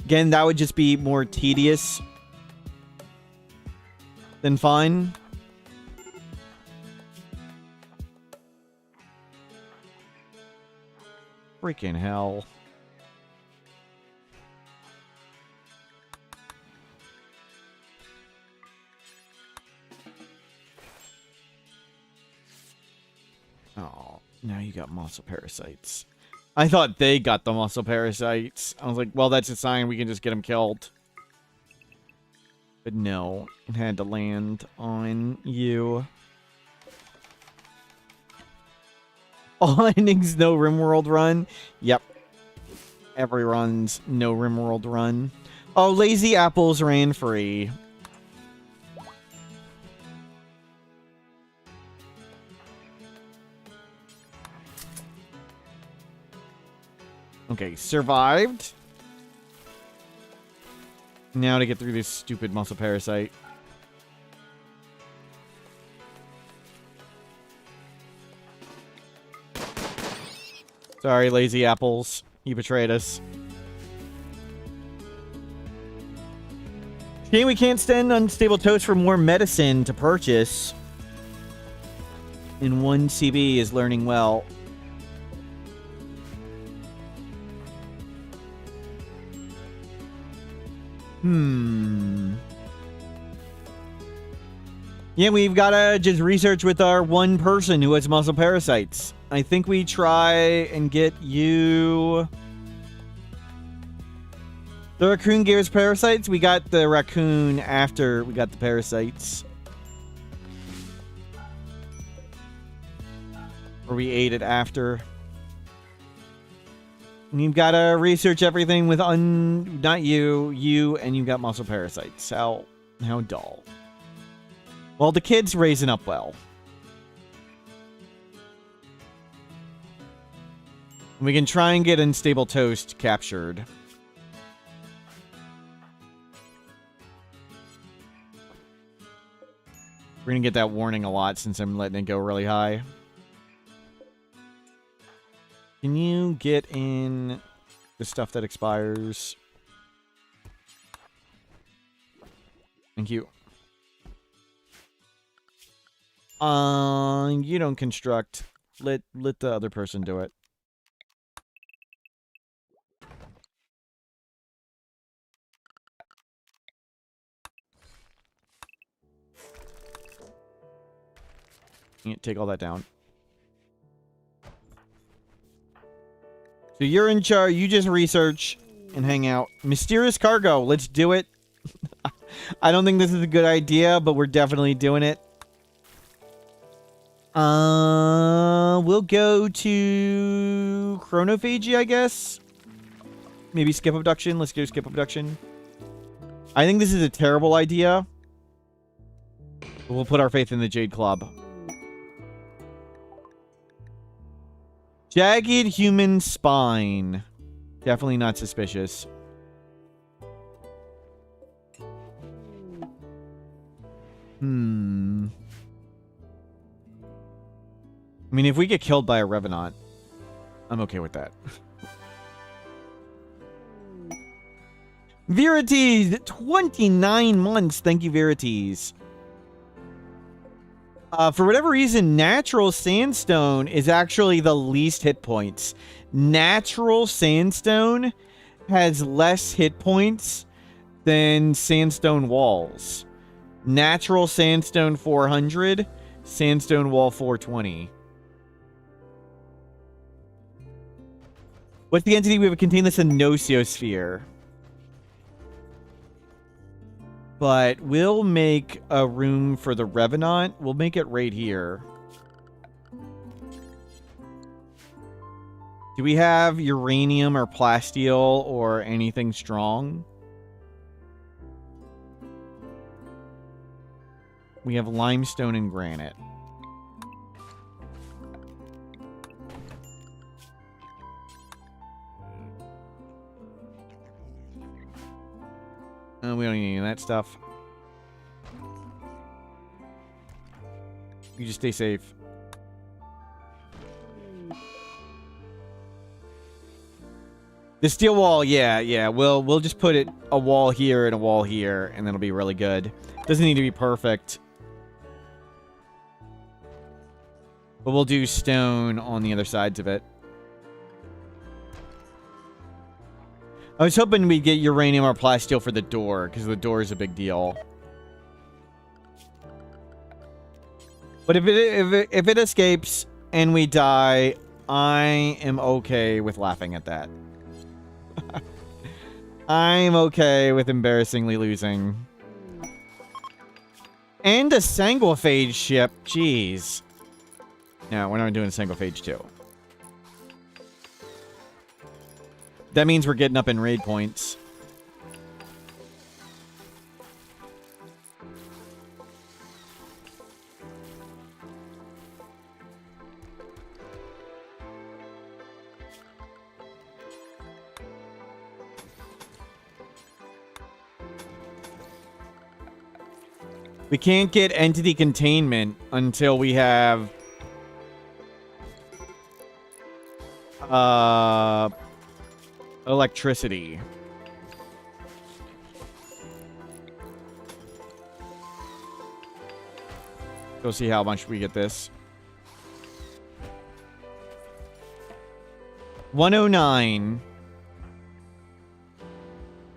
Again, that would just be more tedious than fun. Freaking hell. Oh, now you got muscle parasites. I thought they got the muscle parasites. I was like, well, that's a sign we can just get them killed. But no, it had to land on you. All endings, no RimWorld run. Yep. Every run's no RimWorld run. Oh, Lazy Apples ran free. Okay, survived. Now to get through this stupid muscle parasite. Sorry, Lazy Apples. You betrayed us. Shame we can't stand Unstable Toast for more medicine to purchase. And 1 CB is learning well. Yeah, we've got to just research with our 1 person who has muscle parasites. I think we try and get you... The raccoon gave us parasites. We got the raccoon after we got the parasites. Or we ate it after. And you've got to research everything with not you, and you've got muscle parasites. How dull. Well, the kid's raising up well. We can try and get Unstable Toast captured. We're going to get that warning a lot since I'm letting it go really high. Can you get in the stuff that expires? Thank you. You don't construct. Let the other person do it. Take all that down. So you're in charge. You just research and hang out. Mysterious cargo. Let's do it. I don't think this is a good idea, but we're definitely doing it. We'll go to chronophagy, I guess. Maybe skip abduction. Let's do skip abduction. I think this is a terrible idea. But we'll put our faith in the Jade Club. Jagged human spine. Definitely not suspicious. I mean, if we get killed by a Revenant, I'm okay with that. Verities! 29 months! Thank you, Verities. For whatever reason, natural sandstone is actually the least hit points. Natural sandstone has less hit points than sandstone walls. Natural sandstone 400, sandstone wall 420. What's the entity we would contain this in Nocosphere? But we'll make a room for the Revenant. We'll make it right here. Do we have uranium or plasteel or anything strong? We have limestone and granite. We don't need any of that stuff. You just stay safe. The steel wall, yeah. We'll just put it a wall here and a wall here, and then it'll be really good. Doesn't need to be perfect. But we'll do stone on the other sides of it. I was hoping we'd get uranium or plasteel for the door, because the door is a big deal. But if it escapes and we die, I am okay with laughing at that. I'm okay with embarrassingly losing. And a sanguiphage ship. Jeez. No, we're not doing a sanguiphage too. That means we're getting up in raid points. We can't get entity containment until we have electricity. Go see how much we get this. 109.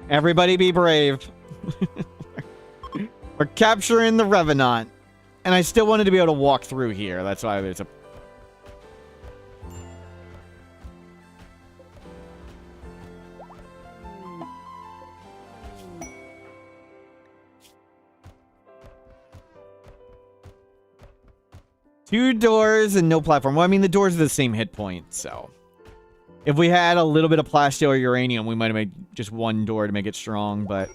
Everybody be brave. We're capturing the Revenant. And I still wanted to be able to walk through here. That's why there's a... Two doors and no platform. Well, I mean, the doors are the same hit point, so... If we had a little bit of plasteel or uranium, we might have made just one door to make it strong, but...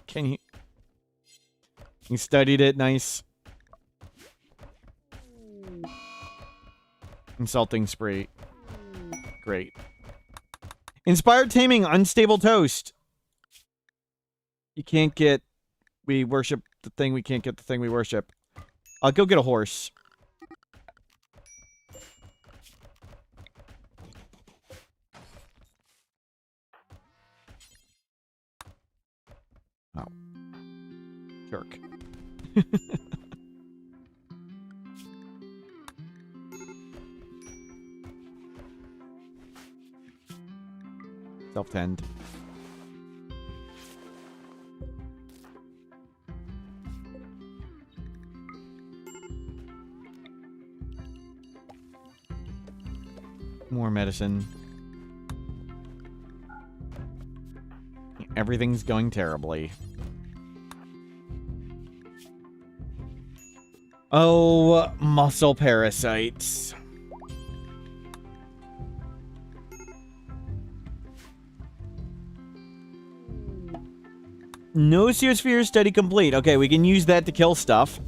Can you... You studied it, nice. Insulting spree. Great. Inspired taming, unstable toast. You can't get... We worship the thing, we can't get the thing we worship. I'll go get a horse. Oh. Jerk. Self-tend. More medicine. Everything's going terribly. Oh, muscle parasites. Nocosphere study complete. Okay, we can use that to kill stuff.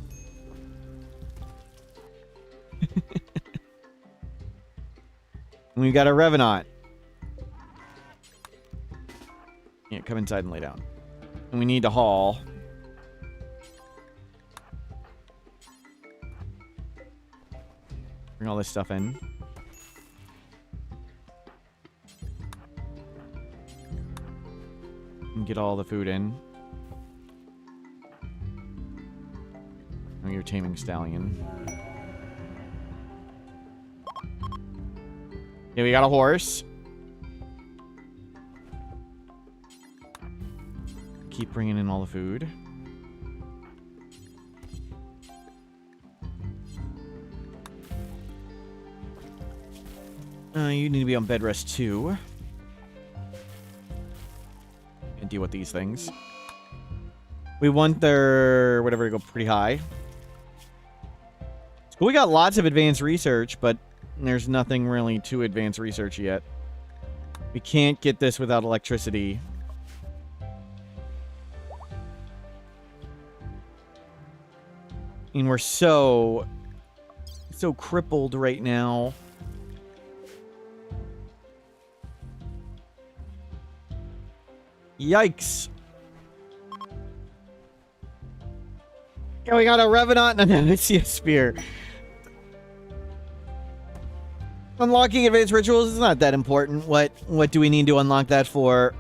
We've got a Revenant. Yeah, come inside and lay down. And we need to haul. Bring all this stuff in. and get all the food in. Oh, you're taming stallion. Yeah, we got a horse. Keep bringing in all the food. You need to be on bed rest too. And deal with these things. We want their whatever to go pretty high. So we got lots of advanced research, but there's nothing really to advanced research yet. We can't get this without electricity. And we're so crippled right now. Yikes. Yeah, we got a Revenant and a see a spear. Unlocking advanced rituals is not that important. What do we need to unlock that for?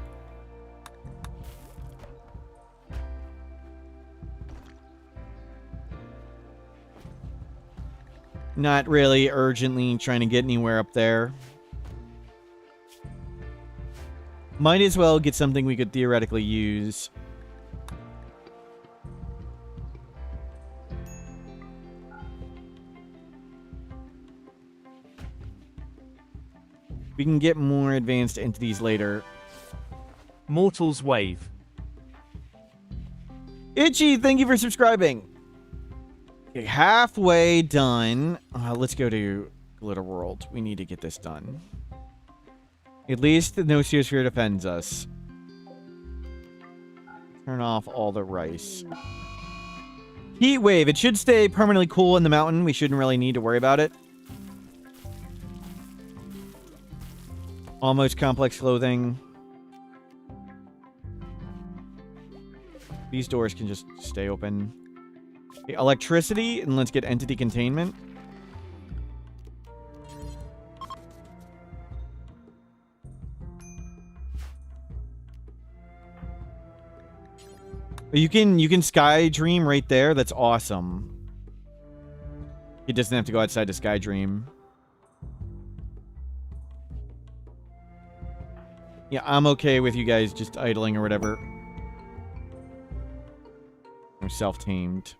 Not really urgently trying to get anywhere up there. Might as well get something we could theoretically use. We can get more advanced entities later. Mortal's Wave. Itchy, thank you for subscribing. Okay, halfway done. Let's go to Glitter World. We need to get this done. At least the Nosiosphere defends us. Turn off all the rice. Heat wave. It should stay permanently cool in the mountain. We shouldn't really need to worry about it. Almost complex clothing. These doors can just stay open. Okay, electricity, and let's get entity containment. You can sky dream right there. That's awesome. He doesn't have to go outside to sky dream. Yeah, I'm okay with you guys just idling or whatever. I'm self-tamed.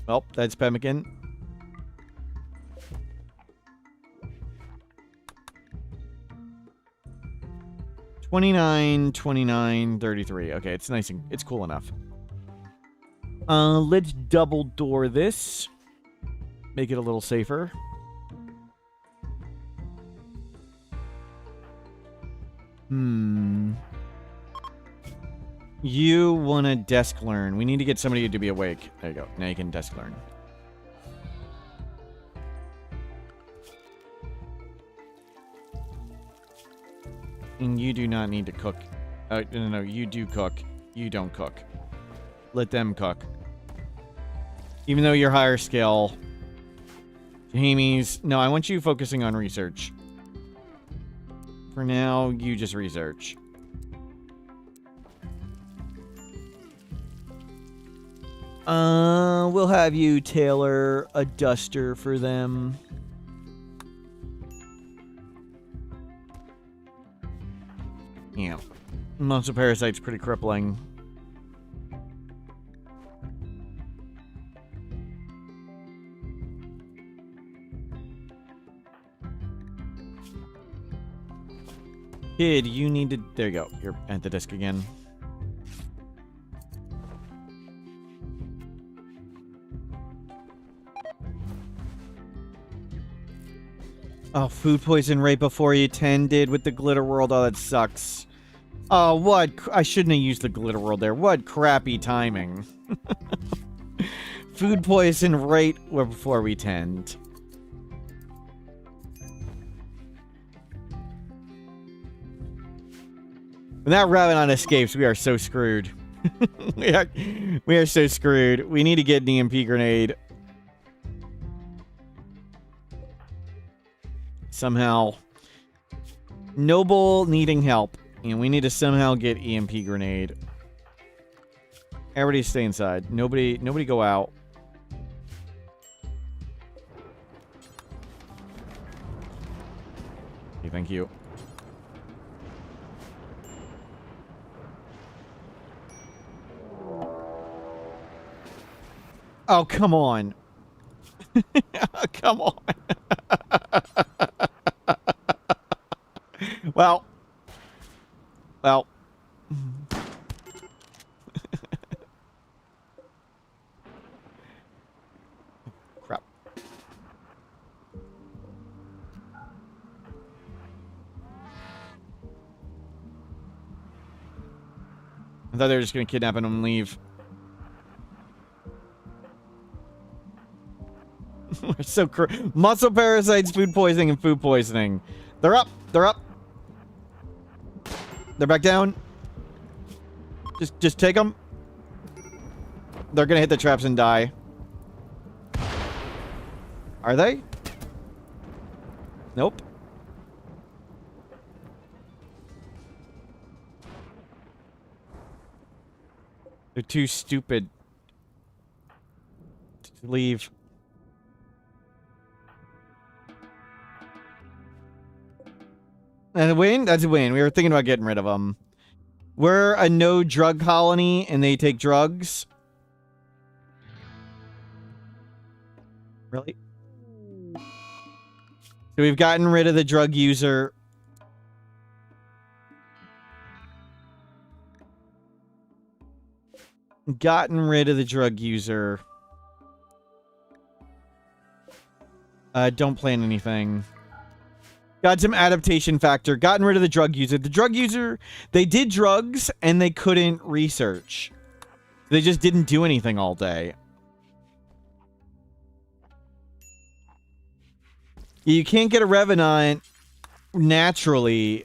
Well, that's pemmican. $29, $29, $33. Okay, it's nice and it's cool enough. Let's double door this. Make it a little safer. You want to desk learn. We need to get somebody to be awake. There you go. Now you can desk learn. And you do not need to cook. No, you do cook. You don't cook. Let them cook. Even though you're higher skill. Jamies. No, I want you focusing on research. For now, you just research. We'll have you tailor a duster for them. Yeah. Monster Parasite's pretty crippling. Kid, you need to... There you go. You're at the desk again. Oh, food poison right before you tended with the Glitter World. Oh, that sucks. Oh, what? I shouldn't have used the Glitter World there. What crappy timing. Food poison right before we tend. When that Revenant escapes, we are so screwed. we are so screwed. We need to get an EMP grenade. Somehow. Noble needing help. And we need to somehow get EMP grenade. Everybody stay inside. Nobody go out. Okay, thank you. Oh, come on. Come on. Well. Crap. I thought they were just going to kidnap him and leave. We're so muscle parasites, food poisoning, and food poisoning. They're up. They're up. They're back down. Just take them. They're gonna hit the traps and die. Are they? Nope. They're too stupid to leave. And a win? That's a win. We were thinking about getting rid of them. We're a no drug colony and they take drugs. Really? So we've gotten rid of the drug user. Gotten rid of the drug user. Don't plan anything. Got some adaptation factor. Gotten rid of the drug user. The drug user, they did drugs and they couldn't research. They just didn't do anything all day. You can't get a Revenant naturally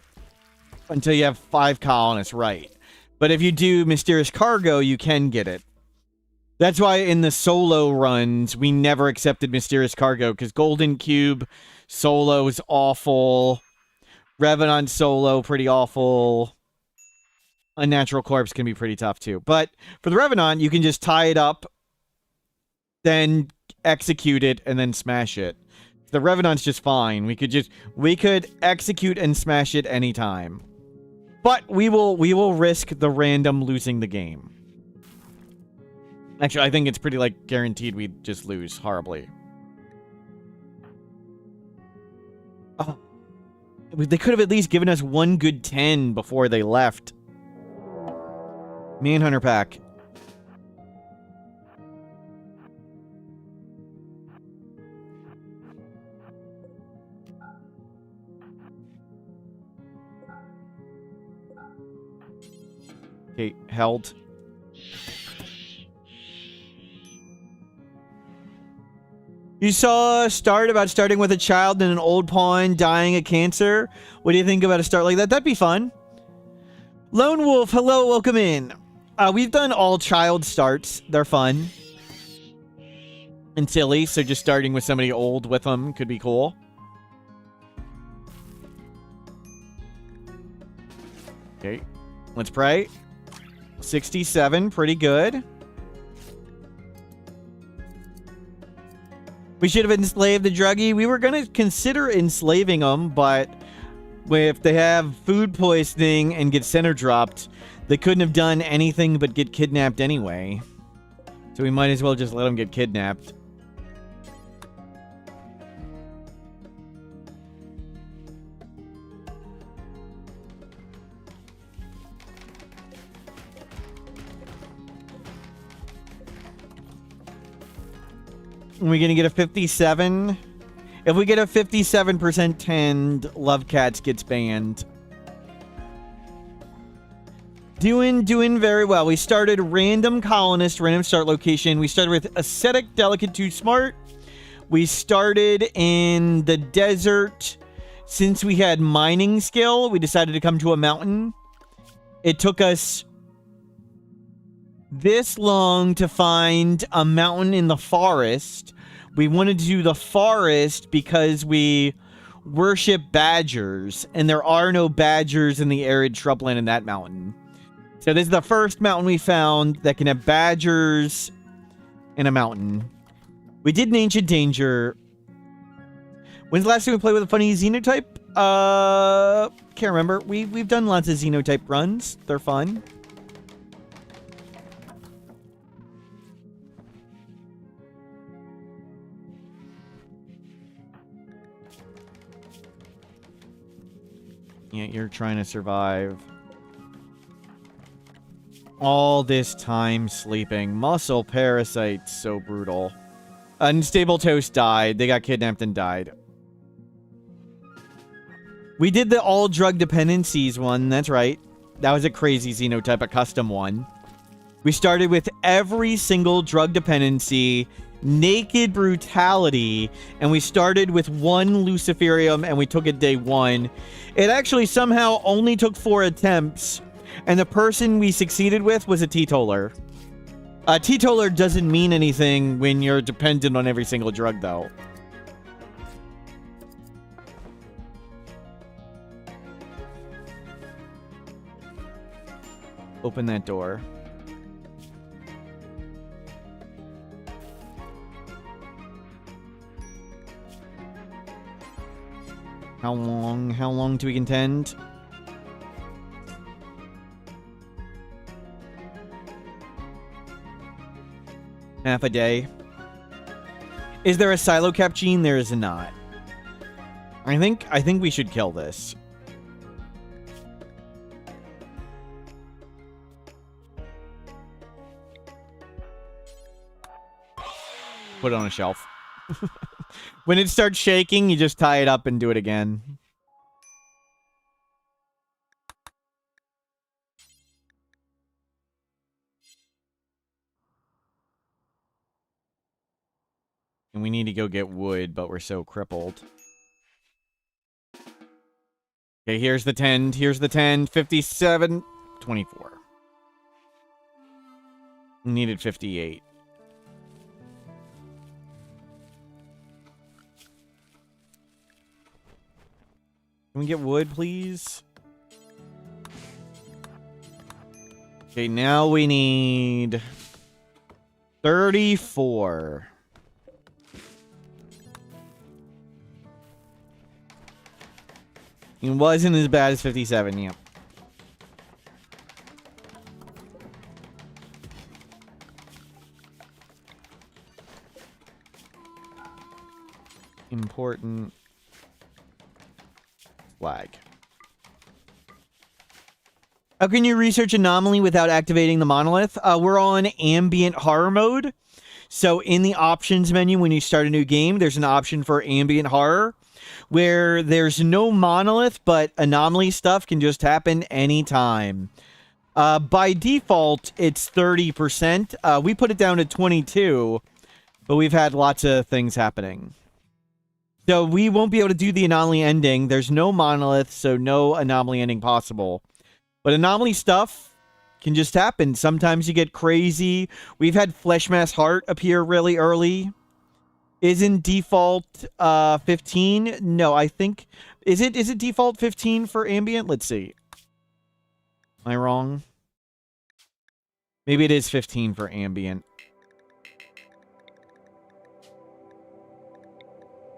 until you have 5 colonists right. But if you do Mysterious Cargo, you can get it. That's why in the solo runs, we never accepted Mysterious Cargo, because Golden Cube solo is awful. Revenant solo, pretty awful. Unnatural Corpse can be pretty tough too. But for the Revenant, you can just tie it up, then execute it, and then smash it. The Revenant's just fine. We could execute and smash it anytime. But we will risk the random losing the game. Actually, I think it's pretty, like, guaranteed we'd just lose horribly. Oh. They could have at least given us one good 10 before they left. Manhunter pack. Okay, held. You saw a start about starting with a child in an old pawn dying of cancer. What do you think about a start like that? That'd be fun. Lone Wolf, hello, welcome in. We've done all child starts. They're fun. And silly, so just starting with somebody old with them could be cool. Okay, let's pray. 67, pretty good. We should have enslaved the druggie. We were going to consider enslaving them, but if they have food poisoning and get center dropped, they couldn't have done anything but get kidnapped anyway. So we might as well just let them get kidnapped. Are we going to get a 57? If we get a 57% tend, Love Cats gets banned. Doing very well. We started random colonist, random start location. We started with ascetic, delicate, too smart. We started in the desert. Since we had mining skill, we decided to come to a mountain. It took us this long to find a mountain in the forest. We wanted to do the forest because we worship badgers, and there are no badgers in the arid shrubland in that mountain. So this is the first mountain we found that can have badgers in a mountain. We did an Ancient Danger. When's the last time we played with a funny xenotype? Can't remember. We've done lots of xenotype runs. They're fun. Yeah, you're trying to survive. All this time sleeping. Muscle parasites, so brutal. Unstable Toast died. They got kidnapped and died. We did the all drug dependencies one. That's right. That was a crazy xenotype, a custom one. We started with every single drug dependency, naked brutality, and we started with 1 Luciferium, and we took it day 1. It actually somehow only took 4 attempts, and the person we succeeded with was a teetotaler. A teetotaler doesn't mean anything when you're dependent on every single drug, though. Open that door. How long do we contend? Half a day. Is there a silo cap gene? There is not. I think we should kill this. Put it on a shelf. When it starts shaking, you just tie it up and do it again. And we need to go get wood, but we're so crippled. Okay, here's the 10. Here's the 10. 57. 24. We needed 58. Can we get wood, please? Okay, now we need 34. It wasn't as bad as 57, yeah. Important flag. How can you research anomaly without activating the monolith? We're on ambient horror mode. So in the options menu, when you start a new game, there's an option for ambient horror where there's no monolith, but anomaly stuff can just happen anytime. By default, it's 30%. We put it down to 22, but we've had lots of things happening. So we won't be able to do the anomaly ending. There's no monolith, so no anomaly ending possible. But anomaly stuff can just happen. Sometimes you get crazy. We've had Flesh Mass Heart appear really early. Isn't default 15? No, I think... Is it default 15 for ambient? Let's see. Am I wrong? Maybe it is 15 for ambient.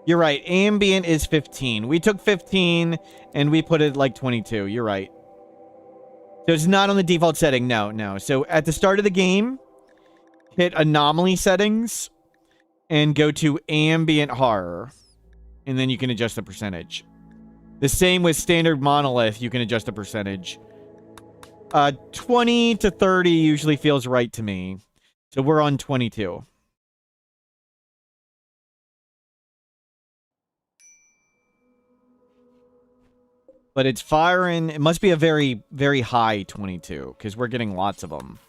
You're right. Ambient is 15. We took 15 and we put it like 22. You're right. So it's not on the default setting. No. So at the start of the game, hit anomaly settings and go to ambient horror. And then you can adjust the percentage. The same with standard monolith. You can adjust the percentage. 20 to 30 usually feels right to me. So we're on 22. But it's firing. It must be a very, very high 22 because we're getting lots of them.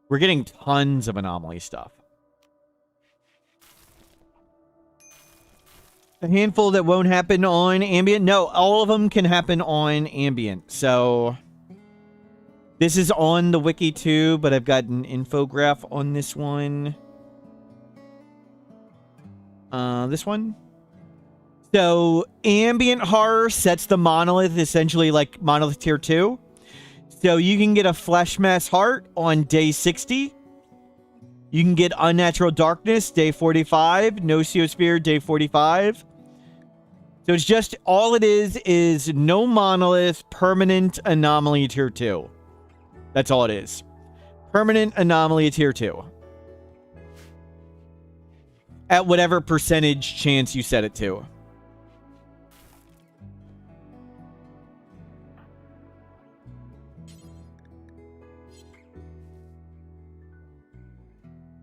We're getting tons of anomaly stuff. A handful that won't happen on ambient. No, all of them can happen on ambient. So this is on the wiki too, but I've got an infograph on this one. This one. So ambient horror sets the monolith essentially like monolith tier 2. So you can get a flesh mass heart on day 60. You can get unnatural darkness day 45, Nociosphere day 45. So it's just all it is no monolith, permanent anomaly tier 2. That's all it is. Permanent anomaly tier 2. At whatever percentage chance you set it to.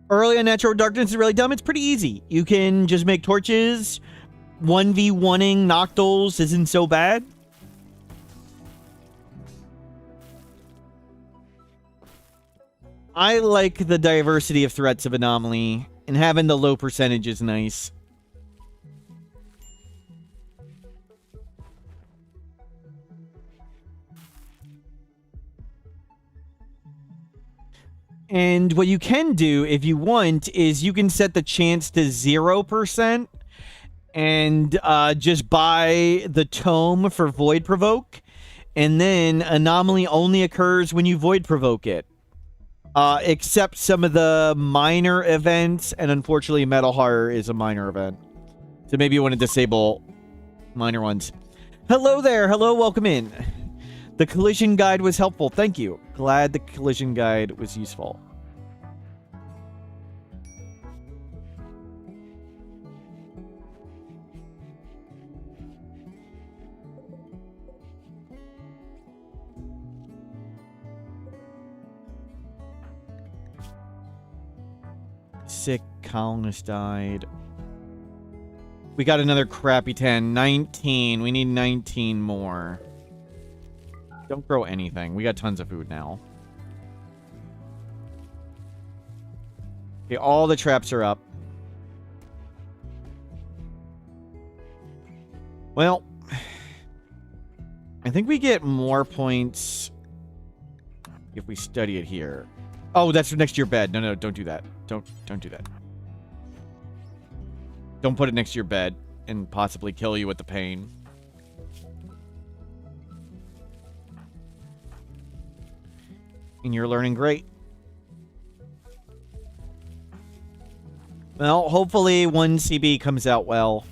Early unnatural darkness is really dumb. It's pretty easy. You can just make torches. 1v1ing Noctals isn't so bad. I like the diversity of threats of Anomaly, and having the low percentage is nice. And what you can do, if you want, is you can set the chance to 0% and just buy the tome for Void Provoke. And then Anomaly only occurs when you Void Provoke it. Except some of the minor events, and unfortunately Metal Horror is a minor event. So maybe you want to disable minor ones. Hello there. Hello, welcome in. The collision guide was helpful. Thank you. Glad the collision guide was useful. Sick colonist died. We got another crappy 10. 19. We need 19 more. Don't grow anything. We got tons of food now. Okay, all the traps are up. Well, I think we get more points if we study it here. Oh, that's next to your bed. No, don't do that. Don't do that. Don't put it next to your bed and possibly kill you with the pain. And you're learning great. Well, hopefully 1 CB comes out well.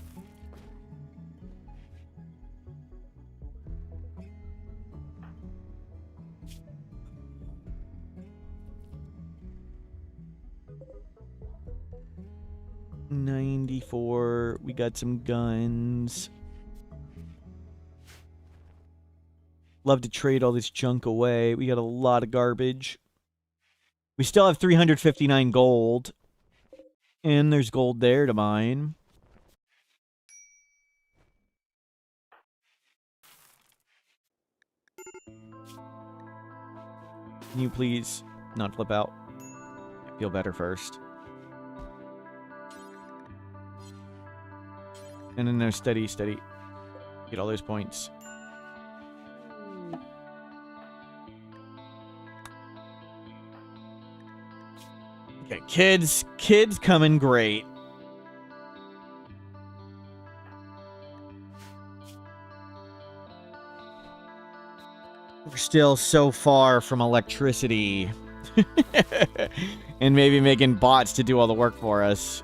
$94. We got some guns. Love to trade all this junk away. We got a lot of garbage. We still have 359 gold. And there's gold there to mine. Can you please not flip out? I feel better first. No, steady. Get all those points. Okay, kids coming great. We're still so far from electricity. And maybe making bots to do all the work for us.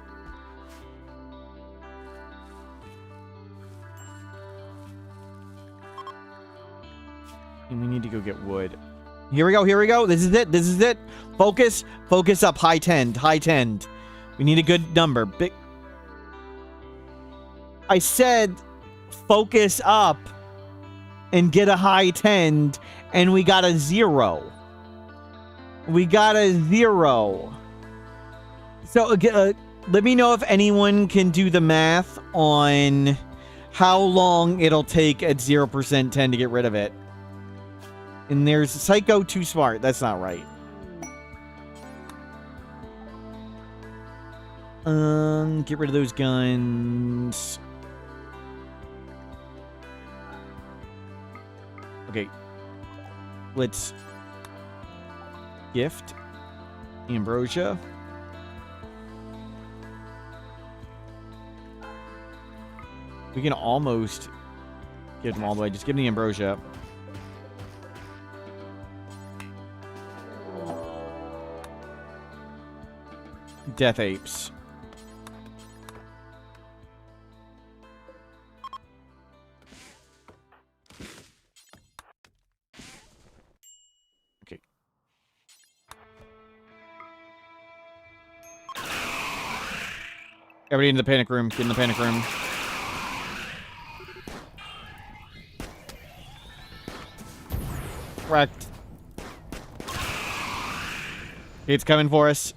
And we need to go get wood. Here we go. This is it. Focus up. High tend. We need a good number. Big. I said focus up and get a high tend, and we got a 0. So let me know if anyone can do the math on how long it'll take at 0% tend to get rid of it. And there's Psycho Too Smart. That's not right. Get rid of those guns. Okay. Let's gift Ambrosia. We can almost get them all the way. Just give me the ambrosia. Death apes. Okay. Everybody in the panic room. Get in the panic room. Wrecked. It's coming for us.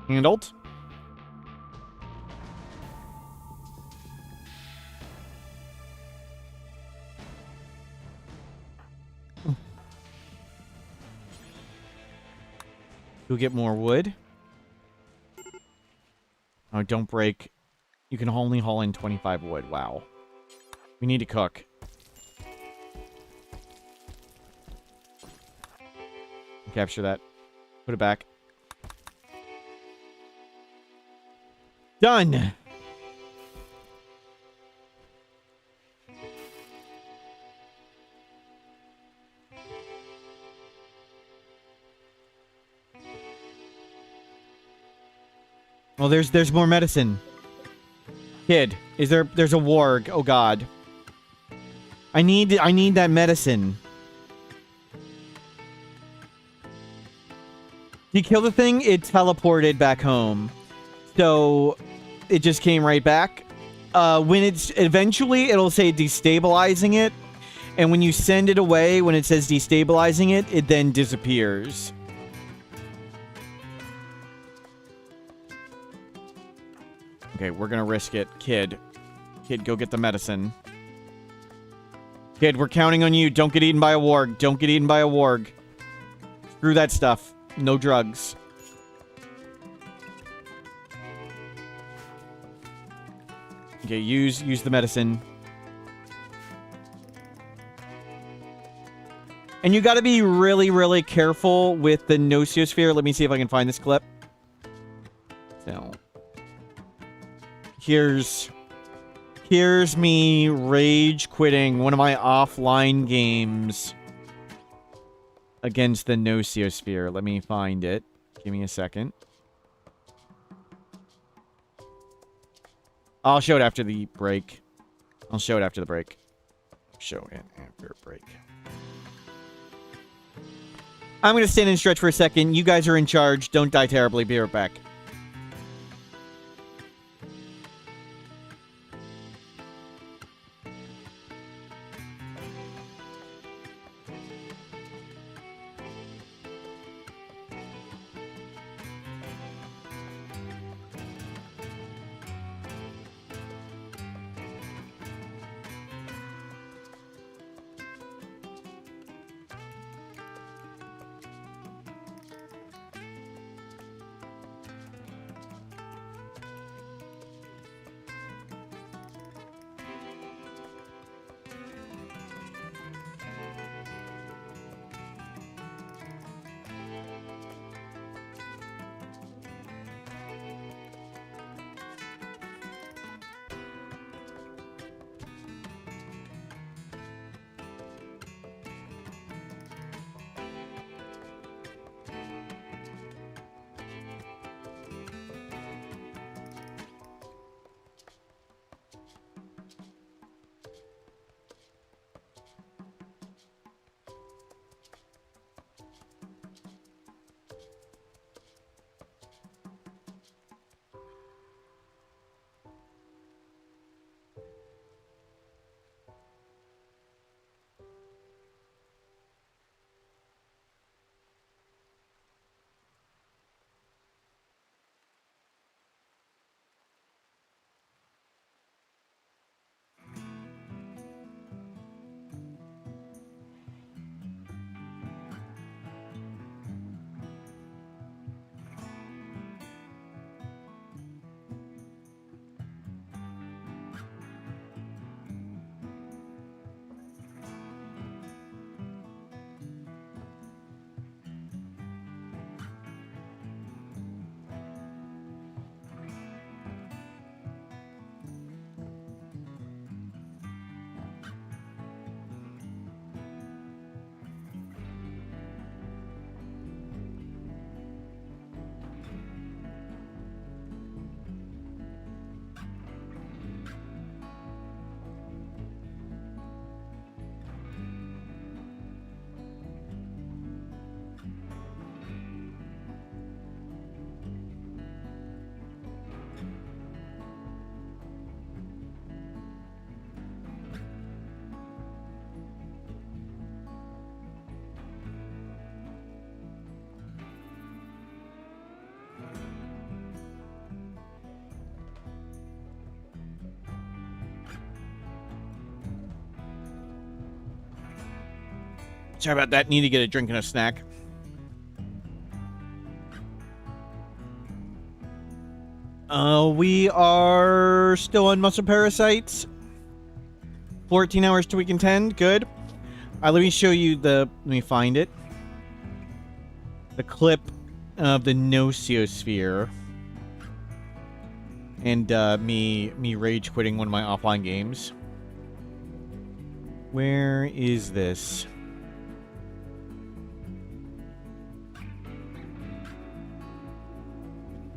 Handled. Go get more wood. Oh, don't break. You can only haul in 25 wood. Wow. We need to cook. Capture that. Put it back. Done! Well, there's more medicine. Kid, there's a warg. Oh god. I need that medicine. You kill the thing, it teleported back home. So it just came right back. When it's eventually it'll say destabilizing it, and when you send it away, when it says destabilizing it, it then disappears. Okay, we're gonna risk it. Kid, go get the medicine. Kid, we're counting on you. Don't get eaten by a warg. Don't get eaten by a warg. Screw that stuff. No drugs. Okay, use the medicine. And you gotta be really, really careful with the Nosiosphere. Let me see if I can find this clip. So, here's me rage quitting one of my offline games against the Nosiosphere. Let me find it. Give me a second. I'll show it after the break. I'll show it after the break. Show it after break. I'm going to stand and stretch for a second. You guys are in charge. Don't die terribly. Be right back. Sorry about that. Need to get a drink and a snack. We are still on muscle parasites. 14 hours to week and 10. Good. Let me show you the... Let me find it. The clip of the Nocosphere. And me rage quitting one of my offline games. Where is this?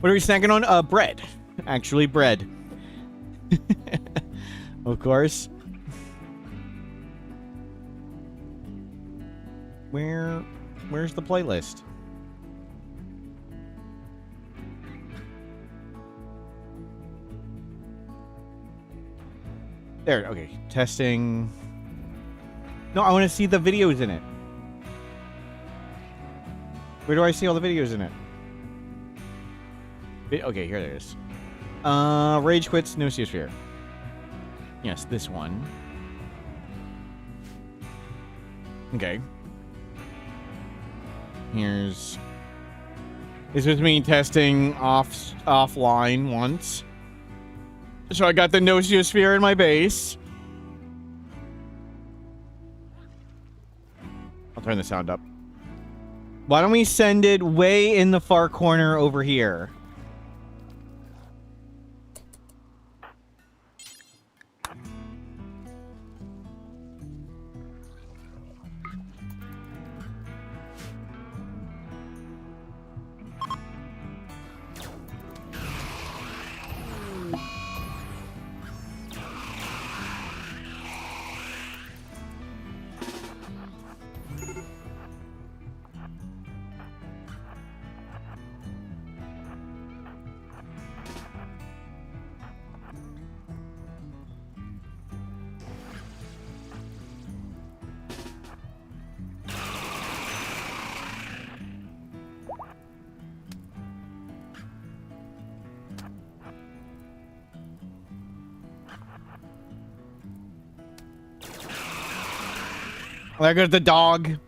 What are we snacking on? Bread. Actually, bread. Of course. Where's the playlist? There, okay. Testing. No, I want to see the videos in it. Where do I see all the videos in it? Okay, here it is. Rage quits, Nocosphere. Yes, this one. Okay. Here's... This was me testing offline once. So I got the Nocosphere in my base. I'll turn the sound up. Why don't we send it way in the far corner over here? There goes the dog.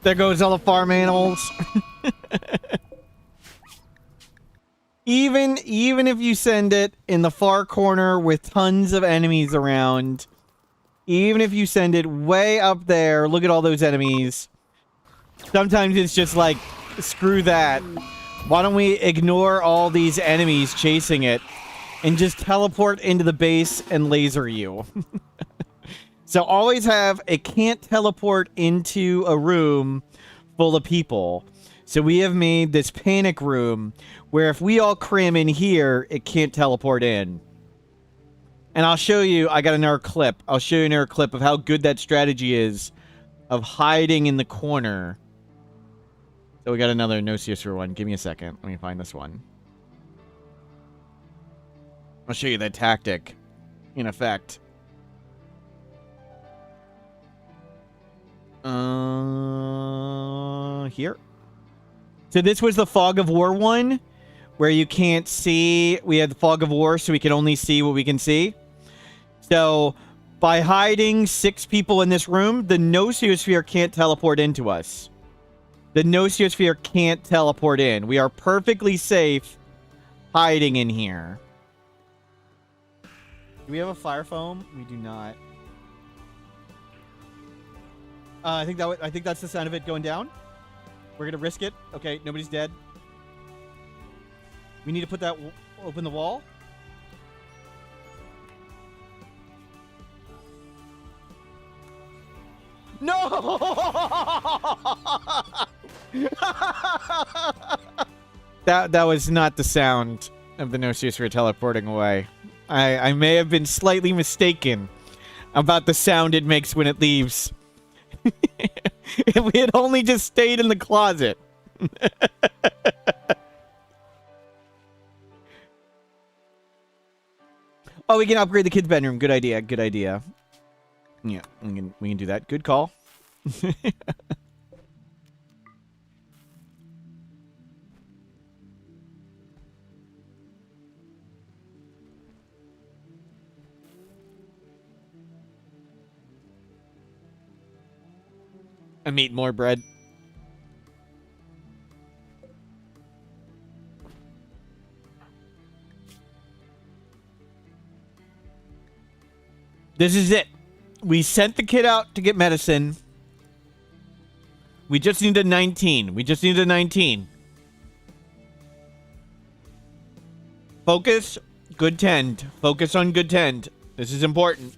There goes all the farm animals. Even if you send it in the far corner with tons of enemies around, even if you send it way up there, look at all those enemies. Sometimes it's just like, screw that. Why don't we ignore all these enemies chasing it and just teleport into the base and laser you? So always have it can't teleport into a room full of people. So we have made this panic room where if we all cram in here, it can't teleport in. And I'll show you, I got another clip. I'll show you another clip of how good that strategy is of hiding in the corner. So we got another Nocosphere one. Give me a second. Let me find this one. I'll show you that tactic in effect. Here. So this was the Fog of War one, where you can't see. We had the Fog of War, so we can only see what we can see. So by hiding 6 people in this room, the Nocosphere can't teleport into us. The Nocosphere can't teleport in. We are perfectly safe hiding in here. Do we have a fire foam? We do not. I think that's the sound of it going down. We're gonna risk it. Okay, nobody's dead. We need to put that open the wall. No! That was not the sound of the Nocosphere teleporting away. I may have been slightly mistaken about the sound it makes when it leaves. If we had only just stayed in the closet. Oh, we can upgrade the kids' bedroom. Good idea. Good idea. Yeah, we can do that. Good call. I'm eating more bread. This is it. We sent the kid out to get medicine. We just need a 19. We just need a 19. Focus, good tend. Focus on good tend. This is important.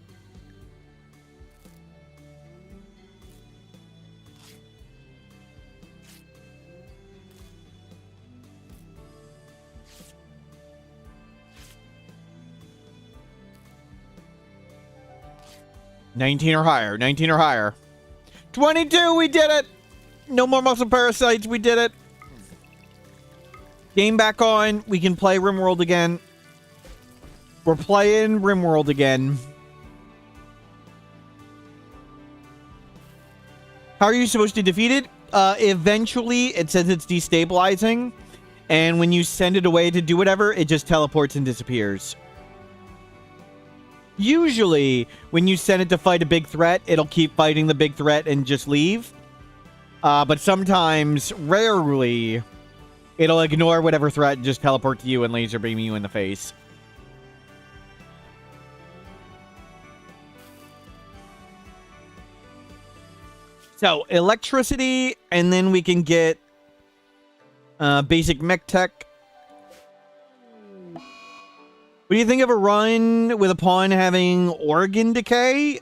$19 or higher. 19 or higher. 22, we did it! No more muscle parasites, we did it. Game back on. We can play RimWorld again. We're playing RimWorld again. How are you supposed to defeat it? Eventually, it says it's destabilizing. And when you send it away to do whatever, it just teleports and disappears. Usually, when you send it to fight a big threat, it'll keep fighting the big threat and just leave. But sometimes, rarely, it'll ignore whatever threat and just teleport to you and laser beam you in the face. So, electricity, and then we can get basic mech tech. What do you think of a run with a pawn having organ decay?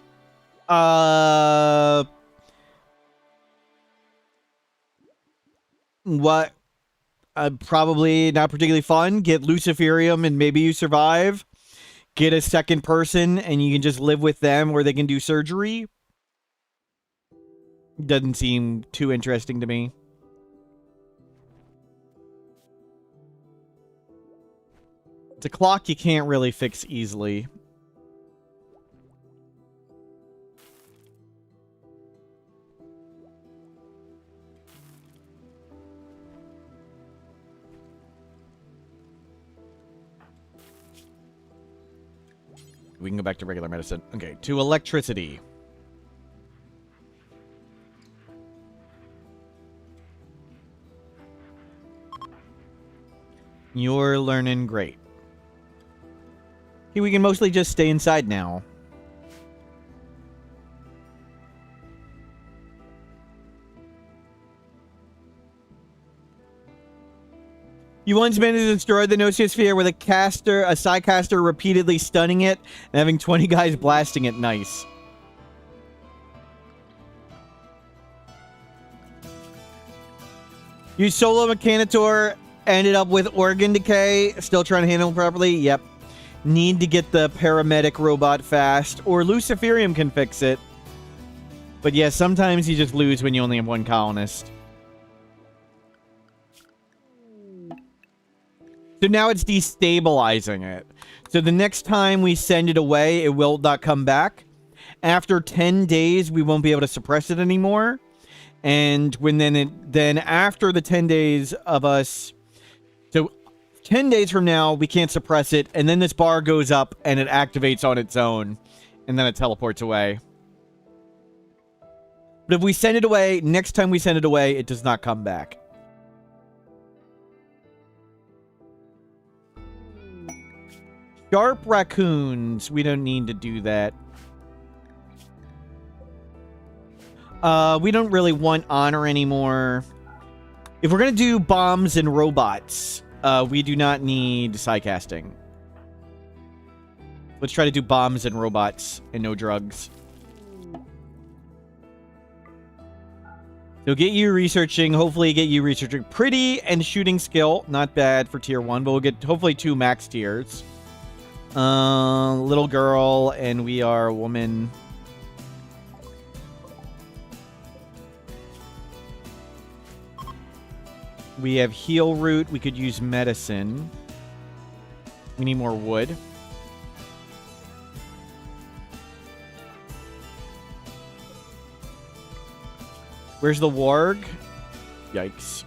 What? Probably not particularly fun. Get Luciferium and maybe you survive. Get a second person and you can just live with them where they can do surgery. Doesn't seem too interesting to me. It's a clock you can't really fix easily. We can go back to regular medicine. Okay, to electricity. You're learning great. We can mostly just stay inside now. You once managed to destroy the Nosiosphere with a Psycaster repeatedly stunning it and having 20 guys blasting it. Nice. You solo Mechanitor ended up with organ decay. Still trying to handle it properly. Yep. Need to get the paramedic robot fast, or Luciferium can fix it. But yeah, sometimes you just lose when you only have one colonist. So now it's destabilizing it. So the next time we send it away, it will not come back. After 10 days, we won't be able to suppress it anymore. And when then after the 10 days of us, so 10 days from now, we can't suppress it, and then this bar goes up, and it activates on its own, and then it teleports away. But if we send it away, next time we send it away, it does not come back. Sharp raccoons. We don't need to do that. We don't really want honor anymore. If we're going to do bombs and robots... we do not need Psycasting. Let's try to do bombs and robots and no drugs. So get you researching. Hopefully get you researching. Pretty and shooting skill. Not bad for tier 1, but we'll get hopefully 2 max tiers. Little girl and we are a woman. We have heal root. We could use medicine. We need more wood. Where's the warg? Yikes.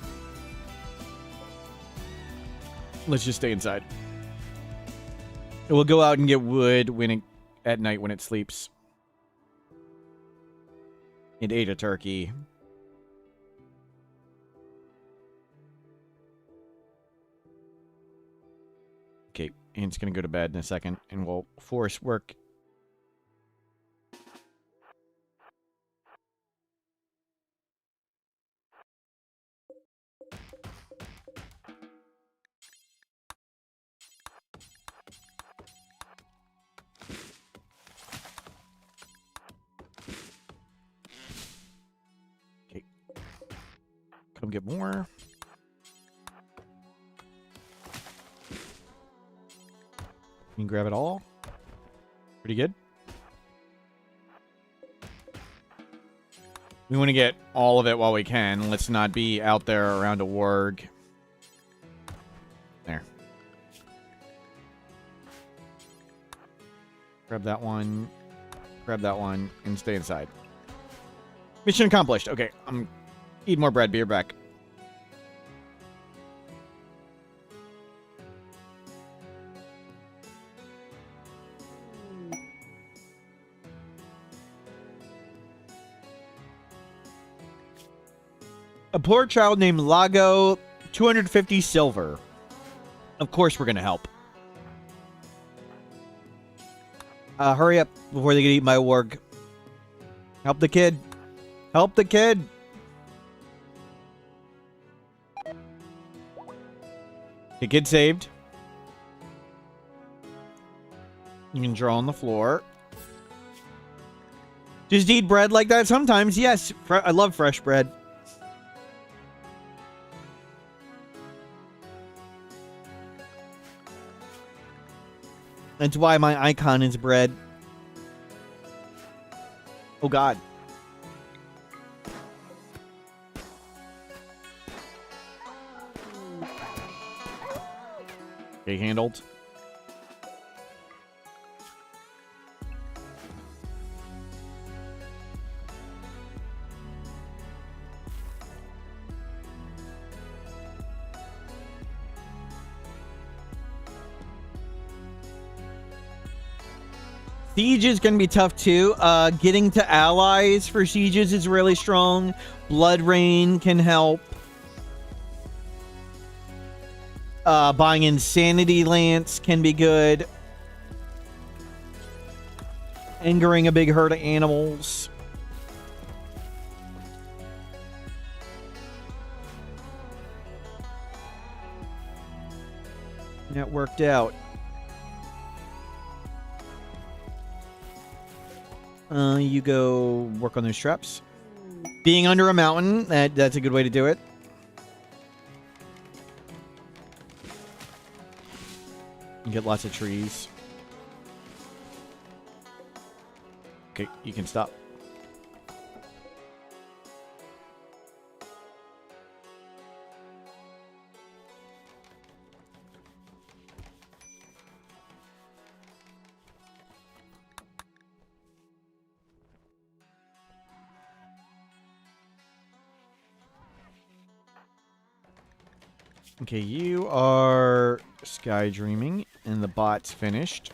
Let's just stay inside. We'll go out and get wood at night when it sleeps. It ate a turkey. and it's going to go to bed in a second, and we'll force work. Okay. Come get more. You can grab it all. Pretty good. We want to get all of it while we can. Let's not be out there around a warg. There. Grab that one. Grab that one. And stay inside. Mission accomplished. Okay, I'm eat more bread. Be right back. A poor child named Lago, 250 silver. Of course we're going to help. Hurry up before they get eaten by a warg. Help the kid. Help the kid. The kid saved. You can draw on the floor. Just eat bread like that sometimes. Yes, I love fresh bread. That's why my icon is bread. Oh, God. Okay, handled. Sieges can be tough too. Getting to allies for sieges is really strong. Blood Rain can help. Buying Insanity Lance can be good. Angering a big herd of animals. That worked out. You go work on those traps. Being under a mountain, that's a good way to do it. You get lots of trees. Okay, you can stop. Okay, you are sky dreaming, and the bot's finished.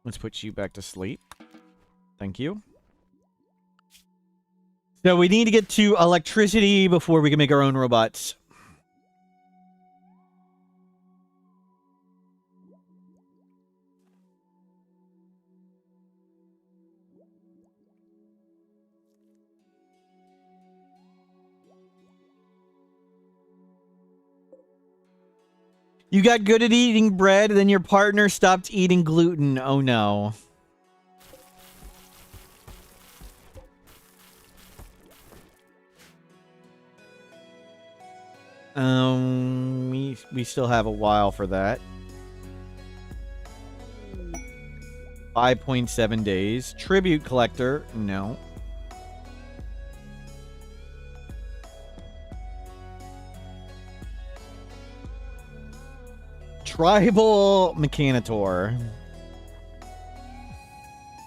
Let's put you back to sleep. Thank you. So we need to get to electricity before we can make our own robots. You got good at eating bread, then your partner stopped eating gluten. Oh no. We still have a while for that. 5.7 days. Tribute collector, no. Tribal Mechanitor.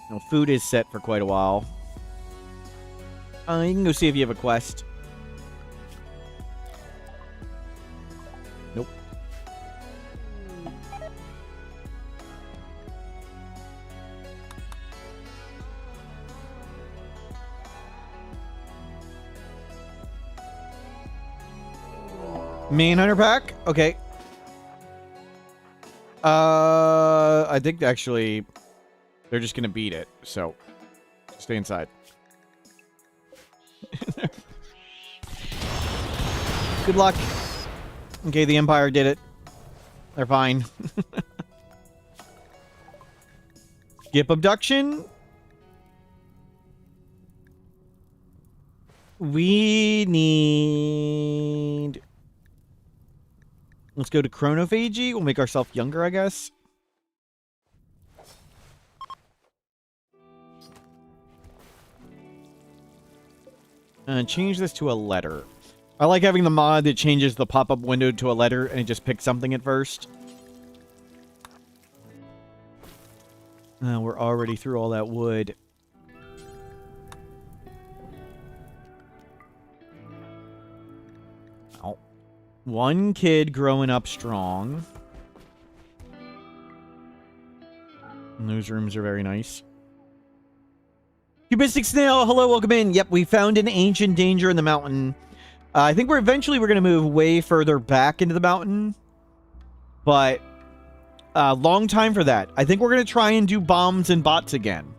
No, food is set for quite a while. You can go see if you have a quest. Nope. Manhunter pack? Okay. I think actually they're just gonna beat it, so stay inside. Good luck. Okay, the Empire did it. They're fine. Skip abduction. We need... Let's go to chronophagy. We'll make ourselves younger, I guess. And change this to a letter. I like having the mod that changes the pop-up window to a letter and it just picks something at first. We're already through all that wood. Oh. One kid growing up strong. And those rooms are very nice. Cubistic Snail, hello, welcome in. Yep, we found an ancient danger in the mountain. I think we're going to move way further back into the mountain. But, long time for that. I think we're going to try and do bombs and bots again.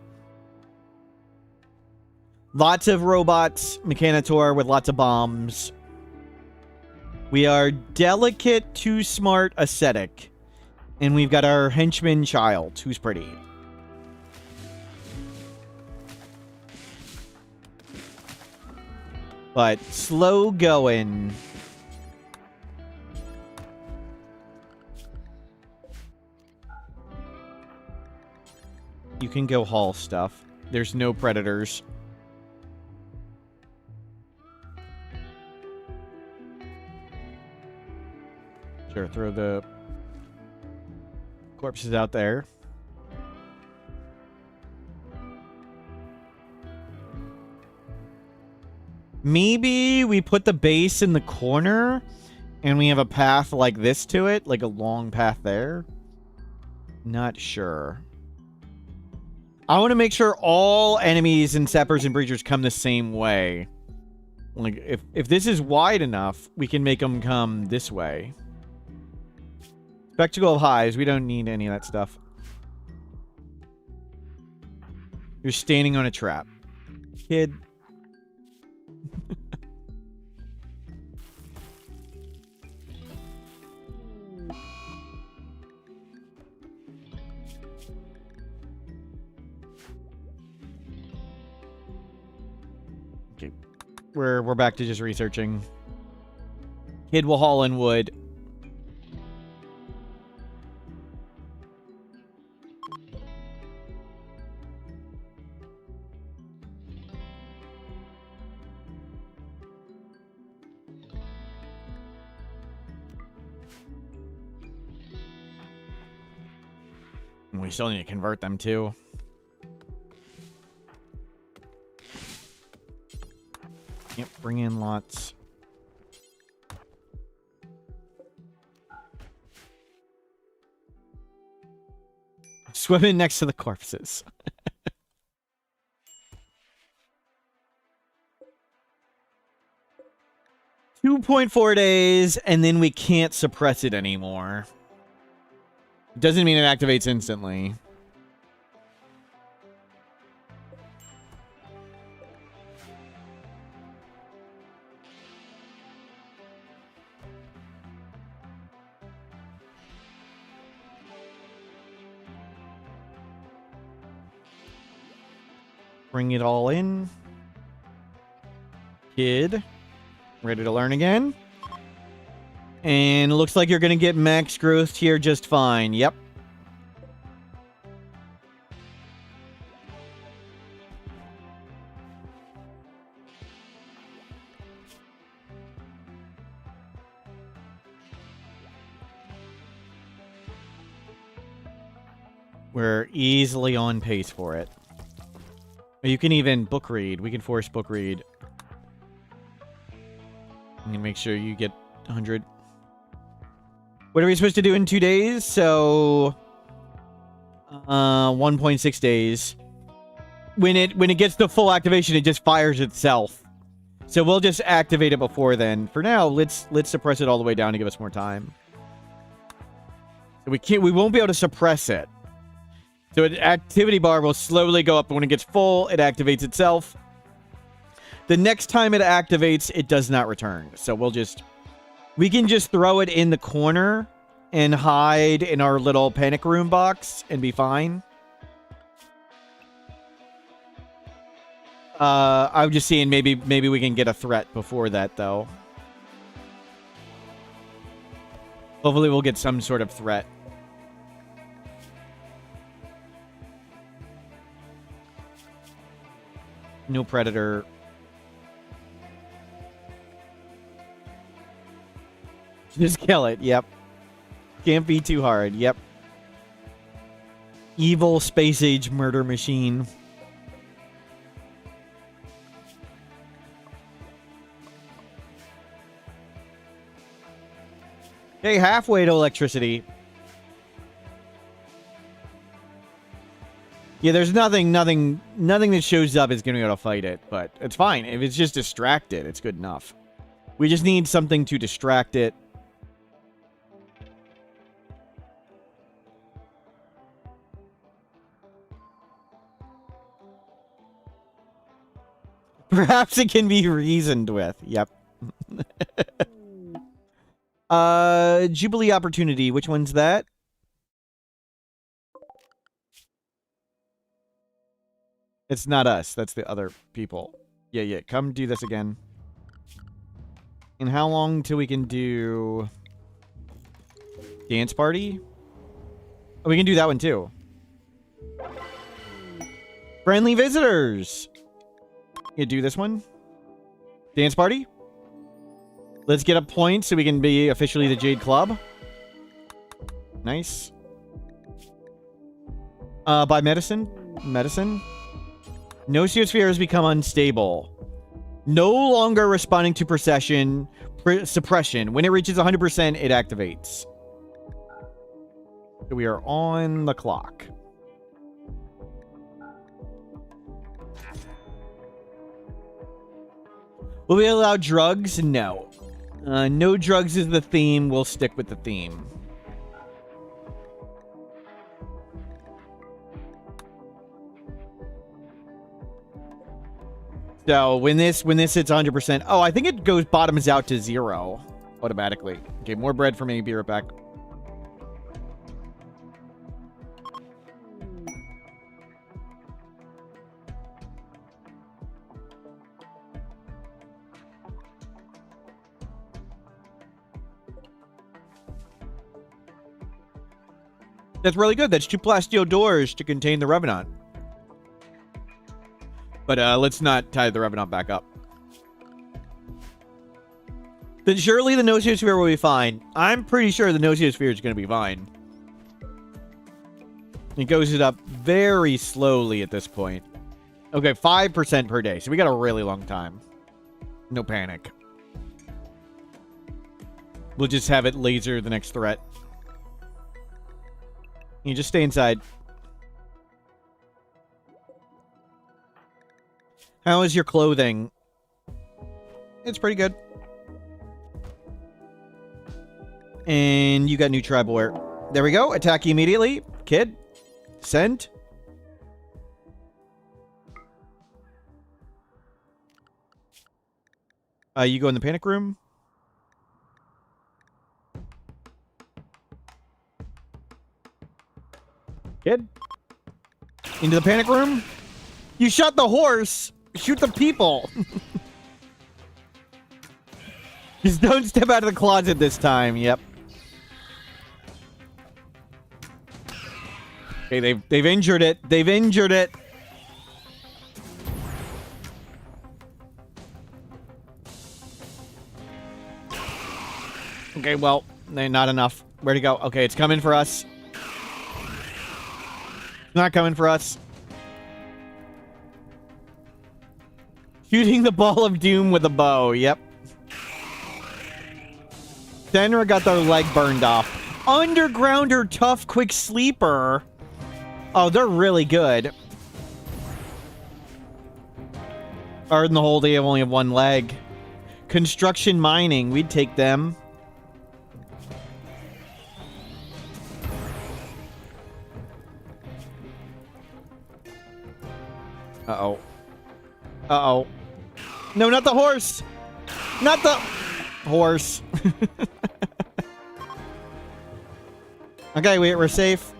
Lots of robots, Mechanitor with lots of bombs. We are delicate, too smart, ascetic. And we've got our henchman child, who's pretty. But slow going. You can go haul stuff. There's no predators. Sure, throw the corpses out there. Maybe we put the base in the corner and we have a path like this to it, like a long path there. Not sure. I want to make sure all enemies and sappers and breachers come the same way. Like, if this is wide enough, we can make them come this way. Spectacle of highs. We don't need any of that stuff. You're standing on a trap. Kid. Okay. We're back to just researching. Kid will haul in wood. We still need to convert them too. Yep, bring in lots. Swimming next to the corpses. 2.4 days, and then we can't suppress it anymore. Doesn't mean it activates instantly. Bring it all in. Kid. Ready to learn again. And it looks like you're going to get max growth here just fine. Yep. We're easily on pace for it. You can even book read. We can force book read. And make sure you get 100. What are we supposed to do in 2 days? So 1.6 days. When it gets to full activation, it just fires itself. So we'll just activate it before then. For now, let's suppress it all the way down to give us more time. We won't be able to suppress it. So an activity bar will slowly go up. When it gets full, it activates itself. The next time it activates, it does not return. So we can just throw it in the corner and hide in our little panic room box and be fine. I'm just seeing maybe we can get a threat before that, though. Hopefully we'll get some sort of threat. No predator. Just kill it. Yep. Can't be too hard. Yep. Evil space age murder machine. Okay, halfway to electricity. Yeah, there's nothing that shows up is going to be able to fight it, but it's fine. If it's just distracted, it's good enough. We just need something to distract it. Perhaps it can be reasoned with. Yep. Jubilee opportunity. Which one's that? It's not us. That's the other people. Yeah. Come do this again. And how long till we can do dance party? Oh, we can do that one too. Friendly visitors. You do this one. Dance party. Let's get a point so we can be officially the Jade Club. Nice. By medicine. Nosiosphere has become unstable. No longer responding to suppression. When it reaches 100%, it activates. So we are on the clock. Will we allow drugs? No. No drugs is the theme. We'll stick with the theme. So when this hits 100%, oh, I think it bottoms out to 0 automatically. Okay, more bread for me. Be right back. That's really good. That's 2 plasteel doors to contain the Revenant. But let's not tie the Revenant back up. Then surely the Nosiosphere will be fine. I'm pretty sure the Nosiosphere is going to be fine. It goes it up very slowly at this point. Okay, 5% per day. So we got a really long time. No panic. We'll just have it laser the next threat. You just stay inside. How is your clothing? It's pretty good. And you got new tribal wear. There we go. Attack you immediately. Kid. Send. You go in the panic room. Kid. Into the panic room. You shot the horse. Shoot the people. Just don't step out of the closet this time. Yep. Okay, they've injured it. They've injured it. Okay, well, not enough. Where'd it go? Okay, it's coming for us. Not coming for us. Shooting the ball of doom with a bow. Yep. Senra got their leg burned off. Undergrounder, tough, quick sleeper. Oh, they're really good. Or in the hole, they only have 1 leg. Construction mining, we'd take them. Uh-oh. Uh-oh. No, not the horse! Not the horse. Okay, we're safe.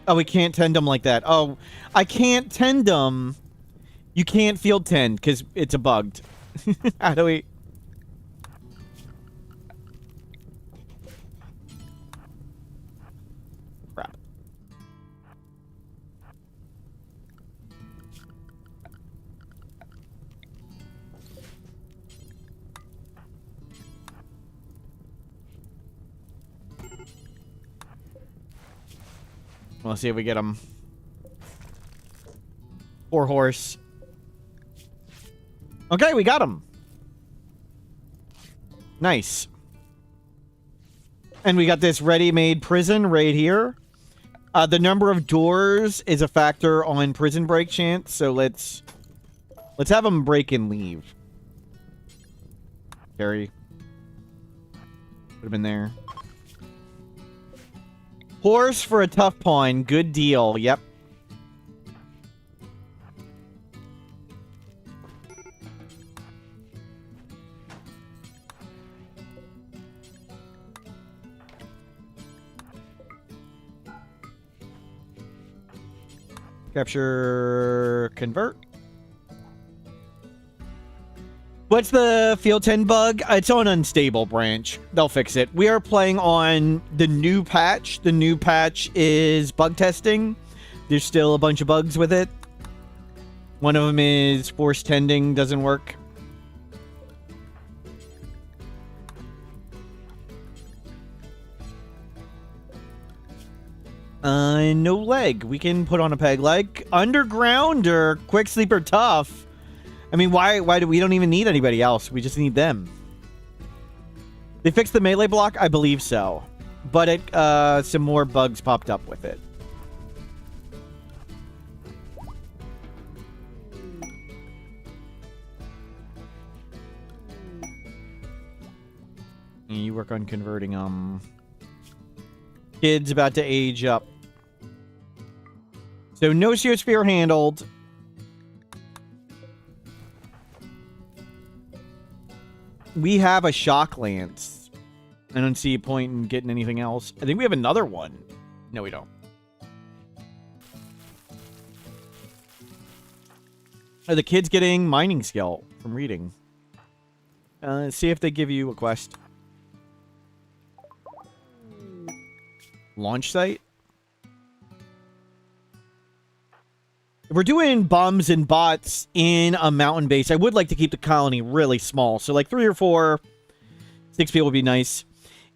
Oh, we can't tend them like that. Oh, I can't tend them. You can't field tend because it's a bugged. How do we... Crap. Let's see if we get him. Poor horse. Okay, we got him. Nice. And we got this ready-made prison right here. The number of doors is a factor on prison break chance, so let's have him break and leave. Carry. Put him in there. Horse for a tough pawn. Good deal. Yep. Capture. Convert. What's the field 10 bug? It's on unstable branch. They'll fix it. We are playing on the new patch. The new patch is bug testing. There's still a bunch of bugs with it. One of them is force tending. Doesn't work. No leg. We can put on a peg leg. Underground or quick sleeper tough. I mean, why do we don't even need anybody else? We just need them. They fixed the melee block? I believe so. But it some more bugs popped up with it. And you work on converting them. Kid's about to age up. So no Geosphere handled. We have a shock lance. I don't see a point in getting anything else. I think we have another one. No, we don't. Are the kids getting mining skill from reading? See if they give you a quest. Launch site? If we're doing bombs and bots in a mountain base, I would like to keep the colony really small. So like 3 or 4, 6 people would be nice.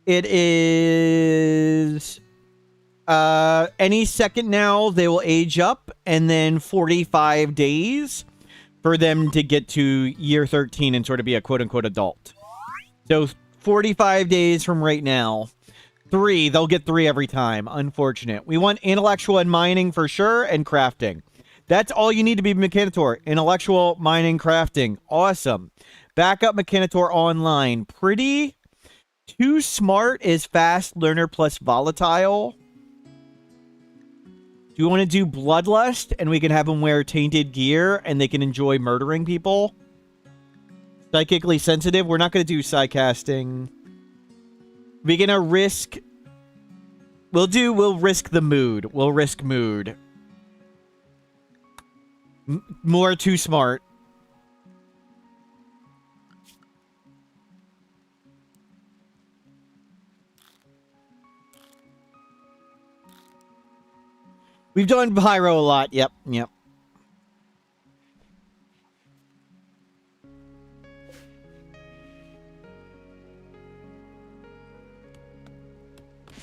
It is any second now they will age up, and then 45 days for them to get to year 13 and sort of be a quote-unquote adult. So 45 days from right now. 3, they'll get 3 every time. Unfortunate. We want intellectual and mining for sure, and crafting. That's all you need to be Mechanitor. Intellectual, mining, crafting. Awesome. Backup Mechanitor online. Pretty. Too smart is fast learner plus volatile. Do you want to do Bloodlust and we can have them wear tainted gear and they can enjoy murdering people? Psychically sensitive. We're not going to do psycasting. We're going to risk. We'll risk the mood. We'll risk mood. More too smart. We've done Pyro a lot. Yep, yep.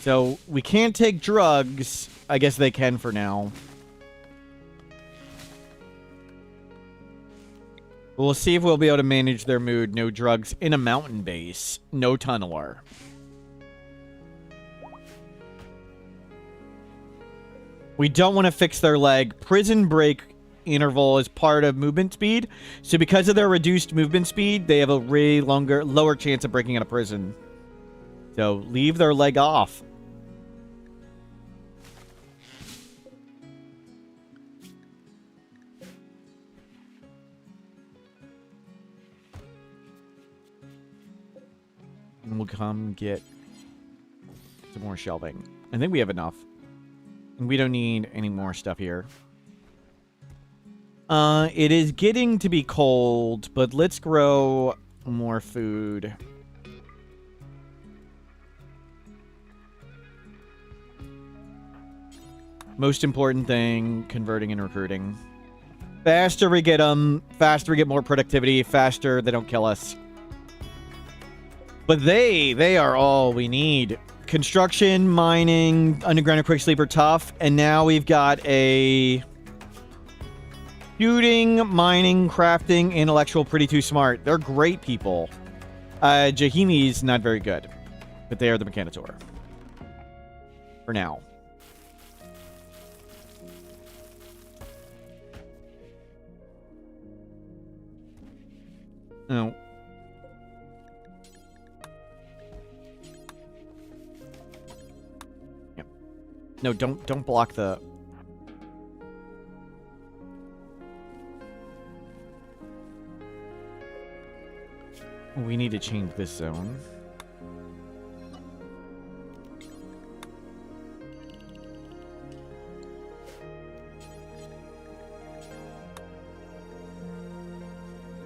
So, we can't take drugs. I guess they can for now. We'll see if we'll be able to manage their mood. No drugs in a mountain base. No tunneler. We don't want to fix their leg. Prison break interval is part of movement speed. So because of their reduced movement speed, they have a way lower chance of breaking out of prison. So leave their leg off. we'll come get some more shelving. I think we have enough. And we don't need any more stuff here. It is getting to be cold, but let's grow more food. Most important thing, converting and recruiting. Faster we get them, faster we get more productivity, faster they don't kill us. But they are all we need. Construction, mining, underground and quick sleep are tough. And now we've got a shooting, mining, crafting, intellectual, pretty too smart. They're great people. Jahimi's not very good. But they are the Mechanitor. For now. No. Yep. No, don't block the... We need to change this zone.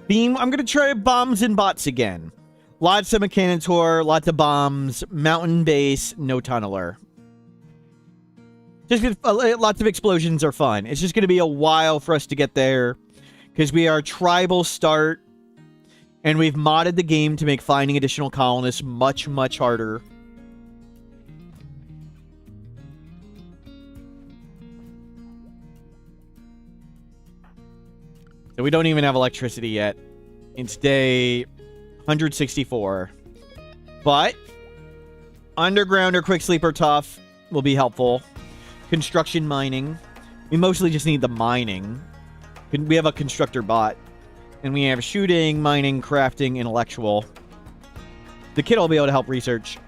Theme, I'm going to try bombs and bots again. Lots of Mechanitor, lots of bombs, mountain base, no tunneler. Just lots of explosions are fun. It's just going to be a while for us to get there because we are tribal start and we've modded the game to make finding additional colonists much, much harder. So we don't even have electricity yet. It's day 164. But underground or quick sleep are tough. Will be helpful. Construction, mining. We mostly just need the mining. We have a constructor bot. And we have shooting, mining, crafting, intellectual. The kid will be able to help research.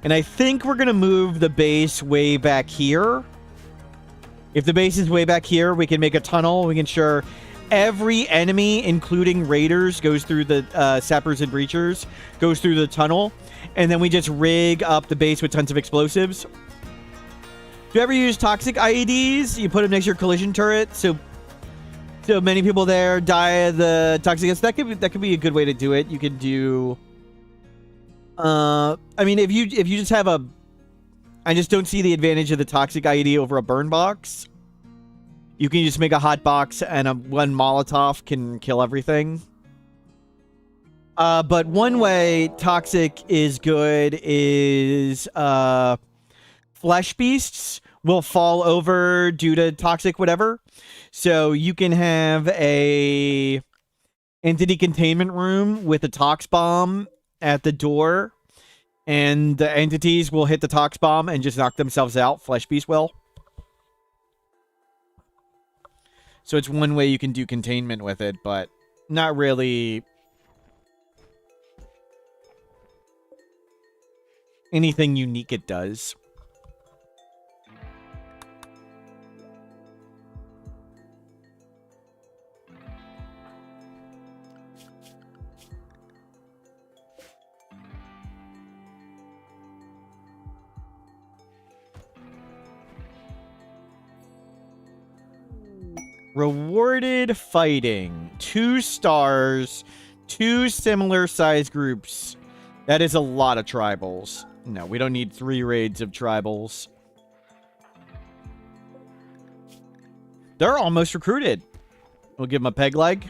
And I think we're going to move the base way back here. If the base is way back here, we can make a tunnel. We can ensure every enemy, including raiders, goes through the sappers and breachers, goes through the tunnel. And then we just rig up the base with tons of explosives. Do you ever use toxic IEDs? You put them next to your collision turret, so many people there die of the toxic gas. That could be a good way to do it. You could do. I mean, if you just have a, I just don't see the advantage of the toxic IED over a burn box. You can just make a hot box and one Molotov can kill everything. But one way toxic is good is flesh beasts will fall over due to toxic whatever. So you can have a entity containment room with a tox bomb at the door, and the entities will hit the tox bomb and just knock themselves out. Flesh beast will. So it's one way you can do containment with it, but not really anything unique it does. Rewarded fighting. 2 stars. 2 similar size groups. That is a lot of tribals. No, we don't need 3 raids of tribals. They're almost recruited. We'll give them a peg leg.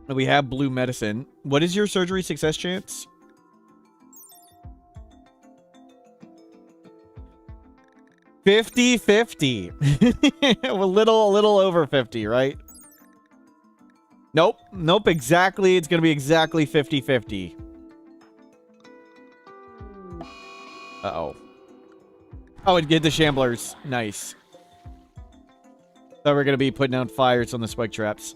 We have blue medicine. What is your surgery success chance? 50-50. A little over 50, right? Nope. Nope, exactly. It's going to be exactly 50-50. Uh-oh. Oh, it did the shamblers. Nice. Thought we were going to be putting out fires on the spike traps.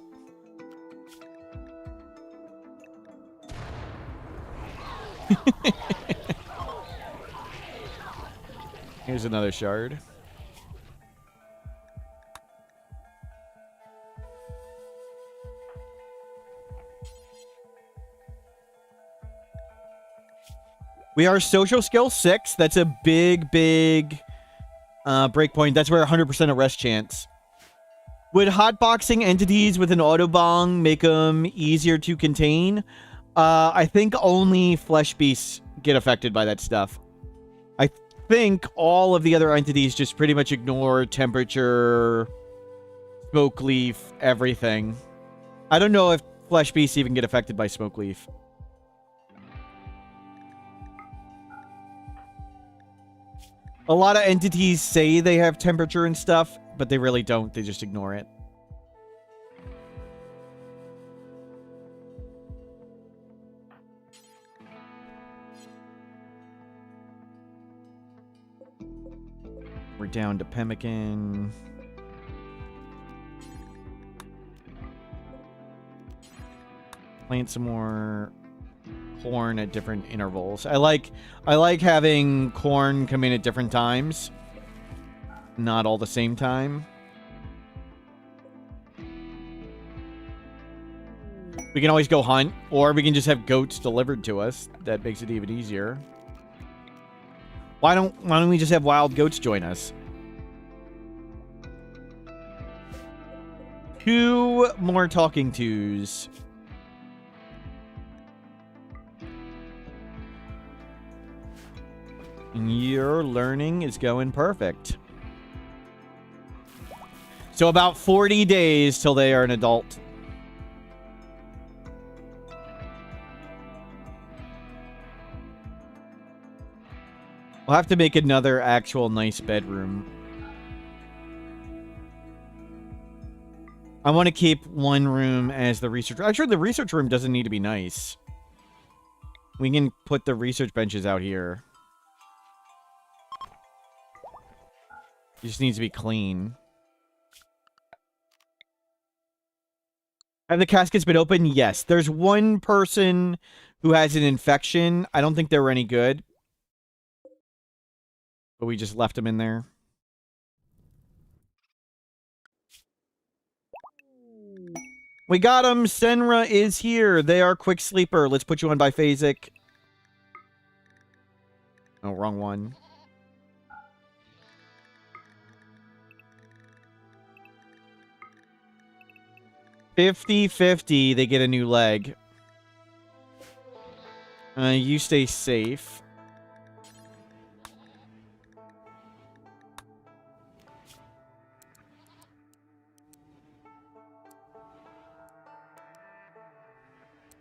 Here's another shard. We are social skill 6. That's a big, big breakpoint. That's where 100% arrest chance. Would hotboxing entities with an autobong make them easier to contain? I think only flesh beasts get affected by that stuff. I think all of the other entities just pretty much ignore temperature, smoke leaf, everything. I don't know if flesh beasts even get affected by smoke leaf. A lot of entities say they have temperature and stuff, but they really don't. They just ignore it. We're down to pemmican. Plant some more corn at different intervals. I like having corn come in at different times. Not all the same time. We can always go hunt, or we can just have goats delivered to us. That makes it even easier. Why don't we just have wild goats join us? 2 more talking tos. Your learning is going perfect. So about 40 days till they are an adult. We'll have to make another actual nice bedroom. I want to keep one room as the research. Actually, the research room doesn't need to be nice. We can put the research benches out here. It just needs to be clean. Have the caskets been open? Yes. There's one person who has an infection. I don't think they were any good. But we just left them in there. We got him. Senra is here. They are quick sleeper. Let's put you on biphasic. Oh, wrong one. $50-50. They get a new leg. You stay safe.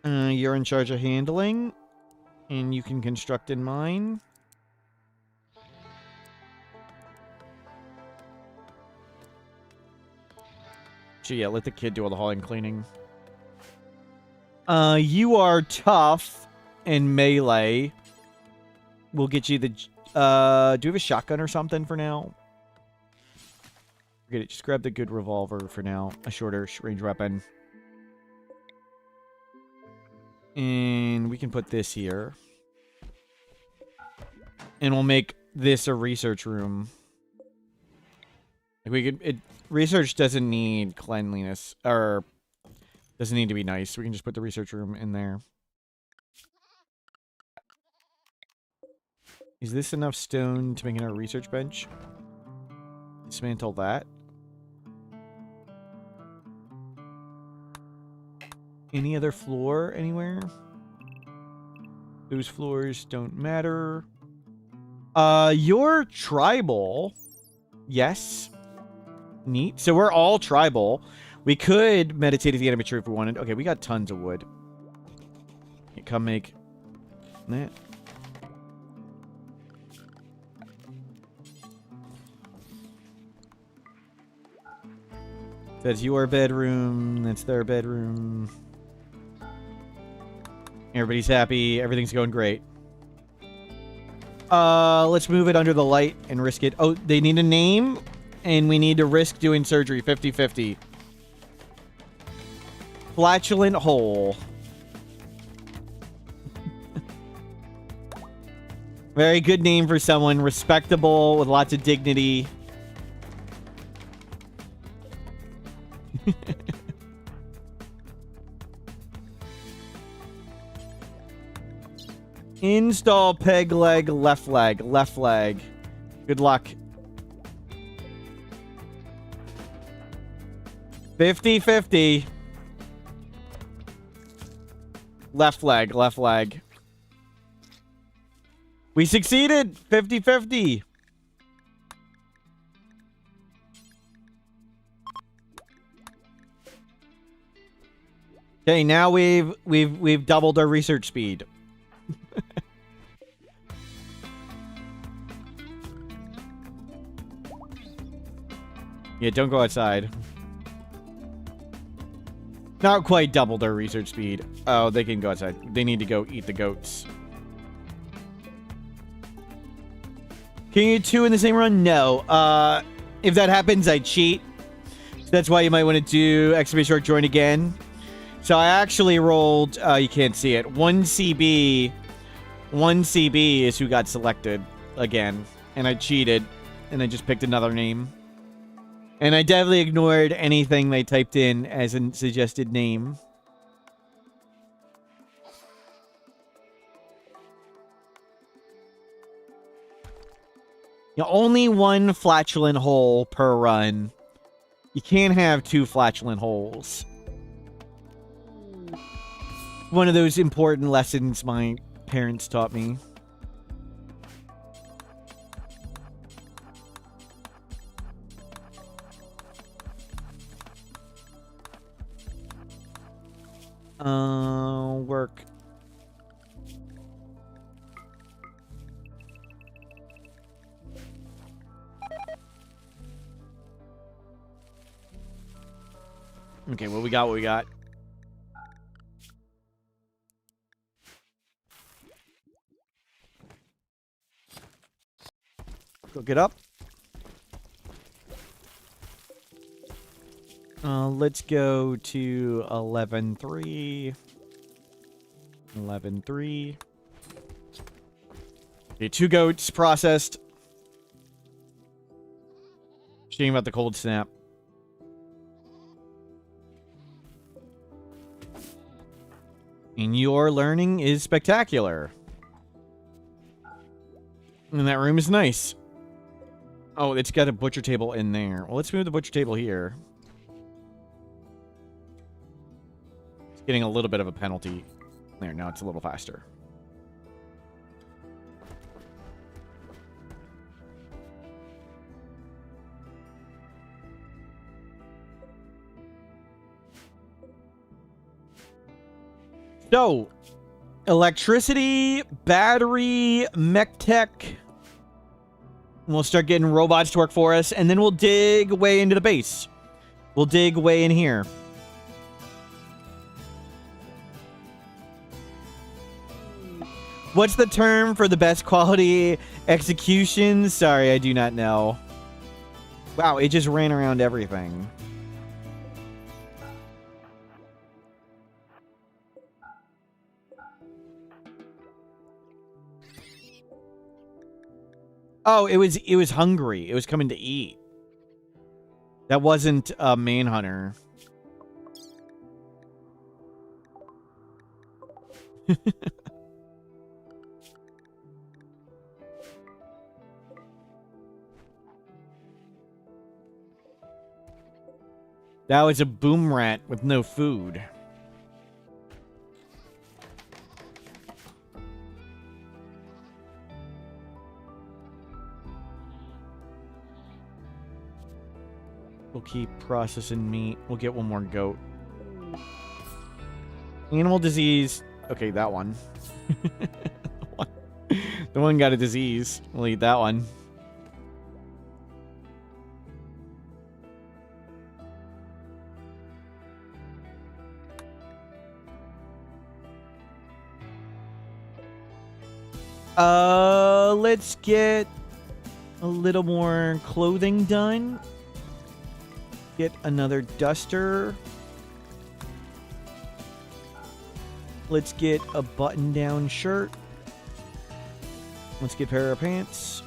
You're in charge of handling, and you can construct in mine. So yeah, let the kid do all the hauling and cleaning. You are tough and melee. We'll get you the... do you have a shotgun or something for now? Forget it. Just grab the good revolver for now. A shorter range weapon. And we can put this here. And we'll make this a research room. Like we could... research doesn't need cleanliness. Or... doesn't need to be nice. We can just put the research room in there. Is this enough stone to make it a research bench? Dismantle that. Any other floor anywhere? Those floors don't matter. You're tribal. Yes. Neat. So we're all tribal. We could meditate at the end of a tree if we wanted. Okay, we got tons of wood. Come make that. That's your bedroom. That's their bedroom. Everybody's happy. Everything's going great. Let's move it under the light and risk it. Oh, they need a name, and we need to risk doing surgery. 50-50. Flatulent hole. Very good name for someone. Respectable, with lots of dignity. Install peg leg, left leg, left leg. Good luck. 50-50. Left leg, left leg. We succeeded! 50-50. Okay, now we've doubled our research speed. Yeah, don't go outside. Not quite doubled our research speed. Oh, they can go outside. They need to go eat the goats. Can you do 2 in the same run? No. If that happens, I cheat. So that's why you might want to do exclamation mark join again. So I actually rolled, you can't see it, 1 CB. 1 CB is who got selected again. And I cheated. And I just picked another name. And I definitely ignored anything they typed in as a suggested name. You know, only 1 flatulent hole per run. You can't have 2 flatulent holes. One of those important lessons my parents taught me. Work. Okay, what we got? Cook it up. Let's go to 11.3. 11.3. Okay, 2 goats processed. Shame about the cold snap. And your learning is spectacular. And that room is nice. Oh, it's got a butcher table in there. Well, let's move the butcher table here. It's getting a little bit of a penalty. There, now it's a little faster. So, electricity, battery, mech tech. We'll start getting robots to work for us, and then we'll dig way into the base. We'll dig way in here. What's the term for the best quality execution? Sorry, I do not know. Wow, it just ran around everything. Oh, it was hungry. It was coming to eat. That wasn't a manhunter. That was a boom rat with no food. We'll keep processing meat. We'll get 1 more goat. Animal disease. Okay, that one. The one got a disease. We'll eat that one. Let's get a little more clothing done. Get another duster. Let's get a button-down shirt. Let's get a pair of pants.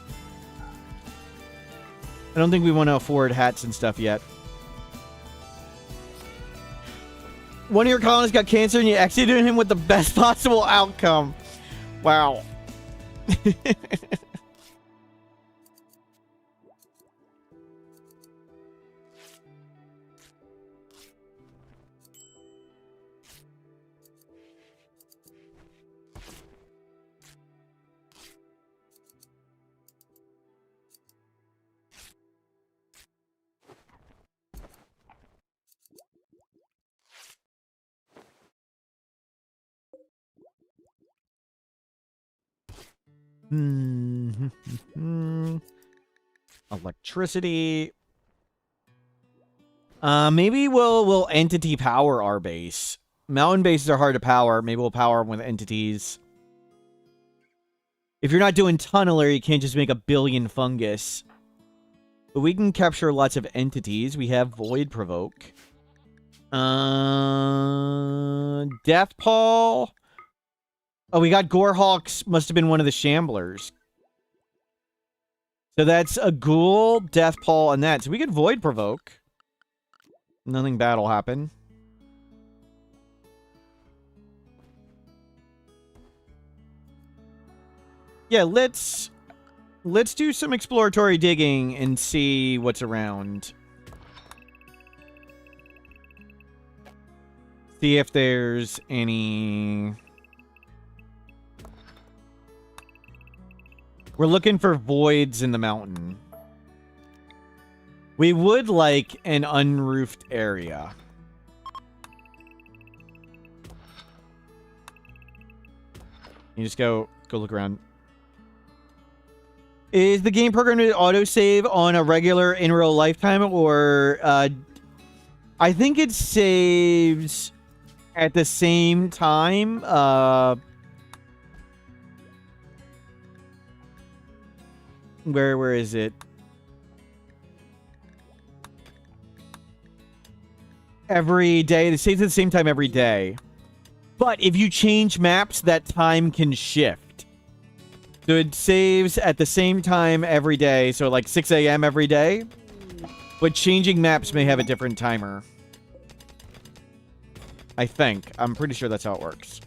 I don't think we want to afford hats and stuff yet. One of your colonists got cancer and you executed him with the best possible outcome. Wow. Electricity. Maybe we'll entity power our base. Mountain bases are hard to power. Maybe we'll power them with entities. If you're not doing tunneler, you can't just make a billion fungus. But we can capture lots of entities. We have Void Provoke. Death Paw. Oh, we got Gorehawks. Must have been one of the Shamblers. So that's a Ghoul, Death Paw, and that. So we could Void Provoke. Nothing bad will happen. Yeah, let's do some exploratory digging and see what's around. See if there's any... We're looking for voids in the mountain. We would like an unroofed area. You just go look around. Is the game programmed to autosave on a regular in real lifetime, or I think it saves at the same time. Where is it? Every day. It saves at the same time every day. But if you change maps, that time can shift. So it saves at the same time every day. So like 6 a.m. every day. But changing maps may have a different timer. I think. I'm pretty sure that's how it works.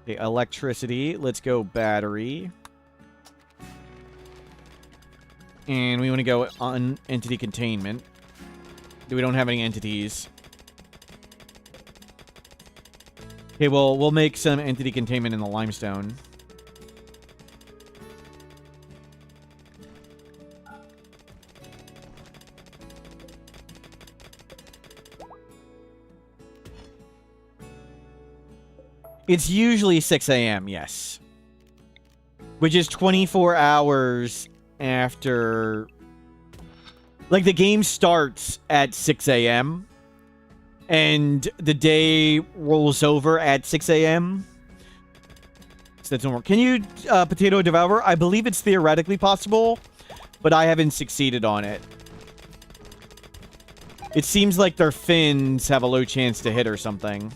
Okay, electricity. Let's go battery. And we want to go on entity containment. We don't have any entities. Okay, well, we'll make some entity containment in the limestone. It's usually 6 a.m., yes. Which is 24 hours after... Like, the game starts at 6 a.m. and the day rolls over at 6 a.m. So that's no more. Can you potato devour? I believe it's theoretically possible, but I haven't succeeded on it. It seems like their fins have a low chance to hit or something.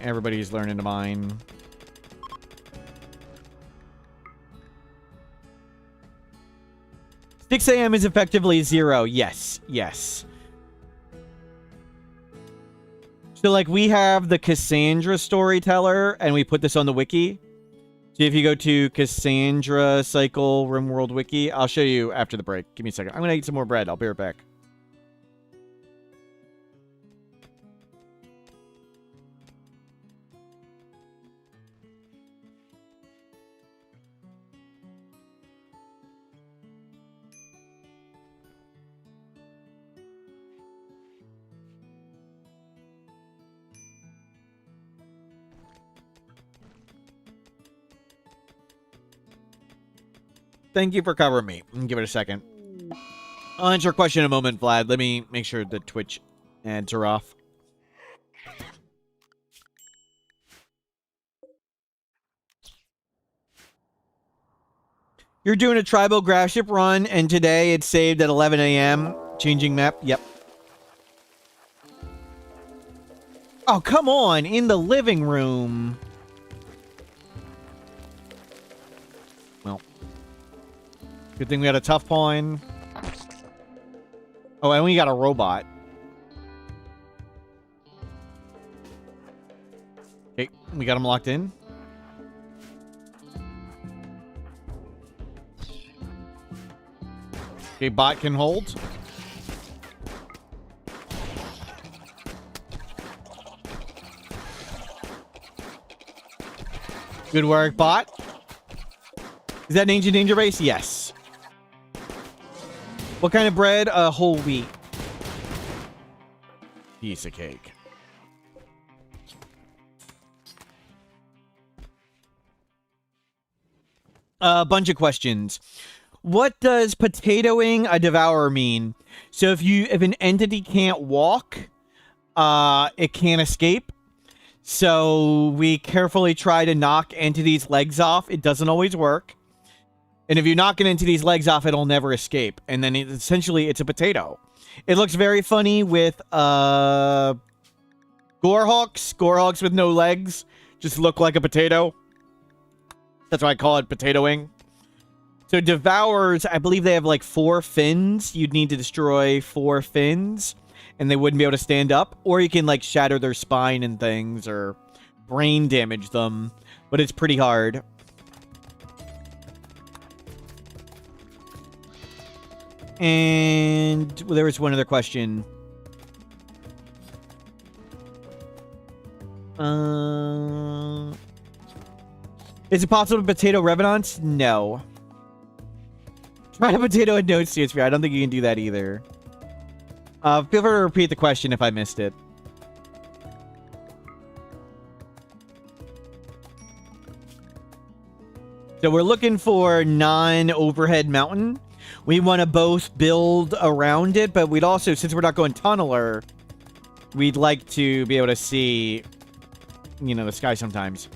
Everybody's learning to mine. $6 a.m. is effectively 0. Yes. Yes. So, like, we have the Cassandra Storyteller, and we put this on the wiki. So, if you go to Cassandra Cycle RimWorld Wiki, I'll show you after the break. Give me a second. I'm going to eat some more bread. I'll be right back. Thank you for covering me. Give it a second. I'll answer your question in a moment, Vlad. Let me make sure the Twitch ads are off. You're doing a tribal graph ship run, and today it's saved at 11 a.m. Changing map. Yep. Oh, come on. In the living room. Well. Good thing we had a tough pawn. Oh, and we got a robot. Okay, we got him locked in. Okay, bot can hold. Good work, bot. Is that an ancient danger base? Yes. What kind of bread? Whole wheat. Piece of cake. A bunch of questions. What does potatoing a devourer mean? So if an entity can't walk, it can't escape. So we carefully try to knock entities' legs off. It doesn't always work. And if you knock an entity's legs off, it'll never escape. And then essentially it's a potato. It looks very funny with gorehawks. Gorehawks with no legs just look like a potato. That's why I call it potatoing. So devourers, I believe they have like 4 fins. You'd need to destroy 4 fins, and they wouldn't be able to stand up. Or you can like shatter their spine and things, or brain damage them. But it's pretty hard. And there was one other question. Is it possible to potato revenants? No. Try a potato and no sphere. I don't think you can do that either. Feel free to repeat the question if I missed it. So we're looking for non-overhead mountain. We want to both build around it, but we'd also, since we're not going tunneler, we'd like to be able to see, you know, the sky sometimes.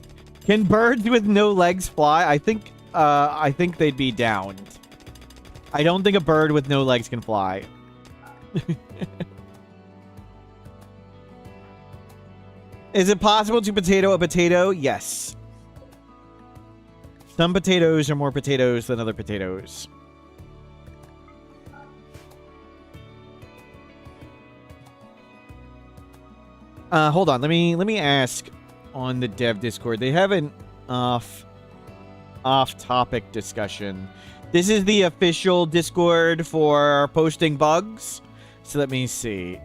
Can birds with no legs fly? I think they'd be downed. I don't think a bird with no legs can fly. Is it possible to potato a potato? Yes. Some potatoes are more potatoes than other potatoes. Hold on. Let me ask on the dev Discord. They have an off-topic discussion. This is the official Discord for posting bugs. So let me see.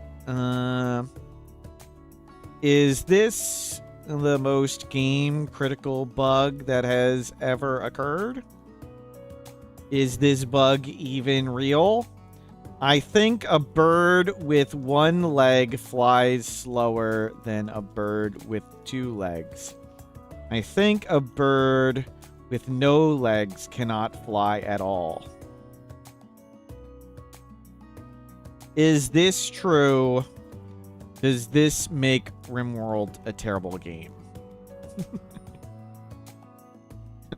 Is this the most game critical bug that has ever occurred? Is this bug even real? I think a bird with 1 leg flies slower than a bird with 2 legs. I think a bird with no legs cannot fly at all. Is this true? Does this make RimWorld a terrible game?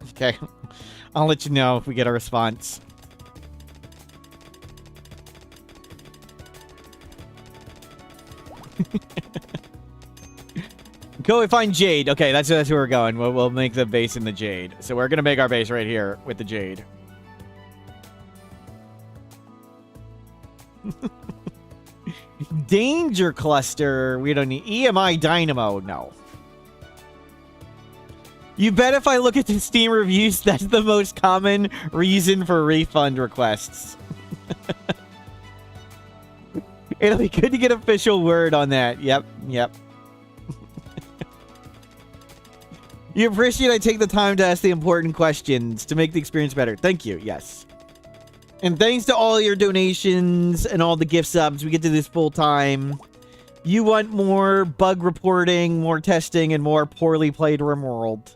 Okay. I'll let you know if we get a response. Go and find Jade. Okay, that's where we're going. We'll make the base in the Jade. So we're going to make our base right here with the Jade. Danger cluster. We don't need EMI Dynamo. No. You bet if I look at the Steam reviews, that's the most common reason for refund requests. It'll be good to get official word on that. Yep. You appreciate I take the time to ask the important questions to make the experience better. Thank you. Yes. And thanks to all your donations and all the gift subs. We get to this full time. You want more bug reporting, more testing, and more poorly played RimWorld.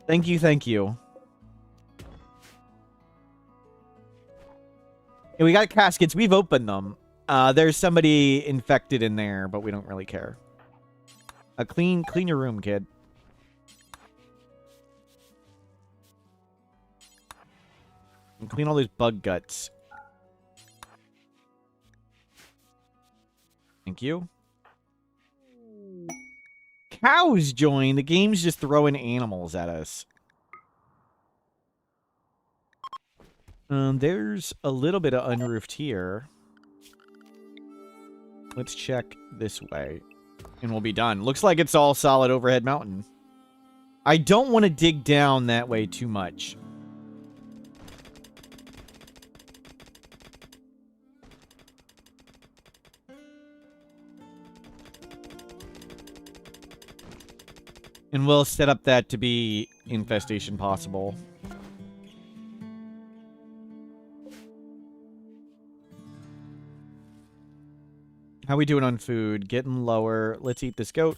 Thank you. And we got caskets. We've opened them. There's somebody infected in there, but we don't really care. Clean your room, kid. And clean all those bug guts. Thank you. Cows join. The game's just throwing animals at us. There's a little bit of unroofed here. Let's check this way. And we'll be done. Looks like it's all solid overhead mountain. I don't want to dig down that way too much. And we'll set up that to be infestation possible. How we doing on food? Getting lower. Let's eat this goat.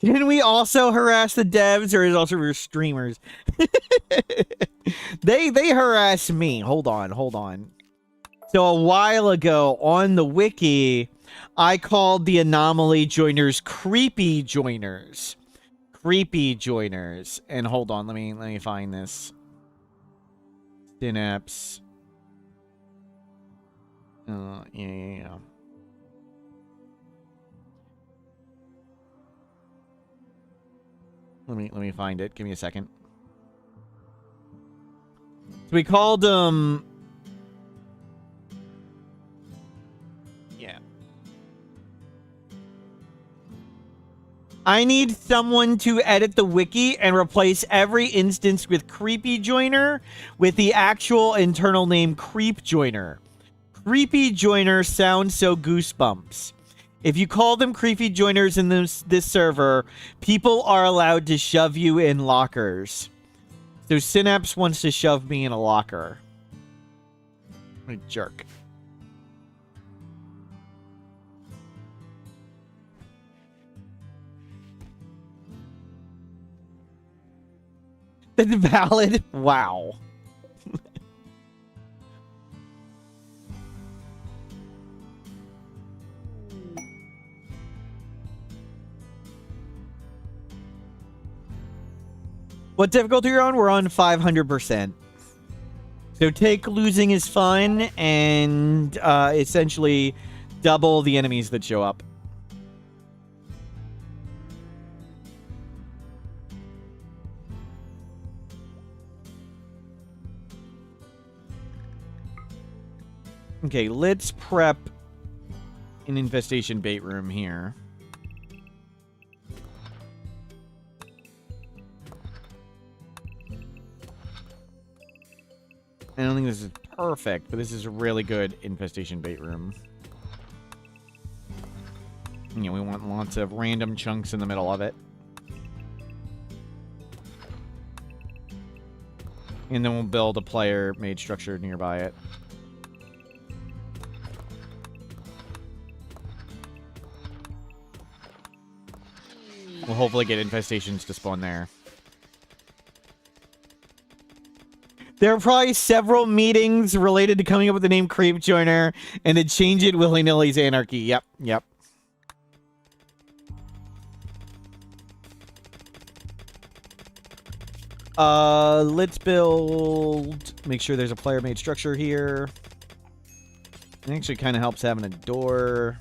Can we also harass the devs, or is it also for streamers? They harass me. Hold on. So a while ago on the wiki, I called the anomaly joiners creepy joiners. Creepy joiners. And hold on, let me find this. Synapse. Yeah. Let me find it. Give me a second. So we called yeah. I need someone to edit the wiki and replace every instance with creepy joiner with the actual internal name creep joiner. Creepy joiner sounds so goosebumps. If you call them creepy joiners in this server, people are allowed to shove you in lockers. So Synapse wants to shove me in a locker. What a jerk. That's valid? Wow. What difficulty you're on? We're on 500%. So take losing is fun and essentially double the enemies that show up. Okay, let's prep an infestation bait room here. I don't think this is perfect, but this is a really good infestation bait room. You know, we want lots of random chunks in the middle of it. And then we'll build a player-made structure nearby it. We'll hopefully get infestations to spawn there. There are probably several meetings related to coming up with the name Creep Joiner, and to change it willy-nilly's anarchy. Yep. Let's build... Make sure there's a player-made structure here. It actually kind of helps having a door.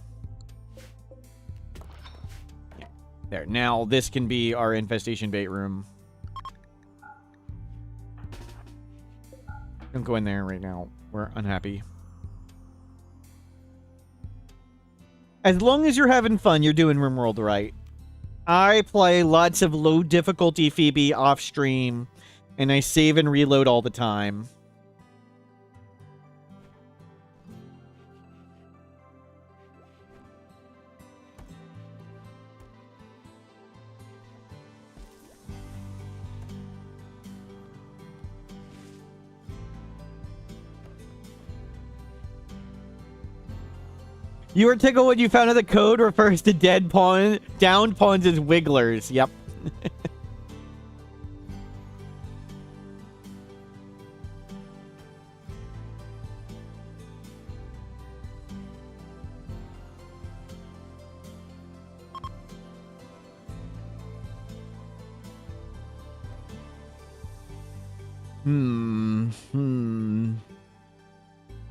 There. Now, this can be our infestation bait room. Don't go in there right now. We're unhappy. As long as you're having fun, you're doing RimWorld right. I play lots of low difficulty Phoebe off stream, and I save and reload all the time. You were tickled when you found out the code refers to dead pawn, downed pawns as wigglers. Yep.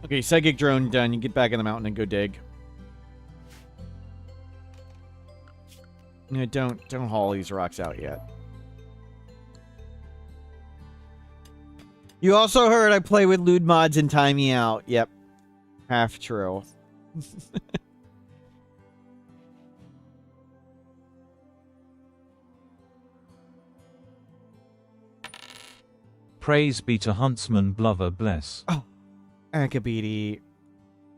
Okay, psychic drone done. You get back in the mountain and go dig. No, don't haul these rocks out yet. You also heard I play with lewd mods and time me out. Yep. Half true. Praise be to Huntsman Blubber bless. Oh, Akabidi.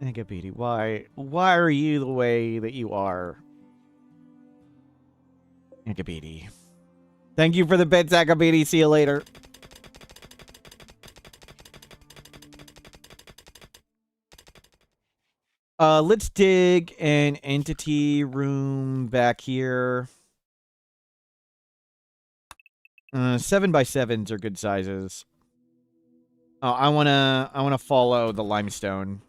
Akabidi, why are you the way that you are? Akabidi. Thank you for the bits, Akabidi. See you later. Let's dig an entity room back here. 7x7s are good sizes. Oh, I wanna follow the limestone.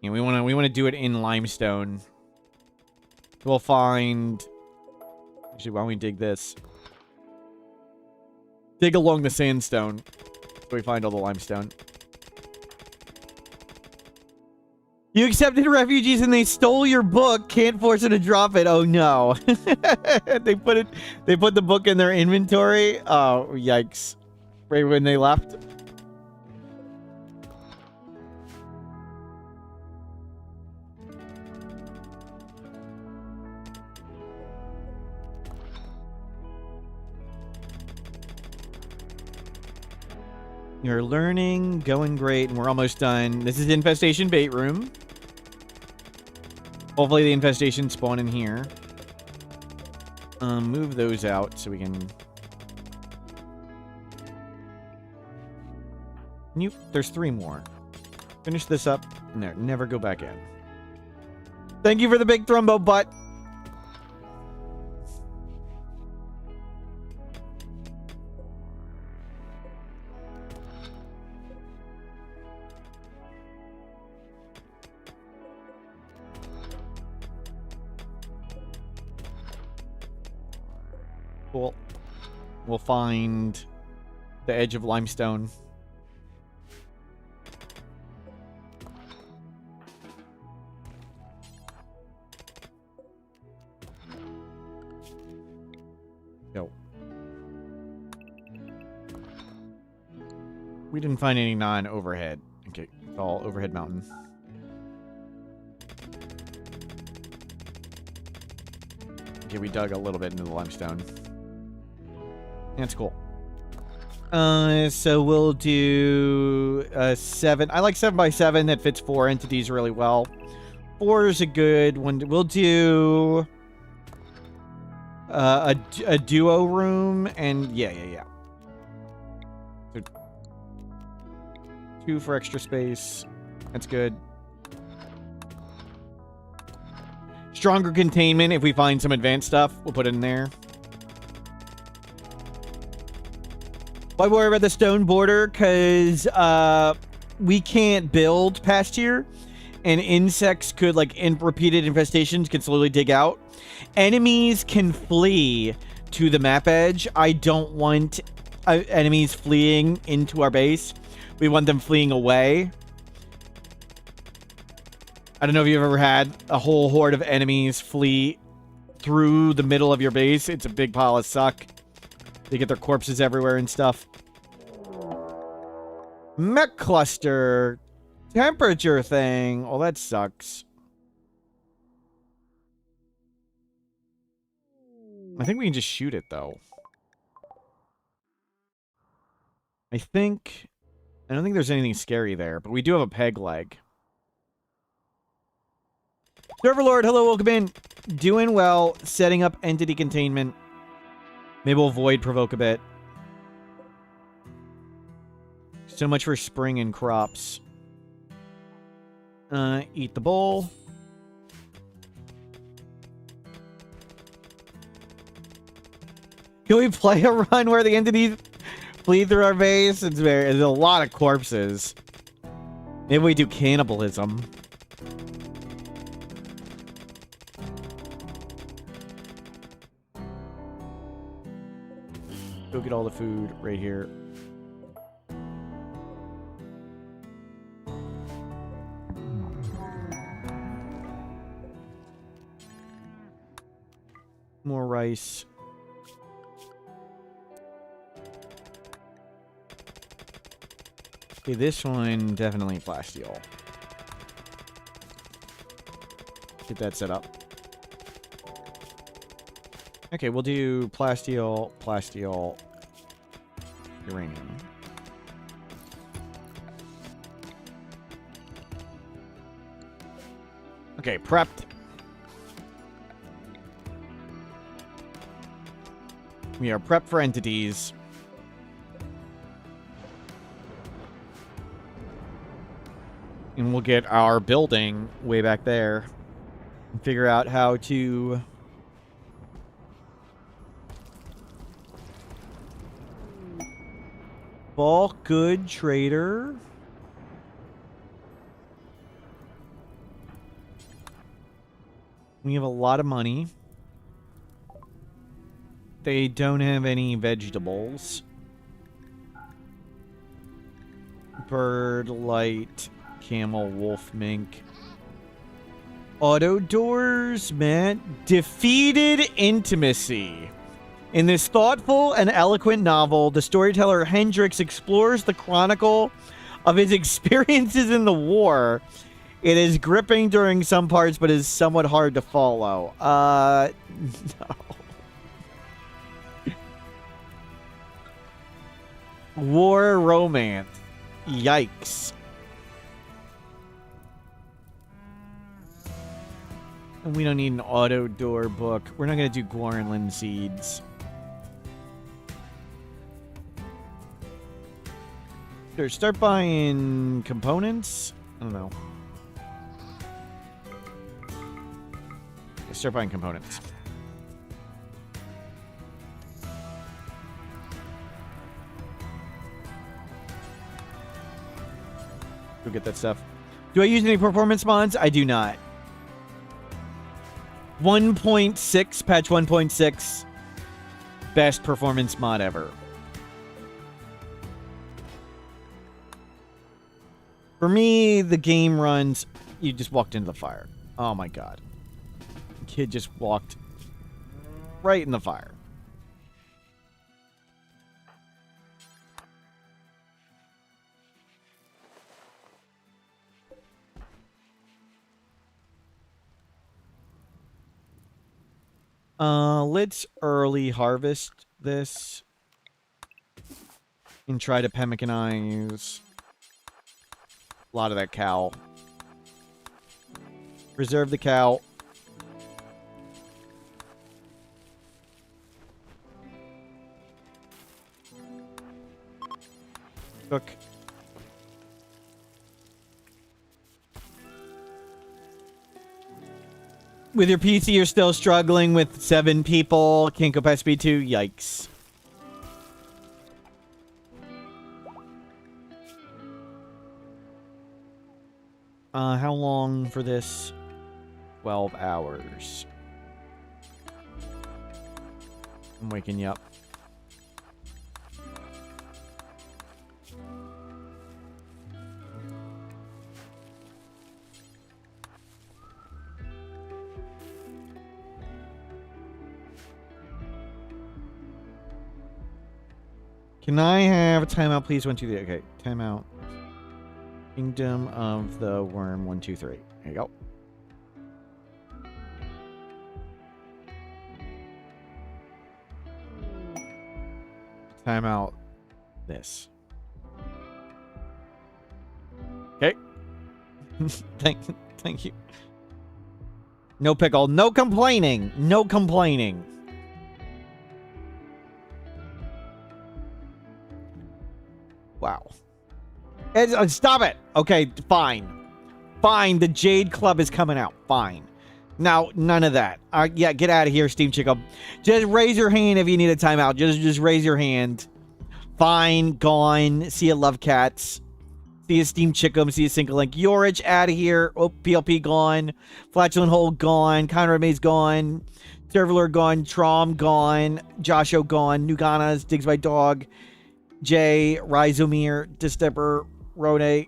Yeah, we wanna do it in limestone. We'll find. Actually, why don't we dig this? Dig along the sandstone, so we find all the limestone. You accepted refugees and they stole your book. Can't force them to drop it. Oh no. They put the book in their inventory. Oh, yikes. Right when they left. You're learning, going great, and we're almost done. This is Infestation Bait Room. Hopefully the infestation spawn in here. Move those out so we can... There's 3 more. Finish this up. No, never go back in. Thank you for the big thrumbo butt. Cool. We'll find the edge of limestone. Go. We didn't find any non-overhead. Okay, it's all overhead mountain. Okay, we dug a little bit into the limestone. That's cool. So we'll do 7. I like 7x7. That fits 4 entities really well. 4 is a good one. We'll do a duo room and yeah. So 2 for extra space. That's good. Stronger containment. If we find some advanced stuff, we'll put it in there. Why worry about the stone border? Because we can't build past here. And insects could, like, in repeated infestations, can slowly dig out. Enemies can flee to the map edge. I don't want enemies fleeing into our base. We want them fleeing away. I don't know if you've ever had a whole horde of enemies flee through the middle of your base. It's a big pile of suck. They get their corpses everywhere and stuff. Mech cluster. Temperature thing. Oh, that sucks. I think we can just shoot it, though. I don't think there's anything scary there, but we do have a peg leg. Serverlord, hello, welcome in. Doing well. Setting up entity containment. Maybe we'll void provoke a bit. So much for spring and crops. Eat the bowl. Can we play a run where the entities flee through our base? There's a lot of corpses. Maybe we do cannibalism. Go get all the food right here. rice. Okay, this one definitely plasteel. Get that set up. Okay, we'll do plasteel, plasteel, uranium. Okay, prepped. We are prepped for entities. And we'll get our building way back there. And figure out how to... bulk good trader. We have a lot of money. They don't have any vegetables. Bird, light, camel, wolf, mink. Auto doors, man. Defeated intimacy. In this thoughtful and eloquent novel, the storyteller Hendrix explores the chronicle of his experiences in the war. It is gripping during some parts, but is somewhat hard to follow. No. War romance. Yikes. And we don't need an auto door book. We're not going to do Guarnland seeds. Sure, start buying components. I don't know. Start buying components. Go get that stuff. Do I use any performance mods? I do not. 1.6, patch 1.6. Best performance mod ever. For me, the game runs... You just walked into the fire. Oh my god. Kid just walked right in the fire. Let's early harvest this and try to pemmicanize a lot of that cow. Preserve the cow. Cook. With your PC, you're still struggling with 7 people. Can't go past speed 2. Yikes. How long for this? 12 hours. I'm waking you up. Can I have a timeout, please? 1, 2, 3. Okay, timeout. Kingdom of the Worm. 1, 2, 3. There you go. Timeout. This. Okay. Thank you. No pickle. No complaining. No complaining. Wow. Stop it. Okay, fine. Fine, the Jade Club is coming out. Fine. Now, none of that. Yeah, get out of here, Steam Chico. Just raise your hand if you need a timeout. Just raise your hand. Fine, gone. See you, Love Cats. See you, Steam Chico. See you, Single Link. Yorich, out of here. Oh, PLP gone. Flatulent Hole gone. Conrad Mays gone. Servaler gone. Trom gone. Josho gone. Nuganas, Digs by Dog. Jay, Rizomir, Distepper, Rone.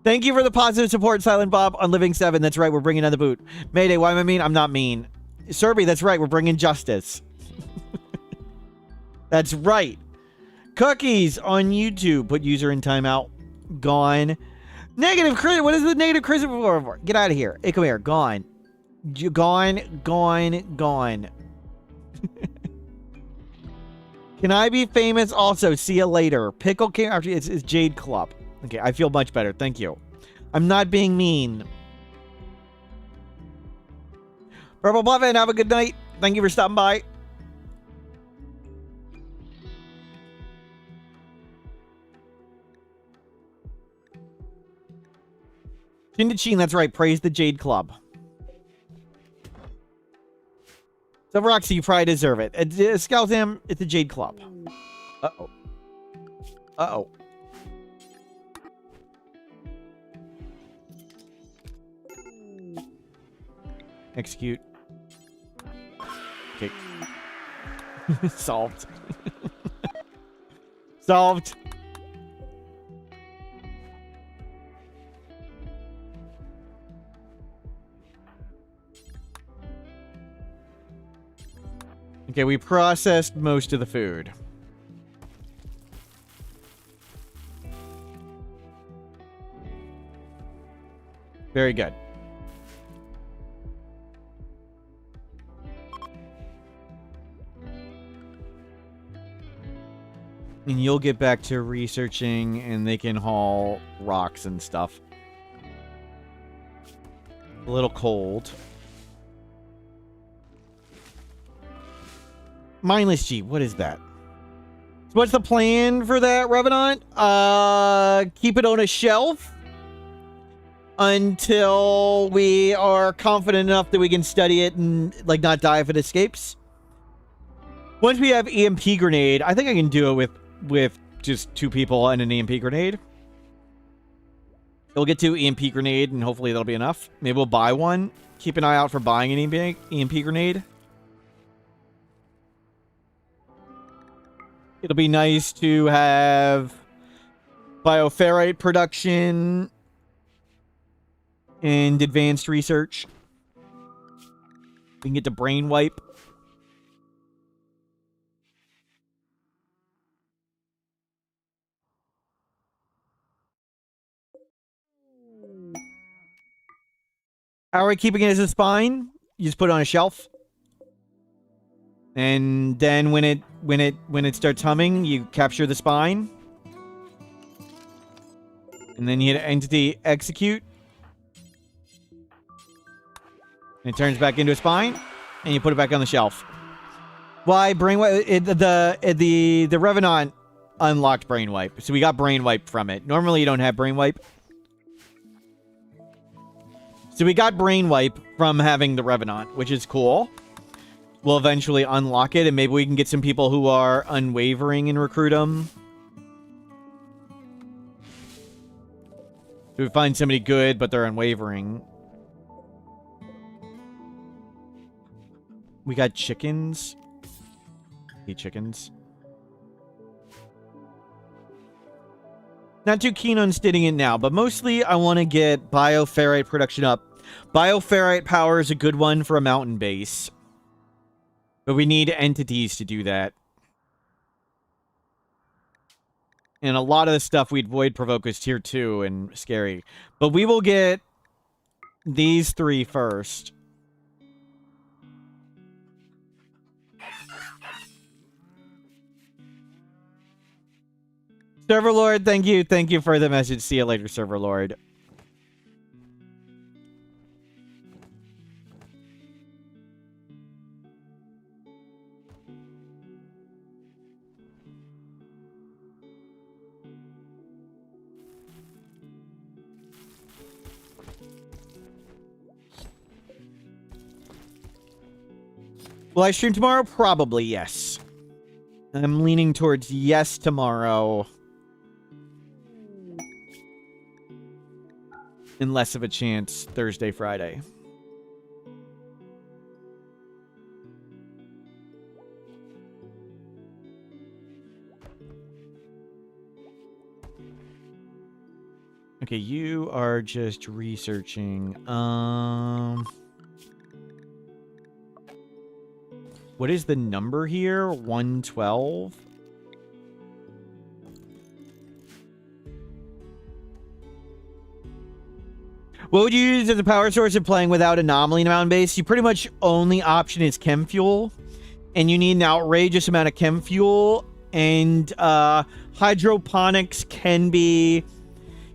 Thank you for the positive support, Silent Bob, on Living 7. That's right, we're bringing on the boot. Mayday, why am I mean? I'm not mean. Serby, that's right. We're bringing justice. That's right. Cookies on YouTube. Put user in timeout. Gone. Negative crit. What is the negative crit for? Get out of here. Hey, come here. Gone. Gone. Gone. Gone. Can I be famous? Also, see you later. Pickle came after. It's Jade Club. Okay, I feel much better. Thank you. I'm not being mean. Purple Buffin, have a good night. Thank you for stopping by. Chin, that's right. Praise the Jade Club. So, Roxy, you probably deserve it. Skeleton, it's the Jade Club. Uh-oh. Uh-oh. Execute. Okay. Solved. Solved. Okay, we processed most of the food. Very good. And you'll get back to researching, and they can haul rocks and stuff. A little cold. Mindless G, what is that? So what's the plan for that, Revenant? Keep it on a shelf until we are confident enough that we can study it and, like, not die if it escapes. Once we have EMP grenade, I think I can do it with just 2 people and an EMP grenade. We'll get to EMP grenade, and hopefully that'll be enough. Maybe we'll buy one. Keep an eye out for buying an EMP grenade. It'll be nice to have bioferrite production and advanced research. We can get to brain wipe. How are we keeping it as a spine? You just put it on a shelf. And then when it starts humming, you capture the spine. And then you hit entity execute. And it turns back into a spine. And you put it back on the shelf. Why brainwipe? The Revenant unlocked brainwipe. So we got brainwipe from it. Normally you don't have brainwipe. So we got brainwipe from having the Revenant, which is cool. We'll eventually unlock it, and maybe we can get some people who are unwavering and recruit them. So we find somebody good, but they're unwavering. We got chickens. Eat chickens. Not too keen on studying it now, but mostly I want to get bioferrite production up. Bioferrite power is a good one for a mountain base. But we need entities to do that. And a lot of the stuff we'd void provoke is tier 2 and scary. But we will get these 3 first. Server Lord, thank you. Thank you for the message. See you later, Server Lord. Will I stream tomorrow? Probably, yes. I'm leaning towards yes tomorrow. And less of a chance Thursday, Friday. Okay, you are just researching. What is the number here? 112? What would you use as a power source if playing without anomaly in a mountain base? You pretty much only option is chem fuel. And you need an outrageous amount of chem fuel. And hydroponics can be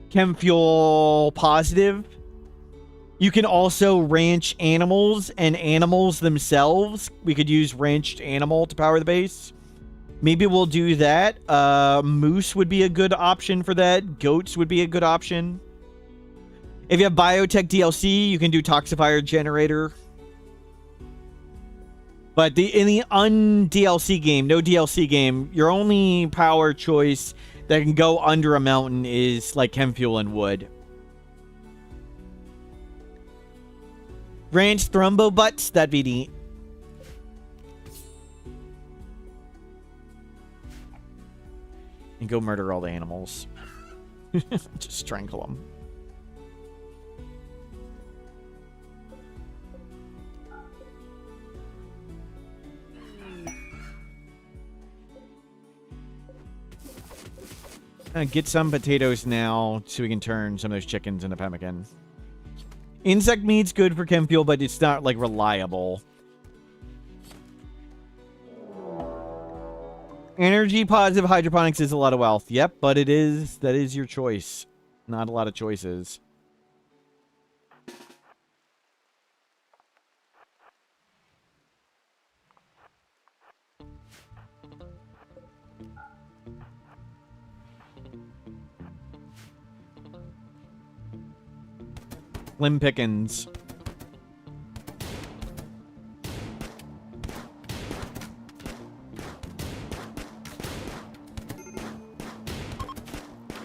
chem fuel positive. You can also ranch animals, and animals themselves. We could use ranched animal to power the base. Maybe we'll do that. Moose would be a good option for that. Goats would be a good option. If you have biotech DLC, you can do toxifier generator. But in the un-DLC game, no DLC game, your only power choice that can go under a mountain is like chem fuel and wood. Ranch thrombo butts, that'd be neat. And go murder all the animals. Just strangle them. Get some potatoes now so we can turn some of those chickens into pemmican. Insect meat's good for chem fuel, but it's not, like, reliable. Energy positive hydroponics is a lot of wealth. Yep, but it is. That is your choice. Not a lot of choices. Slim pickings.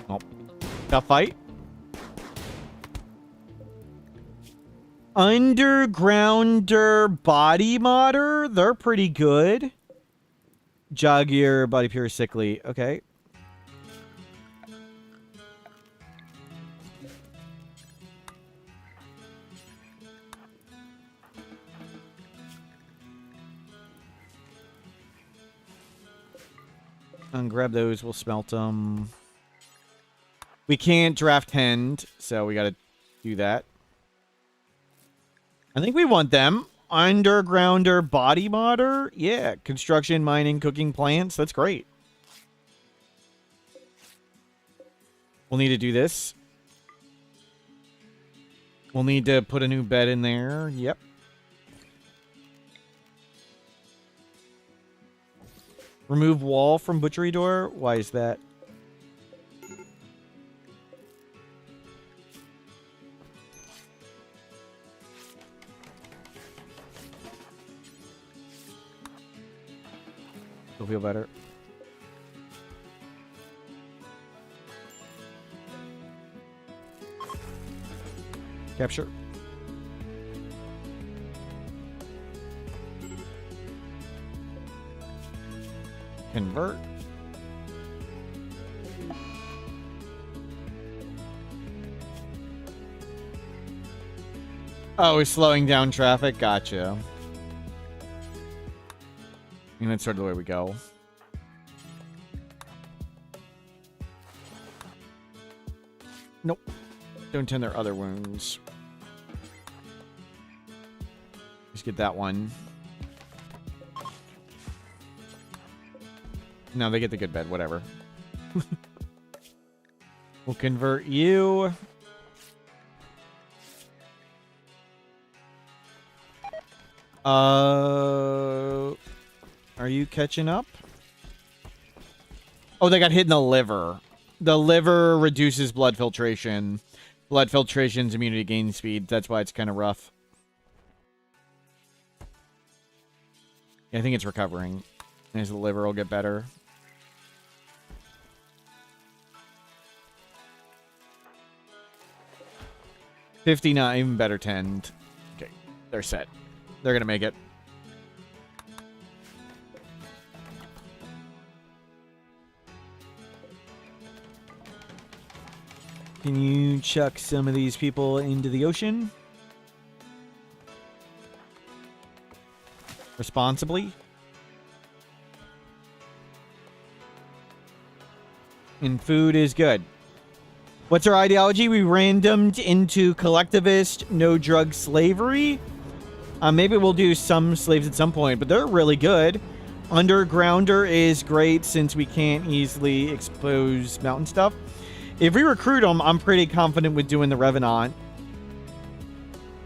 Oh. Tough fight. Undergrounder body modder. They're pretty good. Joggier, body pure, sickly. Okay. Grab those, we'll smelt them. We can't draft hand, so we gotta do that. I think we want them. Undergrounder body modder? Yeah, construction, mining, cooking plants. That's great. We'll need to do this. We'll need to put a new bed in there. Yep. Remove wall from butchery door? Why is that? You'll feel better. Capture. Convert. Oh, we're slowing down traffic? Gotcha. And that's sort of the way we go. Nope. Don't tend their other wounds. Just get that one. No, they get the good bed, whatever. We'll convert you. Are you catching up? Oh, they got hit in the liver. The liver reduces blood filtration. Blood filtration's immunity gain speed. That's why it's kind of rough. Yeah, I think it's recovering. As the liver will get better. $59, even better, 10. Okay, they're set. They're gonna make it. Can you chuck some of these people into the ocean? Responsibly? And food is good. What's our ideology? We randomed into collectivist, no drug slavery. Maybe we'll do some slaves at some point, but they're really good. Undergrounder is great since we can't easily expose mountain stuff. If we recruit them, I'm pretty confident with doing the Revenant.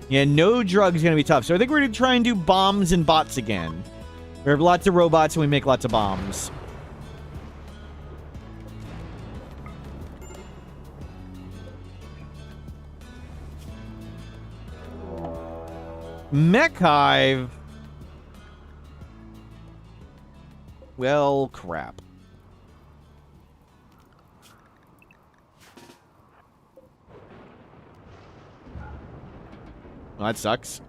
Yeah, no drugs is going to be tough. So I think we're going to try and do bombs and bots again. We have lots of robots and we make lots of bombs. Mech Hive. Well, crap. Well, that sucks.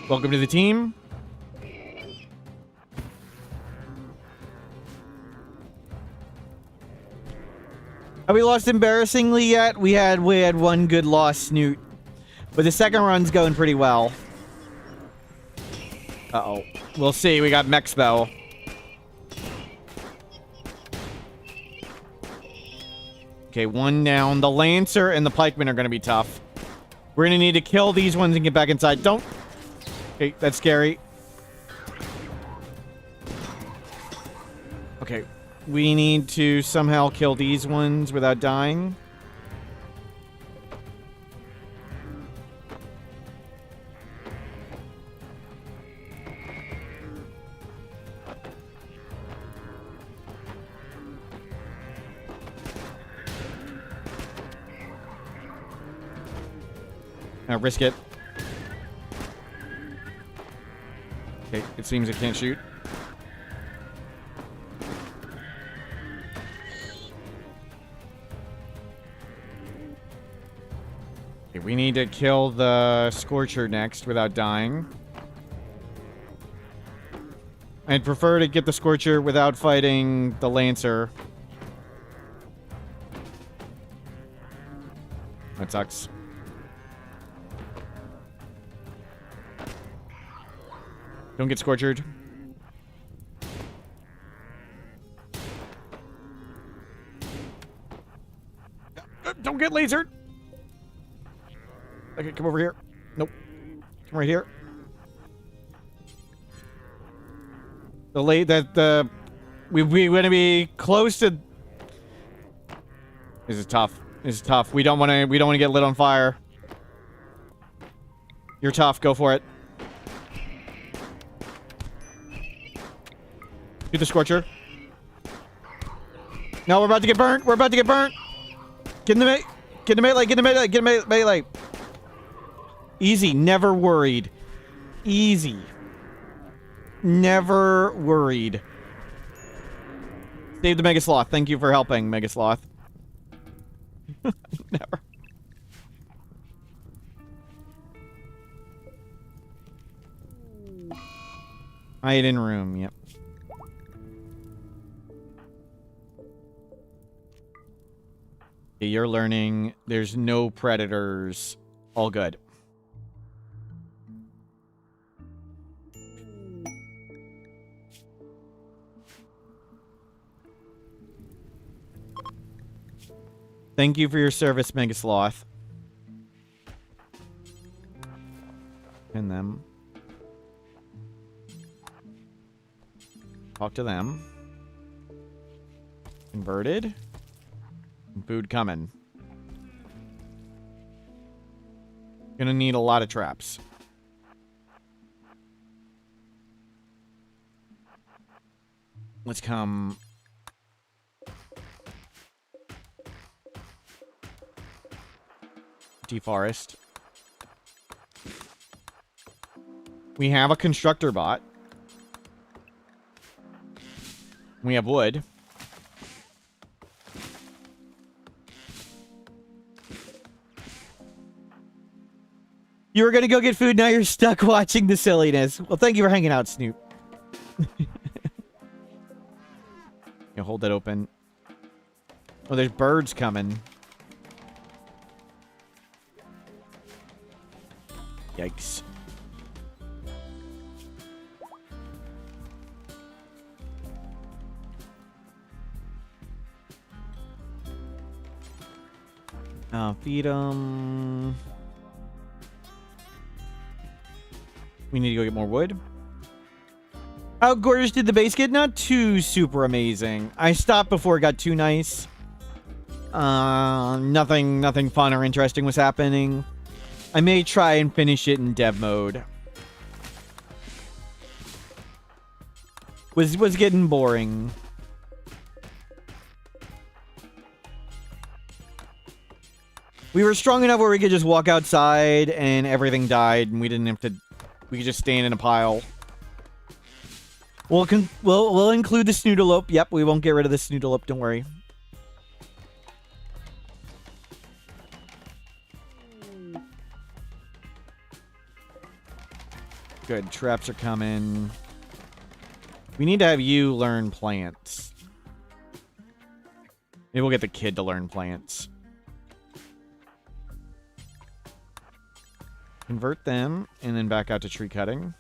Welcome to the team. Have we lost embarrassingly yet? We had one good loss, Snoot. But the second run's going pretty well. Uh-oh. We'll see. We got mechs, though. Okay, one down. The Lancer and the Pikemen are going to be tough. We're going to need to kill these ones and get back inside. Don't... Okay, that's scary. Okay, we need to somehow kill these ones without dying. Risk it. Okay, it seems it can't shoot. Okay, we need to kill the Scorcher next without dying. I'd prefer to get the Scorcher without fighting the Lancer. That sucks. Don't get scorchered. Don't get lasered. Okay, come over here. Nope. Come right here. We want to be close to. This is tough. This is tough. We don't want to get lit on fire. You're tough. Go for it. Do the Scorcher. No, we're about to get burnt. We're about to get burnt. Get in the melee. Get in the melee. Get in the melee. Get in the melee. Easy. Never worried. Easy. Never worried. Save the Mega Sloth. Thank you for helping, Mega Sloth. Never. Hide in room. Yep. You're learning. There's no predators. All good. Thank you for your service, Mega Sloth. And them. Talk to them. Converted. Food coming. Gonna need a lot of traps. Let's come. Deforest. We have a constructor bot. We have wood. You were gonna go get food, now you're stuck watching the silliness. Well, thank you for hanging out, Snoop. You hold that open. Oh, there's birds coming. Yikes. Feed them. We need to go get more wood. How gorgeous did the base get? Not too super amazing. I stopped before it got too nice. Nothing fun or interesting was happening. I may try and finish it in dev mode. Was getting boring. We were strong enough where we could just walk outside and everything died and we didn't have to... We could just stand in a pile. We'll include the snoodleope. Yep, we won't get rid of the snoodleope, don't worry. Good, traps are coming. We need to have you learn plants. Maybe we'll get the kid to learn plants. Convert them, and then back out to tree cutting.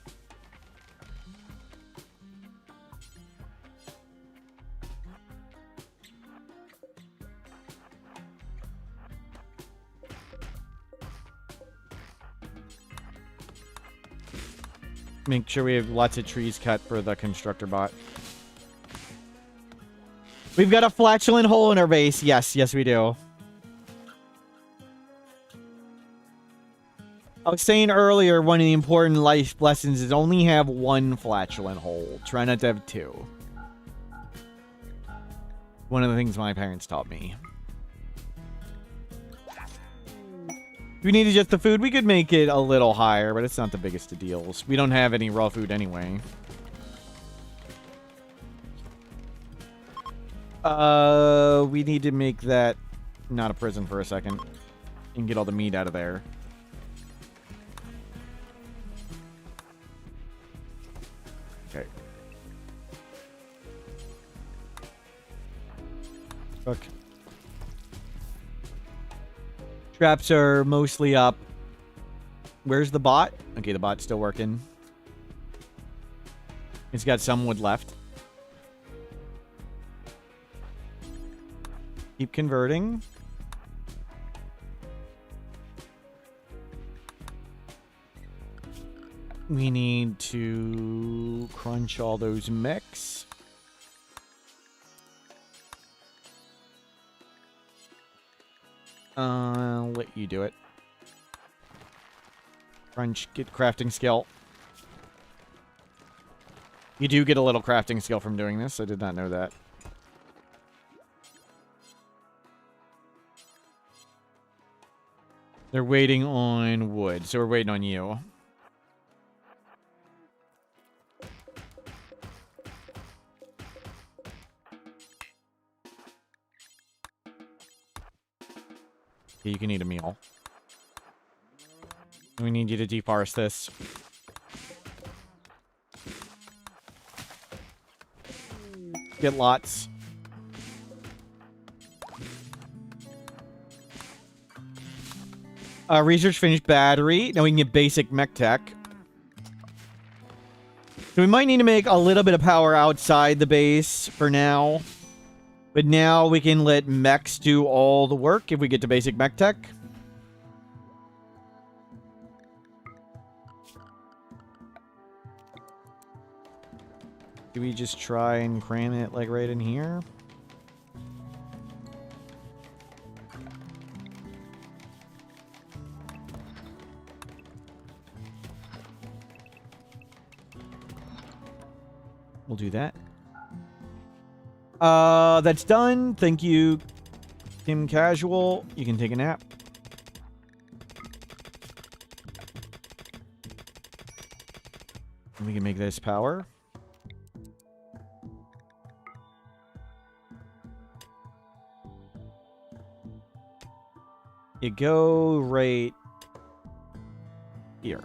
Make sure we have lots of trees cut for the constructor bot. We've got a flatulent hole in our base. Yes, yes we do. I was saying earlier, one of the important life lessons is only have one flatulent hole. Try not to have two. One of the things my parents taught me. We need just the food. We could make it a little higher, but it's not the biggest of deals. We don't have any raw food anyway. We need to make that not a prison for a second. And get all the meat out of there. Okay. Fuck. Traps are mostly up. Where's the bot? Okay, the bot's still working. It's got some wood left. Keep converting. We need to crunch all those mechs. I'll let you do it. Crunch, get crafting skill. You do get a little crafting skill from doing this. I did not know that. They're waiting on wood, so we're waiting on you. Okay, you can eat a meal. We need you to deforest this. Get lots. Research finished battery. Now we can get basic mech tech. So we might need to make a little bit of power outside the base for now. But now we can let mechs do all the work if we get to basic mech tech. Do we just try and cram it like right in here? We'll do that. That's done. Thank you, Kim Casual. You can take a nap. And we can make this power. You go right here.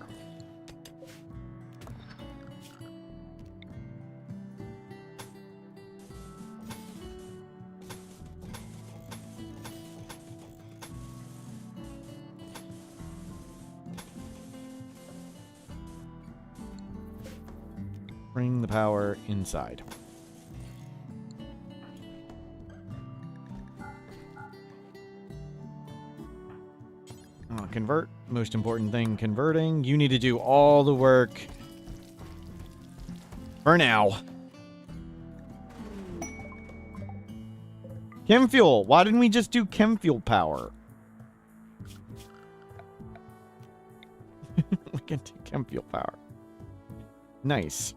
Bring the power inside. Convert. Most important thing, converting. You need to do all the work for now. Chem fuel. Why didn't we just do chem fuel power? We can do chem fuel power. Nice.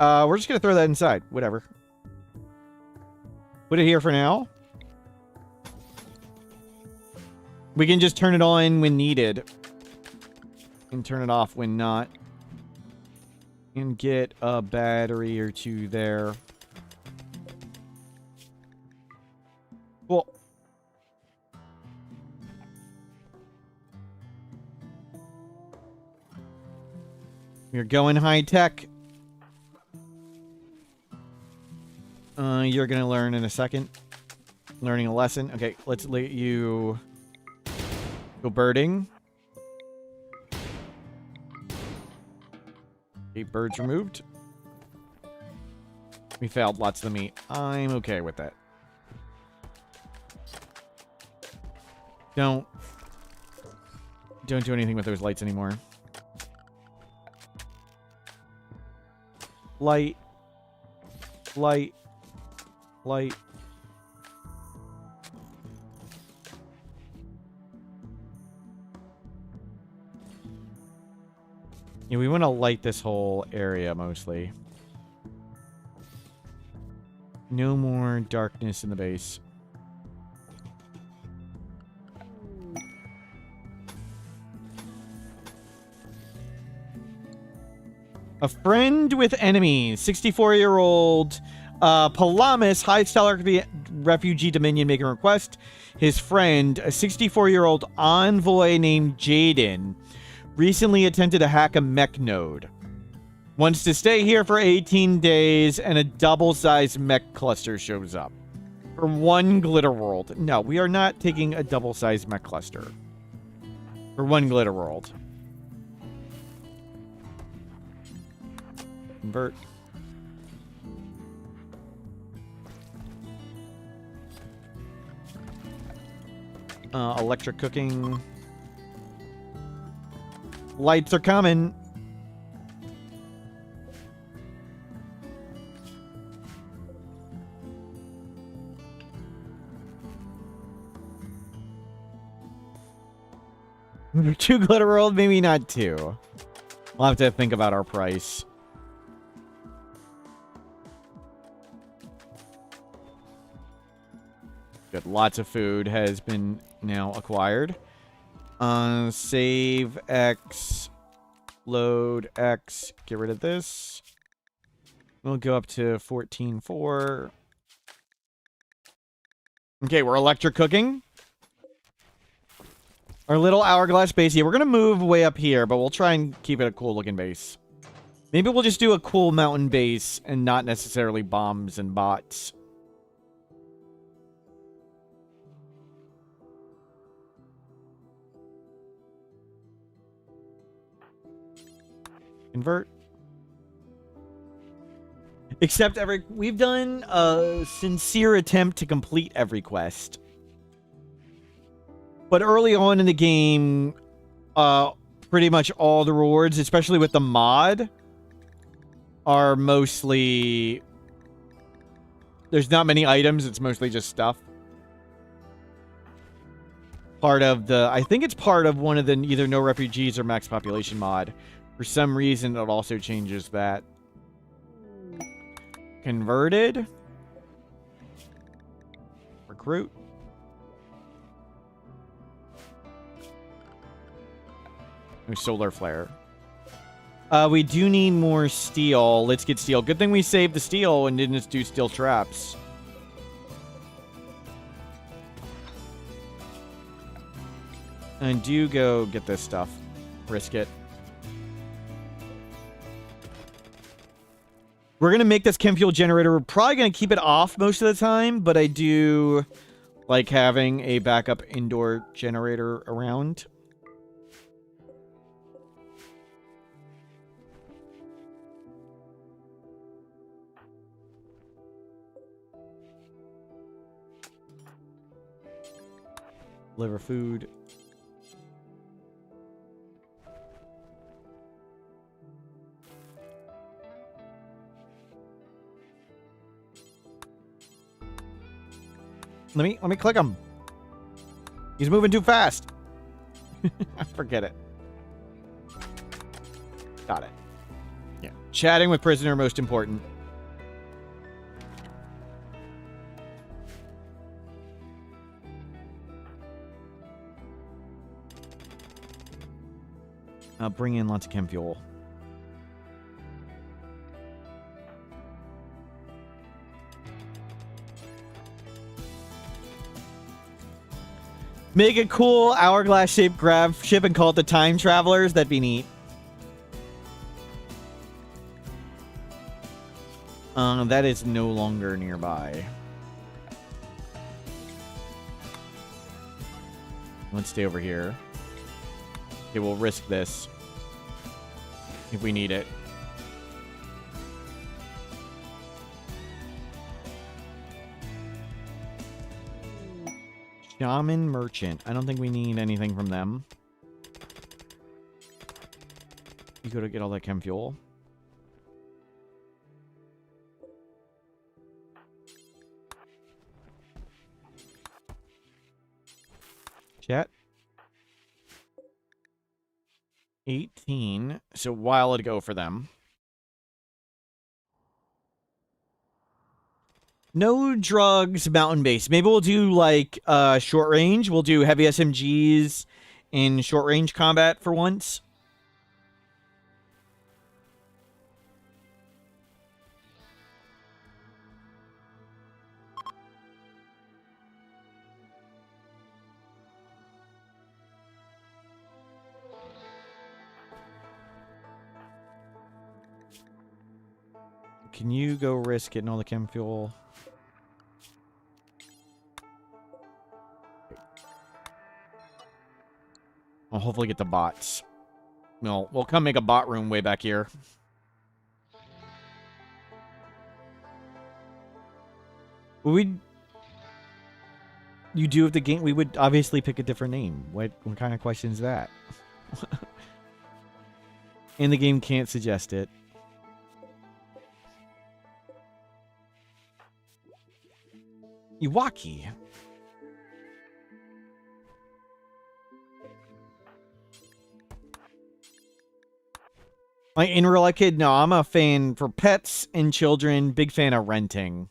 We're just gonna throw that inside. Whatever. Put it here for now. We can just turn it on when needed. And turn it off when not. And get a battery or two there. Cool. You're going high tech. You're gonna learn in a second. Learning a lesson. Okay, let's let you go birding. Okay, birds removed. We failed lots of the meat. I'm okay with that. Don't do anything with those lights anymore. Light. Light. Light. Yeah, we want to light this whole area mostly. No more darkness in the base. A friend with enemies. 64-year-old Palamas, high scholar refugee dominion, making a request. His friend, a 64-year-old envoy named Jaden, recently attempted to hack a mech node. Wants to stay here for 18 days, and a double-sized mech cluster shows up. For one glitter world. No, we are not taking a double-sized mech cluster. For one glitter world. Convert. Electric cooking. Lights are coming. Two glitter world, maybe not two. We'll have to think about our price. Good. Lots of food has been now acquired. Save X. Load X. Get rid of this. We'll go up to 14.4. Okay, we're electric cooking. Our little hourglass base. Yeah, we're going to move way up here, but we'll try and keep it a cool looking base. Maybe we'll just do a cool mountain base and not necessarily bombs and bots. Convert. Except we've done a sincere attempt to complete every quest. But early on in the game, pretty much all the rewards, especially with the mod, are mostly... There's not many items, it's mostly just stuff. Part of the... I think it's part of one of the either no refugees or max population mod. For some reason, it also changes that. Converted. Recruit. No solar flare. We do need more steel. Let's get steel. Good thing we saved the steel and didn't just do steel traps. And do go get this stuff. Risk it. We're going to make this chem fuel generator. We're probably going to keep it off most of the time, but I do like having a backup indoor generator around. Liver food. Let me click him. He's moving too fast. Forget it. Got it. Yeah. Chatting with prisoner most important. I'll bring in lots of chem fuel. Make a cool hourglass-shaped grab ship and call it the Time Travelers. That'd be neat. That is no longer nearby. Let's stay over here. Okay, we'll risk this if we need it. Shaman Merchant. I don't think we need anything from them. You go to get all that chem fuel. Chat. 18. So a while to go for them. No drugs, mountain base. Maybe we'll do like short range. We'll do heavy SMGs in short range combat for once. Can you go risk getting all the chem fuel? I'll hopefully get the bots. We'll come make a bot room way back here. You do if the game... We would obviously pick a different name. What kind of question is that? And the game can't suggest it. Iwaki. In real life kid, no, I'm a fan for pets and children. Big fan of renting.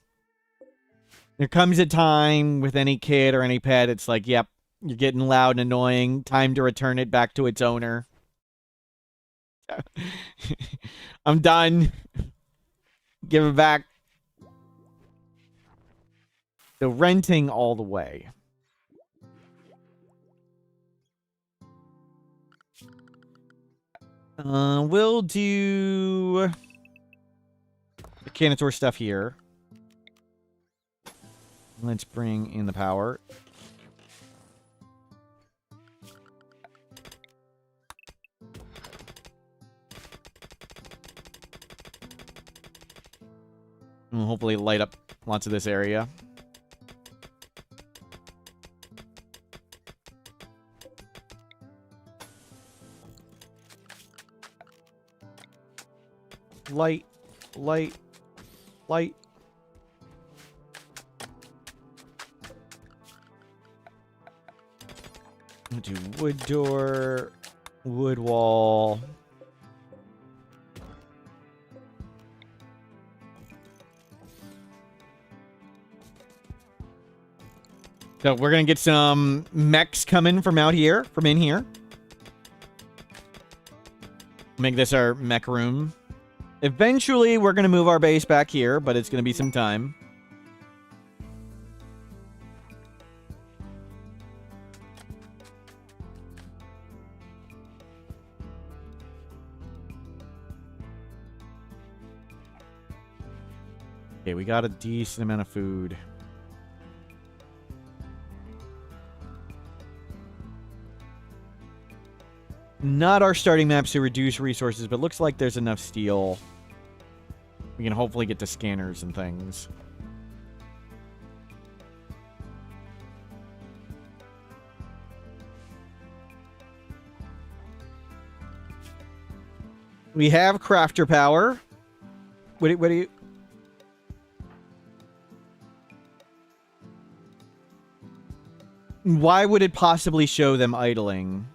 There comes a time with any kid or any pet, it's like, yep, you're getting loud and annoying. Time to return it back to its owner. I'm done. Give it back. So renting all the way. We'll do the Canator stuff here. Let's bring in the power. And we'll hopefully light up lots of this area. Light, light, light. We'll do wood door, wood wall. So we're gonna get some mechs coming from out here, from in here. Make this our mech room. Eventually, we're going to move our base back here, but it's going to be some time. Okay, we got a decent amount of food. Not our starting maps to reduce resources, but looks like there's enough steel. We can hopefully get to scanners and things. We have crafter power. What do you... Why would it possibly show them idling?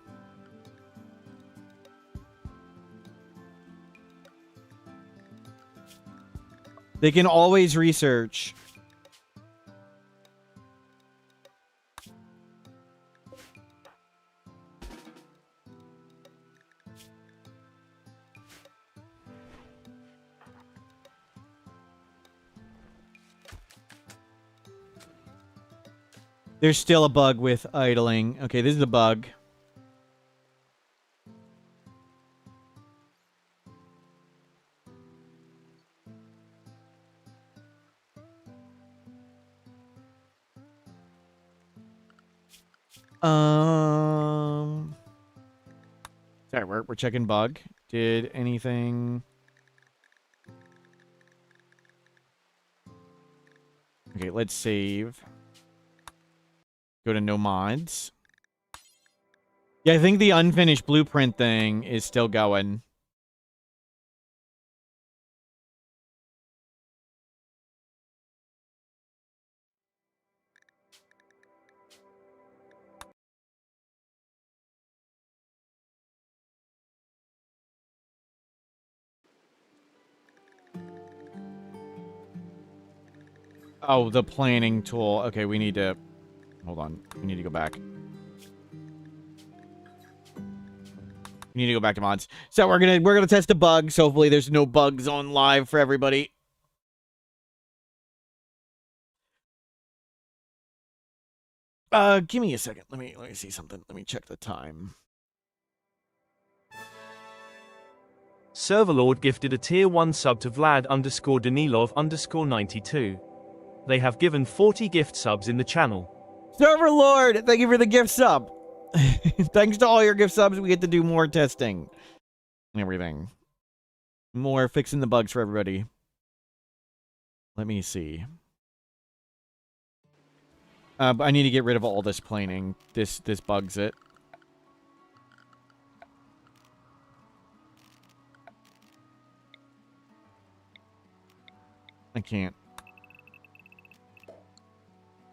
They can always research. There's still a bug with idling. Okay, this is a bug. Sorry, we're checking bug. Did anything... Okay, let's save. Go to no mods. Yeah, I think the unfinished blueprint thing is still going. Oh, the planning tool. Okay, we need to... Hold on. We need to go back. We need to go back to mods. So we're gonna test the bugs. Hopefully there's no bugs on live for everybody. Give me a second. Let me see something. Let me check the time. Serverlord gifted a tier 1 sub to Vlad_Danilov_92. They have given 40 gift subs in the channel. Serverlord, thank you for the gift sub. Thanks to all your gift subs, we get to do more testing and everything. More fixing the bugs for everybody. Let me see. I need to get rid of all this planing. This bugs it. I can't.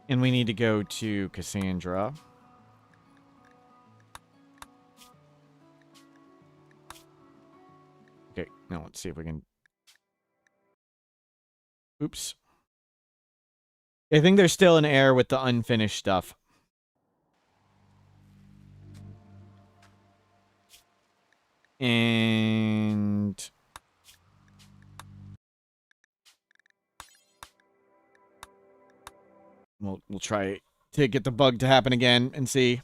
And we need to go to Cassandra. Okay, now let's see if we can... Oops. I think there's still an error with the unfinished stuff. And... We'll try to get the bug to happen again and see.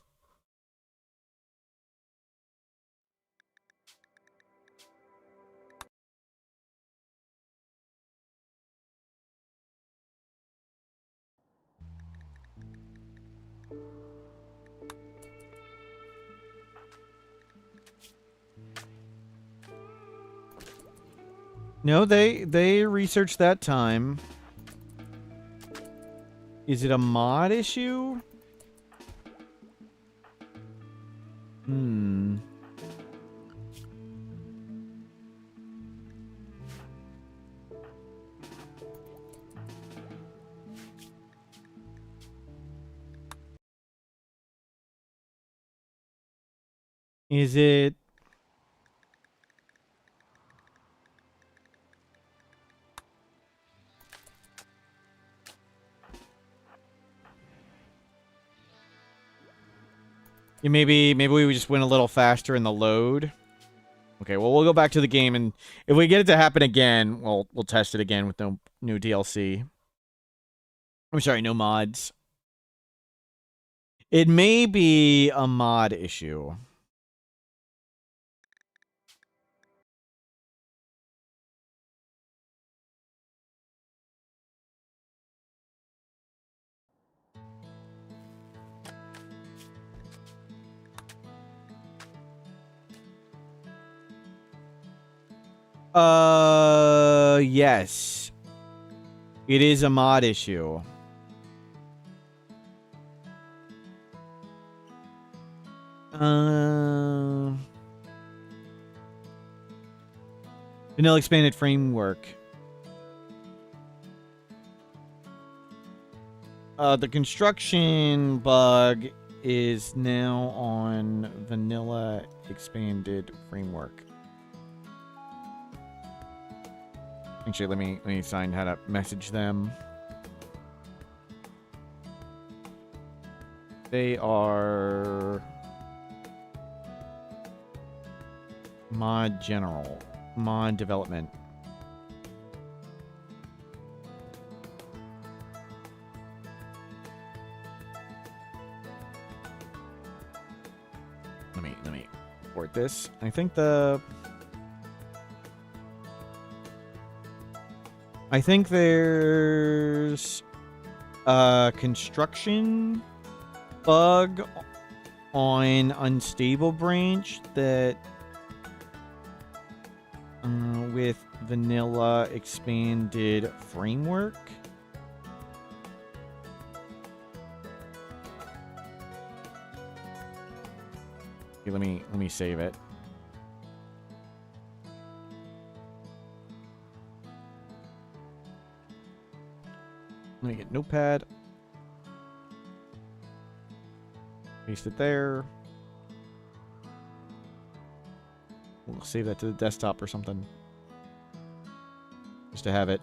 No, they researched that time. Is it a mod issue? Hmm. Is it... Yeah, maybe we just went a little faster in the load. Okay, well, we'll go back to the game, and if we get it to happen again, we'll test it again with no new DLC. I'm sorry, no mods. It may be a mod issue. Yes. It is a mod issue. Vanilla expanded framework. The construction bug is now on vanilla expanded framework. Actually, let me find how to message them. They are mod general, mod development. Let me report this. I think there's a construction bug on unstable branch that with vanilla expanded framework. Okay, let me save it. Let me get notepad. Paste it there. We'll save that to the desktop or something. Just to have it.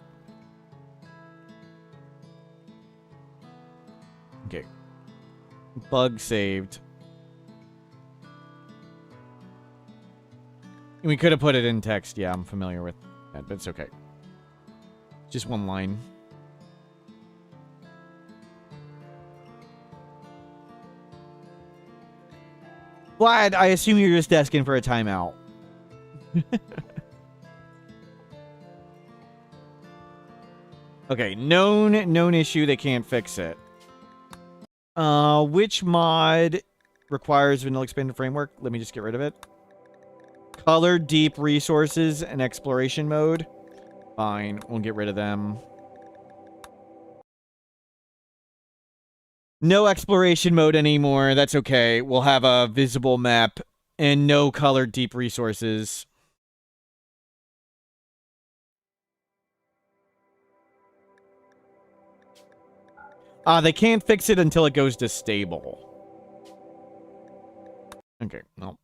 Okay. Bug saved. We could have put it in text. Yeah, I'm familiar with that, but it's okay. Just one line. Vlad, I assume you're just asking for a timeout. Okay, known issue, they can't fix it. Which mod requires vanilla expanded framework? Let me just get rid of it. Color, deep resources, and exploration mode. Fine, we'll get rid of them. No exploration mode anymore. That's okay. We'll have a visible map and no colored deep resources. They can't fix it until it goes to stable. Okay, no.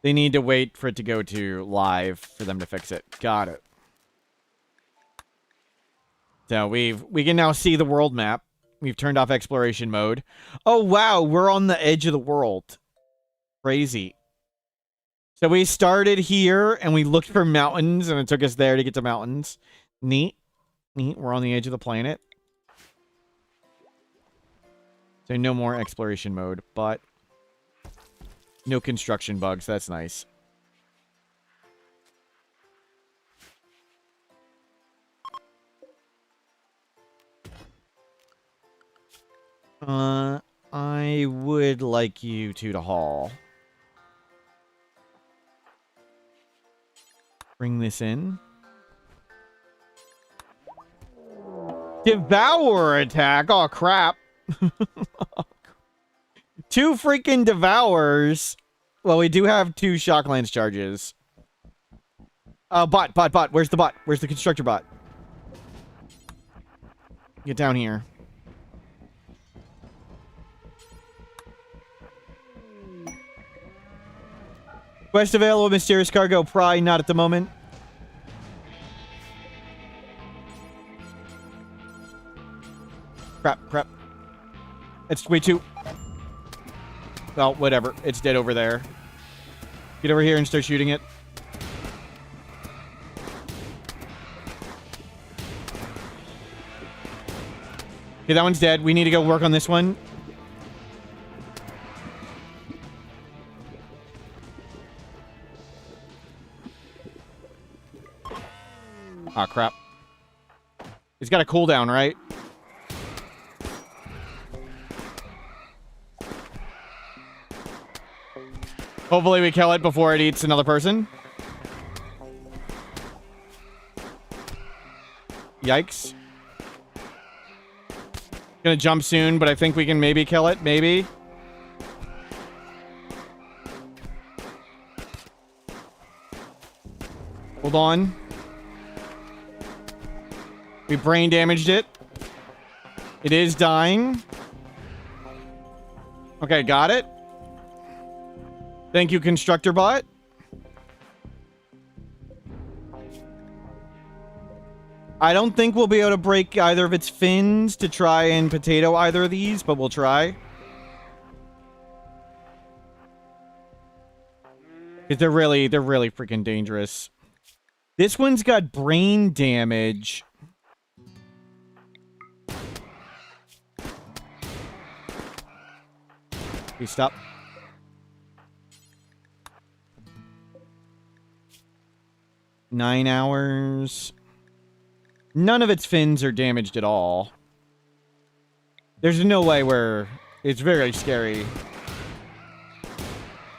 They need to wait for it to go to live for them to fix it. Got it. So we can now see the world map. We've turned off exploration mode. Oh, wow. We're on the edge of the world. Crazy. So we started here, and we looked for mountains, and it took us there to get to mountains. Neat. Neat. We're on the edge of the planet. So no more exploration mode, but no construction bugs. That's nice. I would like you to haul. Bring this in. Devour attack. Oh, crap. 2 freaking devours. Well, we do have 2 shock lance charges. Bot. Where's the bot? Where's the constructor bot? Get down here. Quest available, mysterious cargo. Probably not at the moment. Crap. It's way too... Well, whatever. It's dead over there. Get over here and start shooting it. Okay, that one's dead. We need to go work on this one. Aw, crap. It's got a cooldown, right? Hopefully we kill it before it eats another person. Yikes. Gonna jump soon, but I think we can maybe kill it. Maybe. Hold on. We brain damaged it. It is dying. Okay, got it. Thank you, Constructor Bot. I don't think we'll be able to break either of its fins to try and potato either of these, but we'll try. Because they're really freaking dangerous. This one's got brain damage. Okay, stop. Nine hours. None of its fins are damaged at all. There's no way where... It's very scary.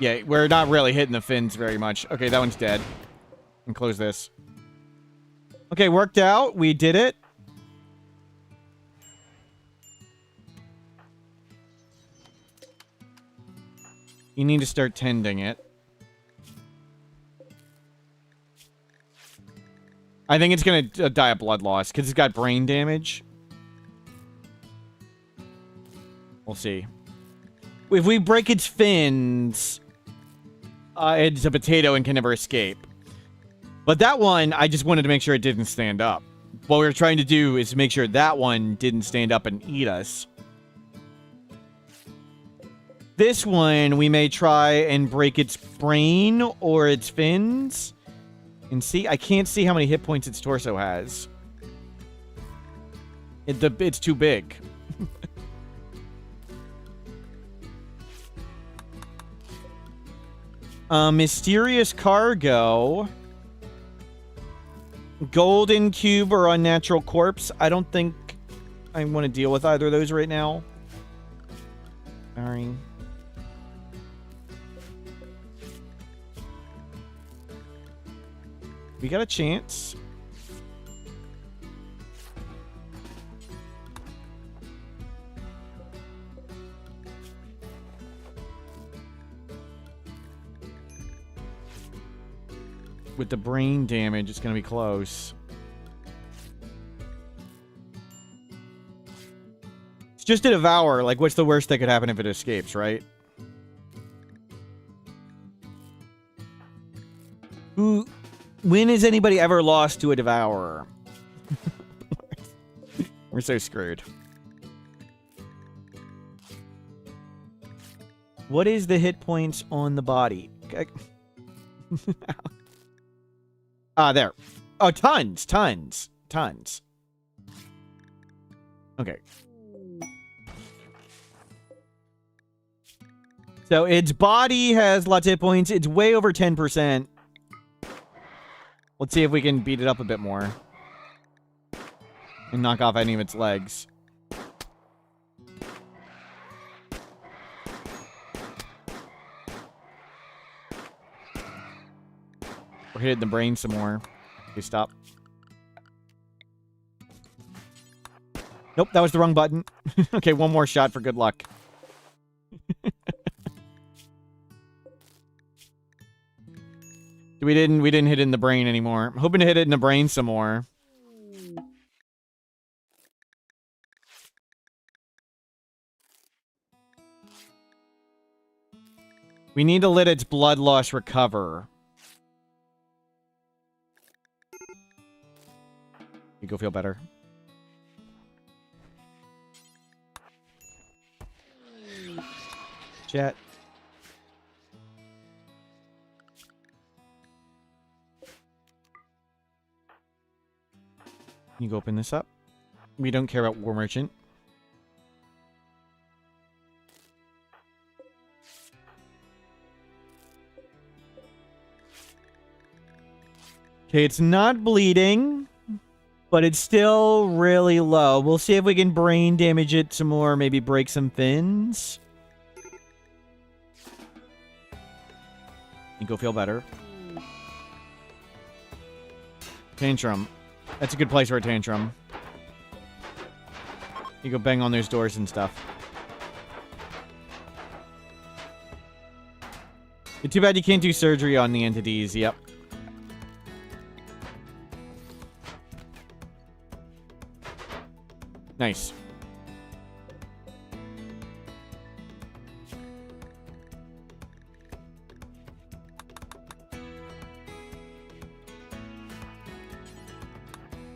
Yeah, we're not really hitting the fins very much. Okay, that one's dead. And close this. Okay, worked out. We did it. You need to start tending it. I think it's going to die of blood loss because it's got brain damage. We'll see. If we break its fins, it's a potato and can never escape. But that one, I just wanted to make sure it didn't stand up. What we were trying to do is make sure that one didn't stand up and eat us. This one, we may try and break its brain or its fins. And see, I can't see how many hit points its torso has. It's too big. Mysterious cargo. Golden cube or unnatural corpse. I don't think I want to deal with either of those right now. Sorry. We got a chance. With the brain damage, it's going to be close. It's just a devour. Like, what's the worst that could happen if it escapes, right? When has anybody ever lost to a devourer? We're so screwed. What is the hit points on the body? Okay. There. Oh, tons. Okay. So its body has lots of hit points. It's way over 10%. Let's see if we can beat it up a bit more. And knock off any of its legs. We're hitting the brain some more. Okay, stop. Nope, that was the wrong button. Okay, one more shot for good luck. We didn't hit it in the brain anymore. I'm hoping to hit it in the brain some more. We need to let its blood loss recover. You go feel better. Chat. You go open this up. We don't care about War Merchant. Okay, it's not bleeding, but it's still really low. We'll see if we can brain damage it some more, maybe break some fins. think you'll feel better. Tantrum. That's a good place for a tantrum. You go bang on those doors and stuff. It's too bad you can't do surgery on the entities. Yep. Nice.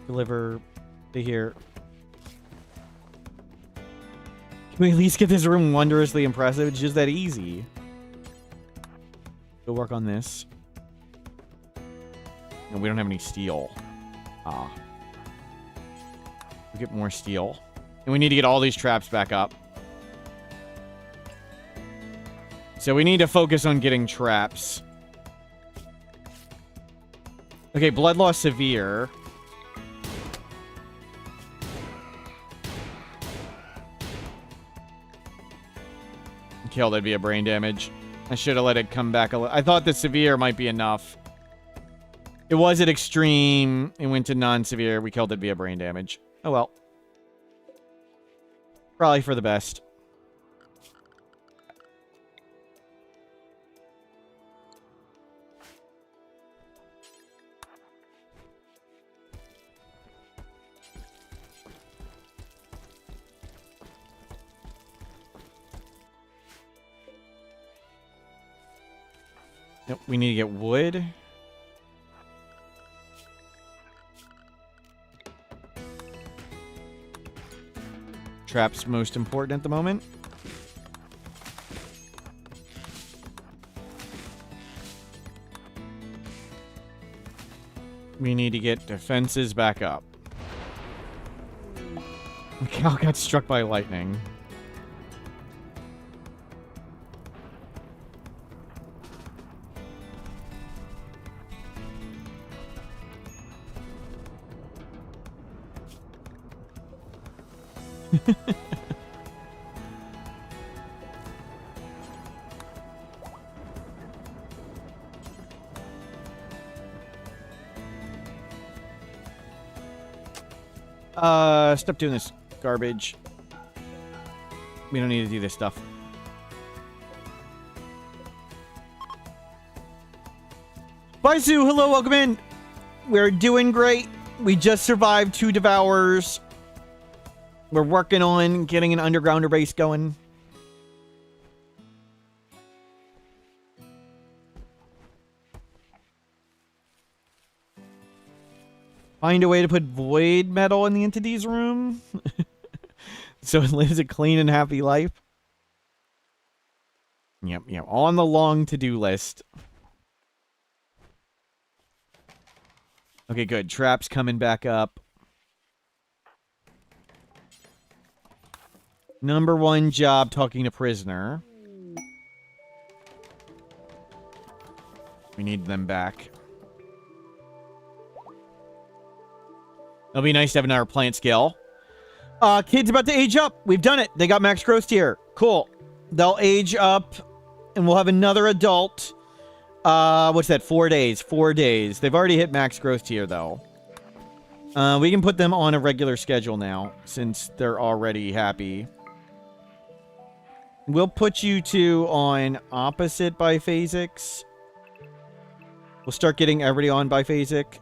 Deliver to here. Can we at least get this room wondrously impressive? It's just that easy. Go work on this. And we don't have any steel. Ah. We'll get more steel. And we need to get all these traps back up. So we need to focus on getting traps. Okay, blood loss severe. Kill, that'd be a brain damage. I should have let it come back a little. I thought the severe might be enough. It was at extreme. It went to non-severe. We killed it via brain damage. Oh well. Probably for the best. Nope, we need to get wood. Traps most important at the moment. We need to get defenses back up. The cow got struck by lightning. Stop doing this garbage. We don't need to do this stuff. Bye, Sue. Hello, welcome in. We're doing great. We just survived 2 devours. We're working on getting an undergrounder base going. Find a way to put void metal in the entities room so it lives a clean and happy life. Yep, on the long to-do list. Okay, good. Traps coming back up. Number 1 job, talking to prisoner. We need them back. It'll be nice to have another plant scale. Kid's about to age up. We've done it. They got max growth tier. Cool. They'll age up, and we'll have another adult. What's that? 4 days. 4 days. They've already hit max growth tier, though. We can put them on a regular schedule now, since they're already happy. We'll put you 2 on opposite biphasics. We'll start getting everybody on biphasic.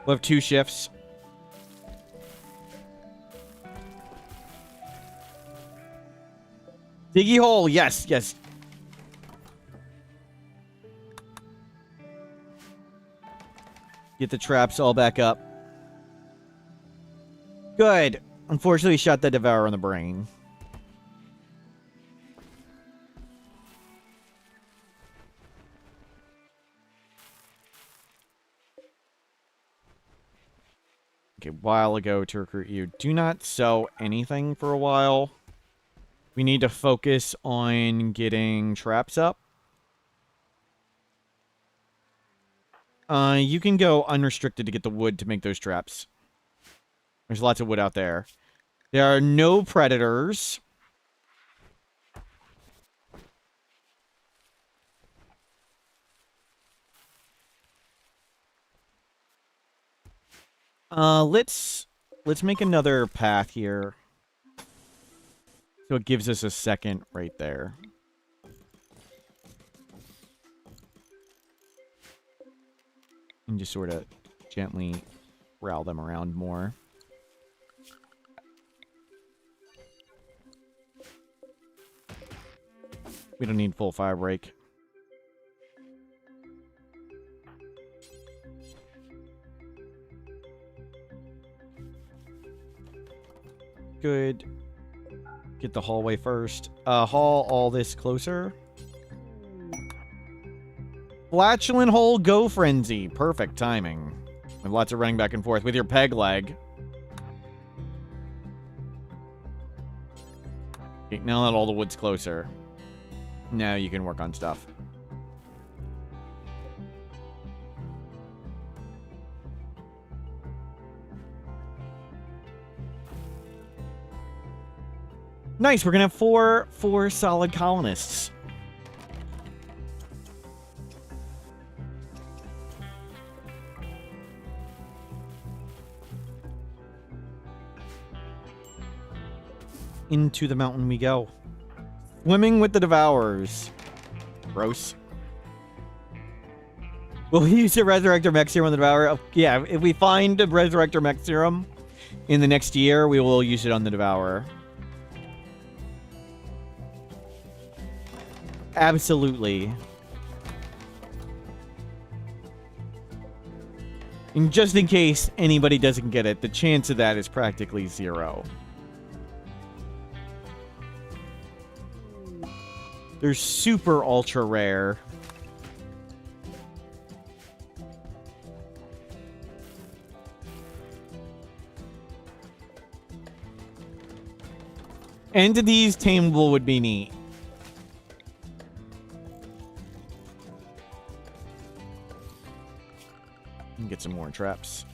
We'll have 2 shifts. Diggy hole, yes. Get the traps all back up. Good. Unfortunately, shot that devourer in the brain. Okay, a while ago to recruit you. Do not sell anything for a while. We need to focus on getting traps up. You can go unrestricted to get the wood to make those traps. There's lots of wood out there. There are no predators. Let's make another path here. So it gives us a second right there. And just sort of gently route them around more. We don't need full fire break. Good. Get the hallway first. Haul all this closer. Flatulent hole, go frenzy. Perfect timing. With lots of running back and forth with your peg leg. Okay, now that all the wood's closer. Now you can work on stuff. Nice, we're gonna have four solid colonists. Into the mountain we go. Swimming with the Devourers. Gross. Will we use a Resurrector Mech Serum on the Devourer? Yeah, if we find a Resurrector Mech Serum in the next year, we will use it on the Devourer. Absolutely. And just in case anybody doesn't get it, the chance of that is practically 0. They're super ultra rare. Entities tameable would be neat. And get some more traps.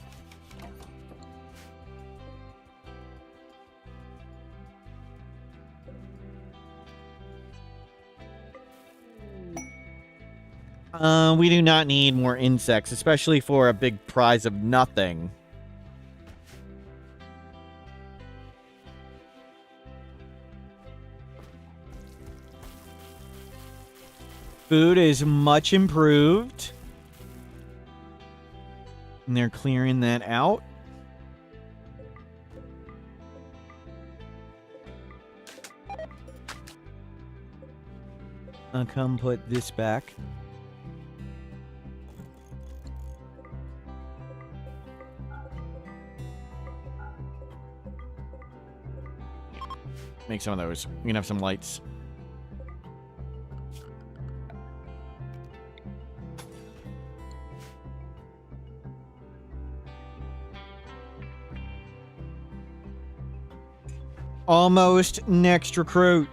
We do not need more insects, especially for a big prize of nothing. Food is much improved. And they're clearing that out. I'll come put this back. Make some of those. We can have some lights. Almost next recruit.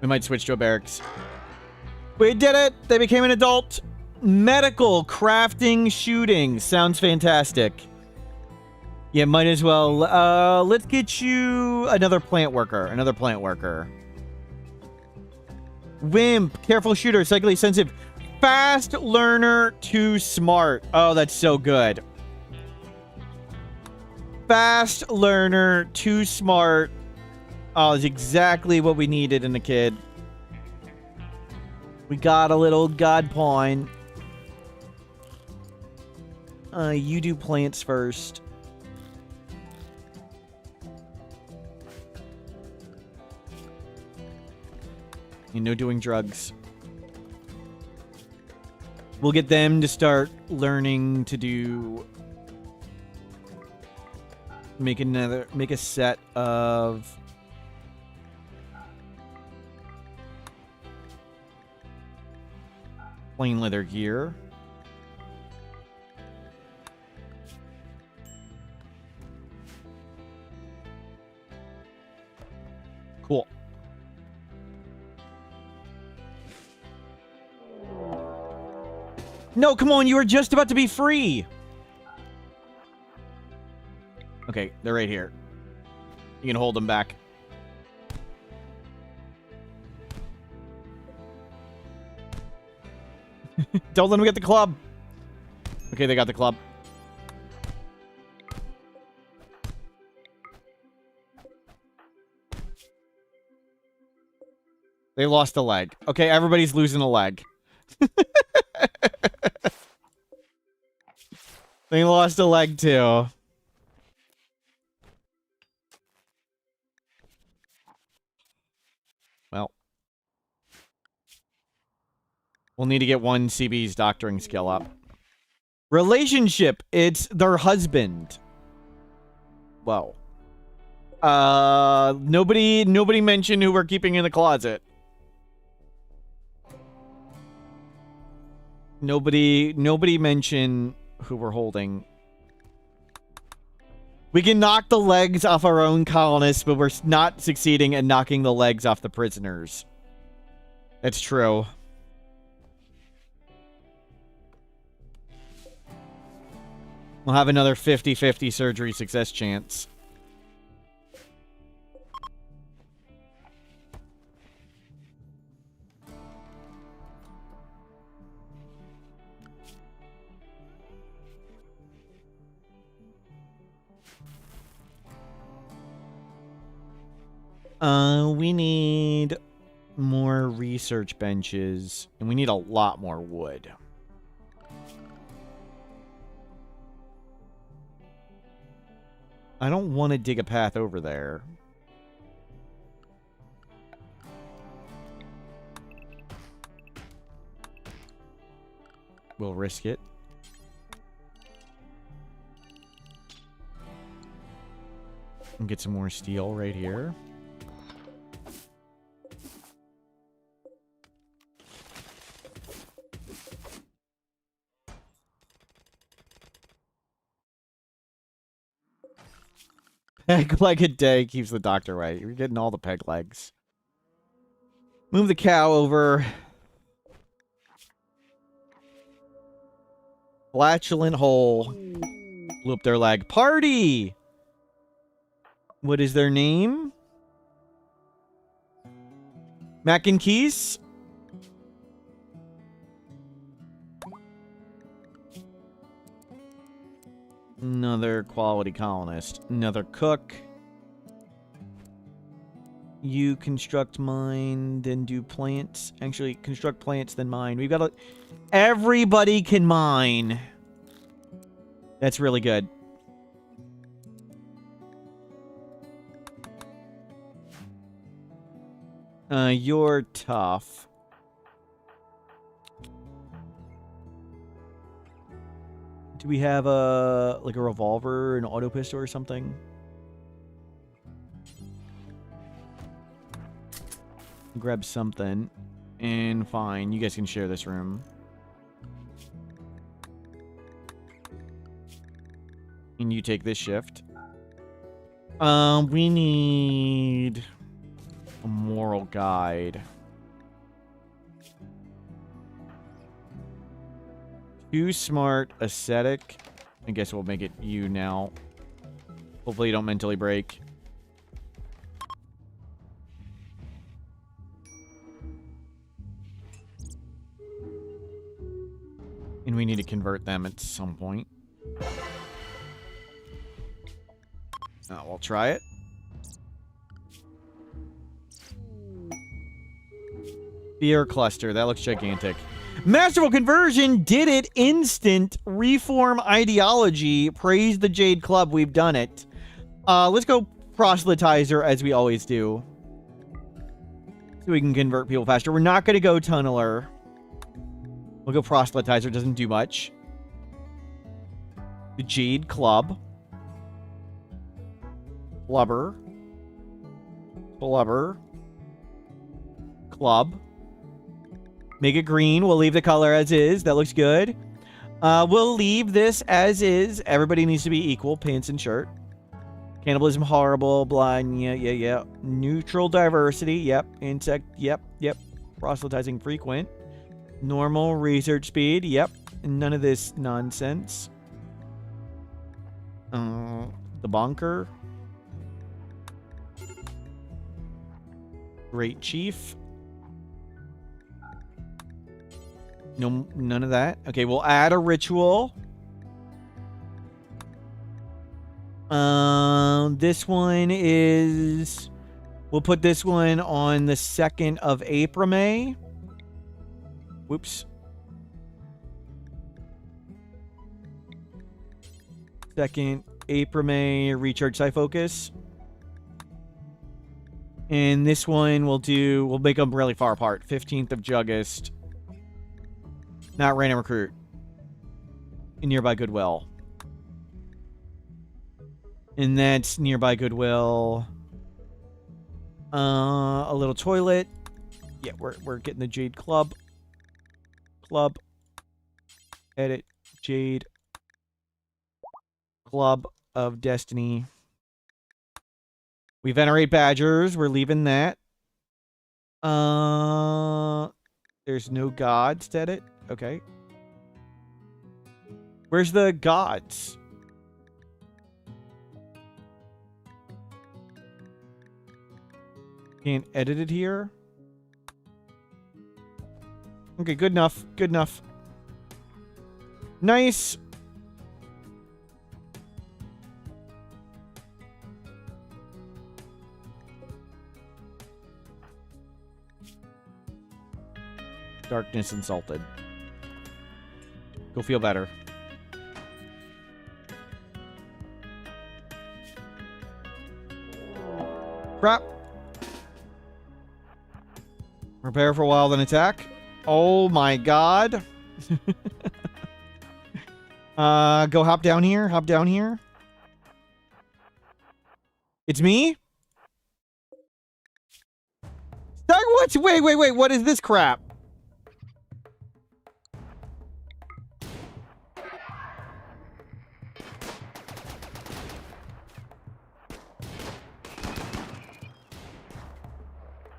We might switch to a barracks. We did it! They became an adult. Medical, crafting, shooting. Sounds fantastic. Yeah, might as well. Let's get you another plant worker. Another plant worker. Wimp, careful shooter, psychically sensitive. Fast learner, too smart. Oh, that's so good. Fast learner, too smart. Oh, it's exactly what we needed in a kid. We got a little god pawn. You do plants first. And no doing drugs. We'll get them to start learning to do... Make a set of... plain leather gear. Cool. No, come on, you were just about to be free. Okay, they're right here. You can hold them back. Don't let them get the club. Okay, they got the club. They lost a leg. Okay, everybody's losing a leg. They lost a leg too. Well. We'll need to get one CB's doctoring skill up. Relationship. It's their husband. Whoa. Nobody mentioned who we're keeping in the closet. Nobody mentioned who we're holding. We can knock the legs off our own colonists, but we're not succeeding at knocking the legs off the prisoners. That's true. We'll have another 50-50 surgery success chance. We need more research benches, and we need a lot more wood. I don't want to dig a path over there. We'll risk it. And get some more steel right here. Peg leg a day keeps the doctor away. You're getting all the peg legs. Move the cow over. Flatulent hole. Loop their leg. Party! What is their name? Mac and Keys? Another quality colonist. Another cook. You construct mine, then do plants. Actually, construct plants, then mine. We've got a... Everybody can mine. That's really good. You're tough. Do we have a like a revolver, an auto pistol, or something? Grab something, and fine. You guys can share this room. And you take this shift. We need a moral guide. Too smart, ascetic. I guess we'll make it you now. Hopefully you don't mentally break. And we need to convert them at some point. We'll try it. Fear cluster. That looks gigantic. Masterful conversion did it. Instant reform ideology. Praise the Jade Club. We've done it. Let's go proselytizer as we always do. So we can convert people faster. We're not going to go tunneler. We'll go proselytizer. Doesn't do much. The Jade Club. Blubber. Blubber. Club. Make it green. We'll leave the color as is. That looks good. We'll leave this as is. Everybody needs to be equal. Pants and shirt. Cannibalism horrible. Blind. Yeah. Neutral diversity. Yep. Insect. Yep. Proselytizing frequent. Normal research speed. Yep. None of this nonsense. The bunker. Great Chief. No, none of that. Okay, we'll add a ritual. This one is... We'll put this one on the 2nd of April, May. Whoops. 2nd, April, May, recharge side focus. And this one we'll make them really far apart. 15th of August. Not random recruit. In nearby Goodwill. And that's nearby Goodwill. A little toilet. Yeah, we're getting the Jade Club. Club. Edit. Jade. Club of Destiny. We venerate badgers. We're leaving that. There's no gods to edit. Okay. Where's the gods? Can't edit it here. Okay, good enough. Good enough. Nice. Darkness insulted. Go feel better. Crap. Prepare for a while, then attack. Oh my god. Go hop down here. Hop down here. It's me? What? Wait. What is this crap?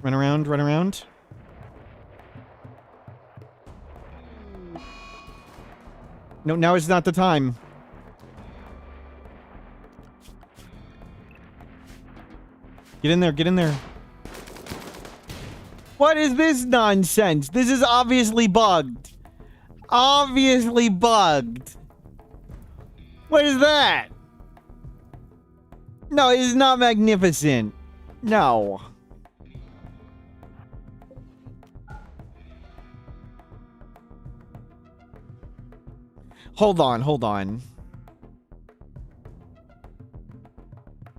Run around, run around. No, now is not the time. Get in there, get in there. What is this nonsense? This is obviously bugged. Obviously bugged. What is that? No, it is not magnificent. No. Hold on.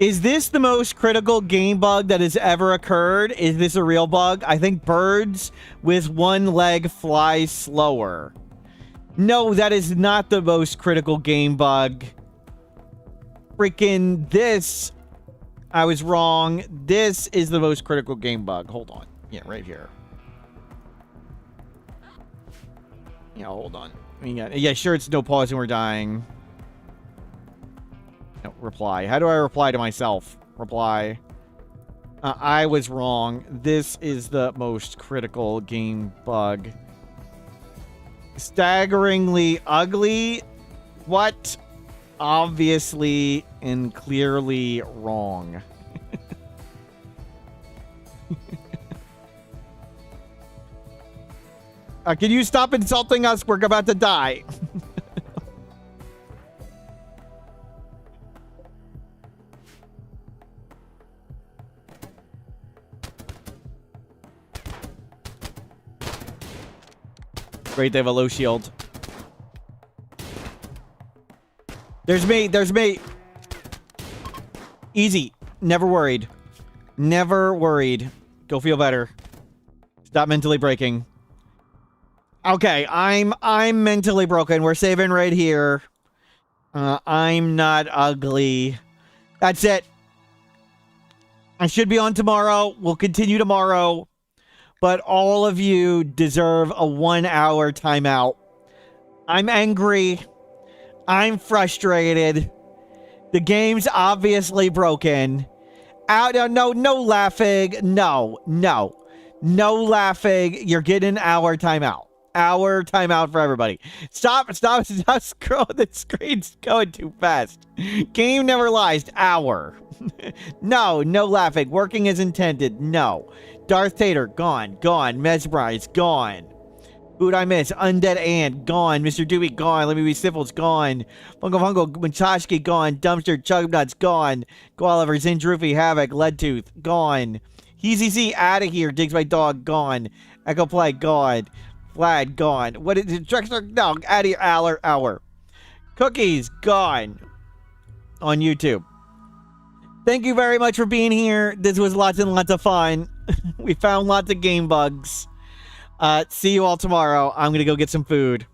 Is this the most critical game bug that has ever occurred? Is this a real bug? I think birds with one leg fly slower. No, that is not the most critical game bug. Freaking this. I was wrong. This is the most critical game bug. Hold on. Yeah, right here. Yeah, hold on. Yeah, sure, it's no pause and we're dying. No, reply. How do I reply to myself? Reply. I was wrong. This is the most critical game bug. Staggeringly ugly? What? Obviously and clearly wrong. Can you stop insulting us? We're about to die. Great, they have a low shield. There's me. Easy. Never worried. Never worried. Go feel better. Stop mentally breaking. Okay, I'm mentally broken. We're saving right here. I'm not ugly. That's it. I should be on tomorrow. We'll continue tomorrow. But all of you deserve a 1-hour timeout. I'm angry. I'm frustrated. The game's obviously broken. No laughing. No laughing. You're getting an hour timeout. Hour timeout for everybody. Stop scrolling. The screen's going too fast. Game never lies. Hour. No laughing. Working as intended. No. Darth Tater, gone. Mesmerized, gone. Who'd I miss? Undead Ant, gone. Mr. Doobie, gone. Let me be Sniffles, gone. Fungo, Machashki, gone. Dumpster, Chugnuts, gone. Oliver, Zindroofy, Havoc, Leadtooth, gone. Heezy, out of here. Digs my dog, gone. Echo Play, gone. Vlad, gone. What is it? Drexler, no, out of here. Hour. Cookies, gone. On YouTube. Thank you very much for being here. This was lots and lots of fun. We found lots of game bugs. See you all tomorrow. I'm going to go get some food.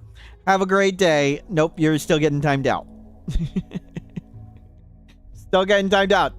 Have a great day. Nope, you're still getting timed out. Still getting timed out.